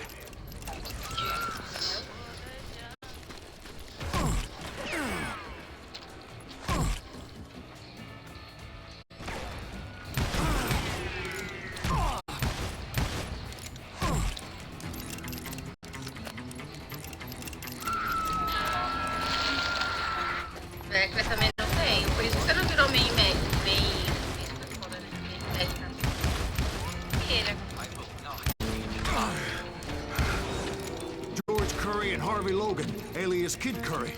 Mas também não tenho, por isso que você não virou main George Curry and Harvey Logan, alias Kid Curry,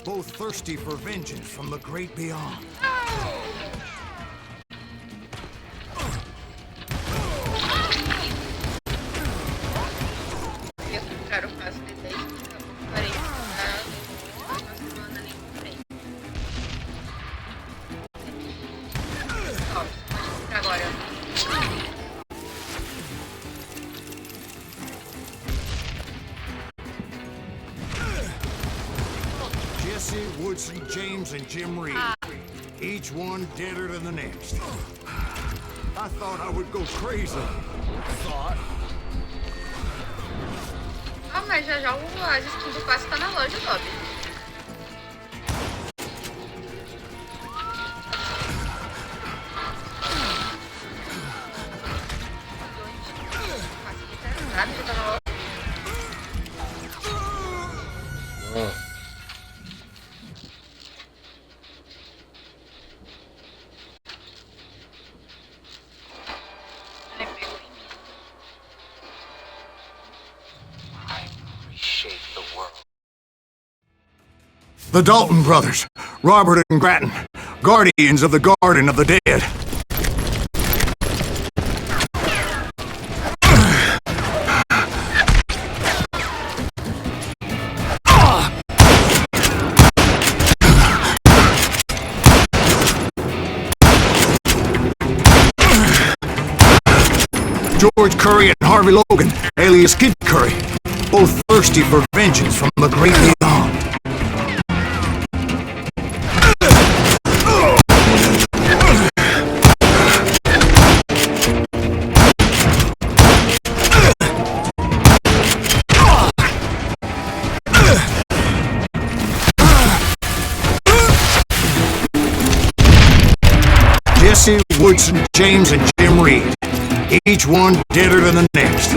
both thirsty for vengeance from the great beyond. Jesse, Woodson, James, and Jim Reed. Each one deader than the next. I thought I would go crazy. Thought. Ah, mas já as skins do passe tá na loja, Bob. Já tá na loja. The Dalton brothers, Robert and Grattan, guardians of the Garden of the Dead. George Curry and Harvey Logan, alias Kid Curry, both thirsty for vengeance from the great beyond. Jesse, Woodson, James, and Jim Reed. Each one deader than the next.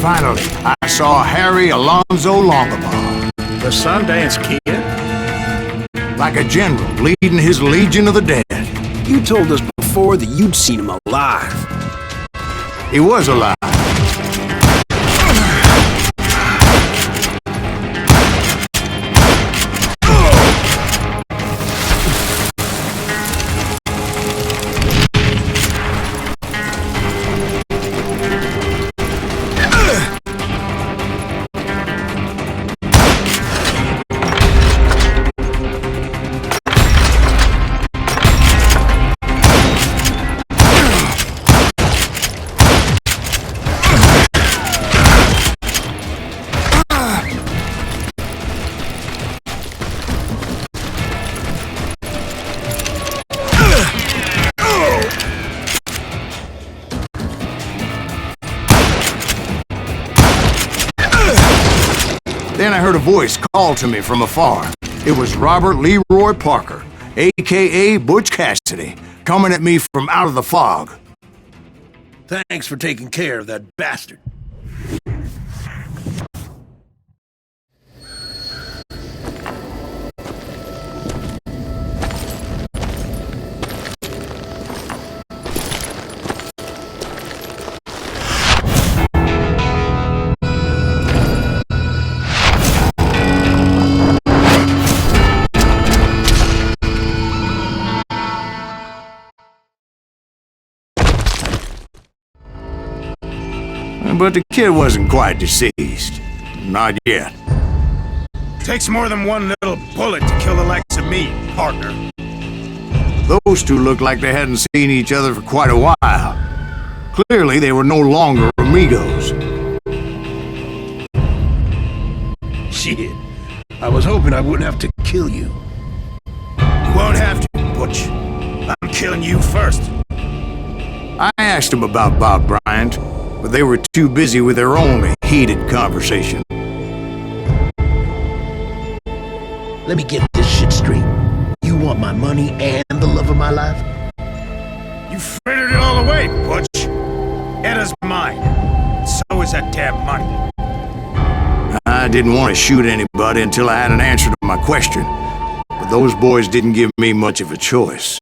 Finally, I saw Harry Alonzo Longabaugh. The Sundance Kid? Like a general leading his Legion of the Dead. You told us before that you'd seen him alive. He was alive. Then I heard a voice call to me from afar. It was Robert Leroy Parker, a.k.a. Butch Cassidy, coming at me from out of the fog. Thanks for taking care of that bastard. But the kid wasn't quite deceased. Not yet. Takes more than one little bullet to kill the likes of me, partner. Those two looked like they hadn't seen each other for quite a while. Clearly, they were no longer amigos. Shit. I was hoping I wouldn't have to kill you. You won't have to, Butch. I'm killing you first. I asked them about Bob Bryant, but they were too busy with their own heated conversation. Let me get this shit straight. You want my money and the love of my life? You frittered it all away, Butch. Edda's mine. So is that damn money. I didn't want to shoot anybody until I had an answer to my question, but those boys didn't give me much of a choice.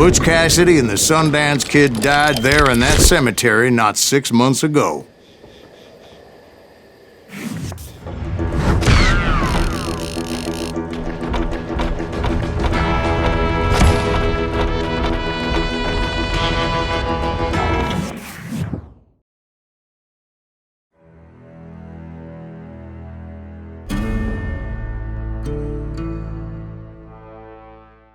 Butch Cassidy and the Sundance Kid died there in that cemetery not 6 months ago.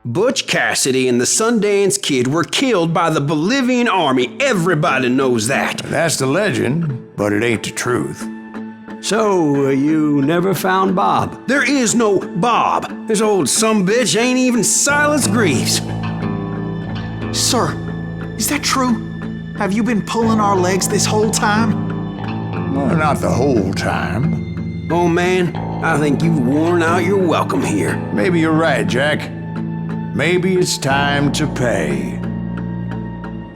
Butch Cassidy and the Sundance Kid were killed by the Bolivian army. Everybody knows that. That's the legend, but it ain't the truth. So, you never found Bob? There is no Bob. This old sumbitch ain't even Silas Greaves. Sir, is that true? Have you been pulling our legs this whole time? Well, not the whole time. Oh man, I think you've worn out your welcome here. Maybe you're right, Jack. Maybe it's time to pay.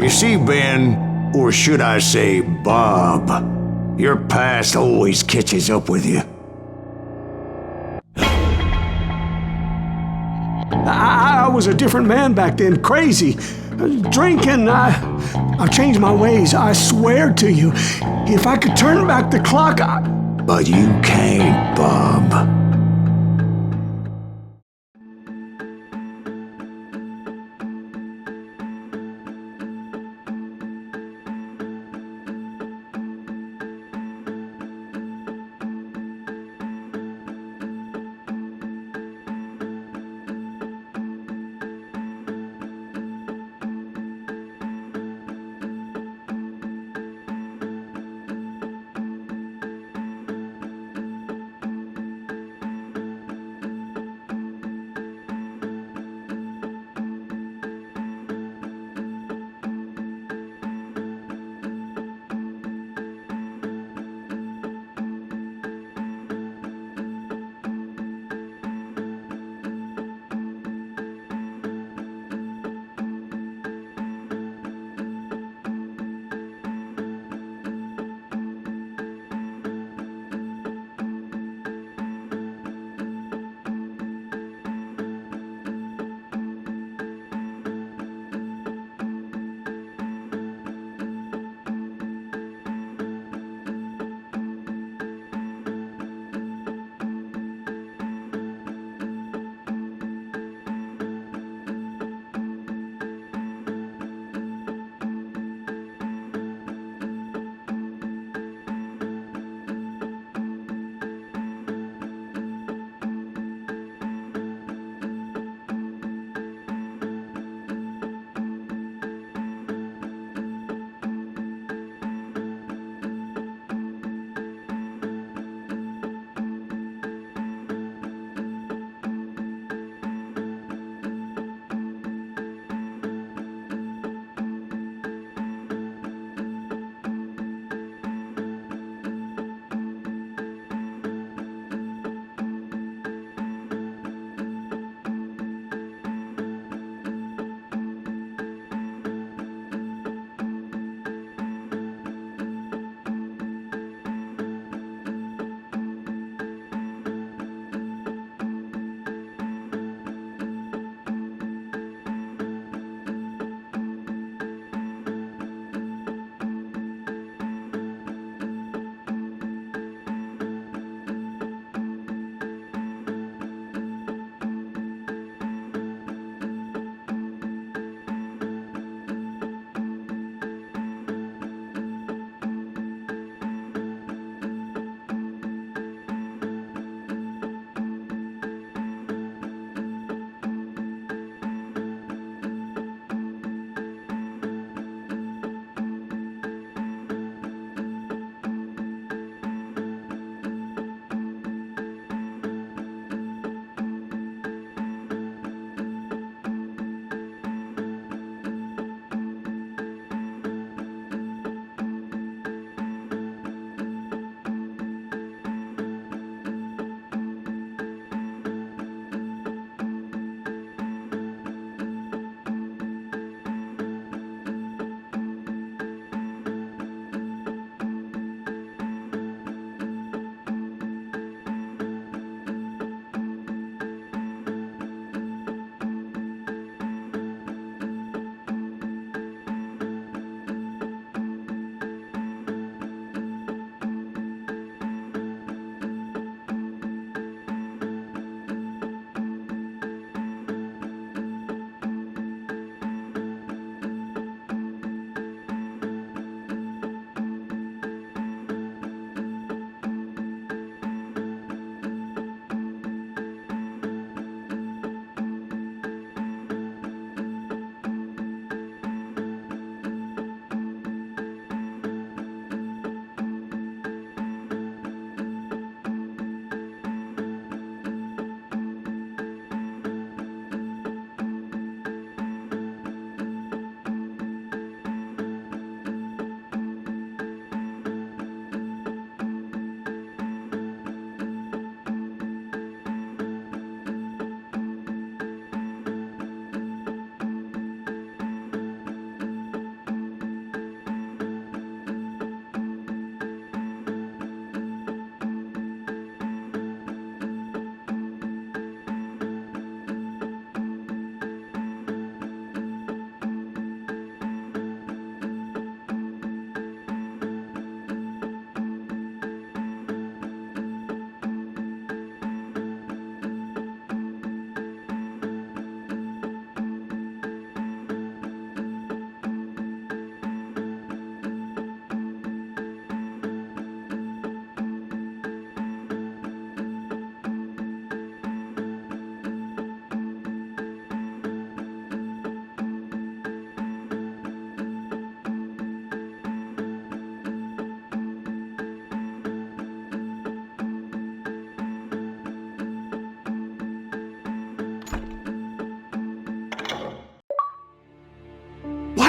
You see, Ben, or should I say Bob, your past always catches up with you. I was a different man back then, crazy. Drinking, I've changed my ways, I swear to you. If I could turn back the clock, But you can't, Bob.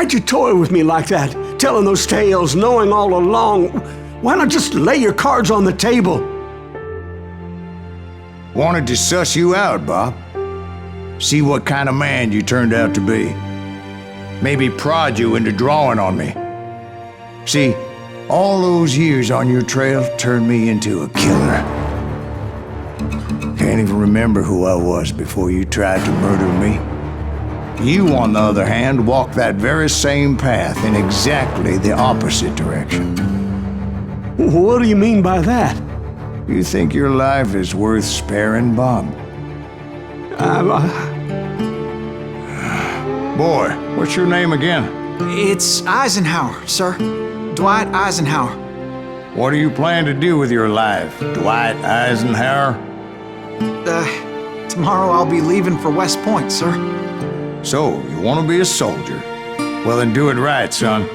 Why'd you toy with me like that? Telling those tales, knowing all along. Why not just lay your cards on the table? Wanted to suss you out, Bob. See what kind of man you turned out to be. Maybe prod you into drawing on me. See, all those years on your trail turned me into a killer. Can't even remember who I was before you tried to murder me. You, on the other hand, walked that very same path in exactly the opposite direction. What do you mean by that? You think your life is worth sparing, Bob? Boy, what's your name again? It's Eisenhower, sir. Dwight Eisenhower. What do you plan to do with your life, Dwight Eisenhower? Tomorrow I'll be leaving for West Point, sir. So, you want to be a soldier? Well, then do it right, son.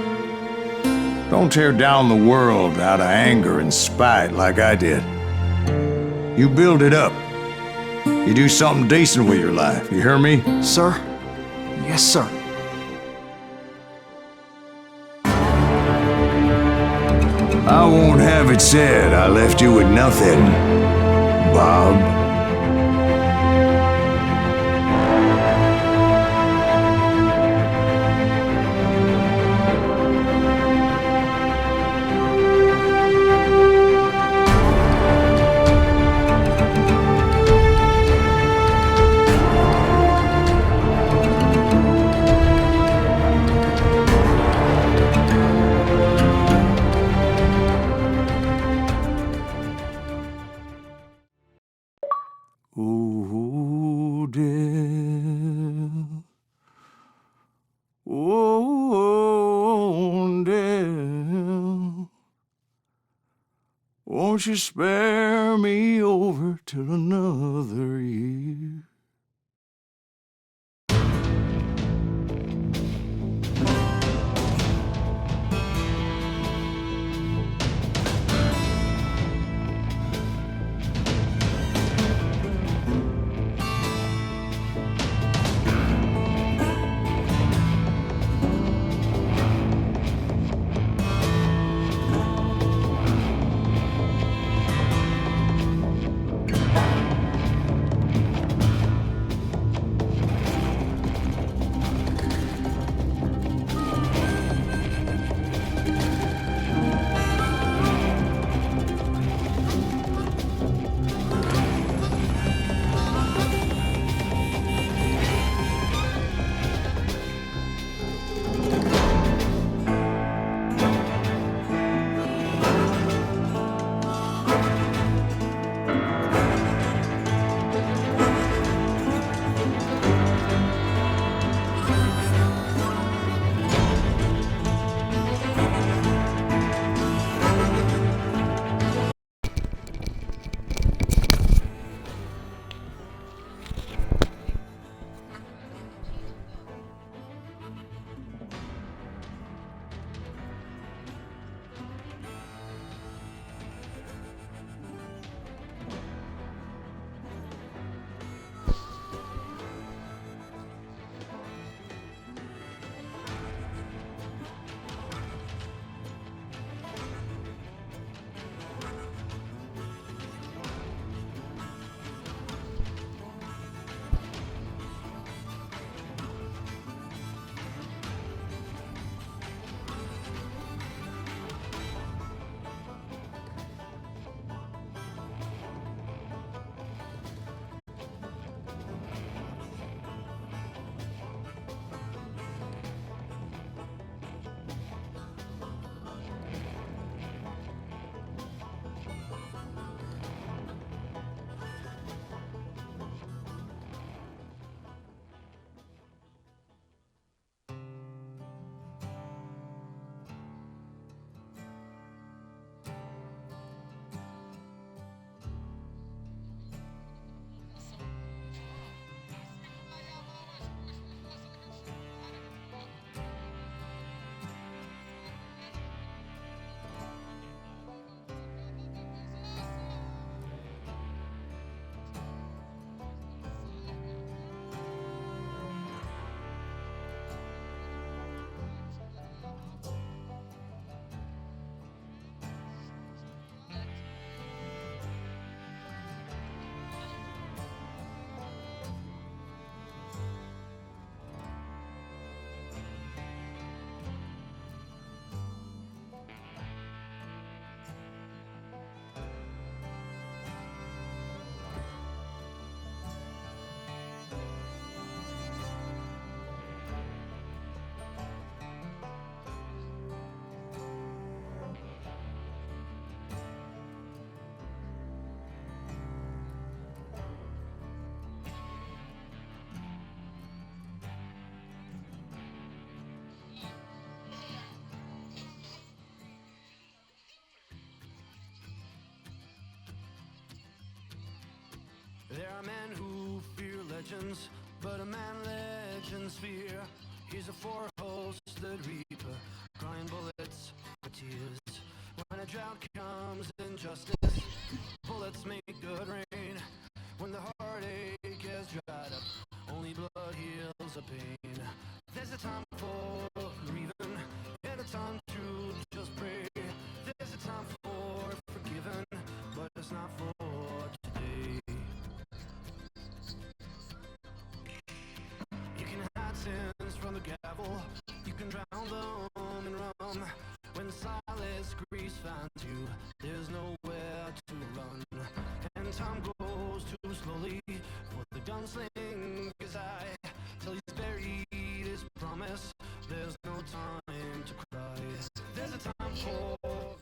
Don't tear down the world out of anger and spite like I did. You build it up. You do something decent with your life, you hear me? Sir? Yes, sir. I won't have it said I left you with nothing, Bob. Oh, dear. Oh, dear. Won't you spare me over till another year? There are men who fear legends, but a man legends fear. He's a four-hosted reaper, crying bullets for tears. When a drought comes, injustice, bullets make good rain. When the heartache has dried up, only blood heals the pain. There's a time for grieving, and a time to just pray. There's a time for forgiving, but it's not for today. You can hide sins from the gavel, you can drown them in rum. When silence grease finds you, there's nowhere to run. And time goes too slowly for the gunslinger's eye, till he's buried his promise. There's no time to cry. There's a time for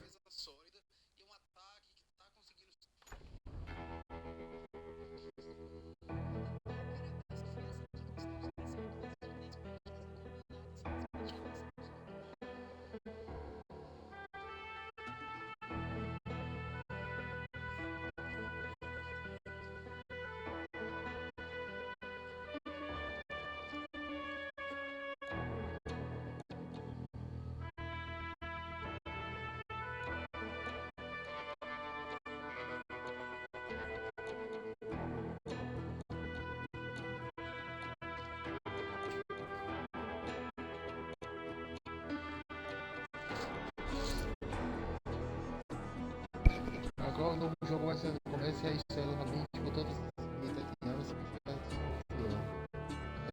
Agora o novo jogo vai ser começa a história novamente com todos os italianos que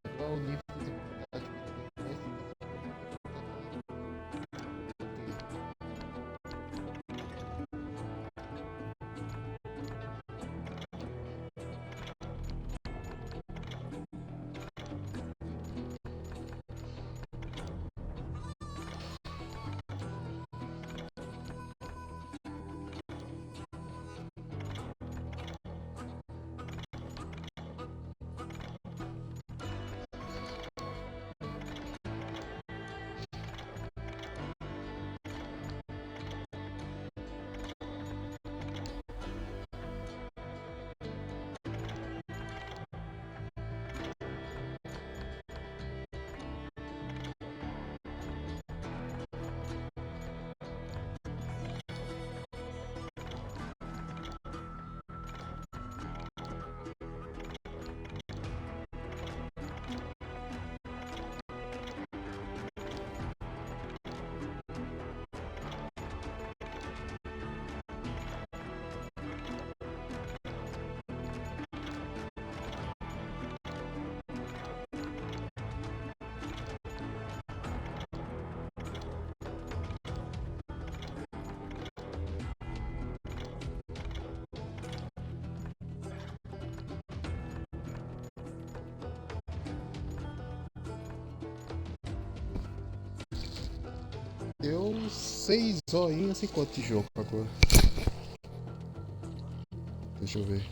agora o nível de dificuldade deu 6 horinhas e quanto de jogo agora? Deixa eu ver.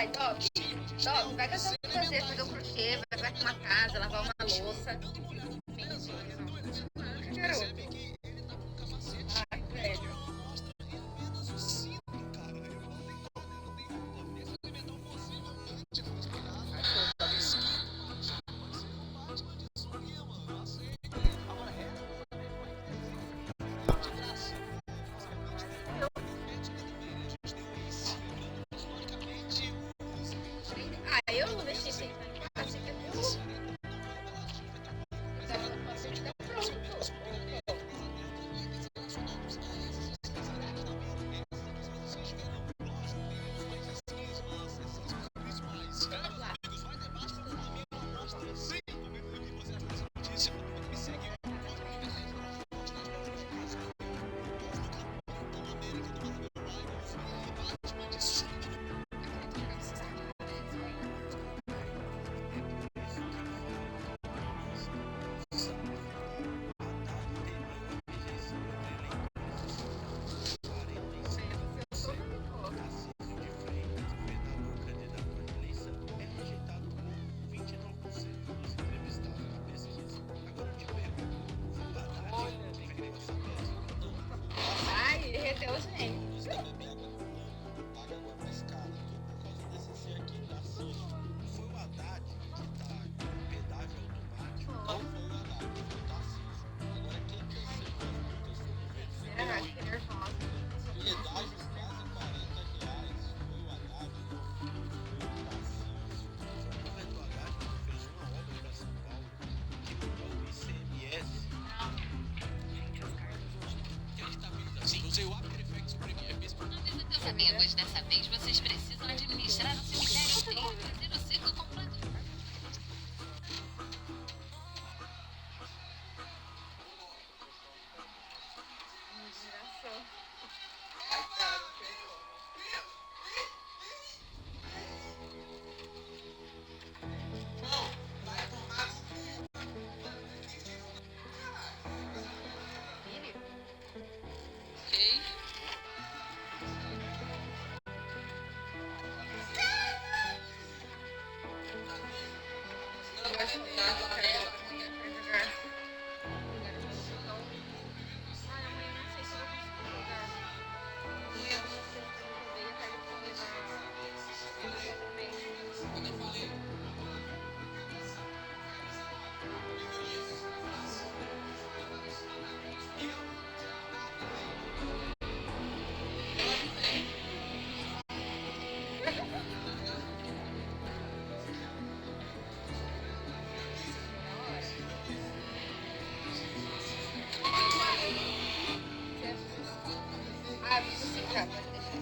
Vai, Doc. Doc, vai caçar o que fazer, fazer um crochê, vai pra uma casa, lavar uma louça. Garoto. Ai, velho. Ah, eu não deixei isso aí em casa, que eu tava no paciente da pronto. Ai, derreteu os dentes. Será? Fiquei nervosa. Meus amigos, dessa vez vocês precisam administrar o cemitério inteiro e fazer o ciclo completo. Ah, vou ficar, pode deixar.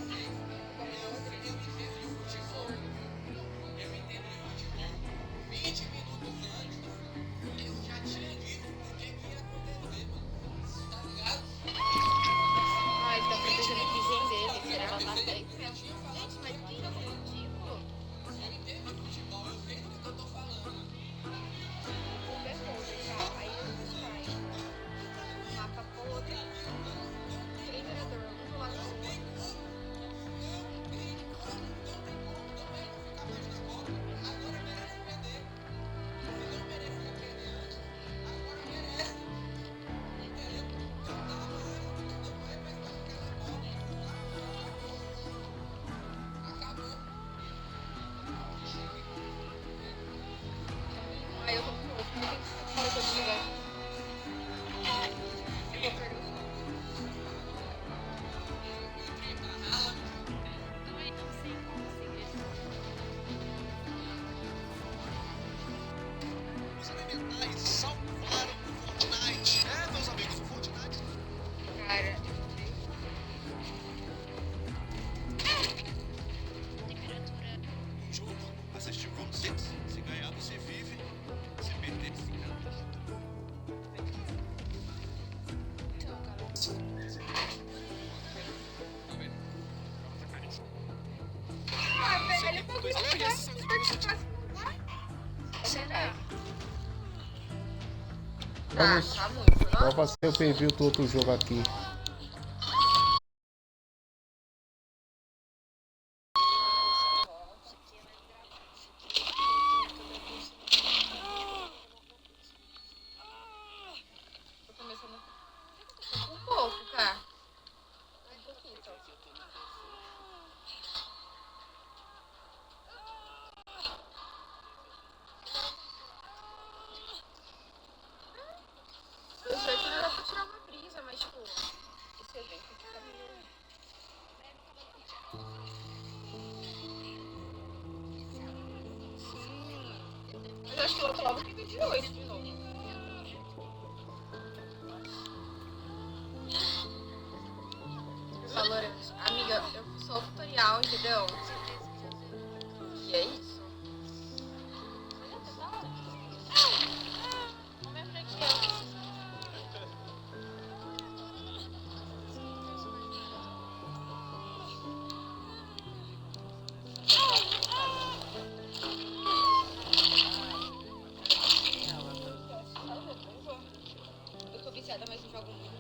Ai, tá protegendo o pigeon dele, se ele levantar feito. Gente, mas que jogo ridículo. Ferrou, pessoal. Aí você vai. Mapa podre. Três vereadores, um do lado do outro. Aí eu tô com louco, eu tenho que desligar. Eu vou perder o som. Os elementais salvaram o Fortnite. É, meus amigos, o Fortnite. Cara, Um jogo, assistir Round 6. Se ganhar, você vive. Se perder, se canta. ah, velho, o bagulho Alô, e esses são os jogos que será? Vamos. Tá muito, Qual não? vai ser o preview do outro jogo aqui? acho que logo fica de noite de novo. Valorante. Amiga, eu fiz só o tutorial, entendeu? E é isso. Eu tô viciada, mas não jogo muito.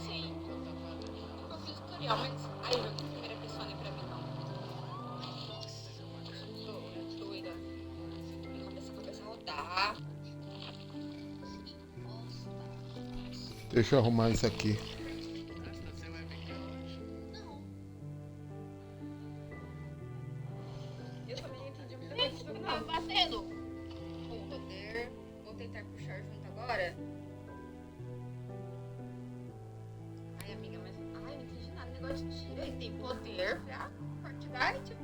Sim. Eu fiz tutorial, mas ai, jogo de primeira pessoa não é pra mim não. Tô doida. Minha cabeça começa a rodar. Deixa eu arrumar isso aqui. Eu também não entendi muita coisa desse jogo não. Tava batendo. Com poder. Vou tentar puxar junto agora. Ai, amiga, mas... Ai, não entendi nada. Negócio de tiro. Ele tem poder pra Fortnite.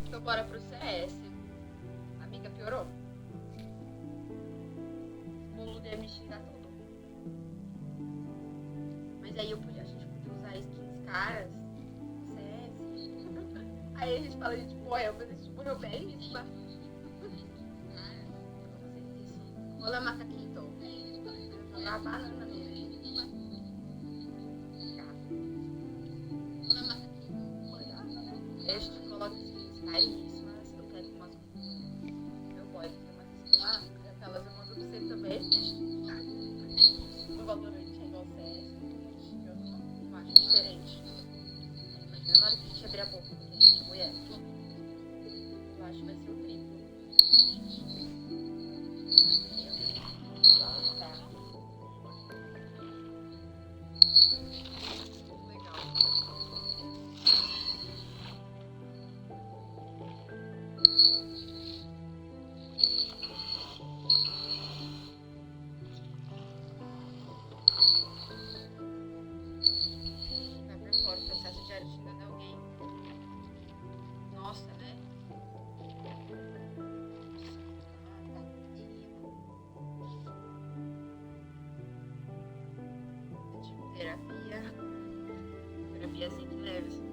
Então bora pro CS. Amiga, piorou. O Lulu ia me xingar tudo. Mas aí a gente podia usar skins caras. CS. Aí a gente fala, a gente morreu, mas a gente morreu belíssima. Olha macaquito. Vou jogar a banana nele. Olha macaquito. A gente coloca skins caríssimas. Eu quero umas. Eu gosto de umas skins lá. Aquelas eu mando pra você também. O valorante é igual ao CS. Eu acho diferente. Imagina na hora que a gente abrir a boca, porque a gente é mulher. Eu acho que vai ser o triplo. Tá. Legal. Vai por fora o processo diário xingando alguém. Nossa, né? Tipo, terapia. Terapia assim que leve.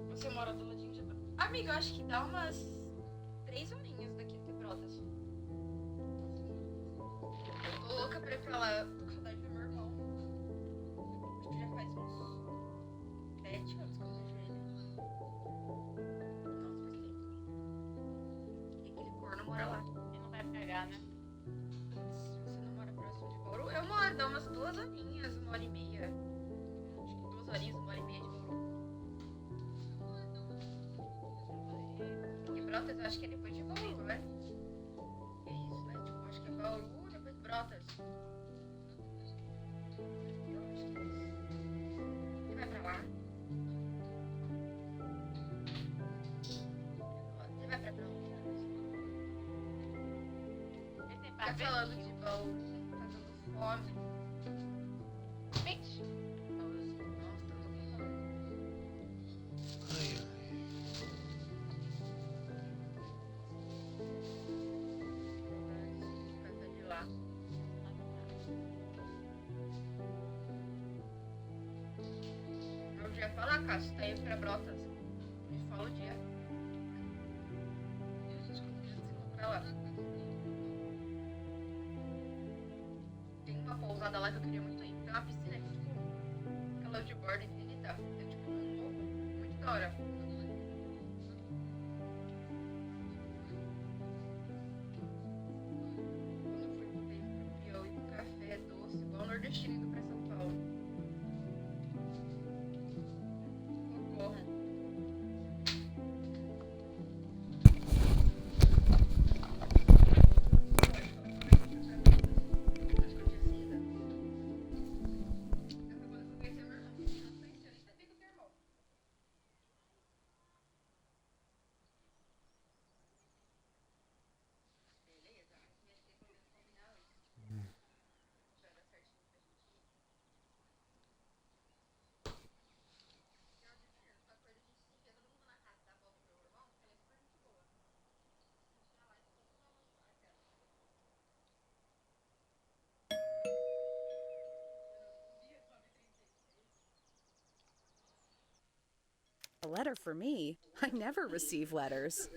Você mora do ladinho de... Amiga, eu acho que dá umas 3 horinhas daqui até Brotas. Eu tô louca pra ir pra lá. Tô com saudade do meu irmão. Acho que já faz uns 7 anos que eu não vejo ele. Nossa, faz tempo. E aquele corno mora lá. Ele não vai pegar, né? Você não mora próximo de Bauru? Eu moro, dá umas 2 horinhas, 1h30. Acho que 2 horinhas, 1h30 de Bauru. E Brotas, eu acho que é depois de Bauru, né? É isso, né? Tipo, acho que é Bauru, depois Brotas. Eu acho que é isso. Você vai pra lá? Você vai pra Brotas? Tá falando de Bauru, tá dando fome. Vixe! Nossa, tô com fome. Lá. Eu já falar, Cássio, tá indo pra Brotas. Me fala o dia. E a gente combina de se encontrar lá. tinha ido pra São Paulo. Socorro. A letter for me? I never receive letters.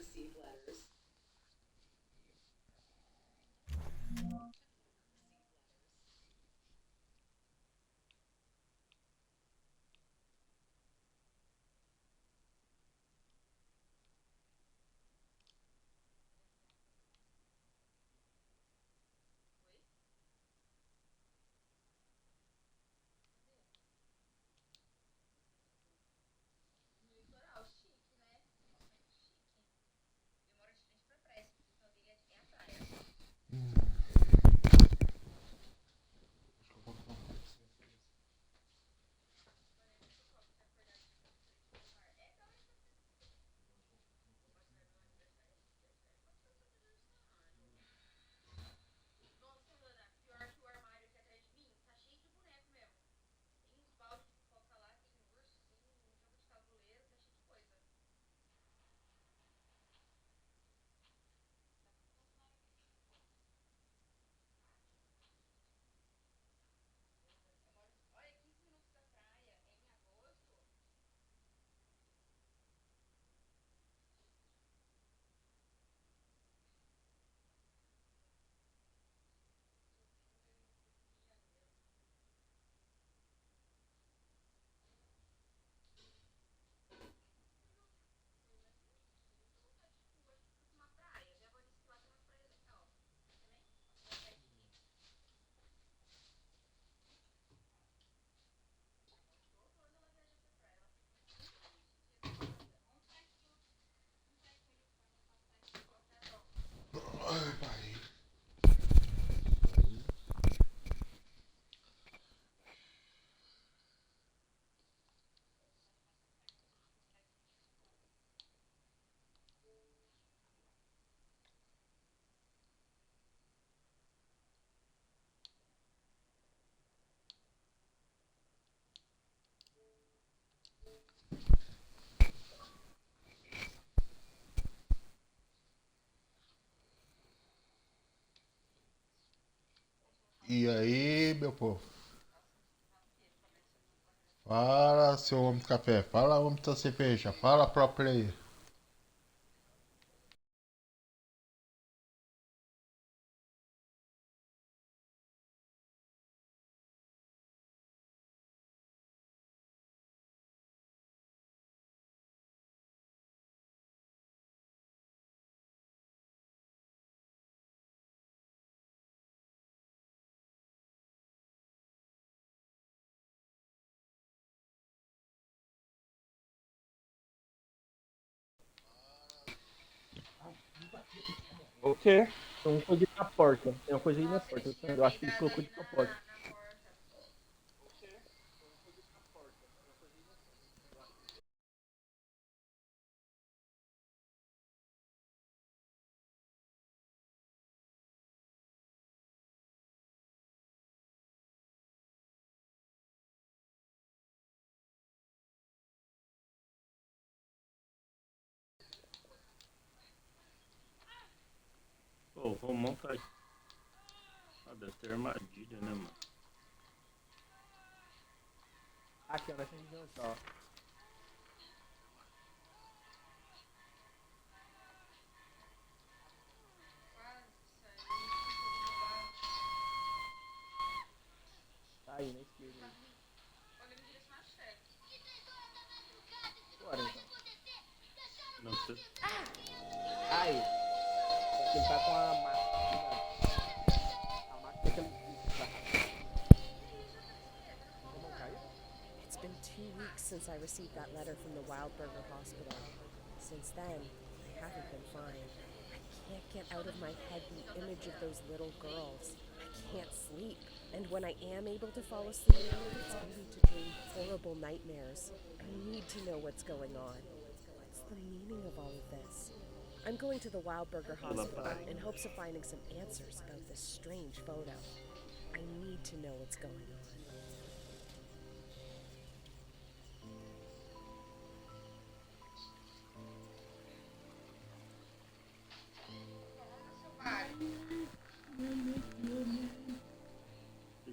E aí, meu povo? Fala, seu homem do café. Fala, homem da cerveja. Fala, próprio aí. O quê? Tem uma coisa na porta. Tem uma coisa aí na porta. Eu acho que ele colocou de propósito. Pô, o Romão tá aí. Ah, deve ter armadilha, né, mano? Aqui, ó, nessa região só. Tá aí, na esquerda. Bora, então. Não sei. Aí. Ele tá com a máquina. A máquina que ele since I received that letter from the Wildburger Hospital. Since then, I haven't been fine. I can't get out of my head the image of those little girls. I can't sleep. And when I am able to fall asleep, it's only to dream horrible nightmares. I need to know what's going on. What's the meaning of all of this? I'm going to the Wildburger Hospital in hopes of finding some answers about this strange photo. I need to know what's going on.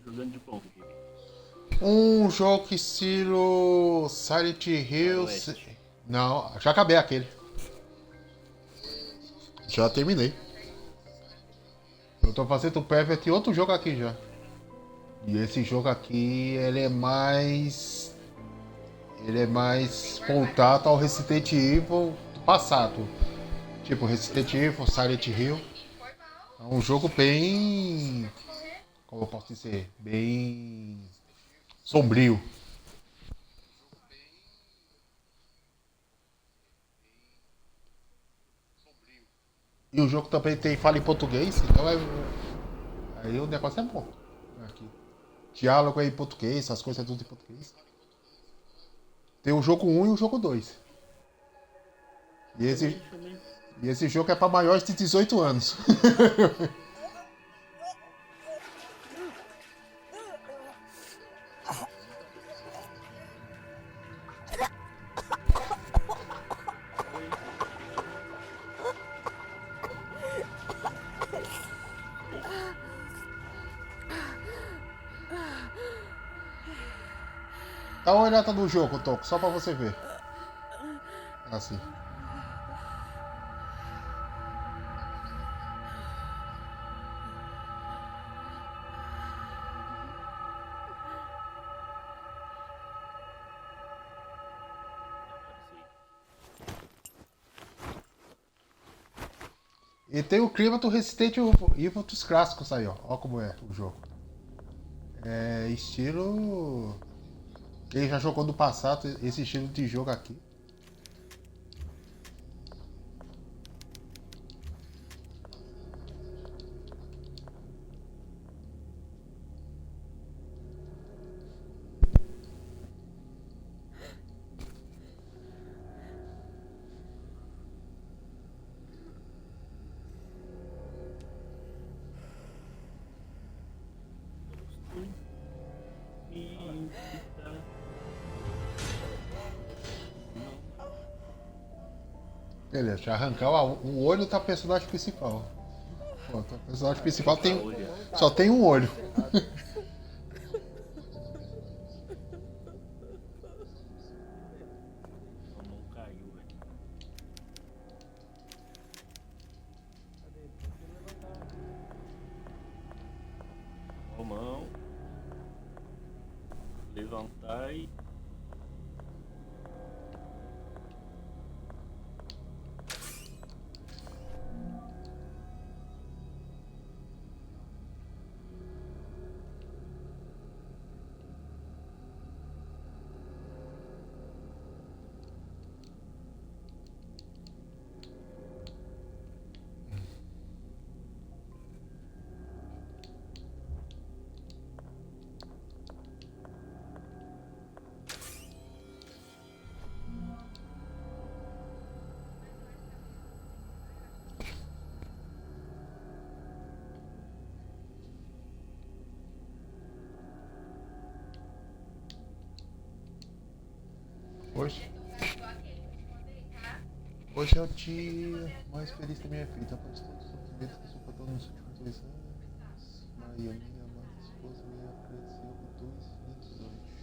Jogando de ponto aqui. Jogo estilo Silent Hill. Não, já acabei aquele. Já terminei. Eu tô fazendo o prévia de outro jogo aqui já. E esse jogo aqui, ele é mais voltado ao Resident Evil do passado. Tipo Resident Evil, Silent Hill. É um jogo bem, como eu posso dizer, bem sombrio. E o jogo também fala em português, então aí o negócio é bom. Aqui. Diálogo é em português, as coisas é tudo em português. Tem o jogo 1 e o jogo 2. E esse jogo é para maiores de 18 anos. Dá uma olhada no jogo, Toco, só pra você ver. Assim. E tem o clima do Resident Evil dos clássicos aí, ó. Ó como é o jogo. É estilo... Quem já jogou no passado, esse estilo de jogo aqui. Beleza, já arrancar o olho da personagem principal. Pô, a personagem principal só tem um olho. Mão. Levantar e... Hoje é o dia mais feliz da minha vida, após todos os sofrimentos que suportou nos últimos 2 anos. Maria, minha amada esposa, me ofereceu 2 lindos anjos.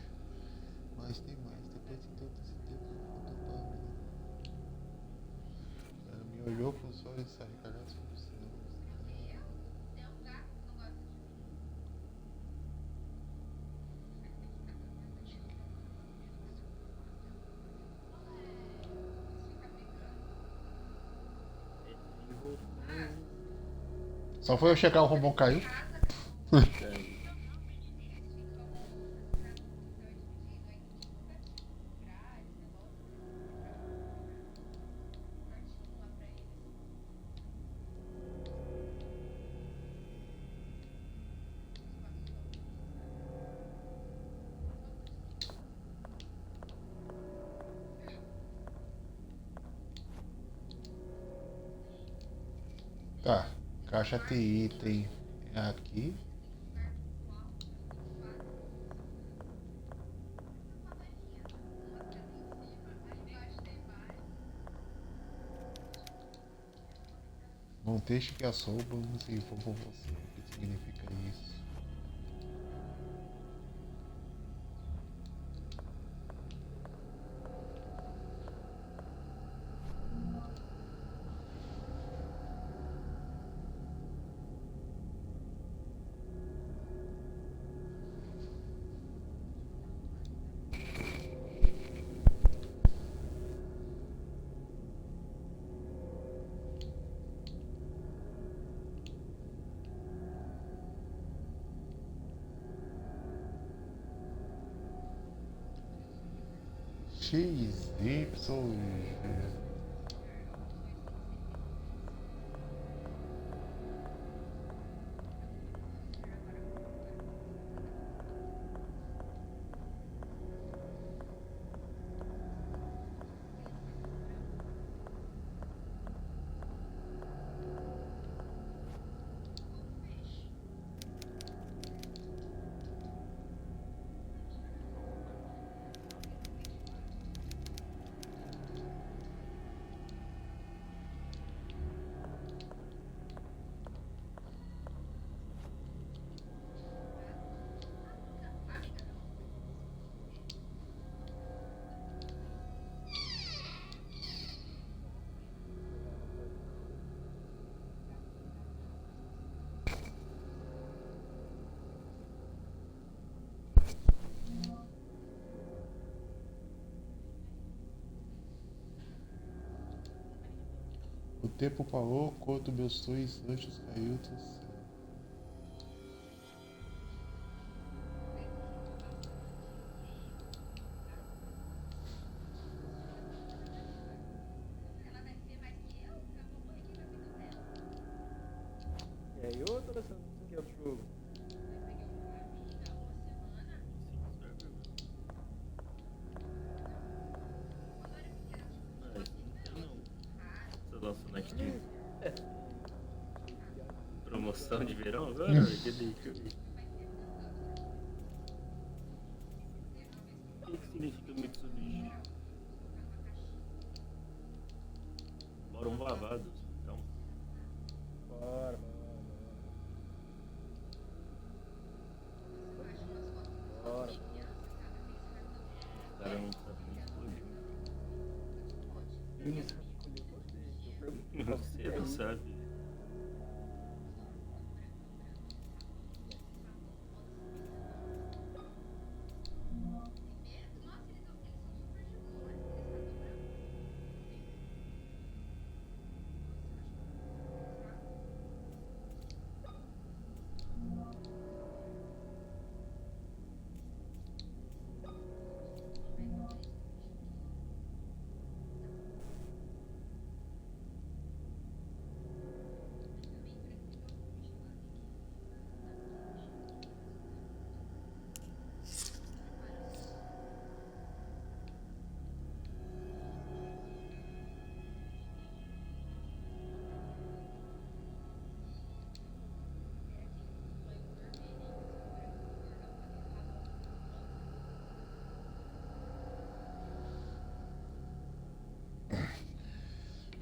Mas tem mais, depois de todo esse tempo, faltou para mim. Ela me olhou com os olhos arregalados como céu. Só foi eu chegar, o robô caiu. Tá, caixa tem item é aqui. Não deixe que a sombra nos envolva você. O que significa isso? X, Y, G. O tempo parou quando meus dois anjos caiu do céu. E aí, ô, toda essa aqui é outro jogo. Você lançou na Active? Promoção de verão agora? Cadê? Deixa eu ver. O que significa Mitsubishi? Moram lavados, então. Bora, bora. O cara não sabe nem escolher. Ele não sabe escolher você. Eu pergunto pra Você não sabe.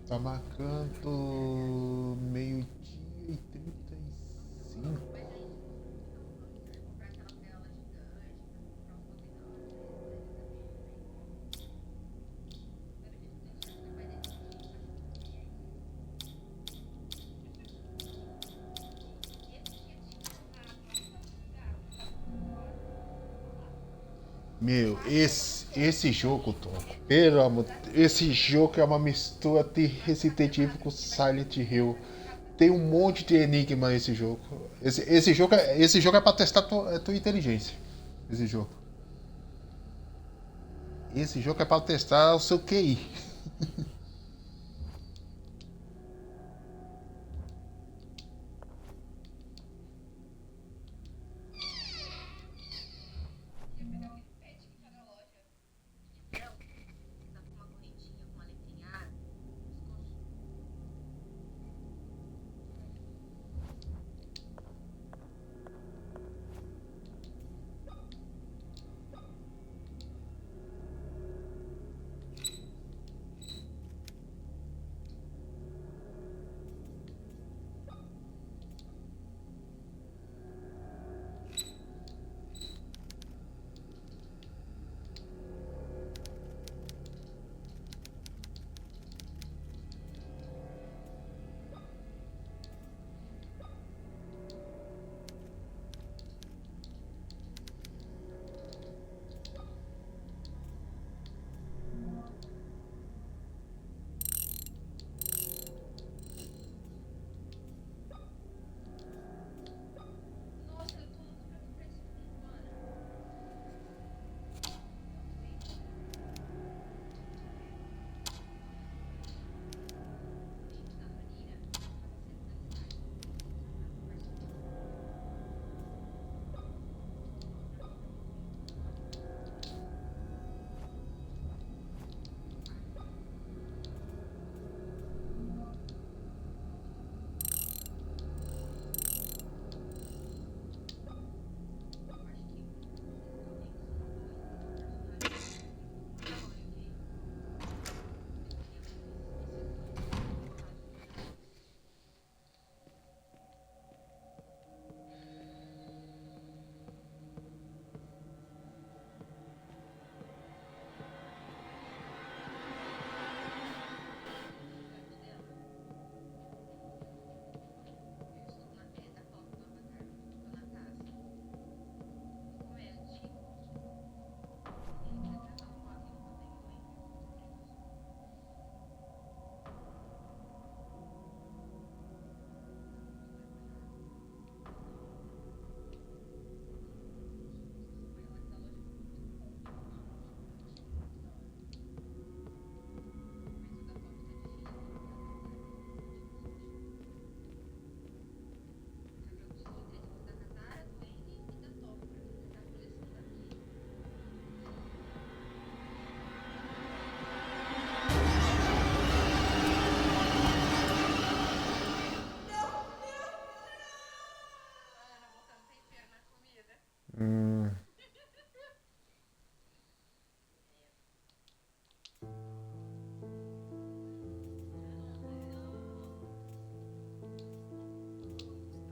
Tá marcando meio-dia e 35. Meu, esse jogo, Tom, pelo amor, esse jogo é uma mistura de Resident Evil com Silent Hill. Tem um monte de enigma nesse jogo. Esse jogo é pra testar tua inteligência. Esse jogo. Esse jogo é pra testar o seu QI.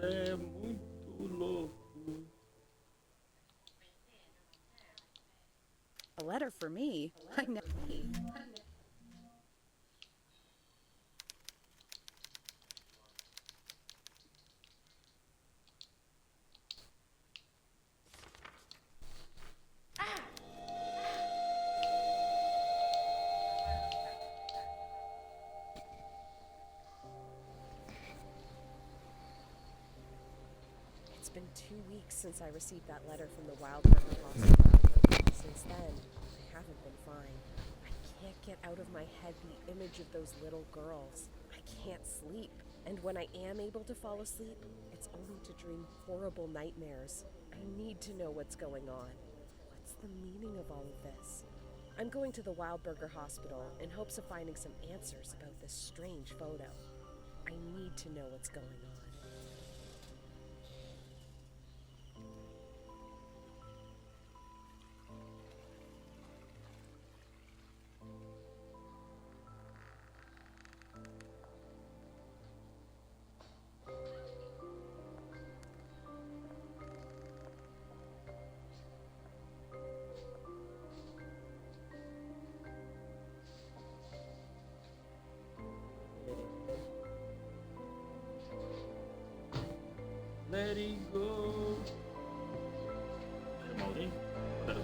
é muito louco. A letter for me? I know. It's been 2 weeks since I received that letter from the Wild River Hospital. Since then, I haven't been fine. I can't get out of my head the image of those little girls. I can't sleep. And when I am able to fall asleep, it's only to dream horrible nightmares. I need to know what's going on. What's the meaning of all of this? I'm going to the Wildburger Hospital in hopes of finding some answers about this strange photo. I need to know what's going on. Let it go. Chamar alguém? Pera.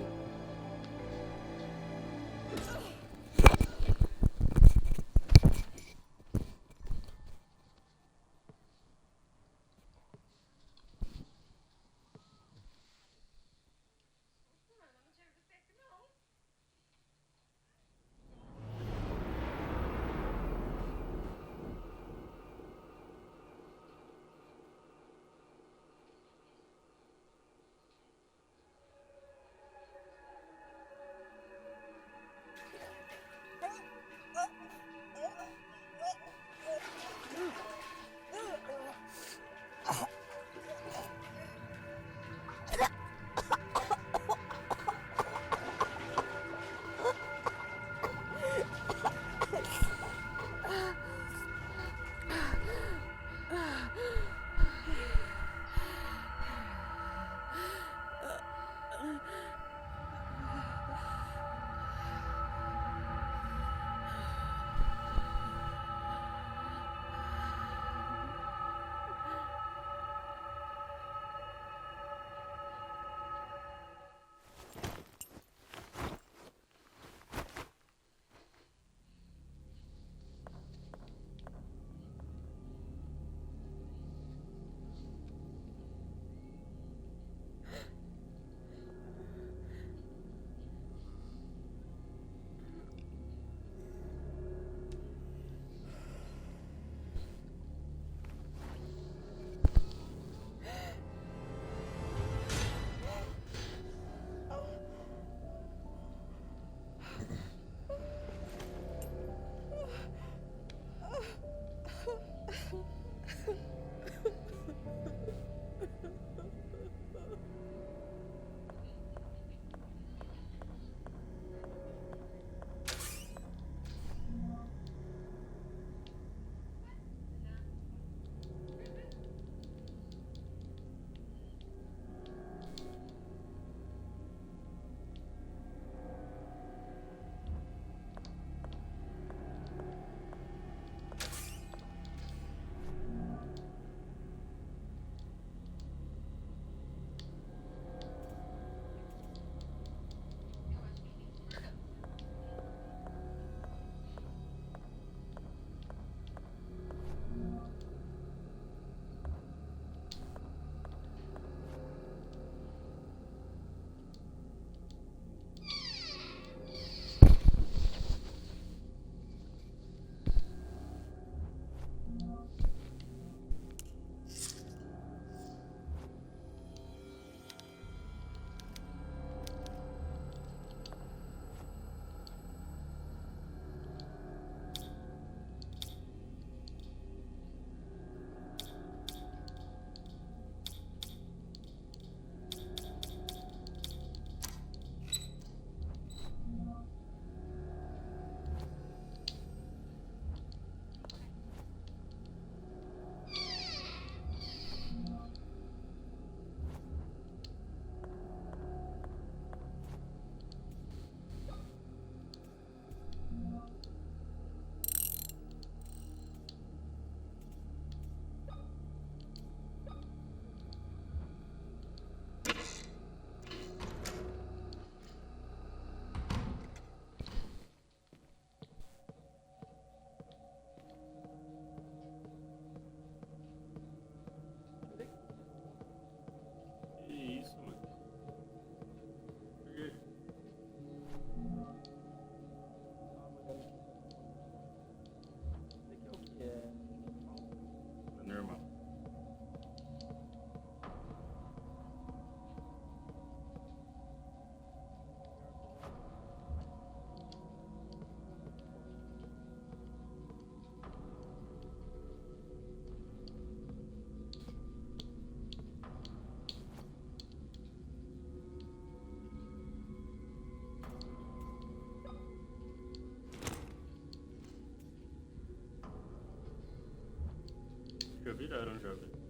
Acho que viraram já, velho.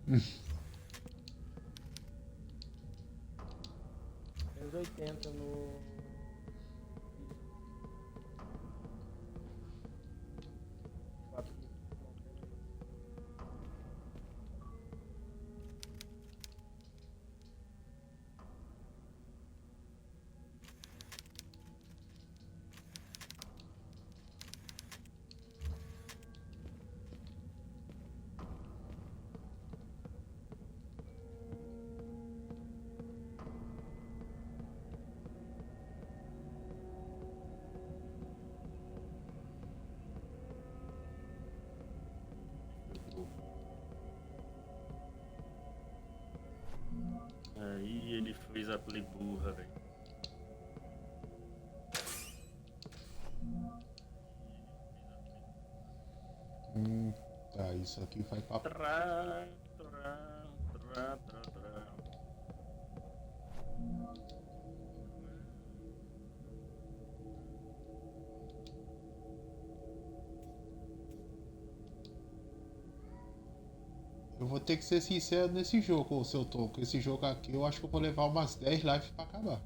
$180 no. Aí ele fez a play burra, velho. Tá, isso aqui vai pra... Eu vou ter que ser sincero nesse jogo, seu Tom. Com esse jogo aqui, eu acho que eu vou levar umas 10 lives pra acabar.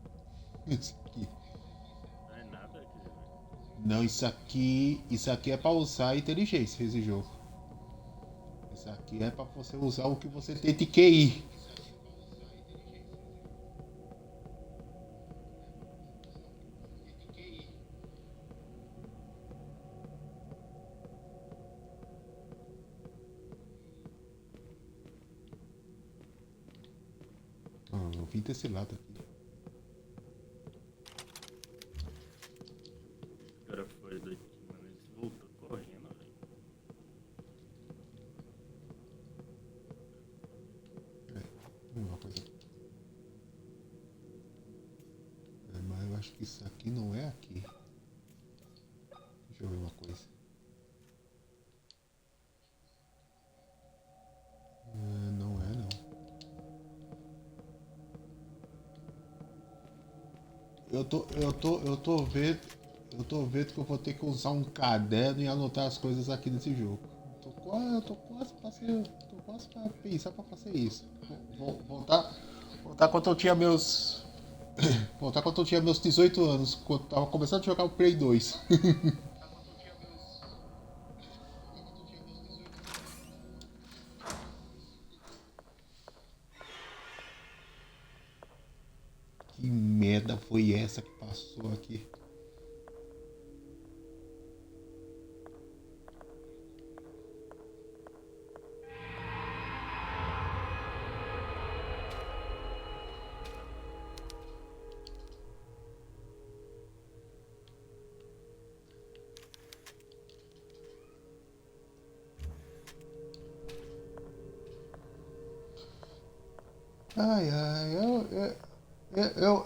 Isso aqui. Não é nada aqui, velho. Não, isso aqui é pra usar inteligência, esse jogo. Isso aqui é pra você usar o que você tem de QI. Eu vim desse lado aqui. O cara foi daqui, mano. Ele voltou correndo, velho. Uma coisa. Mas eu acho que isso aqui não é aqui. Deixa eu ver uma coisa. Não é não. Eu tô vendo que eu vou ter que usar um caderno e anotar as coisas aqui nesse jogo. Eu tô quase pra pensar pra fazer isso. Voltar quando eu tinha meus. Voltar quando eu tinha meus 18 anos, quando eu tava começando a jogar o Play 2. Que merda foi essa que passou aqui? Ai,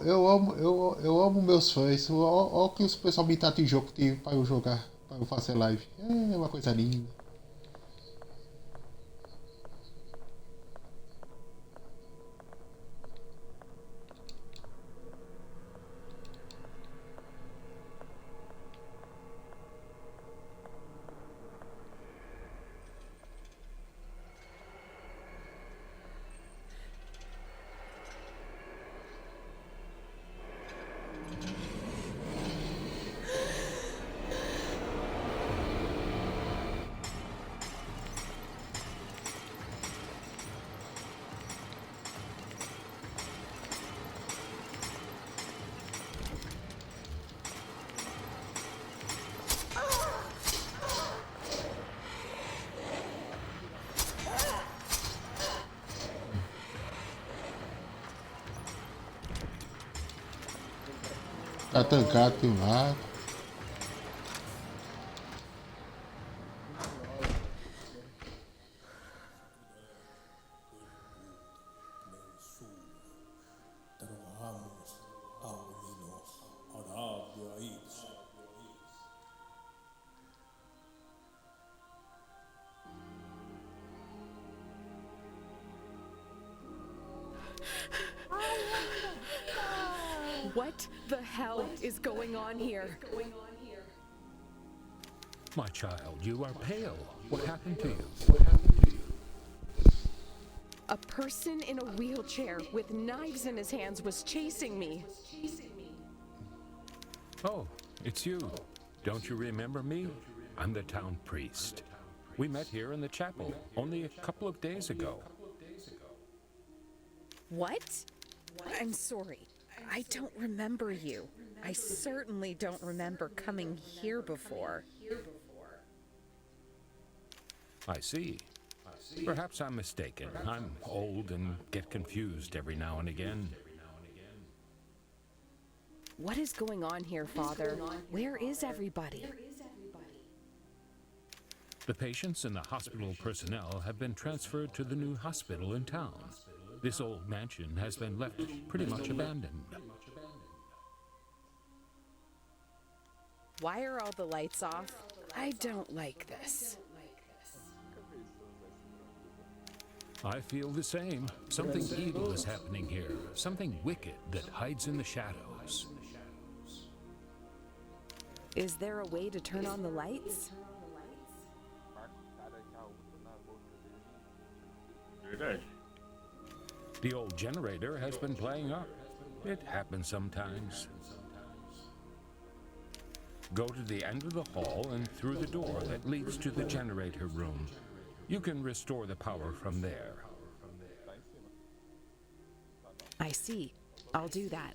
eu amo meus fãs. Olha o que os pessoal me tratam de jogo que tem pra eu jogar, pra eu fazer live. É uma coisa linda. Tá trancado de um lado. What the hell is going on here? My child, you are pale. What happened to you? A person in a wheelchair with knives in his hands was chasing me. Oh, it's you. Don't you remember me? I'm the town priest. We met here in the chapel only a couple of days ago. What? I'm sorry. I don't remember you. I certainly don't remember coming here before. I see. Perhaps I'm mistaken. I'm old and get confused every now and again. What is going on here, Father? Where is everybody? The patients and the hospital personnel have been transferred to the new hospital in town. This old mansion has been left pretty much abandoned. Why are all the lights off? I don't like this. I feel the same. Something evil is happening here. Something wicked that hides in the shadows. Is there a way to turn on the lights? The old generator has been playing up. It happens sometimes. Go to the end of the hall and through the door that leads to the generator room. You can restore the power from there. I see. I'll do that.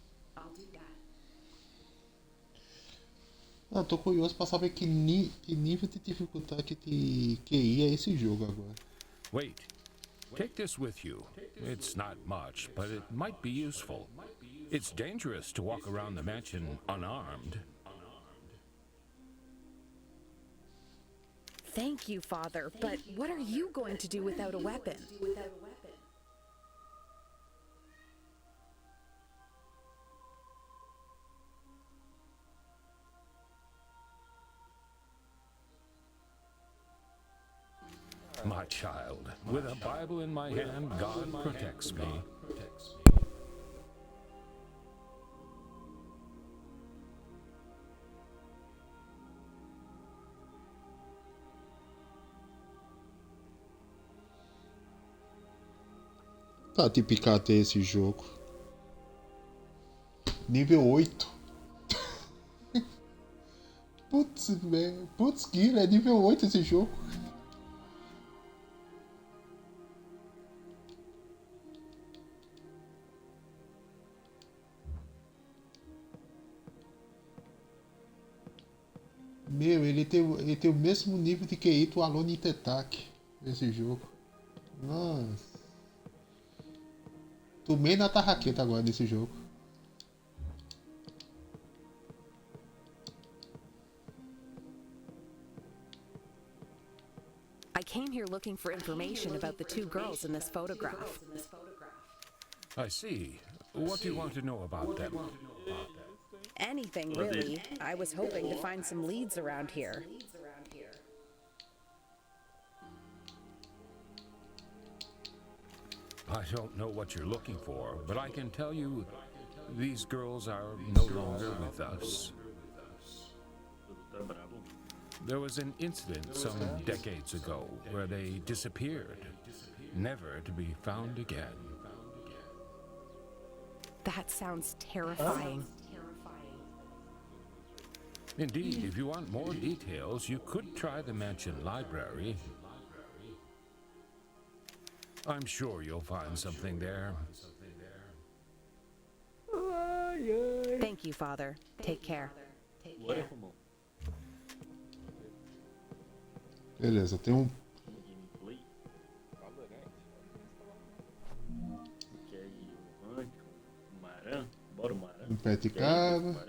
Ah, tô curioso pra saber que nível de dificuldade de QI é esse jogo agora. Wait. Take this with you. It's not much, but it might be useful. It's dangerous to walk around the mansion unarmed. Thank you, Father, but what are you going to do without a weapon? My child, with a Bible in my hand, God protects me. Tá de picate esse jogo. Nível 8. Putz, velho. Putz, Kira, é nível 8 esse jogo. Meu, ele tem o mesmo nível de QI do Alone in the Dark nesse jogo. Nossa. Tomei na tarraqueta agora nesse jogo. I came here looking for information about the two girls in this photograph. I see. What do you want to know about them? Anything, really. I was hoping to find some leads around here. I don't know what you're looking for, but I can tell you these girls are no longer with us. There was an incident some decades ago where they disappeared, never to be found again. That sounds terrifying. Indeed, if you want more details, you could try the mansion library. I'm sure you'll find something there. Thank you, Father. Take care. Beleza, tem um. Um pé de cabra.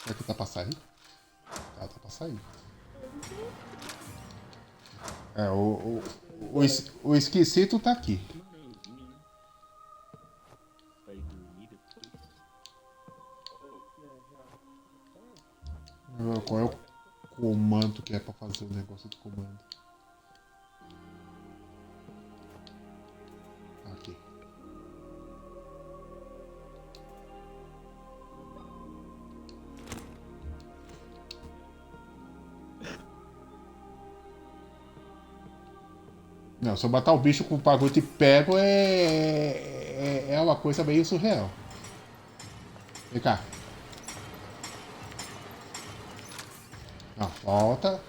Será que tá pra sair? Tá pra sair. É, o esquisito tá aqui. Agora, qual é o comando que é pra fazer o negócio do comando? Aqui. Não, se eu matar o bicho com o bagulho e pego é uma coisa meio surreal. Vem cá. Não, volta.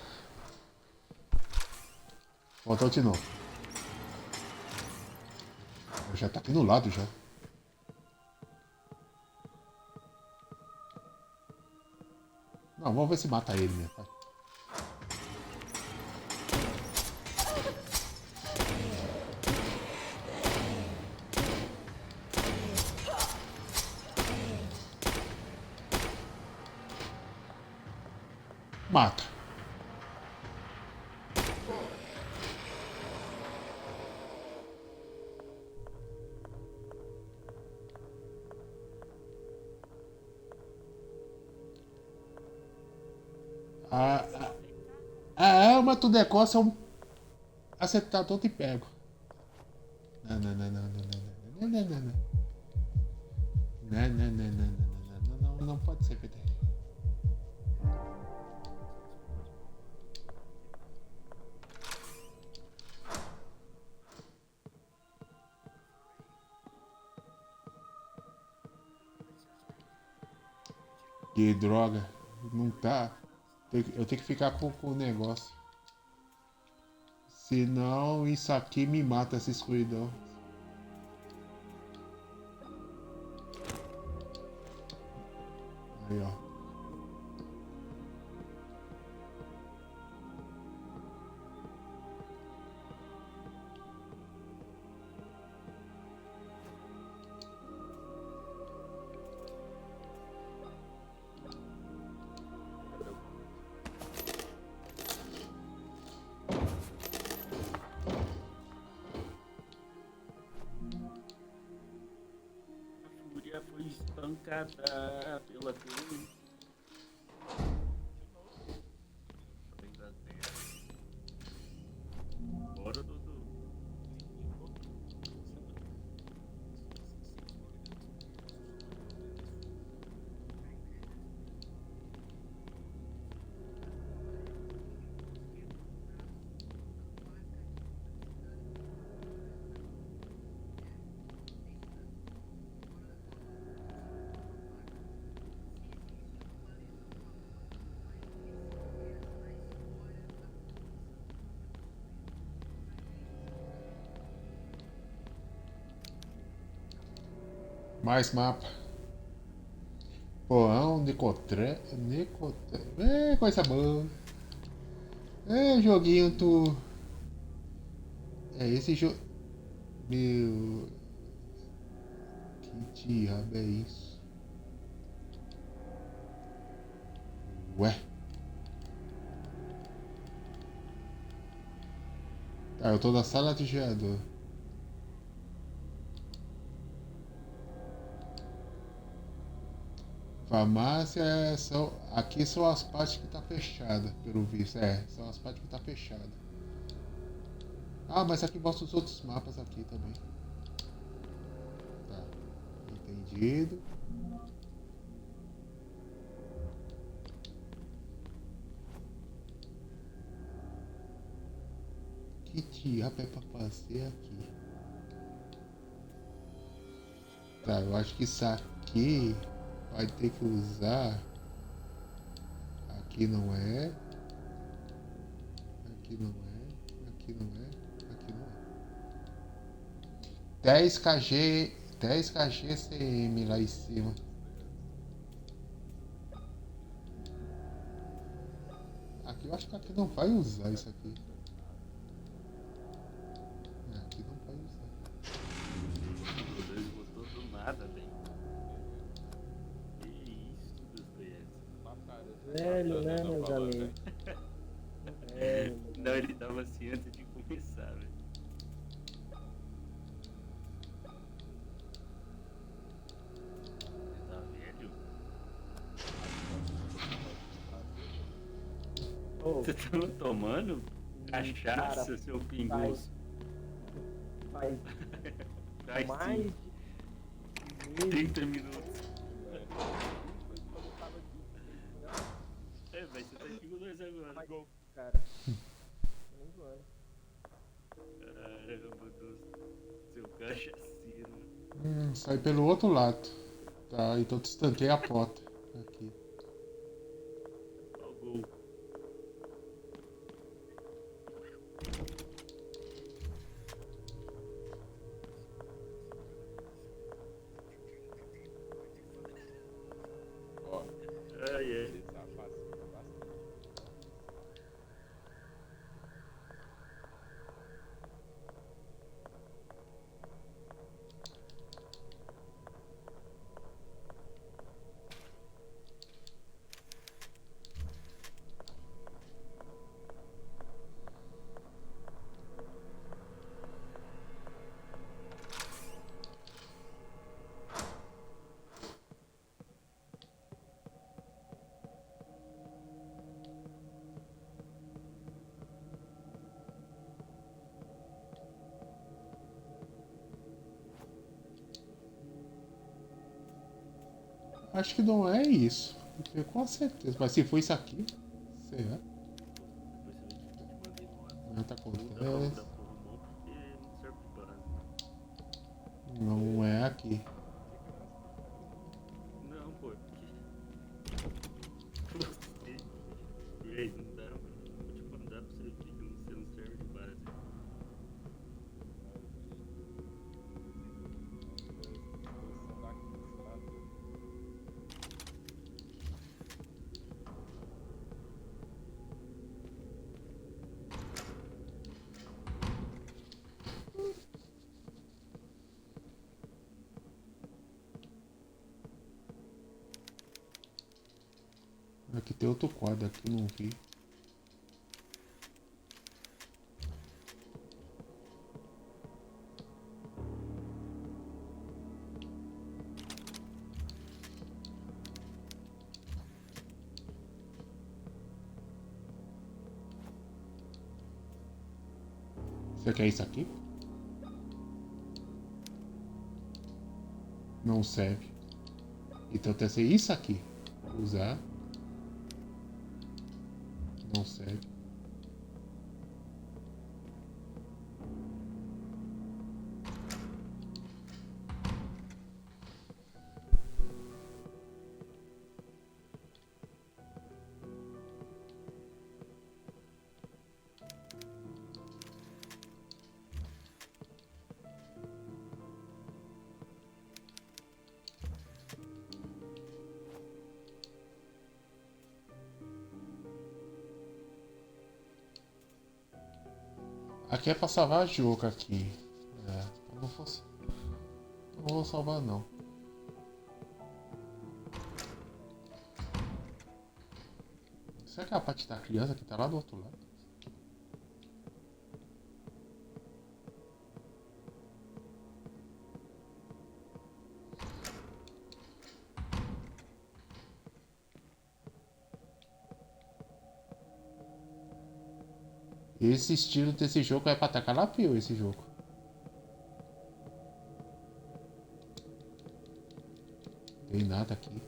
Volta de novo. Já tá aqui no lado já. Não, vamos ver se mata ele mesmo. Vai. Mata. A alma do negócio é um acertador de pego. Não, não, não, não, não, não, não, não, não, não. Não, não, não, não, não, não, não, não pode ser PT. Que droga. Não tá. Eu tenho que ficar com o negócio. Senão isso aqui me mata, essa escuridão. Aí, ó. Foi espancada pela torre. Bora, Dudu. Mais mapa. Porão, Necotré. É coisa boa. É joguinho tu. É esse jogo. Meu. Que diabo é isso? Ué. Tá, eu tô na sala de gerador. Farmácia aqui são as partes que tá fechada, pelo visto. É, são as partes que tá fechada. Ah, mas aqui mostra os outros mapas aqui também. Tá, entendido. Que diabo é pra fazer aqui? Tá, eu acho que isso aqui vai ter que usar. Aqui não é. Aqui não é. Aqui não é. Aqui não é. 10 kg. 10 kg CM lá em cima. Aqui eu acho que aqui não vai usar isso aqui. Aqui não vai usar. Meu Deus, botou do nada, velho. Que isso, Velho, né, meus amigos? Não, ele tava assim antes de começar, velho. Você tá velho? Você tava tomando cachaça, cara, seu pingoço? Faz Faz mais sim. de 30 minutos. É, vai ser tá aqui com nós agora. Cara. Caramba, do seu cachaceiro. Sai pelo outro lado. Tá, então tu estanquei a porta. Aqui. Ó o gol. Ai, ai. Acho que não é isso. Eu tenho quase certeza. Mas se for isso aqui, será? Não tá acontecendo. Não é aqui. Não, pô. Ei, não dá. Vou te mandar pra você ver que você não serve de base. Aqui tem outro quadro aqui, não vi. Você quer isso aqui? Não serve. Então tem que ser isso aqui. Usar. Não serve. Aqui é pra salvar jogo aqui. É, eu não vou salvar não. Será que é a parte da criança que tá lá do outro lado? Esse estilo desse jogo é pra atacar na pio, esse jogo. Não tem nada aqui.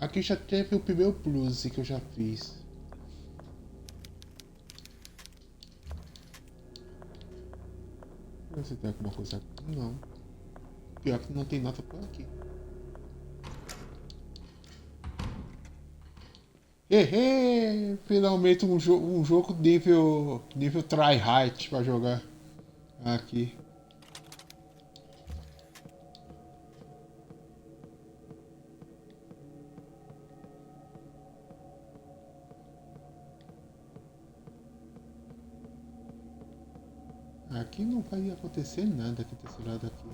Aqui já teve o primeiro plus que eu já fiz. Você tem alguma coisa aqui? Não. Pior que não tem nada por aqui. Hehe! Finalmente um jogo nível tryhard pra jogar aqui. Aqui não vai acontecer nada aqui desse lado aqui.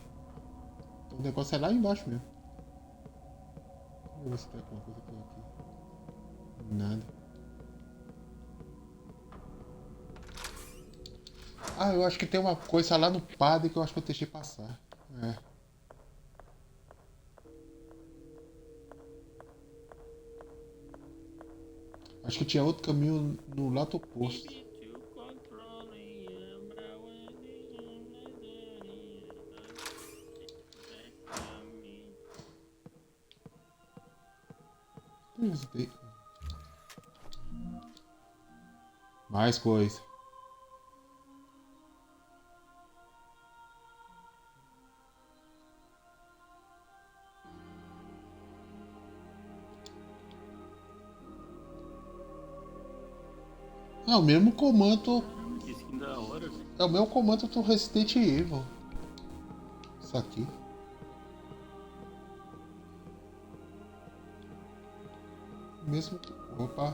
Então o negócio é lá embaixo mesmo. Vamos ver se tem alguma coisa por aqui. Nada. Ah, eu acho que tem uma coisa lá no padre que eu acho que eu deixei passar. É. Acho que tinha outro caminho no lado oposto. Mais coisa. É o mesmo comando. Que skin da hora. É o mesmo comando do Resident Evil. Isso aqui. Mesmo. Opa.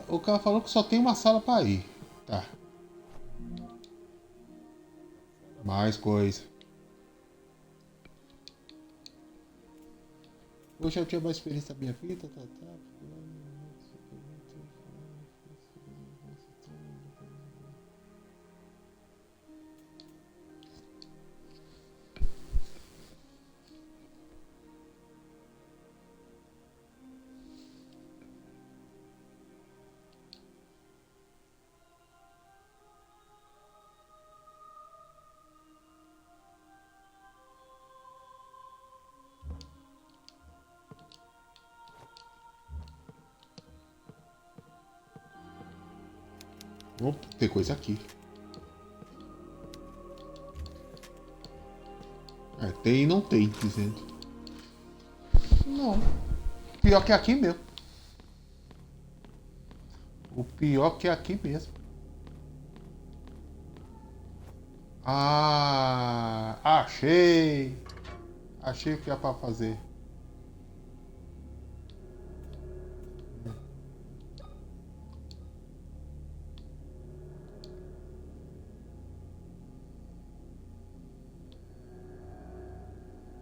O cara falou que só tem uma sala pra ir. Tá. Mais coisa. Hoje eu tinha mais experiência da minha vida. Tá. Opa, tem coisa aqui. É, tem e não tem, dizendo. Não. Pior que é aqui mesmo. O pior que é aqui mesmo. Ah, achei. Achei o que é pra fazer.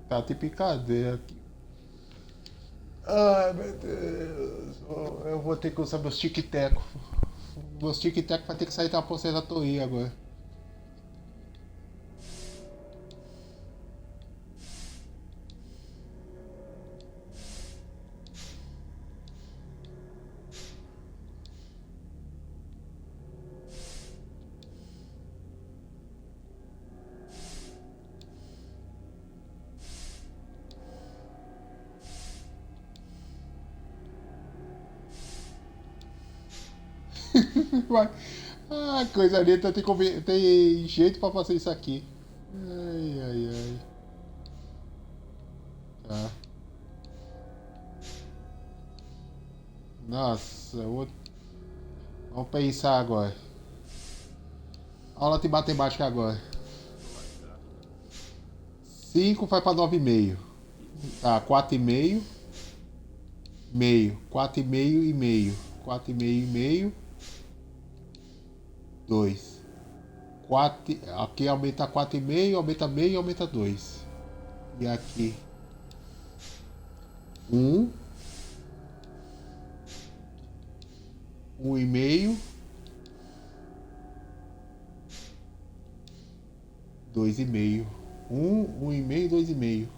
Tá de picadeira aqui. Ai, meu Deus. Eu vou ter que usar meus tic-teco. Meus tic-teco vai ter que sair da aposentadoria agora. Vai. Ah, coisa linda, tem jeito pra fazer isso aqui. Ai, ai, ai. Tá. Nossa, vamos pensar agora. Aula de matemática agora. 5 vai pra 9,5. Tá, 4,5. Meio. 4,5 e meio. 4,5 e meio. 2. 4, aqui aumenta 4,5, aumenta meio, aumenta 2. E aqui 1, 1,5, 2,5. 1, 1,5, 2,5.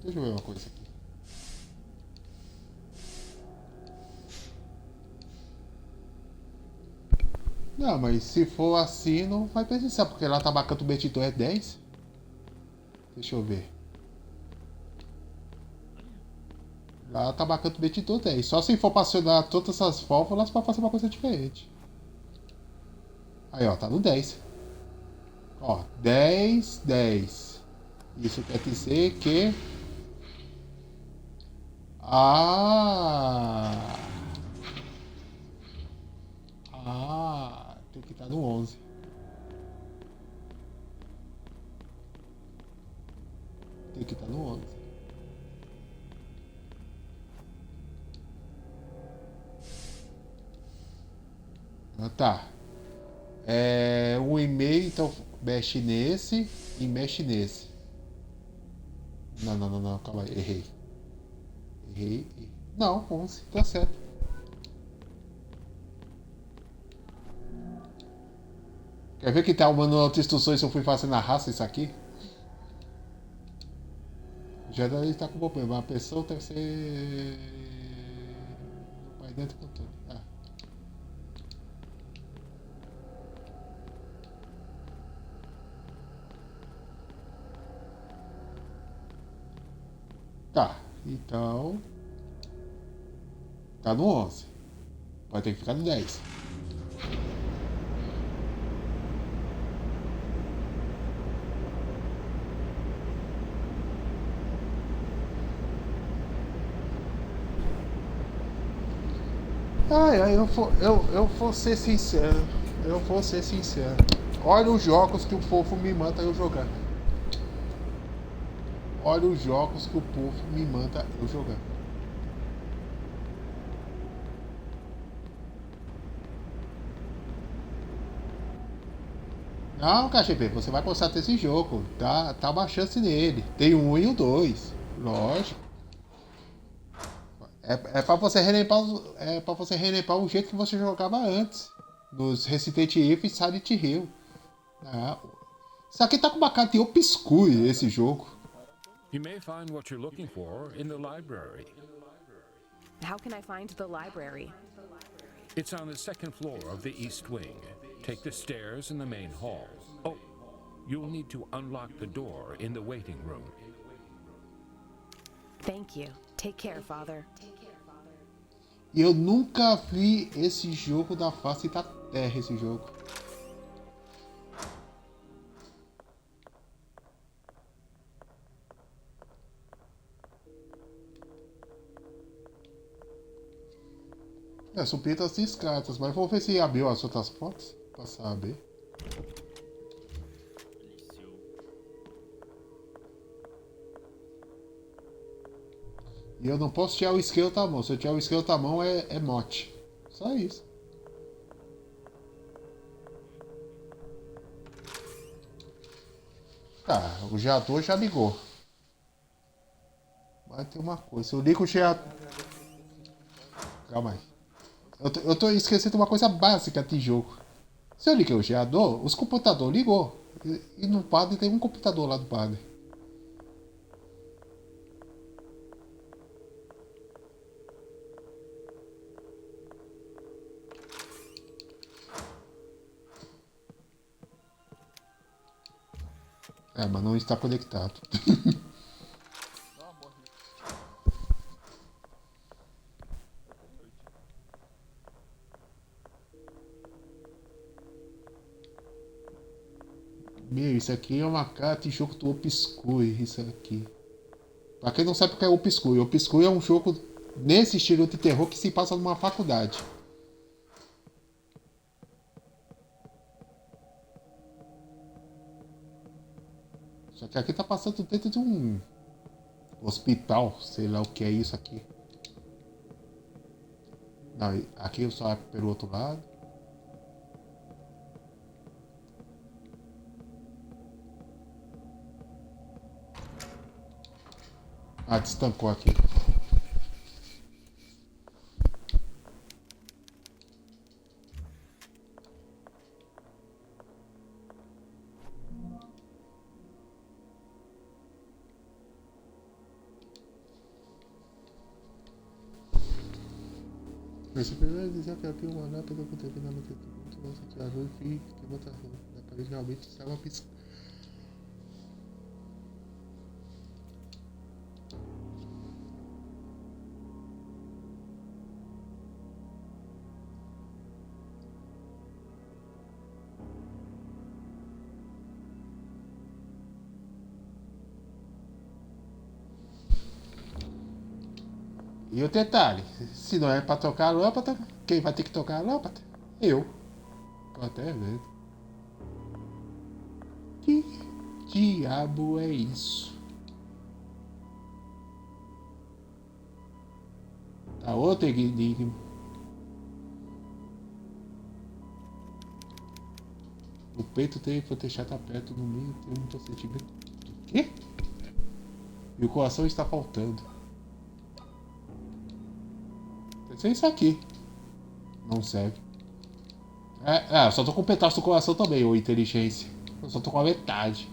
Deixa eu ver uma coisa aqui. Não, mas se for assim, não vai precisar, porque lá tá marcando o medidor é 10. Deixa eu ver. Lá tá marcando o medidor 10. Só se for pra acionar todas essas válvulas pra fazer uma coisa diferente. Aí, ó, tá no 10. Ó, 10, 10. Isso quer dizer que... tem que estar no 11. Tem que estar no 11. Ah, tá. É 1,5, então mexe nesse e mexe nesse. Não, calma aí, errei. Errei. Não, 11, tá certo. Quer ver que tá o manual de instruções se eu fui fazendo a raça isso aqui? Já deve estar com problema. A pessoa deve ser... no painel de controle. Ah. Tá, então. Tá no 11. Vai ter que ficar no 10. Ai, eu vou ser sincero. Eu vou ser sincero. Olha os jogos que o povo me manda eu jogar. Olha os jogos que o povo me manda eu jogar. Não, KGP, você vai postar esse jogo. Tá uma chance nele. Tem o 1 e o 2. Lógico. É pra você relembrar, pra você relembrar o jeito que você jogava antes. Nos Resident Evil e Silent Hill. Ah, isso aqui tá com uma cara de obscure, esse jogo. You may find what you're looking for in the library. How can I find the library? It's on the second floor of the East Wing. Take the stairs in the main hall. Oh, you'll need to unlock the door in the waiting room. Thank you. Take care, Father. Eu nunca vi esse jogo da face da terra, esse jogo. São pintas discretas, mas vou ver se abriu as outras portas pra saber. E eu não posso tirar o esqueleto à mão. Se eu tirar o esqueleto à mão é morte. Só isso. Tá, o gerador já ligou. Vai ter uma coisa. Se eu ligo o gerador. Calma aí. Eu tô esquecendo uma coisa básica de jogo. Se eu liguei o gerador, os computadores ligou. E no padre tem um computador lá do padre. Mas não está conectado. Meu, isso aqui é uma carta de jogo do Obscure, isso aqui. Pra quem não sabe o que é Obscure, Obscure é um jogo nesse estilo de terror que se passa numa faculdade. Só que aqui tá passando dentro de um hospital, sei lá o que é isso aqui. Não, aqui eu só pelo outro lado. Ah, destancou aqui. Esse primeiro dizer que havia uma lâmpada com TV na maquete do nosso atirador e vi que a outra da parede realmente estava piscando. E o detalhe, se não é pra tocar a lâmpada, quem vai ter que tocar a lâmpada? Eu. Tô até vendo. Que diabo é isso? Tá outro enigma. O peito tem que deixar tá perto no meio, tem um procedimento. O quê? E o coração está faltando. É isso aqui. Não serve. Eu só tô com um pedaço do coração também, ou inteligência. Eu só tô com a metade.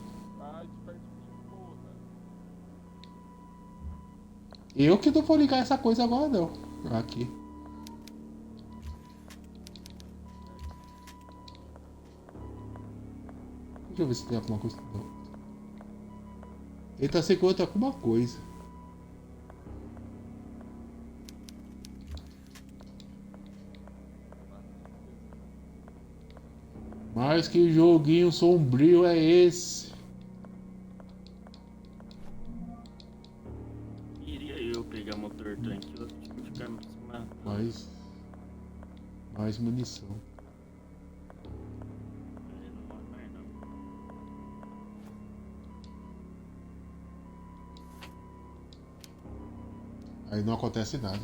Eu que não vou ligar essa coisa agora não. Aqui. Deixa eu ver se tem alguma coisa. Não. Ele tá segurando alguma coisa. Rapaz, que joguinho sombrio é esse? Iria eu pegar motor tanque e outro time ficar me matando. Mais munição. Ele não morre mais não. Aí não acontece nada.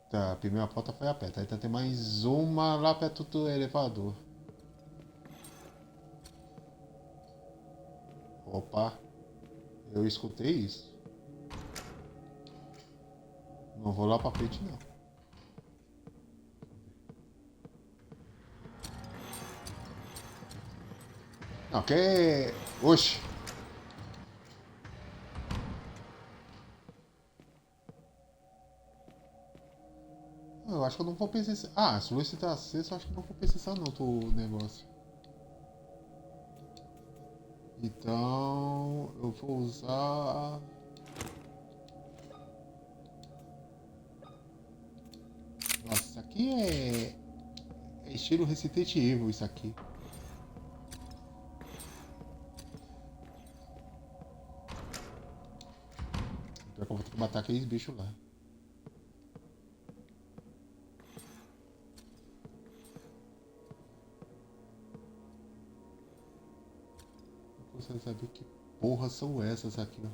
Tá, a primeira porta foi aberta. Aí tem mais uma lá perto do elevador. Opa, eu escutei isso. Não vou lá pra frente não. Não, que... Oxi. Eu acho que eu não vou precisar. Ah, se você tá aceso, eu acho que não vou precisar não do negócio. Então eu vou usar. Nossa, isso aqui é estilo Resident Evil, isso aqui. Pior que eu vou ter que matar aqueles bichos lá. Você saber que porra são essas aqui, ó.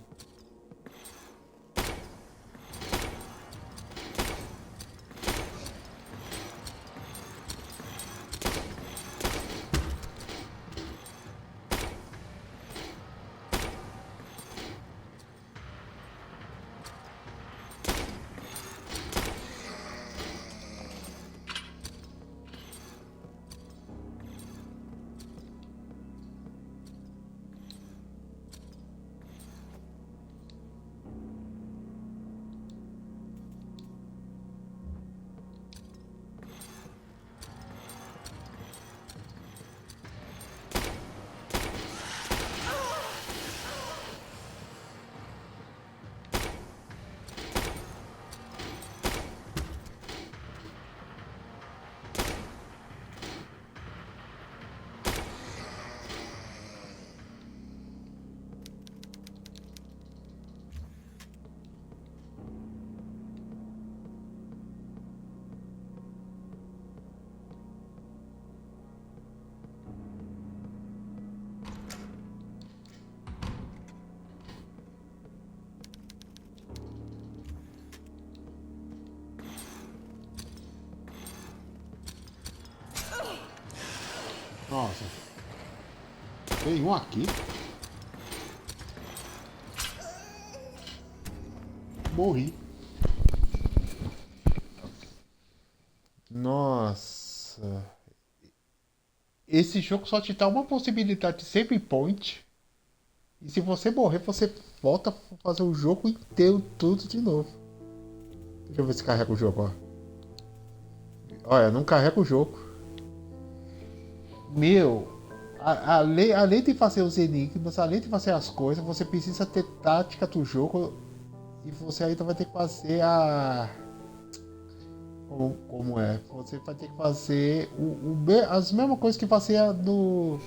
Nossa. Tem um aqui. Morri. Nossa. Esse jogo só te dá uma possibilidade de save point. E se você morrer, você volta a fazer o jogo inteiro tudo de novo. Deixa eu ver se carrega o jogo, ó. Olha, não carrega o jogo. Meu, além de fazer os enigmas, além de fazer as coisas, você precisa ter tática do jogo e você ainda vai ter que fazer a... Como é? Você vai ter que fazer as mesmas coisas que fazia no...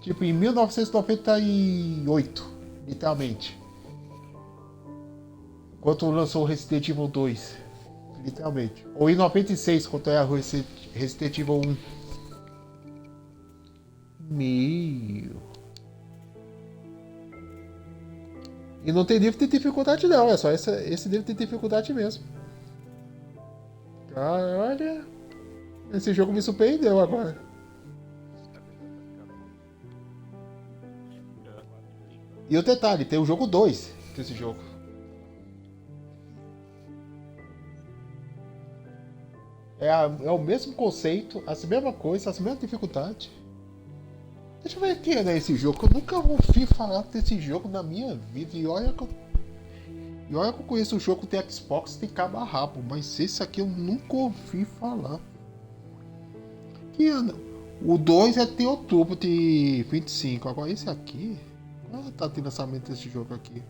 Tipo, em 1998, literalmente. Quando lançou o Resident Evil 2, literalmente. Ou em 96, quando era o Resident Evil 1. Meu. E não tem nível de dificuldade não, é só esse nível de dificuldade mesmo. Olha, esse jogo me surpreendeu agora. E o detalhe, tem o jogo 2 desse jogo. É o mesmo conceito, as mesmas coisas, as mesmas dificuldades. Deixa eu ver quem é esse jogo, que eu nunca ouvi falar desse jogo na minha vida. E olha que eu conheço o jogo de Xbox de cabo a rabo, mas esse aqui eu nunca ouvi falar. O 2 é de outubro de 25, agora esse aqui, Ah, tá de lançamento desse jogo aqui.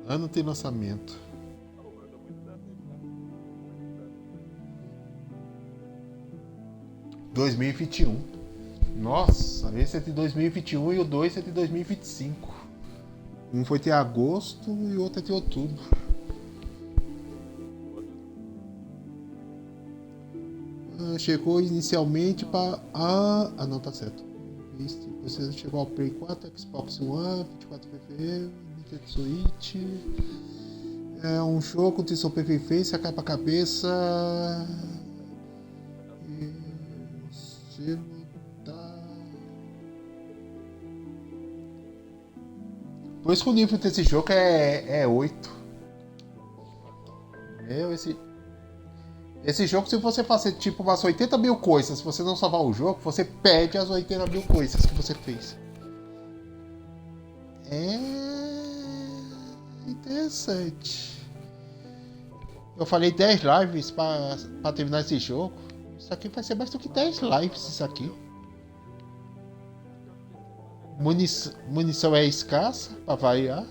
Ano de lançamento. 2021. Nossa, esse é de 2021 e o 2 é de 2025. Um foi de agosto e o outro é de outubro. Chegou inicialmente para não, tá certo. Você chegou ao Play 4, Xbox One, 24 de fevereiro, Nintendo Switch. É um jogo de sobrevivência capa a cabeça. E tá. Por isso que o nível desse jogo é 8. Esse jogo, se você fazer tipo umas 80 mil coisas, se você não salvar o jogo, você perde as 80 mil coisas que você fez. É interessante. Eu falei 10 lives pra terminar esse jogo. Isso aqui vai ser mais do que 10 lives, isso aqui. Munição é escassa, pra variar.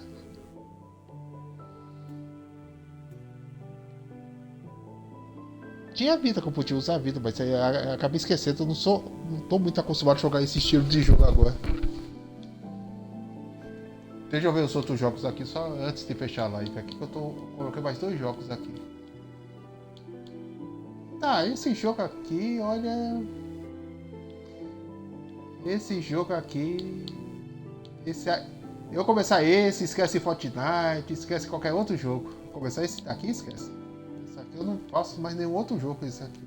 Tinha vida que eu podia usar a vida, mas eu acabei esquecendo. Eu não tô muito acostumado a jogar esse estilo de jogo agora. Deixa eu ver os outros jogos aqui, só antes de fechar a live aqui, que coloquei mais 2 jogos aqui. Tá, esse jogo aqui, olha... Esse jogo aqui... Eu começar esse, esquece Fortnite, esquece qualquer outro jogo. Começar esse daqui, esquece. Esse aqui eu não faço mais nenhum outro jogo com esse aqui.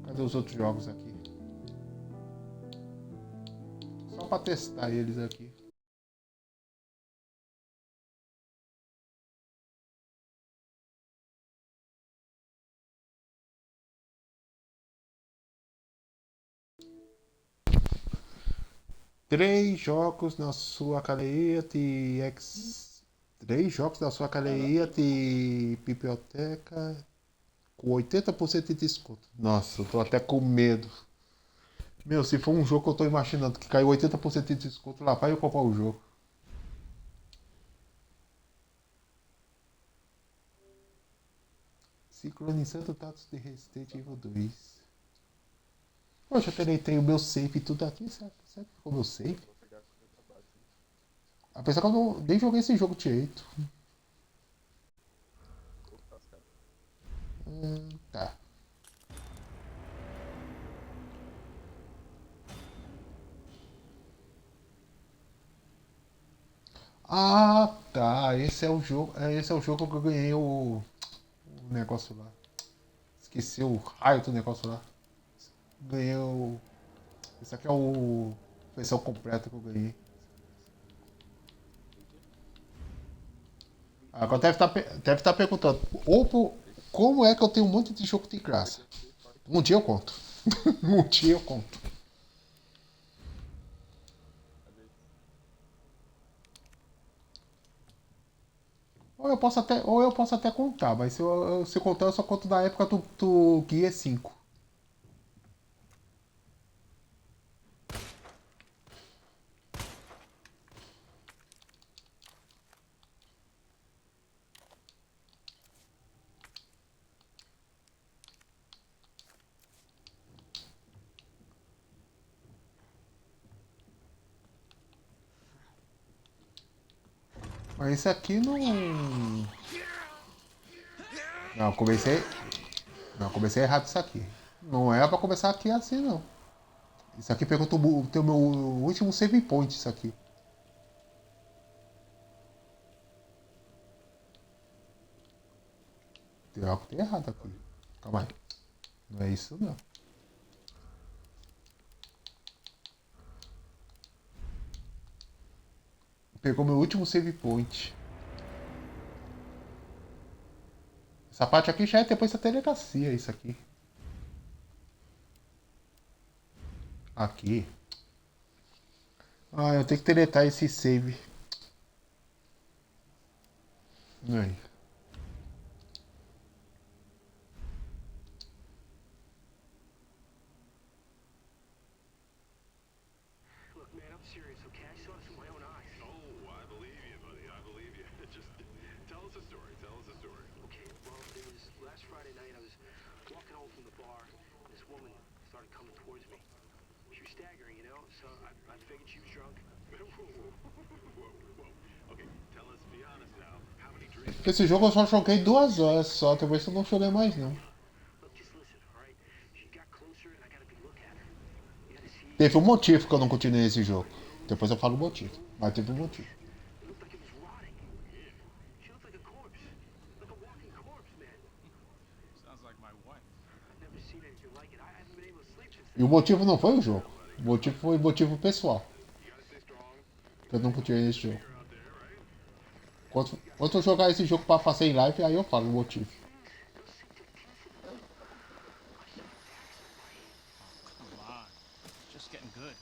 Cadê os outros jogos aqui? Só pra testar eles aqui. Três jogos na sua galeria de Três jogos na sua galeria de biblioteca com 80% de desconto. Nossa, eu tô até com medo. Meu, se for um jogo que eu tô imaginando que caiu 80% de desconto, lá vai eu comprar o jogo. Sincronizando dados de Resident Evil 2. Poxa, eu deletei o meu save e tudo aqui. Será que ficou meu save? Apesar que eu nem joguei esse jogo direito. Tá. Ah, tá. Esse é o jogo. Esse é o jogo que eu ganhei o negócio lá. Esqueci o raio do negócio lá. Ganhei o. Esse aqui é o versão completa que eu ganhei. Agora deve estar perguntando, como é que eu tenho um monte de jogo de graça? Um dia eu conto. Um dia eu conto. Ou eu posso até contar, mas se eu contar eu só conto da época do Guia 5. Mas esse aqui não. Não, comecei errado isso aqui. Não é pra começar aqui assim, não. Isso aqui pegou o teu meu último save point, isso aqui. Tem algo que tá errado aqui. Calma aí. Não é isso, não. Pegou meu último save point. Essa parte aqui já é depois da delegacia, isso aqui. Aqui. Ah, eu tenho que deletar esse save. Aí. Look, man, I'm serious, okay? I saw this with my own eyes. Oh, I believe you, buddy. I believe you. Just tell us a story. Tell us a story. Okay, well, it was last Friday night. I was walking home from the bar, and this woman started coming towards me. She was staggering, you know, so I figured she was drunk. Whoa. Okay, tell us, be honest now. How many drinks? Esse jogo eu só joguei 2 horas só, depois eu não joguei mais não. Look, just listen, all right? She got closer, and I got a good look at her. You gotta see. Teve um motivo que eu não continuei esse jogo. Depois eu falo o motivo. Mas teve um motivo. It looked like it was rotting. She looked like a corpse. Like a walking corpse, man. Sounds like my wife. I've never seen anything like it. I haven't been able to sleep since E o motivo não foi o jogo. O motivo foi motivo pessoal. Eu não continuei esse jogo. Quando eu jogar esse jogo pra fazer em live, aí eu falo o motivo. Come on. It's just getting good.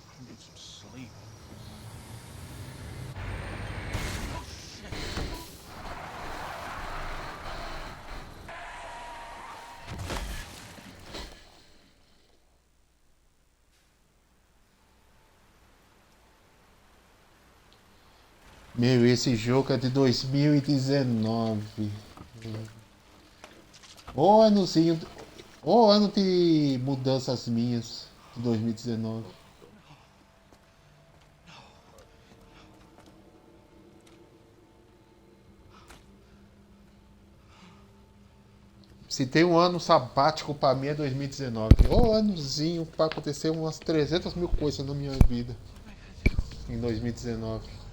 I need some sleep. Meu, esse jogo é de 2019. Ô anozinho. Ô ano de mudanças minhas de 2019. Se tem um ano sabático pra mim é 2019. Ô anozinho pra acontecer umas 300 mil coisas na minha vida. Em 2019.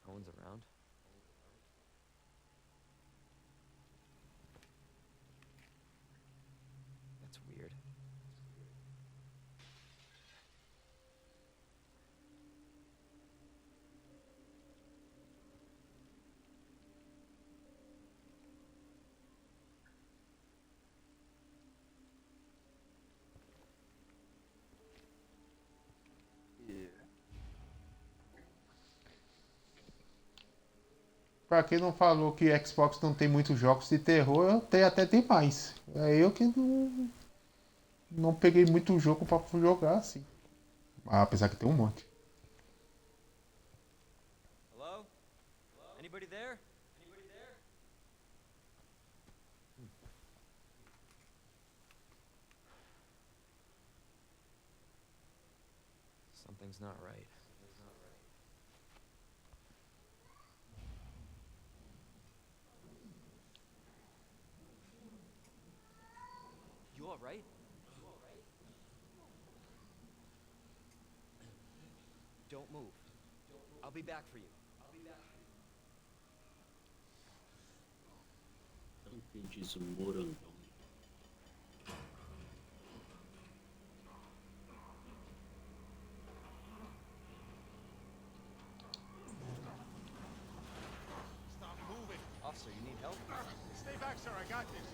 No one's around. That's weird. Pra quem não falou que Xbox não tem muitos jogos de terror, eu tenho, até tem mais. É eu que não peguei muito jogo pra jogar assim. Apesar que tem um monte. Hello? Anybody there? Anybody there? Something's not right. You all right? Don't move. I'll be back for you. Não entendi isso, morangão. Stop moving. Officer, you need help? Stay back, sir. I got this.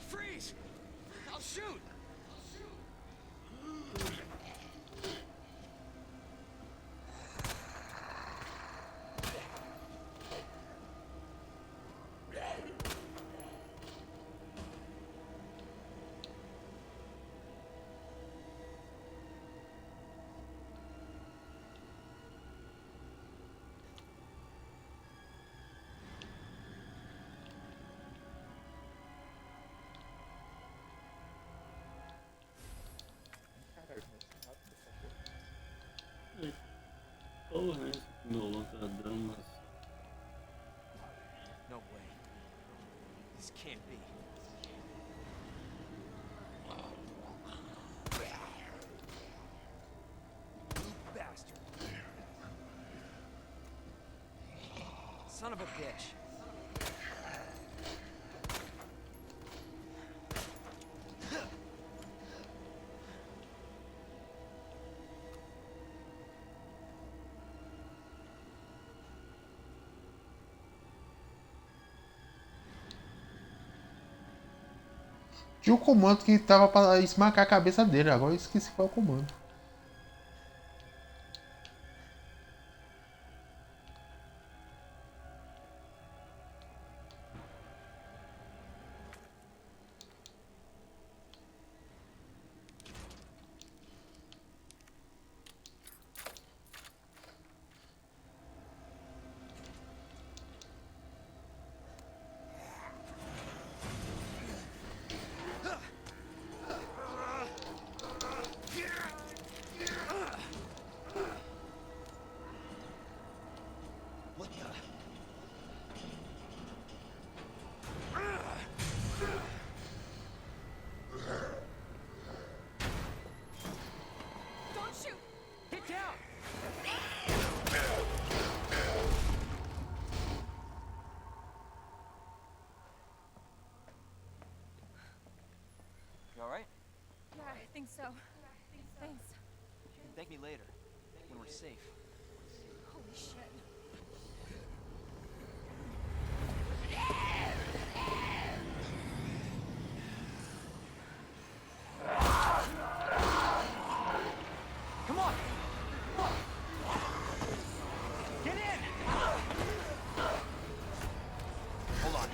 Freeze! I'll shoot! Son of a bitch. Tinha um comando que tava pra esmagar a cabeça dele, agora eu esqueci qual é o comando. You alright? Yeah, I think so. Thanks. You can thank me later, when we're safe. Holy shit. Come on! Get in! Hold on.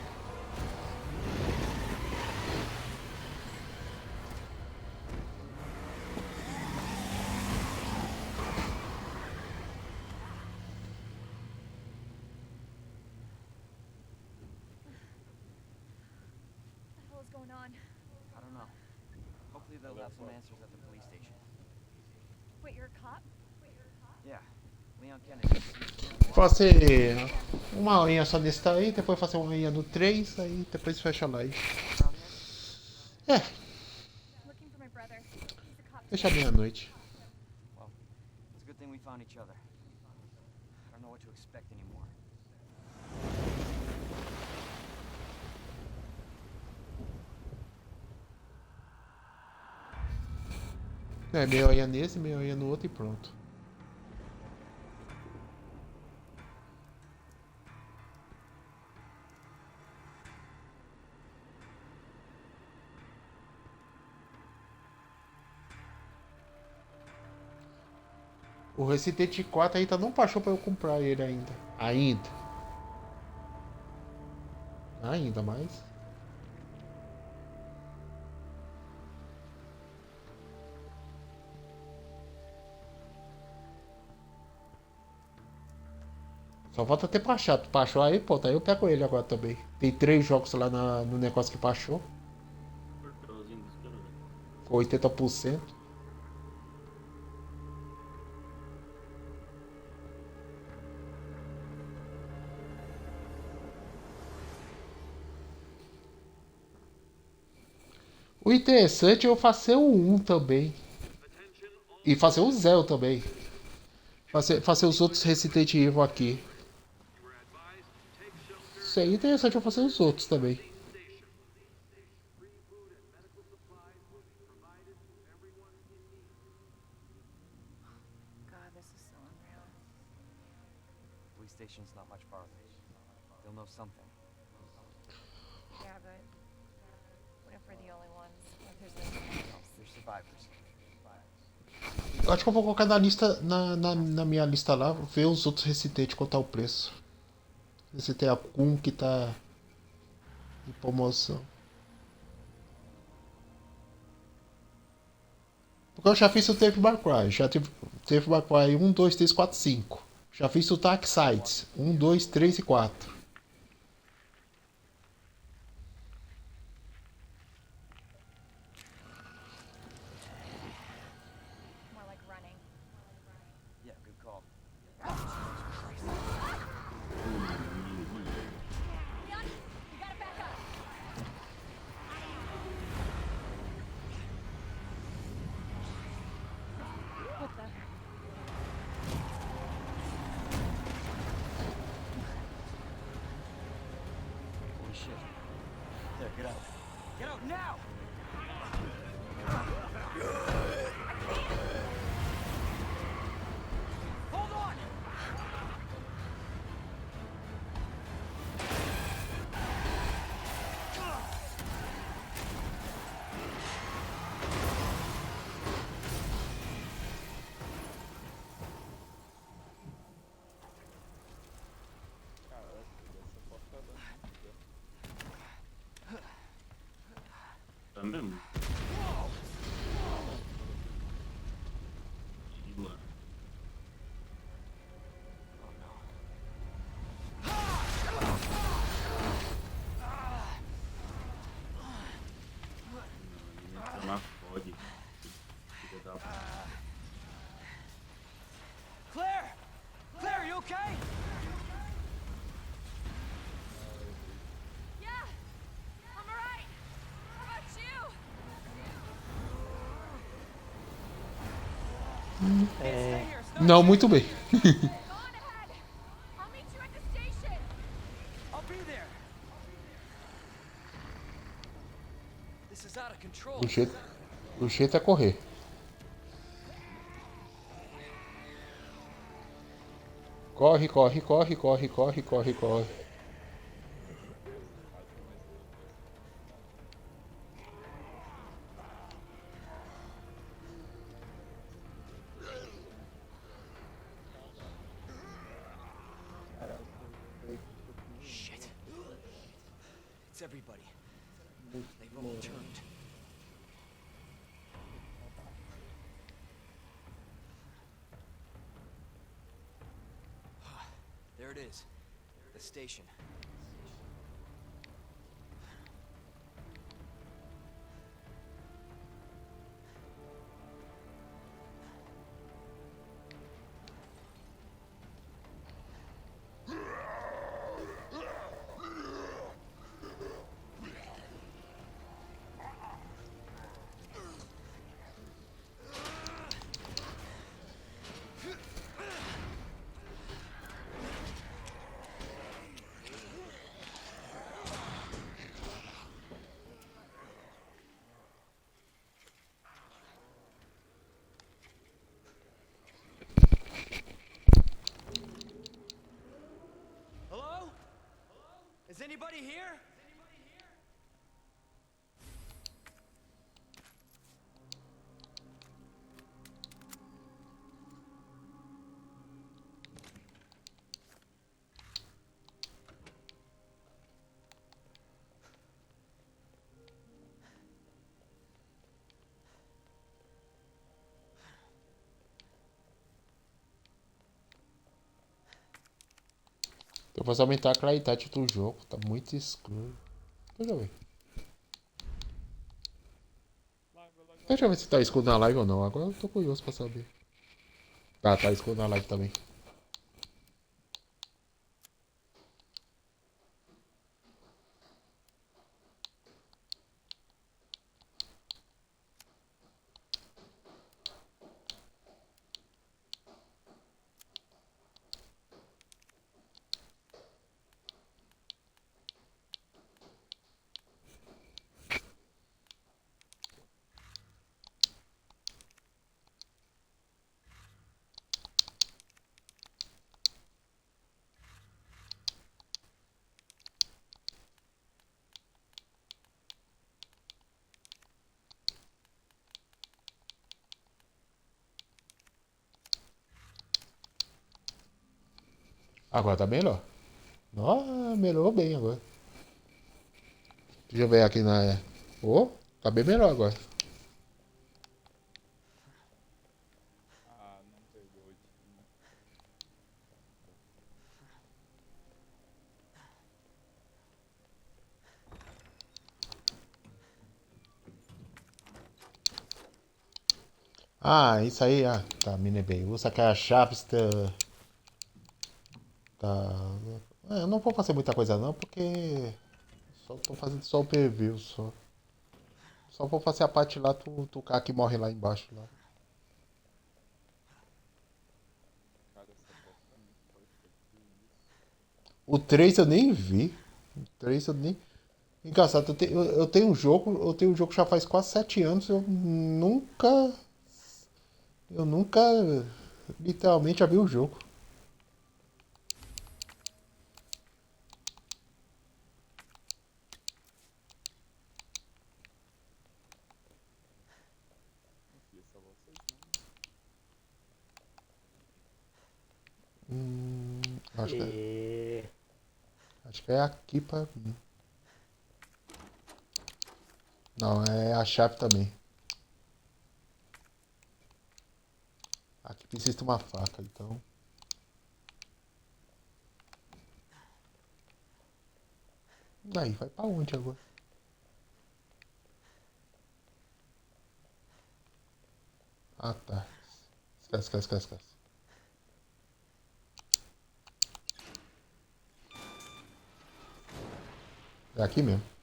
What the hell is going on? I don't know. Hopefully they'll have some answers at the police station. Wait, you're a cop? Yeah. Leon Kennedy. Fazer uma horinha só nesse aí, depois fazer uma horinha no 3, aí depois fecha a live. É, Looking for my brother. He's a cop. fecha meia-noite. Well, it's a good thing we found each other. I don't know what to expect anymore. É, meia horinha nesse, meia horinha no outro e pronto. O Resident 4 ainda não baixou pra eu comprar ele ainda. Ainda mais. Só falta ter baixado. Baixou aí, pô, aí eu pego ele agora também. Tem 3 jogos lá no negócio que baixou. Com 80%. O interessante é eu fazer o 1 também. E fazer o 0 também. Fazer os outros Resident Evil aqui. Isso aí é interessante eu fazer os outros também. God, this is so unreal. Police station's not much farther. They'll know something. Yeah, but what if we're the only ones? What if there's no one else? They're survivors. Eu acho que eu vou colocar na lista, na minha lista lá, ver os outros Resident, quanto tá o preço. Ver se tem algum que tá em promoção. Porque eu já fiz o Devil May Cry, já teve Devil May Cry 1, 2, 3, 4, 5. Já fiz o Dark Sides 1, 2, 3 e 4. More like running. Yeah, good call. Leon, you gotta back up. What the? Get out. Get out now! Hold on! Tá mesmo? Sheila. Ela fode. Filha da puta. Claire! Claire, you okay? Yeah, I'm alright. How about you? Não, muito bem. Go on ahead. I'll meet you at the station. I'll be there. This is out of control. O jeito é correr. Corre, corre, corre, corre, corre, corre, corre. Shit. It's everybody. They've all turned. There it is. The station. Hello? Is anybody here? Eu vou aumentar a claridade do jogo, tá muito escuro. Deixa eu ver. Deixa eu ver se tá escuro na live ou não. Agora eu tô curioso pra saber. Tá escuro na live também. Agora tá melhor. Ó, melhorou bem agora. Deixa eu ver aqui na. Ô, tá bem melhor agora. Ah, isso aí, tá, me lembrei. Usa aquela chave. Tá. Eu não vou fazer muita coisa não, porque só tô fazendo só o preview só. Só vou fazer a parte lá do cara que morre lá embaixo lá. O 3 eu nem vi. O 3 eu nem. Engraçado, eu tenho eu tenho um jogo já faz quase 7 anos, eu nunca literalmente abri o jogo. Acho que acho que é aqui pra mim. Não, é a chave também. Aqui precisa de uma faca, então. Aí, vai pra onde agora? Ah, tá. Esquece. É aqui mesmo.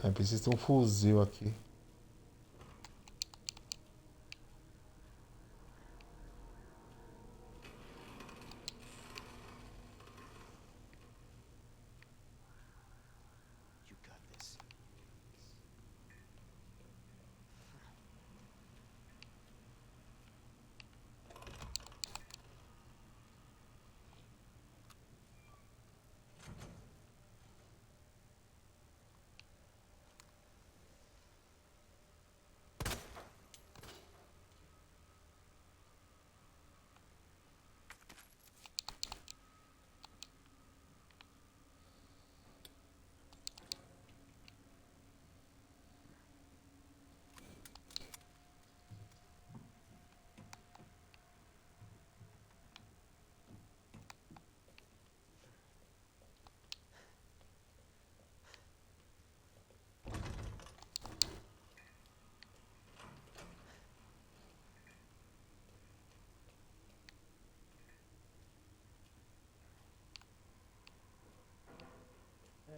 É, precisa ter um fuzil aqui.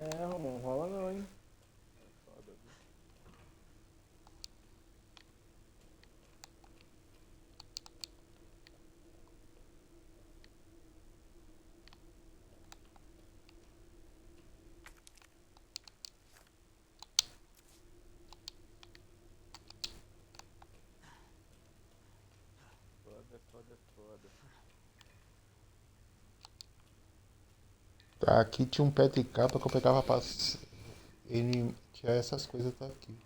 É, Romão, rola não, hein? Foda. Tá, aqui tinha um pé de capa que eu pegava pra. Ele tinha essas coisas daqui.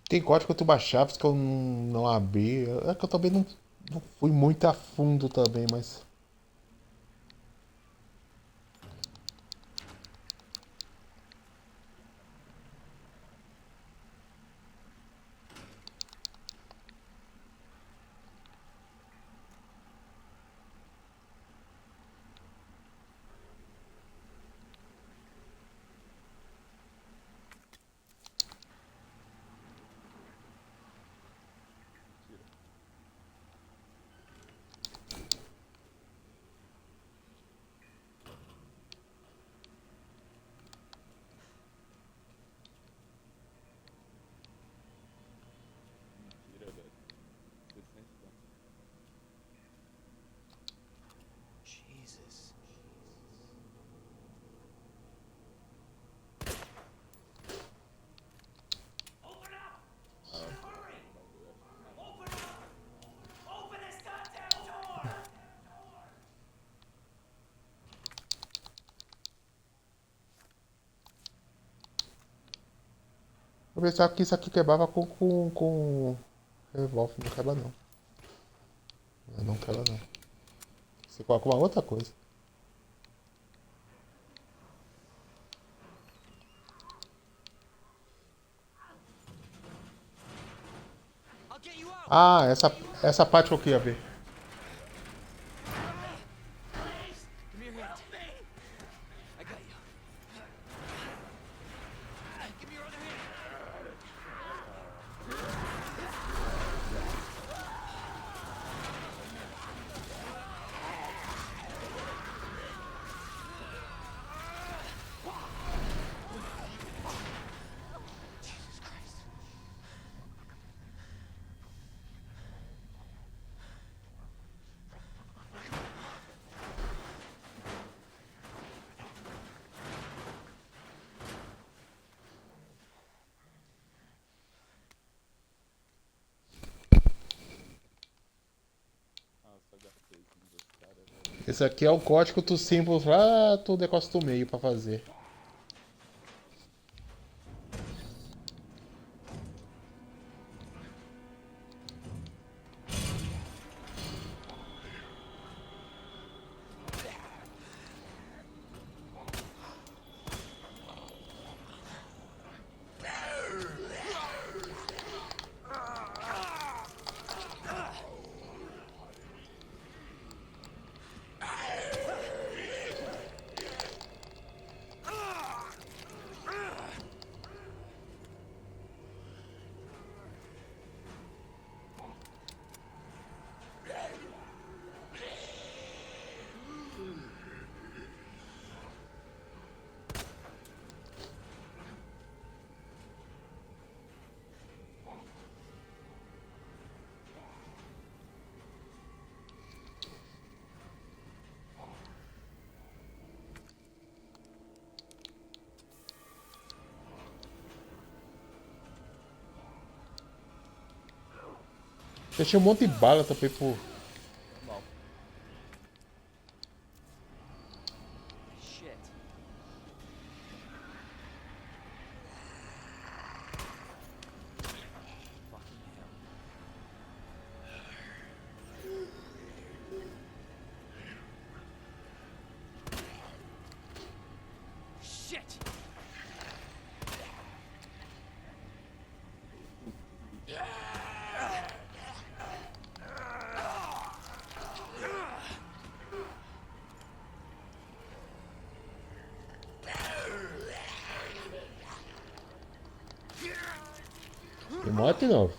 Tem código tuba chaves que eu não abri. É que eu também não fui muito a fundo também, mas. pensava que isso aqui quebrava com revólver, não quebra não. Não quebra não. Você coloca uma outra coisa. Ah, essa parte eu queria ver. Esse aqui é o código dos símbolos lá do negócio do meio pra fazer. Eu tinha um monte de bala também por... E morre não.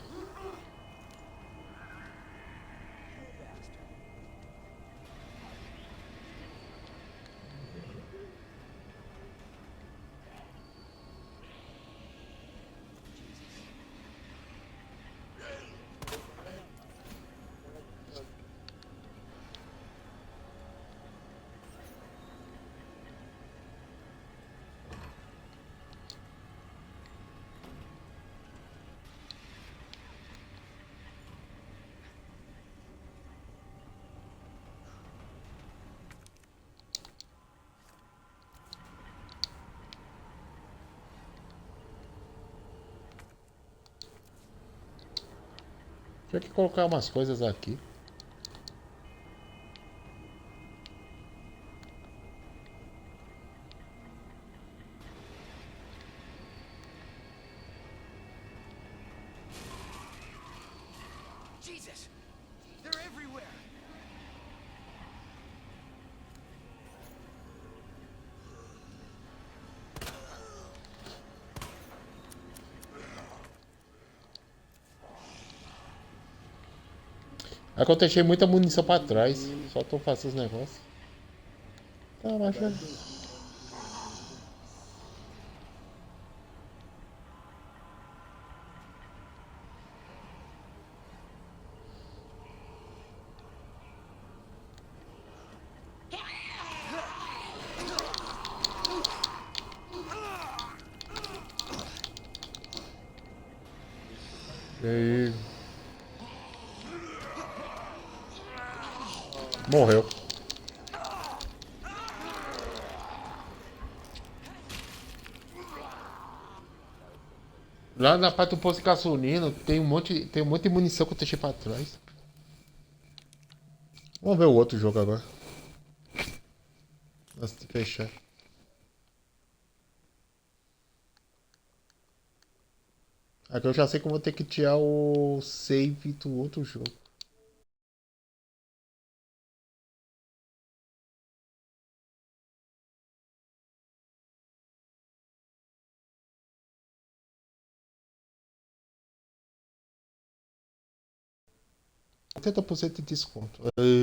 Tinha que colocar umas coisas aqui. Jesus! They're everywhere! É que eu deixei muita munição pra trás. Só tô fazendo os negócios. Tá, mas já... E aí... Morreu. Lá na parte do posto de gasolina tem um monte de munição que eu deixei pra trás. Vamos ver o outro jogo agora. Antes de fechar. Aqui eu já sei que eu vou ter que tirar o save do outro jogo. %, de desconto. Eu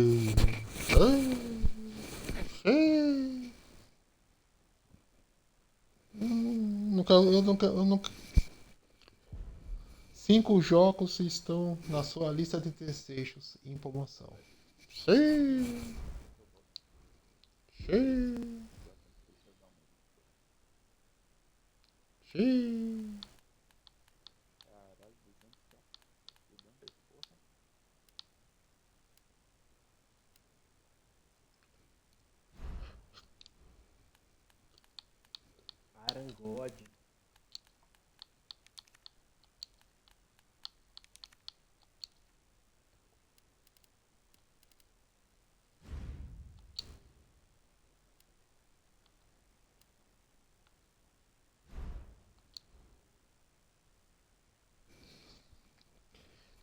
nunca. 5 jogos estão na sua lista de desejos em promoção. Sim. Sim. Sim. Arangode.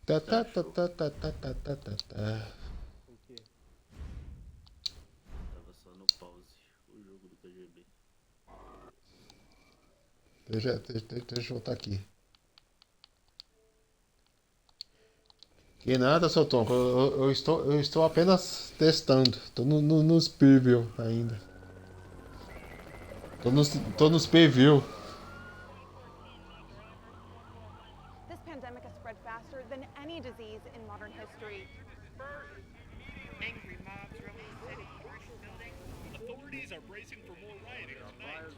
Tá, tá, tá, tá, tá, tá, tá, tá, tá. O quê? Tava só no pause o jogo do KGB. Deixa eu voltar aqui. Que nada, seu Tom. Eu estou apenas testando. Tô nos preview ainda. Tô nos preview. This pandemic has spread faster than any disease in modern history. Angry mobs roaming the city. Authorities are bracing for more rioting tonight.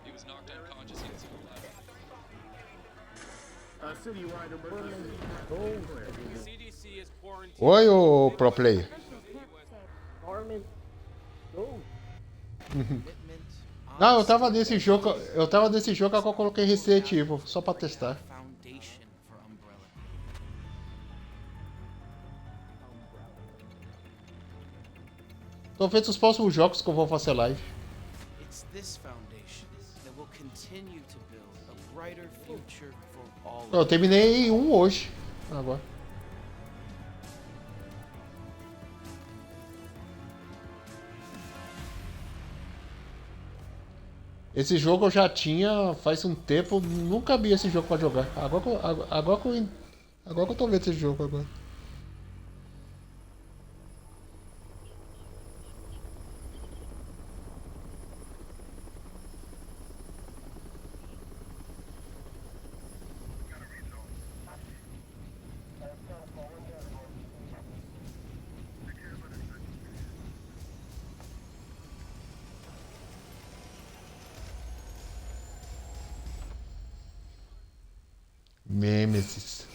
He was knocked unconscious in his lab. CDC is quarantined. Oi, ô pro player. Norman. Go. Não, eu tava nesse jogo. Eu tava nesse jogo que eu coloquei restritivo, só pra testar. Tô vendo os próximos jogos que eu vou fazer live. It's this foundation that will continue to build a brighter future for all. Eu terminei um hoje. Agora. Esse jogo eu já tinha faz um tempo, nunca vi esse jogo pra jogar. Agora que eu tô vendo esse jogo agora. Nemesis.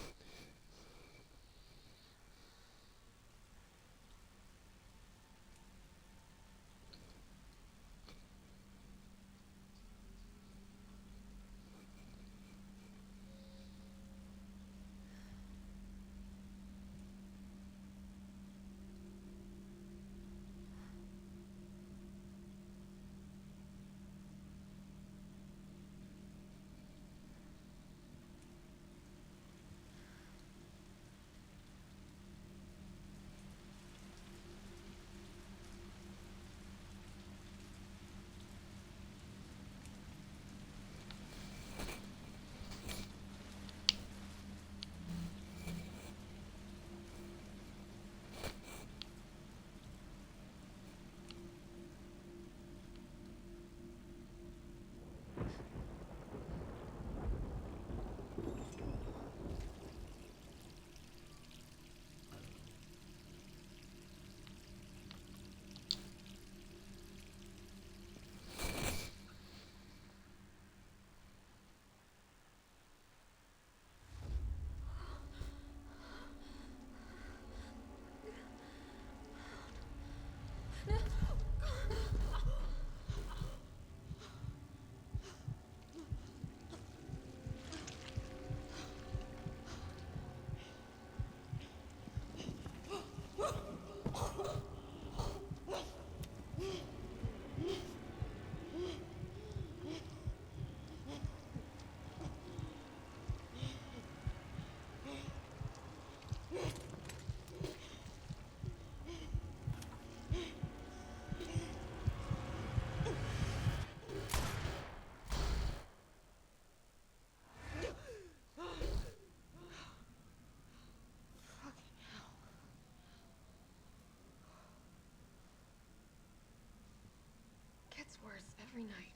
every night.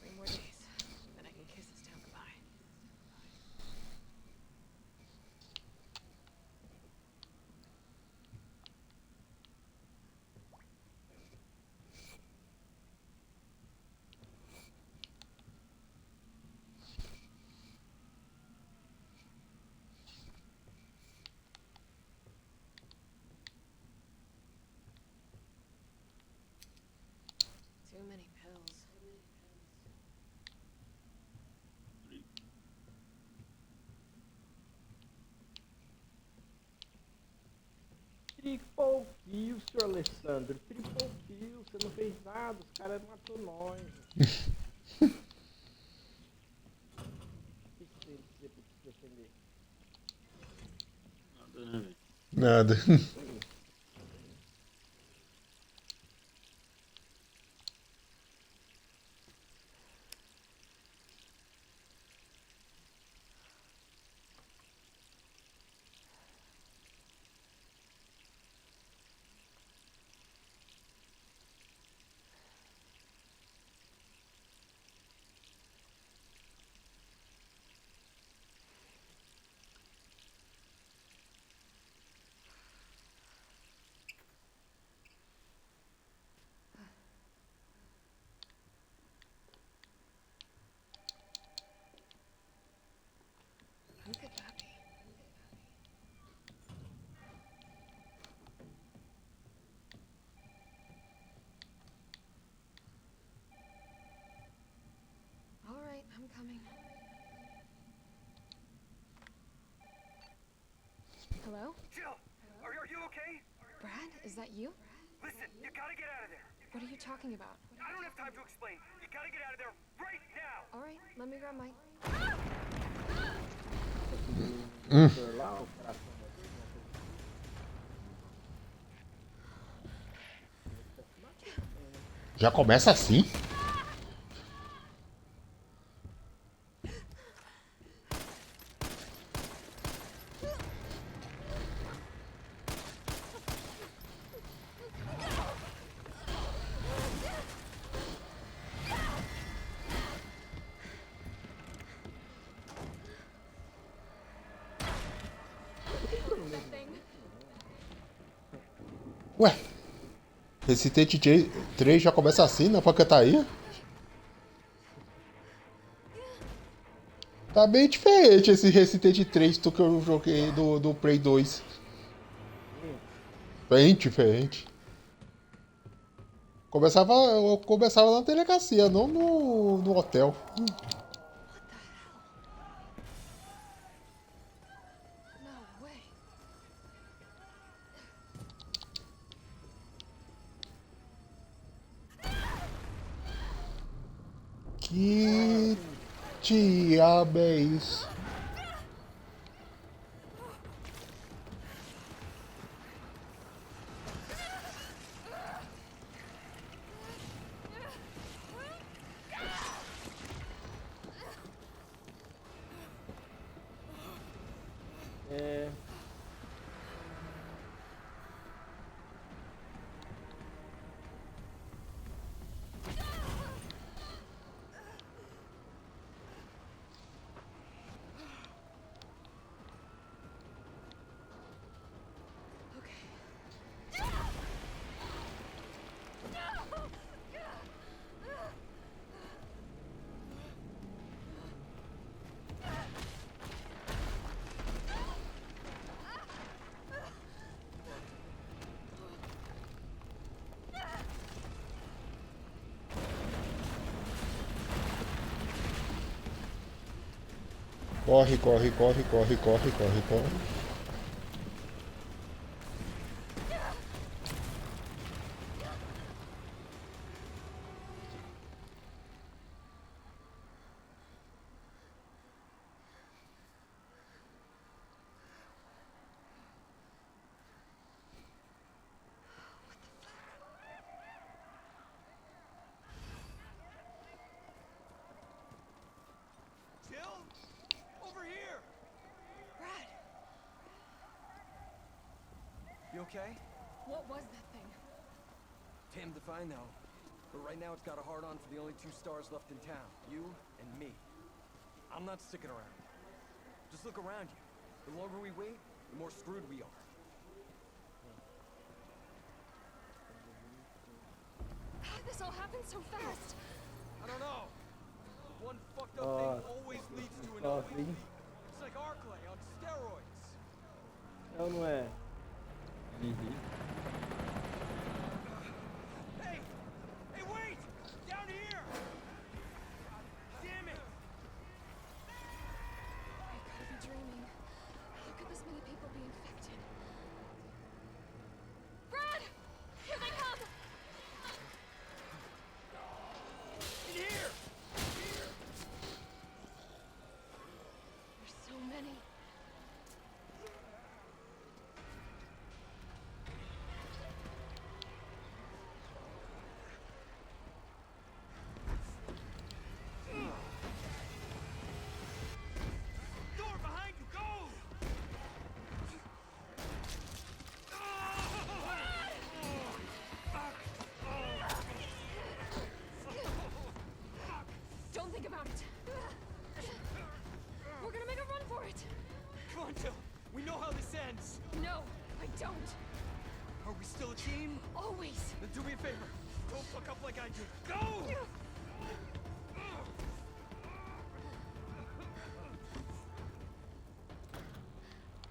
Three more days, then I can kiss this town goodbye. Too many pills. Triple kill, senhor Alessandro. Triple kill, você não fez nada, os caras matou nós. O que você precisa pra se defender? Nada, né, velho? Nada. Who could that be? All right, I'm coming. Hello? Jill, are you okay? Brad, is that you? Listen, you gotta get out of there. What are you talking about? I don't have time to explain. You gotta get out of there right now. All right, let me grab my... Já começa assim? Ué, Resident 3 já começa assim na pancadaria? Tá bem diferente esse Resident 3 do que eu joguei do Play 2. Bem diferente. Eu começava na delegacia, não no hotel. No way. Que diabo é isso? Corre, corre, corre, corre, corre, corre, corre. Jill, over here. Brad, okay? What was that thing? Damned if I know. But right now it's got a hard-on for the only 2 stars left in town. You and me. I'm not sticking around. Just look around you. The longer we wait, the more screwed we are. How did this all happen so fast? I don't know. One fucked up thing always leads to another. It's like Arclay on steroids. Não, não é. Hey! Hey, wait! Down here! Damn it! I gotta be dreaming. How could this many people be infected? Brad! Here they come! In here! There's so many. Door behind you, go! Don't think about it. We're gonna make a run for it. Come on, Jill. We know how this ends. No, I don't. Are we still a team? Always. Then do me a favor. Don't fuck up like I did. Go! I'm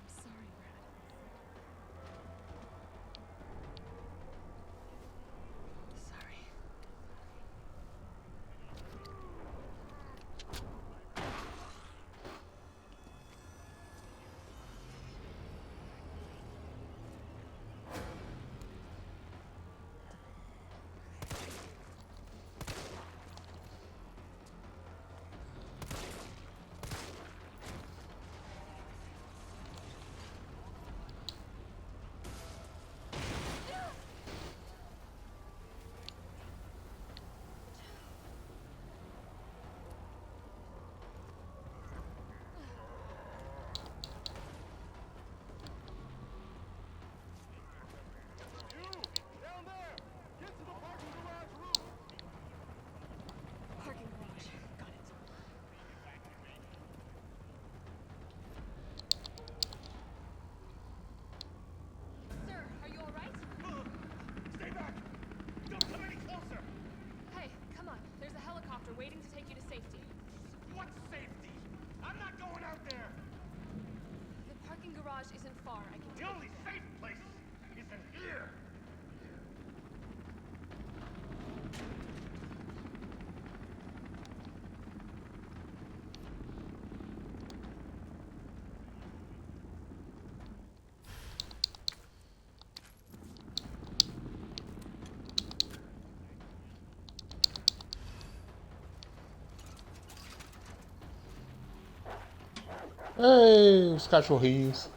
sorry, Brad. Sorry. Parking garage. Got it. Sir, are you all right? Stay back! Don't come any closer! Hey, come on. There's a helicopter waiting to take you to safety. What safety? I'm not going out there! The parking garage isn't far. I can The only safe place is in here! Ei, os cachorrinhos.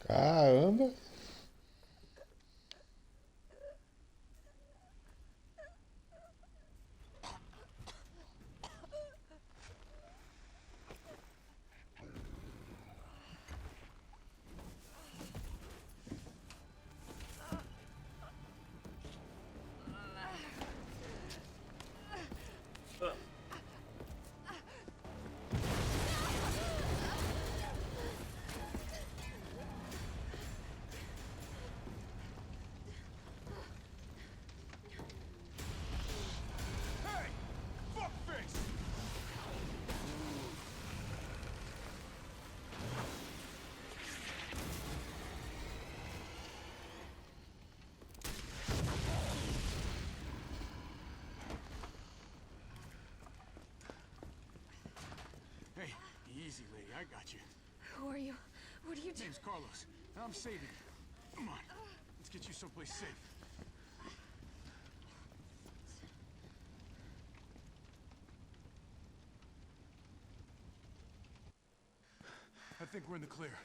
Caramba. Hey, easy, lady. I got you. Who are you? What are you doing? Name's Carlos, and I'm saving you. Come on, let's get you someplace safe. I think we're in the clear.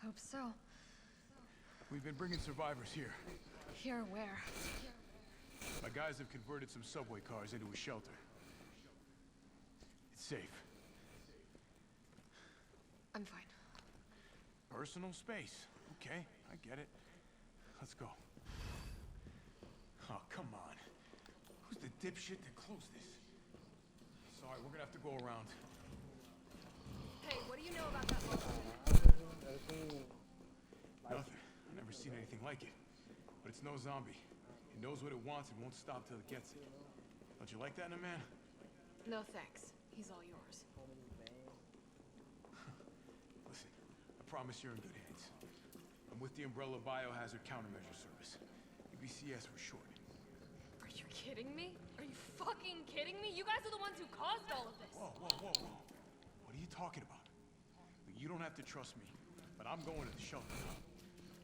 Hope so. We've been bringing survivors here. Here where? My guys have converted some subway cars into a shelter. It's safe. I'm fine. Personal space. Okay, I get it. Let's go. Oh, come on. Who's the dipshit that closed this? Sorry, we're gonna have to go around. Hey, what do you know about that local? Nothing. I've never seen anything like it. But it's no zombie. It knows what it wants and won't stop till it gets it. Don't you like that in a man? No thanks. He's all yours. Listen, I promise you're in good hands. I'm with the Umbrella Biohazard Countermeasure Service. UBCS for short. Are you kidding me? Are you fucking kidding me? You guys are the ones who caused all of this. Whoa, whoa, whoa, whoa. What are you talking about? Look, you don't have to trust me, but I'm going to the shelter.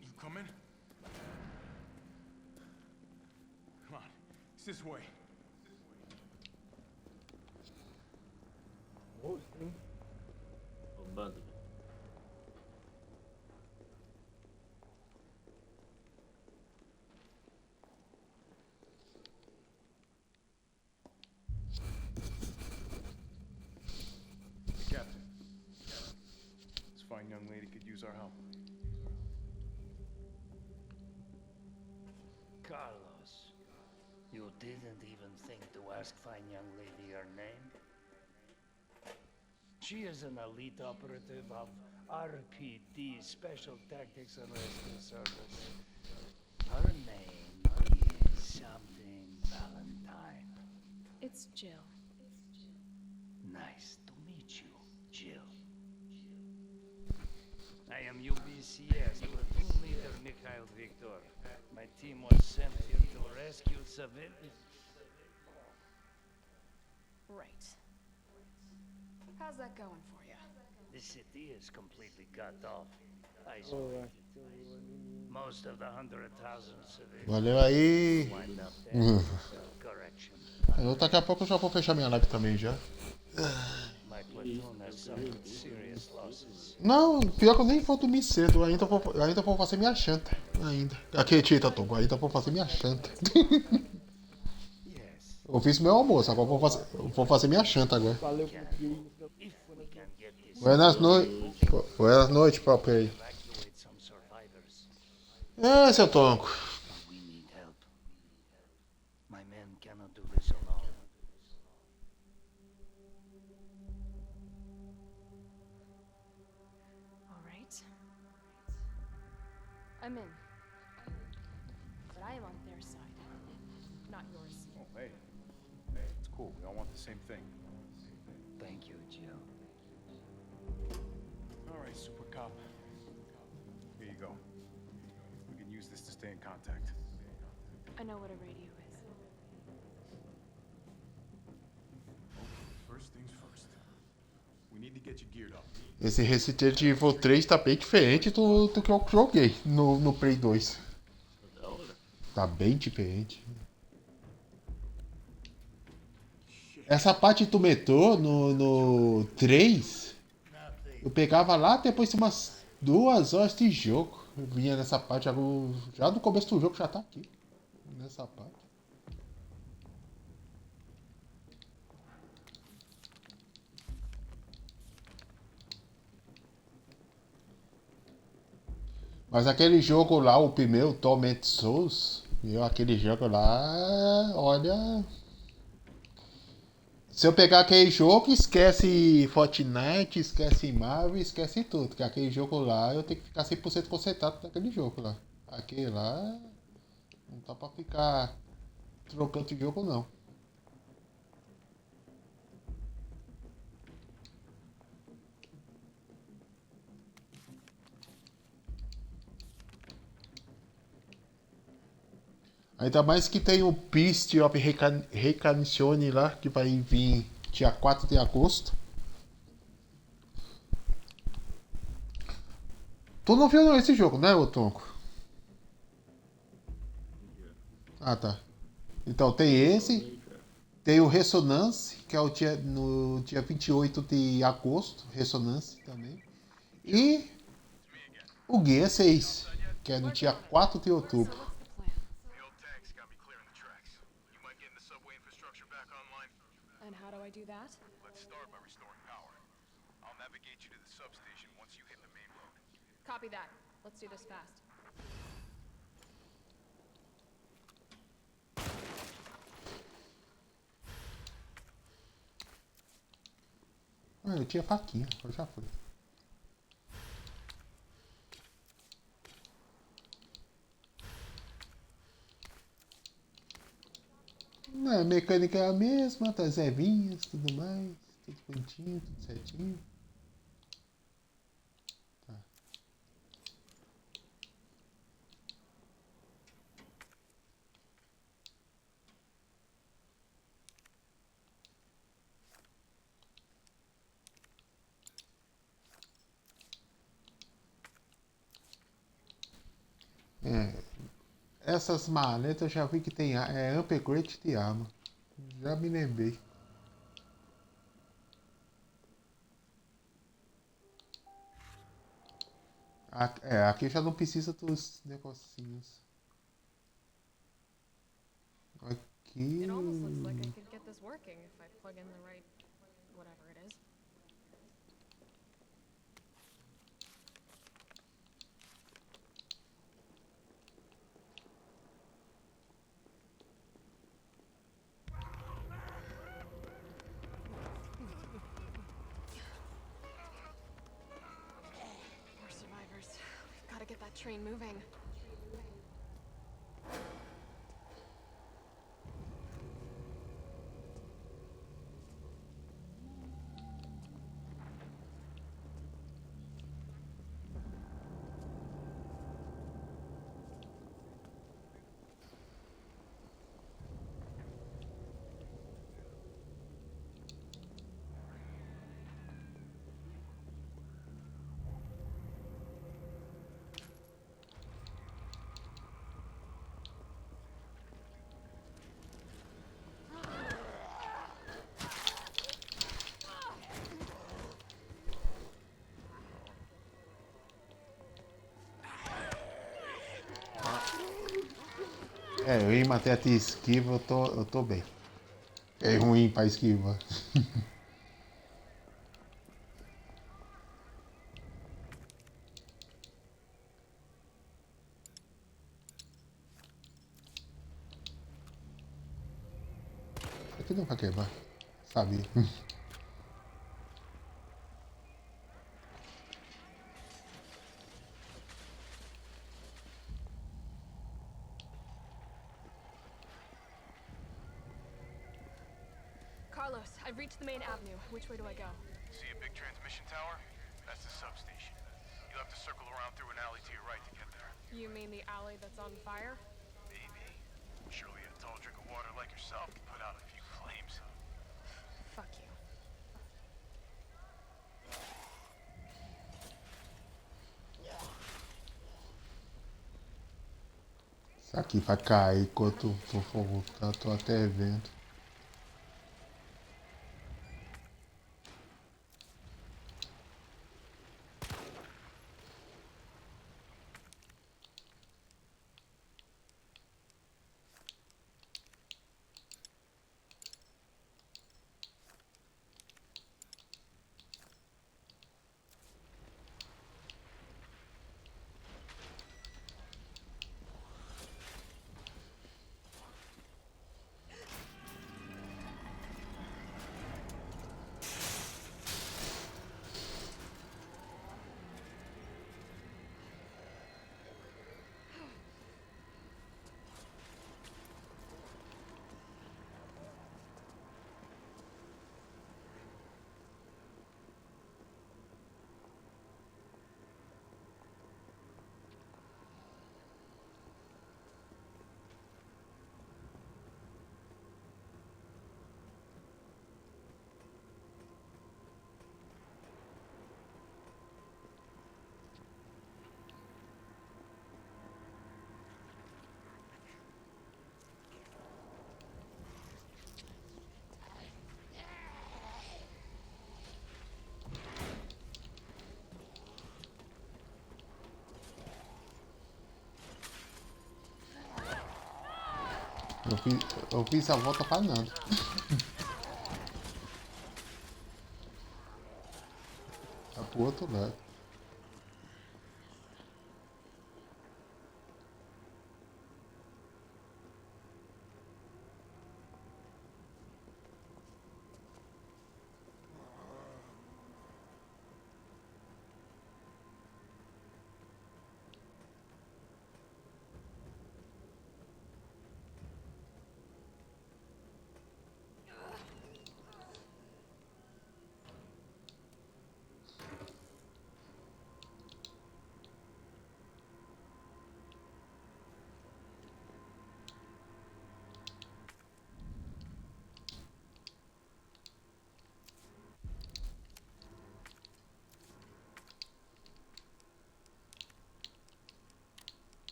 You coming? Come on, it's this way. Roubando. Captain, this fine young lady could use our help. Carlos, you didn't even think to ask fine young lady her name? She is an elite operative of RPD, Special Tactics and Rescue Service. Her name is something Valentine. It's Jill. Nice to meet you, Jill. I am UBCS platoon leader Mikhail Victor. My team was sent here to rescue civilians. Right. How's that going for you? The city is completely cut off. Isolated. Most of the 100,000 civilians Valeu aí. wind up there. Correction. Daqui a pouco eu já vou fechar minha live também já. My platoon has suffered serious losses. Não, pior que eu nem vou dormir cedo. Ainda vou fazer minha janta. Ainda. Acredita, Tom. Ainda vou fazer minha janta. Eu fiz meu almoço, agora vou fazer minha janta agora. Valeu, Buenas noites, papo aí. É, seu Tonco. We need help. My men cannot do this alone. All right. I'm in. But I am on their side, not yours. Oh, hey. Hey, it's cool. We all want the same thing. Thank you, Jill. All right, Super Cop. Here you go. We can use this to stay in contact. I know what a radio is. First things first. We need to get you geared up. Esse Resident Evil 3 tá bem diferente do que eu joguei no Play 2. Tá bem diferente. Essa parte do metrô no 3, eu pegava lá depois de umas 2 horas de jogo. Eu vinha nessa parte já no começo do jogo, já tá aqui. Nessa parte. Mas aquele jogo lá, o primeiro, Torment Souls, aquele jogo lá, olha. Se eu pegar aquele jogo, esquece Fortnite, esquece Marvel, esquece tudo. Porque aquele jogo lá, eu tenho que ficar 100% concentrado naquele jogo lá. Aquele lá, não dá pra ficar trocando de jogo não. Ainda mais que tem o Beast of Recarnation lá, que vai vir dia 4 de agosto. Tu não viu não esse jogo, né, ô Tonko? Ah, tá. Então tem esse, tem o Resonance, que é no dia 28 de agosto, Resonance também. E o Gear 6, que é no dia 4 de outubro. And how do I do that? Let's start by restoring power. I'll navigate you to the substation once you hit the main road. Copy that. Let's do this fast. Ah, eu tinha faquinha, já foi. A mecânica é a mesma, das ervinhas, tudo mais, tudo bonitinho, tudo certinho. Tá. Essas maletas eu já vi que tem upgrade de arma. Já me lembrei. Aqui já não precisa dos negocinhos. Aqui. It almost looks like I could get this working if I plug in the right whatever it is. More survivors. We've got to get that train moving. Eu ia até a esquiva, eu tô bem. É ruim pra esquiva. Isso aqui não vai quebrar, sabia? Carlos, I've reached the main avenue. Which way do I go? See a big transmission tower? That's the substation. You'll have to circle around through an alley to your right to get there. You mean the alley that's on fire? Maybe. Surely a tall drink of water like yourself can put out a few flames. Fuck you. Isso aqui vai cair enquanto eu for voltar, tô até vendo. Eu fiz a volta pra nada. Tá pro outro lado.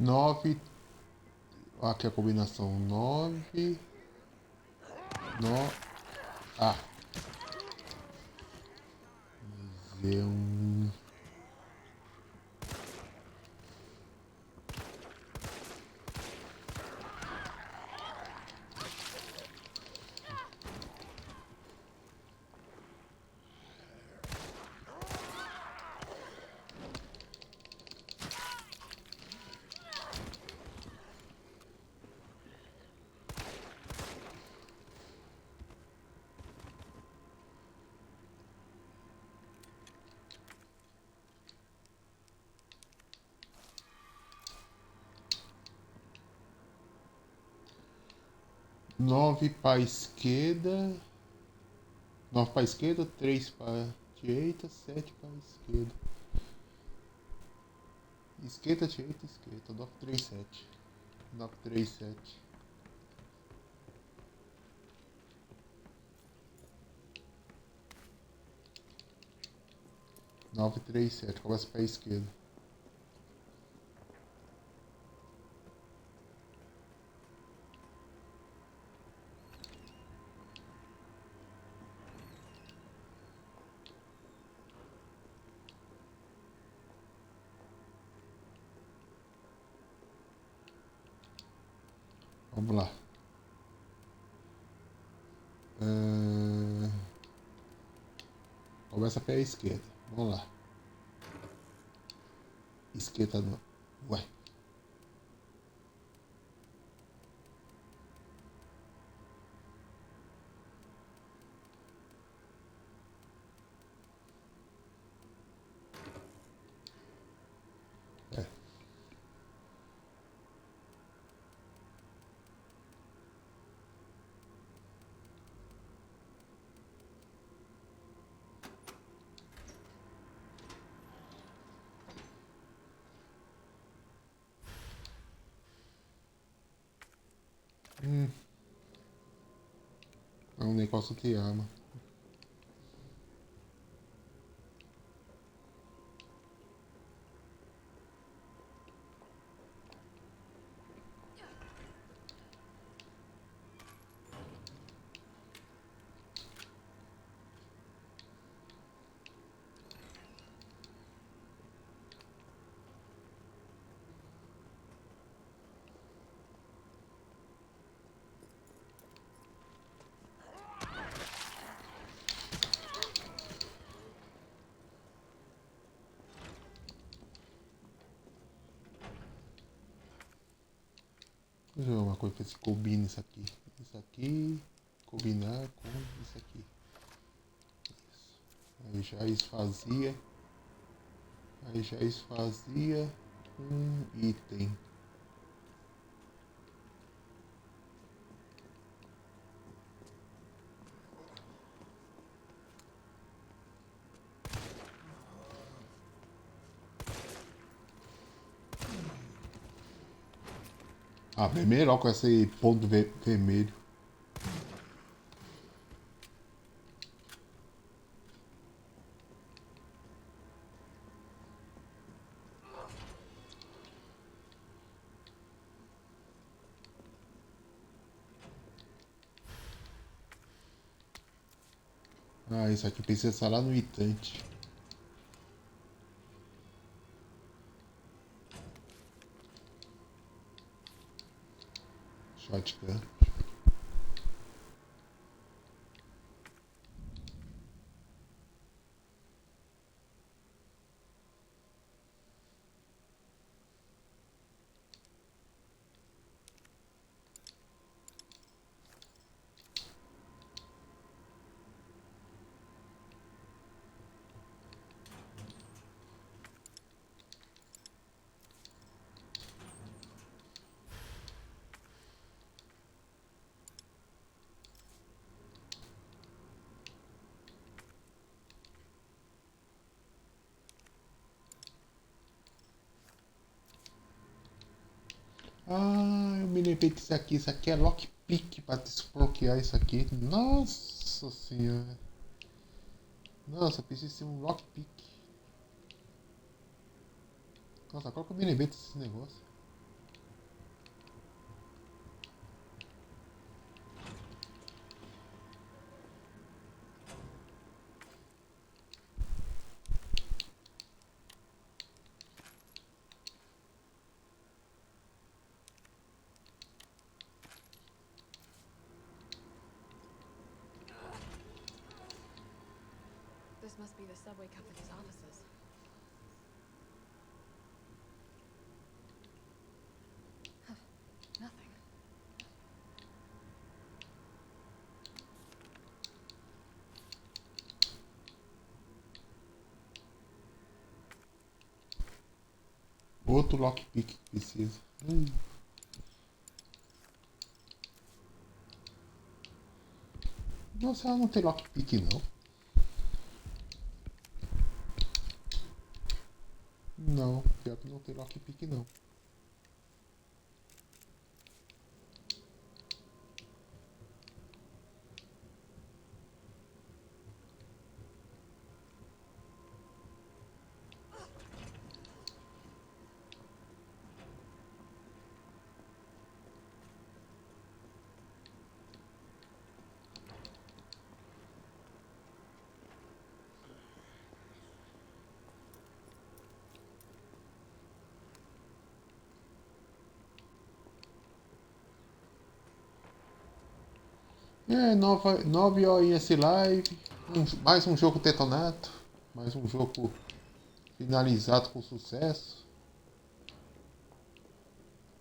Nove. Aqui a combinação 9. Ah. Museu. Nove para esquerda. 9 para esquerda, 3 para direita, 7 para esquerda. Esquerda, direita, esquerda. 9, 3, 7. 9, 3, 7. Nove, três, sete. Começa para a esquerda. Vamos lá. Começa pela esquerda. Vamos lá. Esquerda não. Ué. É um negócio de arma. Deixa eu ver uma coisa pra ver se combina isso aqui. Isso aqui combinar com isso aqui. Isso. Aí já esvazia. Aí já esvazia um item. Ah, bem melhor com esse ponto vermelho. Ah, isso aqui precisa estar lá no itante. Shotgun. Ah, eu me lembrei disso aqui. Isso aqui é lockpick para desbloquear isso aqui. Nossa senhora. Nossa, precisa ser um lockpick. Nossa, agora que eu me lembrei desse negócio. This must be the subway company's offices. Huh. Nothing. Outro lockpick que precisa. Nossa, ela não tem lockpick não. Não, pior que não tem lockpick não. É, 9 horinhas de live, mais um jogo detonado, mais um jogo finalizado com sucesso.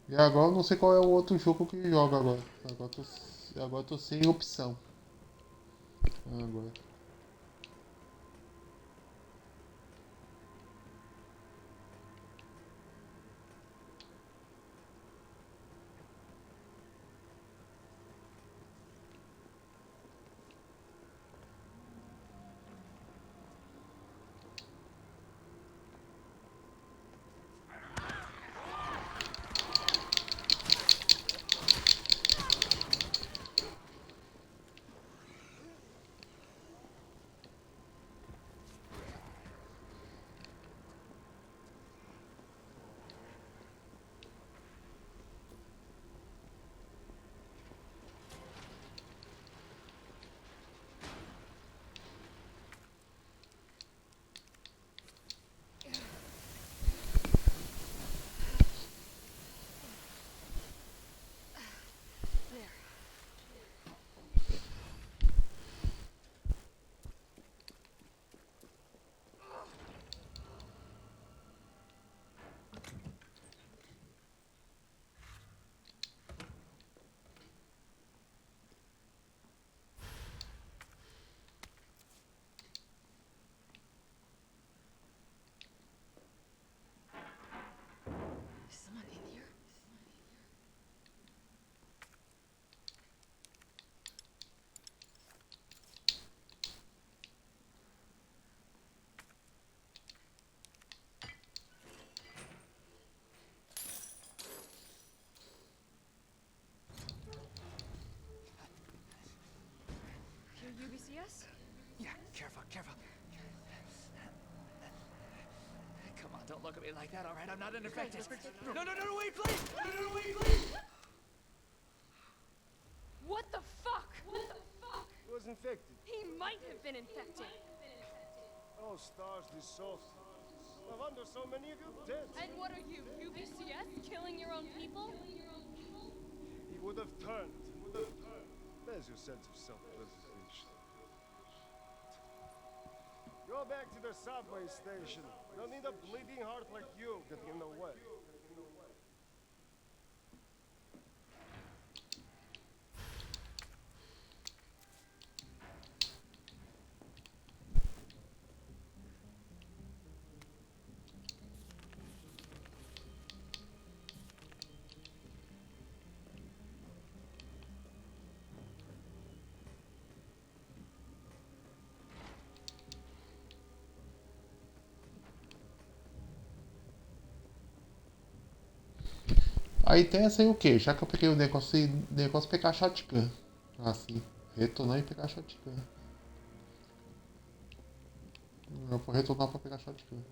E agora eu não sei qual é o outro jogo que joga agora. Agora tô sem opção. Agora. at me like that, all right? I'm not infected. No, wait, please! No, wait, please! What the fuck? He was infected. He might have been infected. Oh, stars, this soft. No wonder so many of you dead. And what are you, UBCS? Killing your own people? He would have turned. There's your sense of self-preservation. Go back to the subway station. Don't need a bleeding heart like you getting in the way. Aí tem essa aí o que? Já que eu peguei o negócio pegar shotgun. Assim, retornar e pegar shotgun. Eu vou retornar pra pegar shotgun.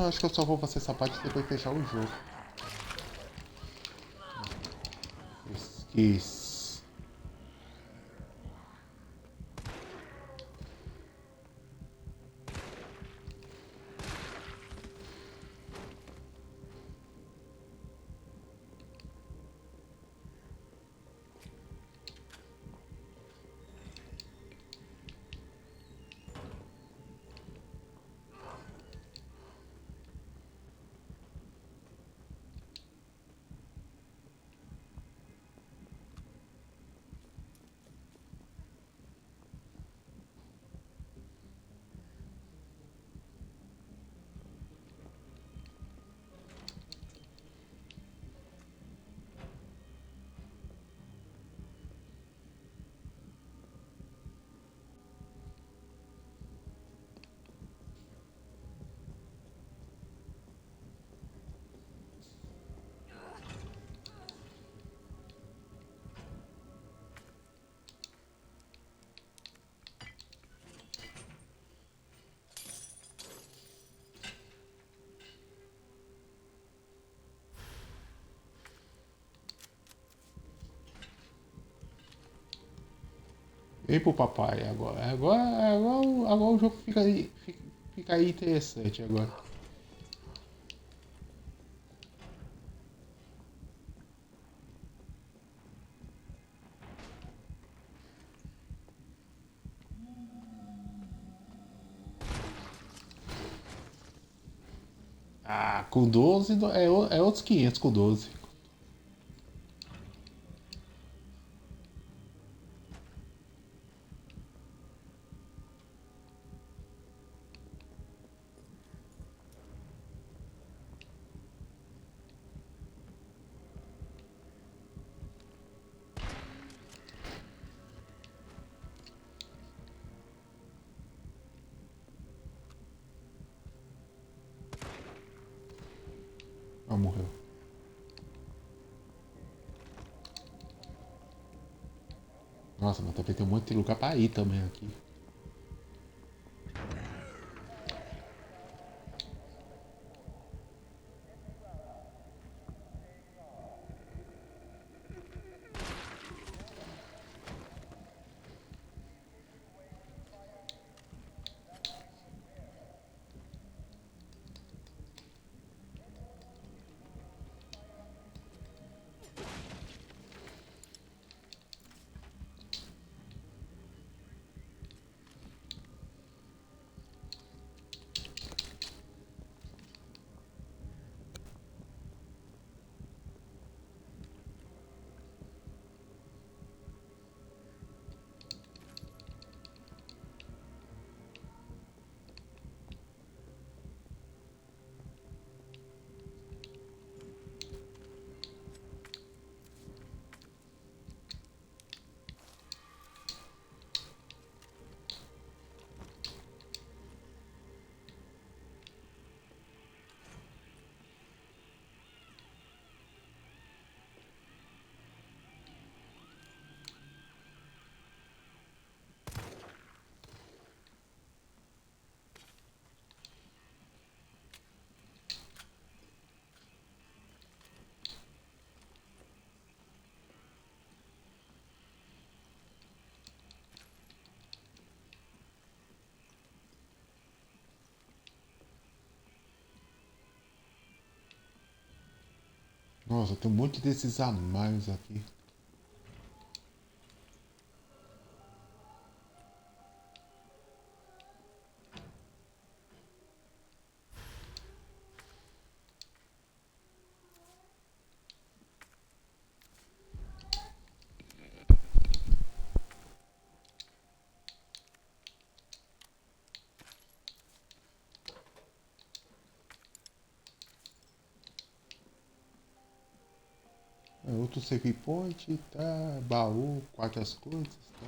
Acho que eu só vou fazer essa parte e depois fechar o jogo. Esqueci. Vem pro papai agora. Agora o jogo fica aí interessante agora. Ah, com 12 é outros 500 com 12. Ah, morreu. Nossa, mas também tem um monte de lugar pra ir também aqui. Nossa, tem um monte desses armários aqui. É outro save point, tá? Baú, quatro as coisas, tá?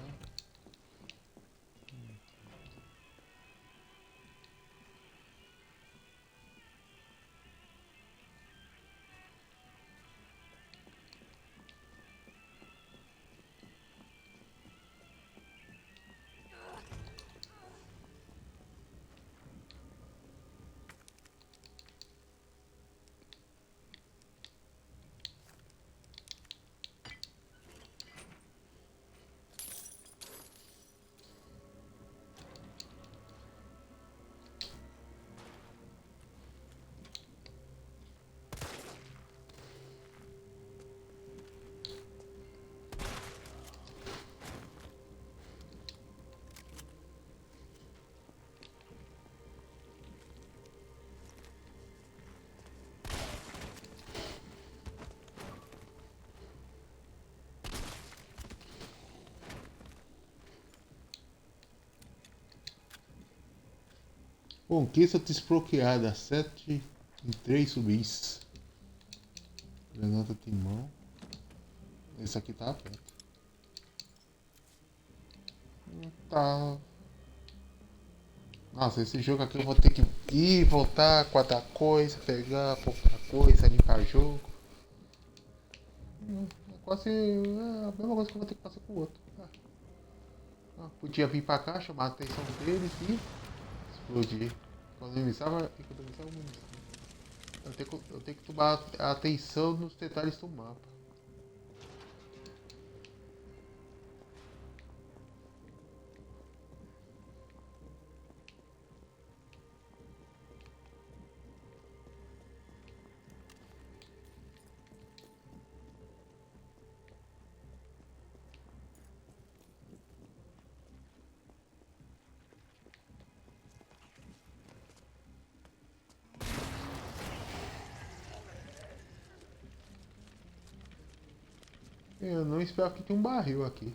Conquista desbloqueada, 7 em 3 subis. Granada timão. Esse aqui tá aberto. Tá. Nossa, esse jogo aqui eu vou ter que ir, voltar, guardar coisa, pegar, comprar coisa, limpar jogo. É quase a mesma coisa que eu vou ter que fazer com o outro. Podia vir pra cá, chamar a atenção deles e explodir. Economizava munição. Eu tenho que tomar atenção nos detalhes do mapa. Eu não espero que tenha um barril aqui.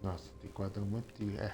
Nossa, tem quadro muito. É.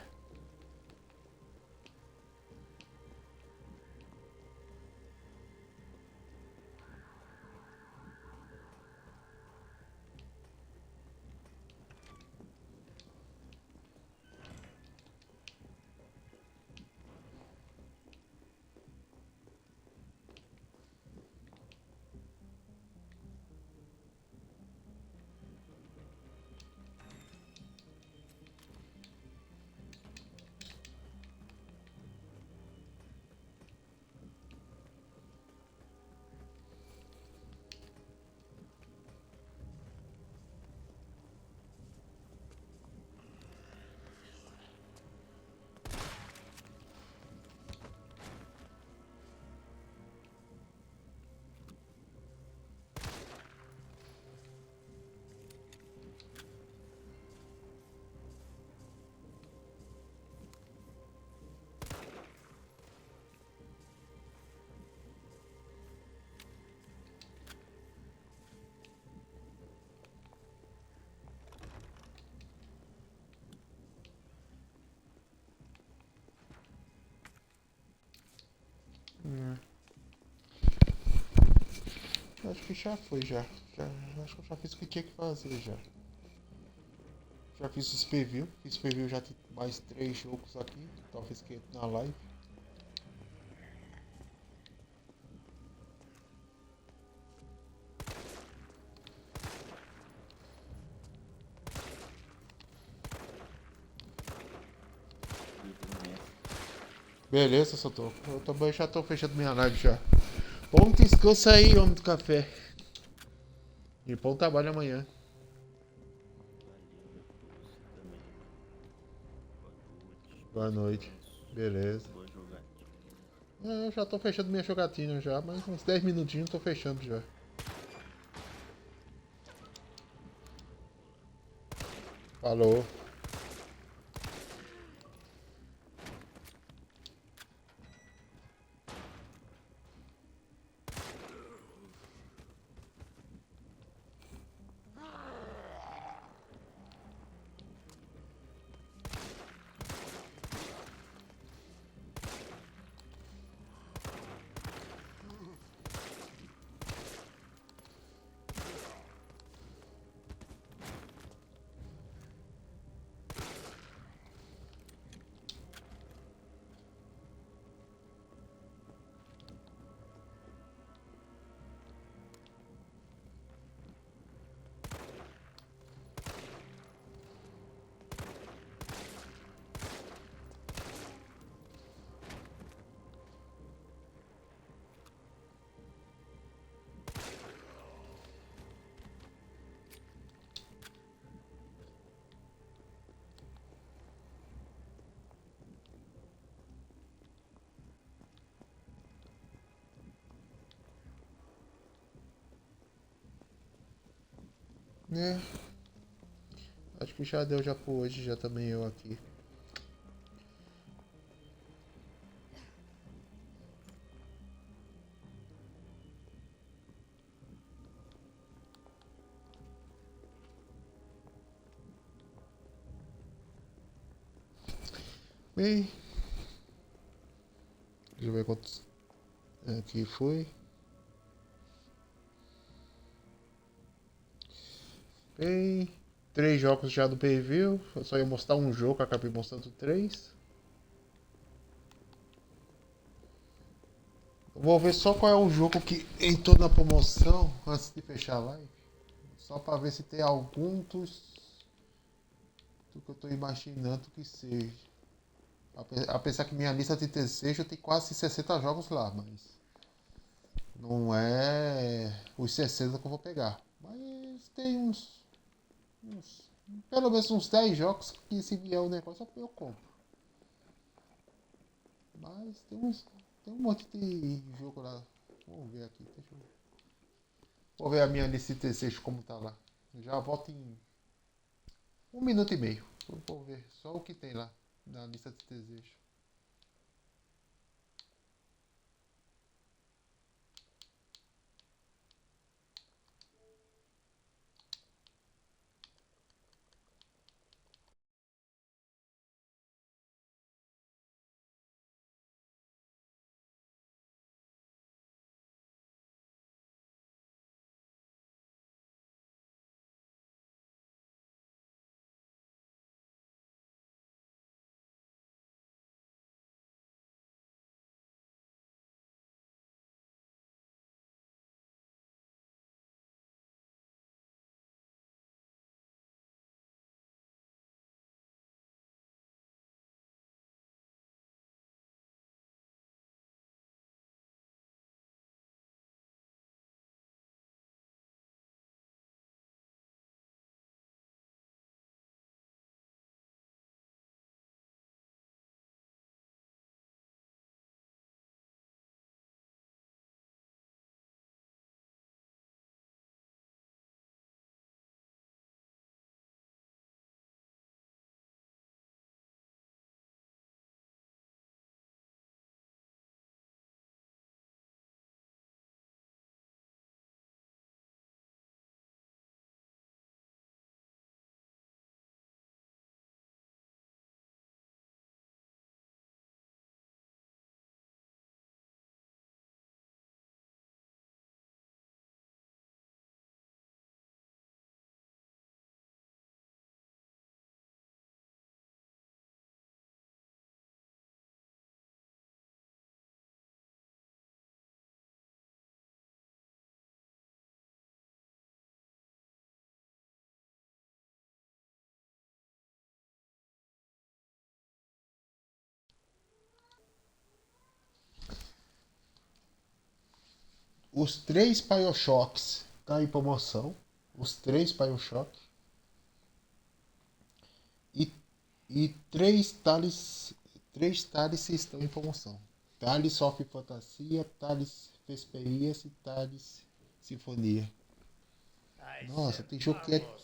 Acho que já foi já. Acho que eu já fiz o que tinha que fazer já. Já fiz esse preview. Fiz preview já tem mais 3 jogos aqui. Talvez que entre na live. Beleza, só tô. Eu também já tô fechando minha live já. Bom descanso aí, homem do café. E bom trabalho amanhã. Boa noite. Beleza. Eu já tô fechando minha jogatina já, mas uns 10 minutinhos tô fechando já. Falou. Né? Acho que já deu já por hoje, já também eu aqui. Bem, deixa eu ver quantos aqui foi. Bem, 3 jogos já do preview. Eu só ia mostrar um jogo, acabei mostrando 3. Vou ver só qual é o jogo que entrou na promoção antes de fechar a live. Só para ver se tem algum do que eu estou imaginando que seja. Apesar que minha lista de desejo tem quase 60 jogos lá, mas não é os 60 que eu vou pegar. Mas tem pelo menos uns 10 jogos que se vier o negócio eu compro. Mas tem um monte de jogo lá. Vamos ver aqui, deixa eu ver. Vou ver a minha lista de desejo como tá lá. Eu já volto em 1 minuto e meio. Vou ver só o que tem lá na lista de desejo. os 3 Bioshocks tá em promoção. Os 3 Bioshock. E 3 Thales estão em promoção. Thales Soft Fantasia, Thales Vesperias e Thales Sinfonia. Nossa, tem jogo que é.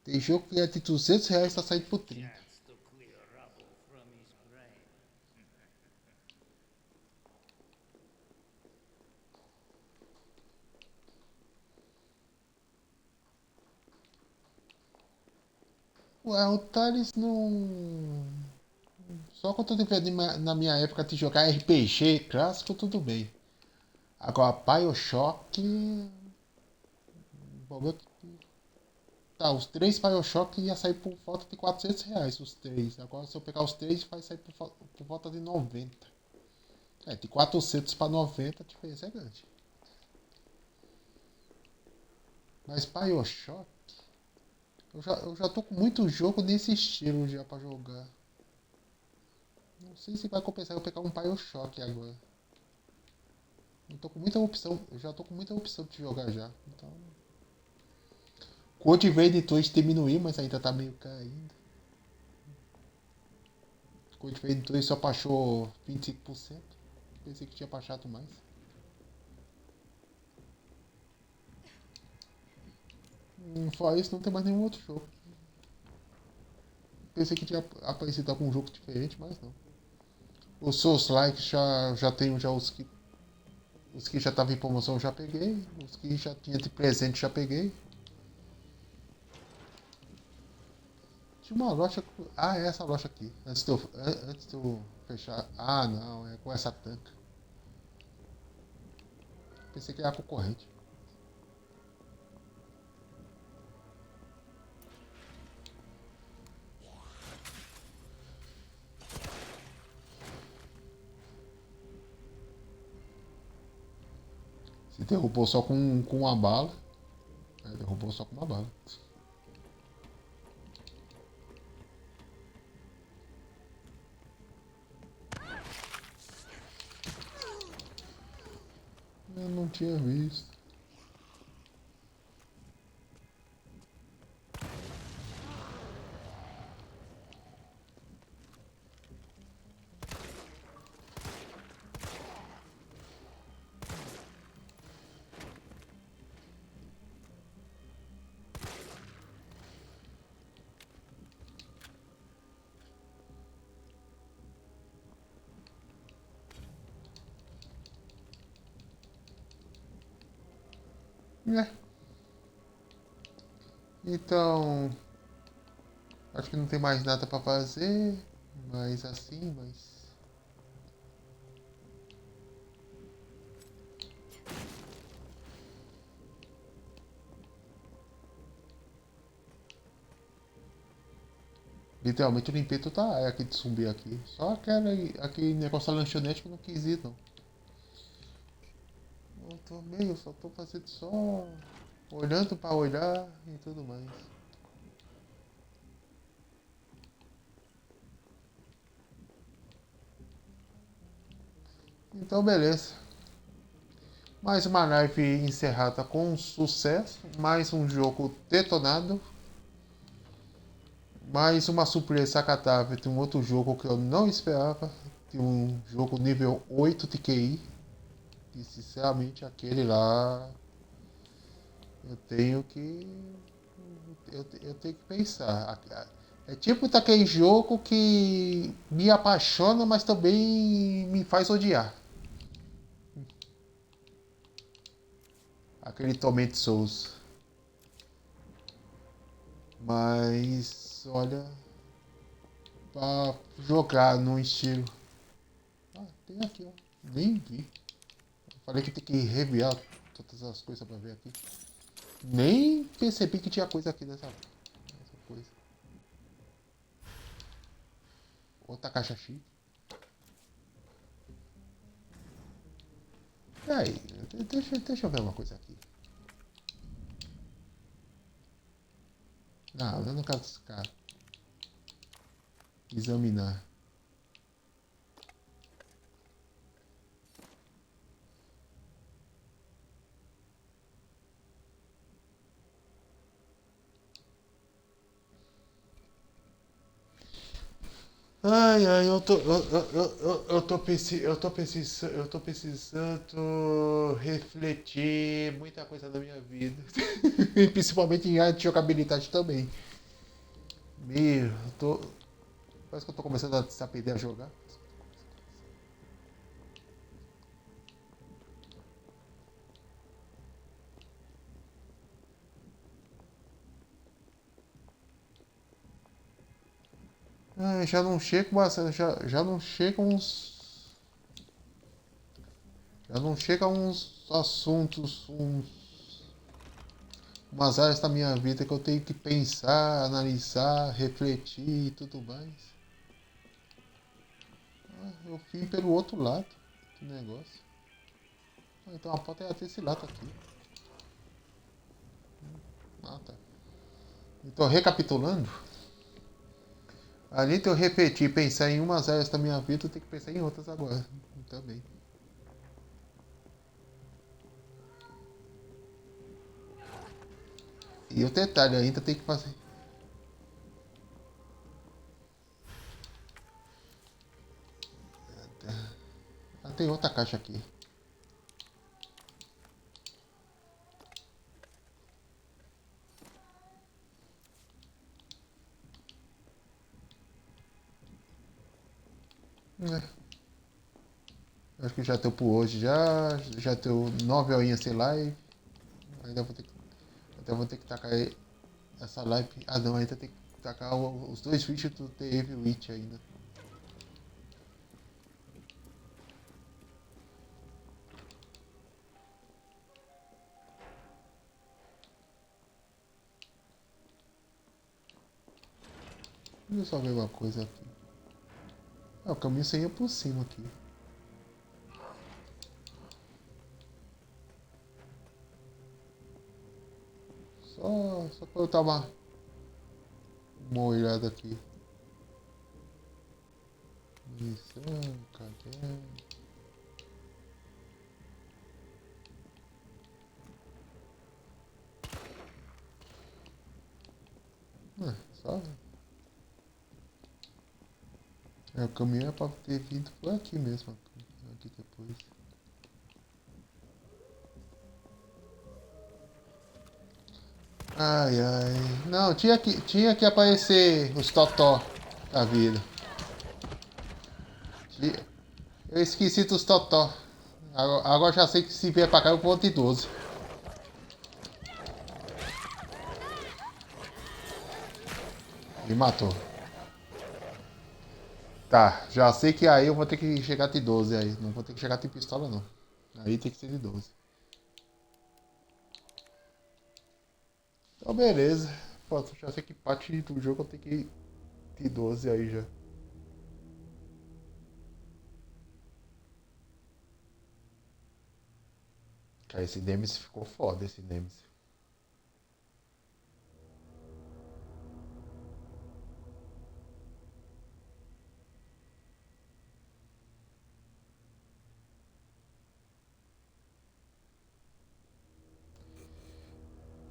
Tem jogo que é de R$200, tá saindo por 30. Ué, o Thales não. Só quando eu tiver na minha época de jogar RPG clássico, tudo bem. Agora, Bioshock. Tá, os 3 Bioshock ia sair por volta de R$400, os 3. Agora, se eu pegar os 3, vai sair por volta de 90. É, de 400 para 90, a diferença é grande. Mas Bioshock. Eu já tô com muito jogo nesse estilo já pra jogar. Não sei se vai compensar eu pegar um Bioshock agora. Eu tô com muita opção. Eu já tô com muita opção de jogar já. Então. Code Vein 2 diminuiu, mas ainda tá meio caro ainda. Code Vein 2 só baixou 25%. Pensei que tinha baixado mais. Fora isso, não tem mais nenhum outro jogo. Pensei que tinha aparecido algum jogo diferente, mas não. Os Souls Like já tenho já os que já estavam em promoção eu já peguei. Os que já tinha de presente já peguei. Tinha uma loja. Ah, é essa loja aqui. Antes de eu fechar. Ah, não, é com essa tanca. Pensei que era concorrente. Se derrubou só com uma bala. É, derrubou só com uma bala. Eu não tinha visto. É. Então, acho que não tem mais nada pra fazer, mas assim, mas literalmente eu limpei toda a área aqui de zumbi aqui. Só aquele negócio da lanchonete que eu não quis ir, não. Eu só tô fazendo só olhando pra olhar e tudo mais. Então, beleza. Mais uma live encerrada com sucesso. Mais um jogo detonado. Mais uma surpresa acatável de um outro jogo que eu não esperava. De um jogo nível 8 de QI. E sinceramente aquele lá eu tenho que. Eu tenho que pensar. É tipo daquele jogo que me apaixona, mas também me faz odiar. Aquele Torment Souls. Mas olha. Pra jogar num estilo. Ah, tem aqui, ó. Nem vi. Falei que tem que reviar todas as coisas pra ver aqui. Nem percebi que tinha coisa aqui nessa coisa. Outra caixa chique. E aí, deixa eu ver uma coisa aqui. Não, eu não quero ficar examinar. Ai, ai, eu tô precisando refletir muita coisa na minha vida. E principalmente em área de jogabilidade também. Parece que eu tô começando a se aprender a jogar. Ai, já não chega já não chega uns. Já não chega uns assuntos, umas áreas da minha vida que eu tenho que pensar, analisar, refletir e tudo mais. Eu fui pelo outro lado do negócio. Então a porta é desse lado aqui. Ah, tá. Então, recapitulando. Além de eu repetir e pensar em umas áreas da minha vida, eu tenho que pensar em outras agora. Também. E o detalhe, ainda tem que fazer. Ah, tem outra caixa aqui. Acho que já deu por hoje já deu 9 horinhas sem live. Ainda vou ter que tacar essa live. Ah não, ainda tem que tacar os dois vídeos do The Evil Witch ainda. Deixa eu só ver uma coisa aqui. O caminho seria por cima aqui. Só pra eu dar uma olhada aqui. Missão, cadê? Só. O caminho é pra ter vindo por aqui mesmo. Aqui depois. Ai, ai. Não, tinha que aparecer os totó da vida. Eu esqueci dos totó. Agora já sei que se vier pra cá eu vou de 12. Me matou. Tá, já sei que aí eu vou ter que chegar de 12 aí. Não vou ter que chegar de pistola não. Aí tem que ser de 12. Então beleza. Pô, já sei que parte do jogo eu tenho que ir de 12 aí já. Cara, esse Nemesis ficou foda, esse Nemesis.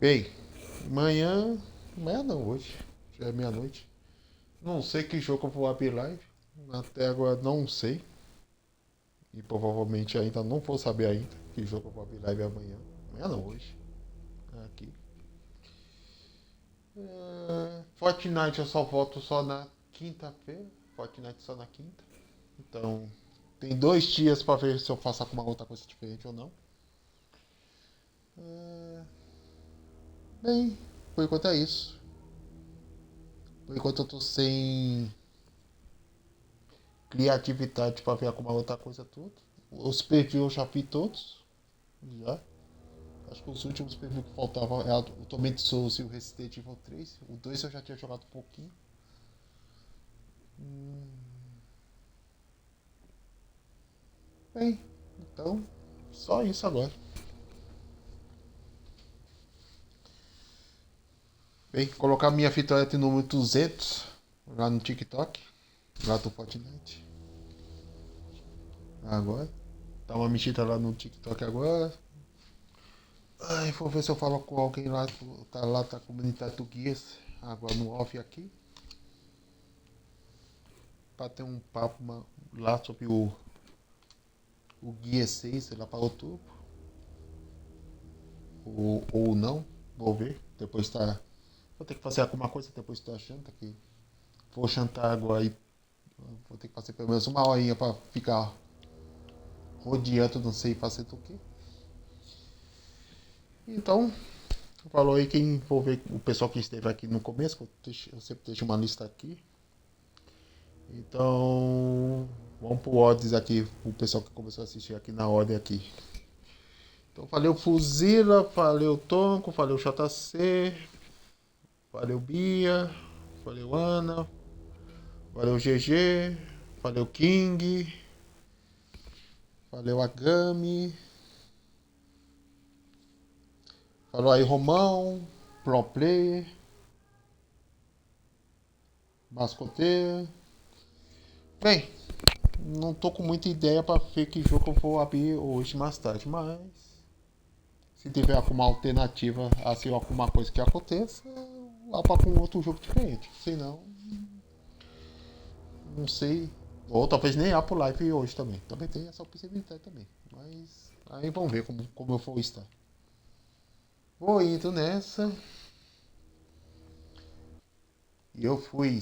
Bem, amanhã não, hoje. Já é meia-noite. Não sei que jogo eu vou abrir live. Até agora não sei. E provavelmente ainda não vou saber ainda que jogo eu vou abrir live amanhã. Amanhã não, hoje. Aqui. Fortnite eu só volto só na quinta-feira. Fortnite só na quinta. Então, tem 2 dias pra ver se eu faço alguma outra coisa diferente ou não. Bem, por enquanto é isso. Por enquanto eu tô sem criatividade pra ver alguma outra coisa tudo. Os previews eu já vi todos. Já. Acho que os últimos previews que faltavam é o Torment Souls e o Resident Evil 3. O 2 eu já tinha jogado um pouquinho. Bem, então, só isso agora. Bem, colocar minha vitória número 200 lá no TikTok, lá do Fortnite. Agora. Dá uma mexida lá no TikTok agora. Ai, vou ver se eu falo com alguém lá, lá da comunidade do Guias, agora no off aqui. para ter um papo lá sobre o Guia 6, sei lá, para outubro. Ou não, vou ver. Depois tá. Vou ter que fazer alguma coisa depois da janta aqui. Vou jantar agora aí. Vou ter que fazer pelo menos uma horinha para ficar rodeando, não sei fazer do que. Então, falou aí quem for ver o pessoal que esteve aqui no começo, eu sempre deixo uma lista aqui. Então, vamos pro odds aqui, o pessoal que começou a assistir aqui na ordem aqui. Então, valeu Fuzila, valeu Tonko, valeu JC, valeu Bia, valeu Ana, valeu GG, valeu King, valeu Agami, falou aí Romão, Pro Player, Mascoteiro. Bem, não tô com muita ideia para ver que jogo eu vou abrir hoje mais tarde, mas se tiver alguma alternativa, assim, alguma coisa que aconteça, eu abro com outro jogo diferente. Senão, não sei. Ou talvez nem abro live hoje também. Também tem essa possibilidade também. Mas aí vamos ver como eu vou estar. Vou indo nessa. E eu fui.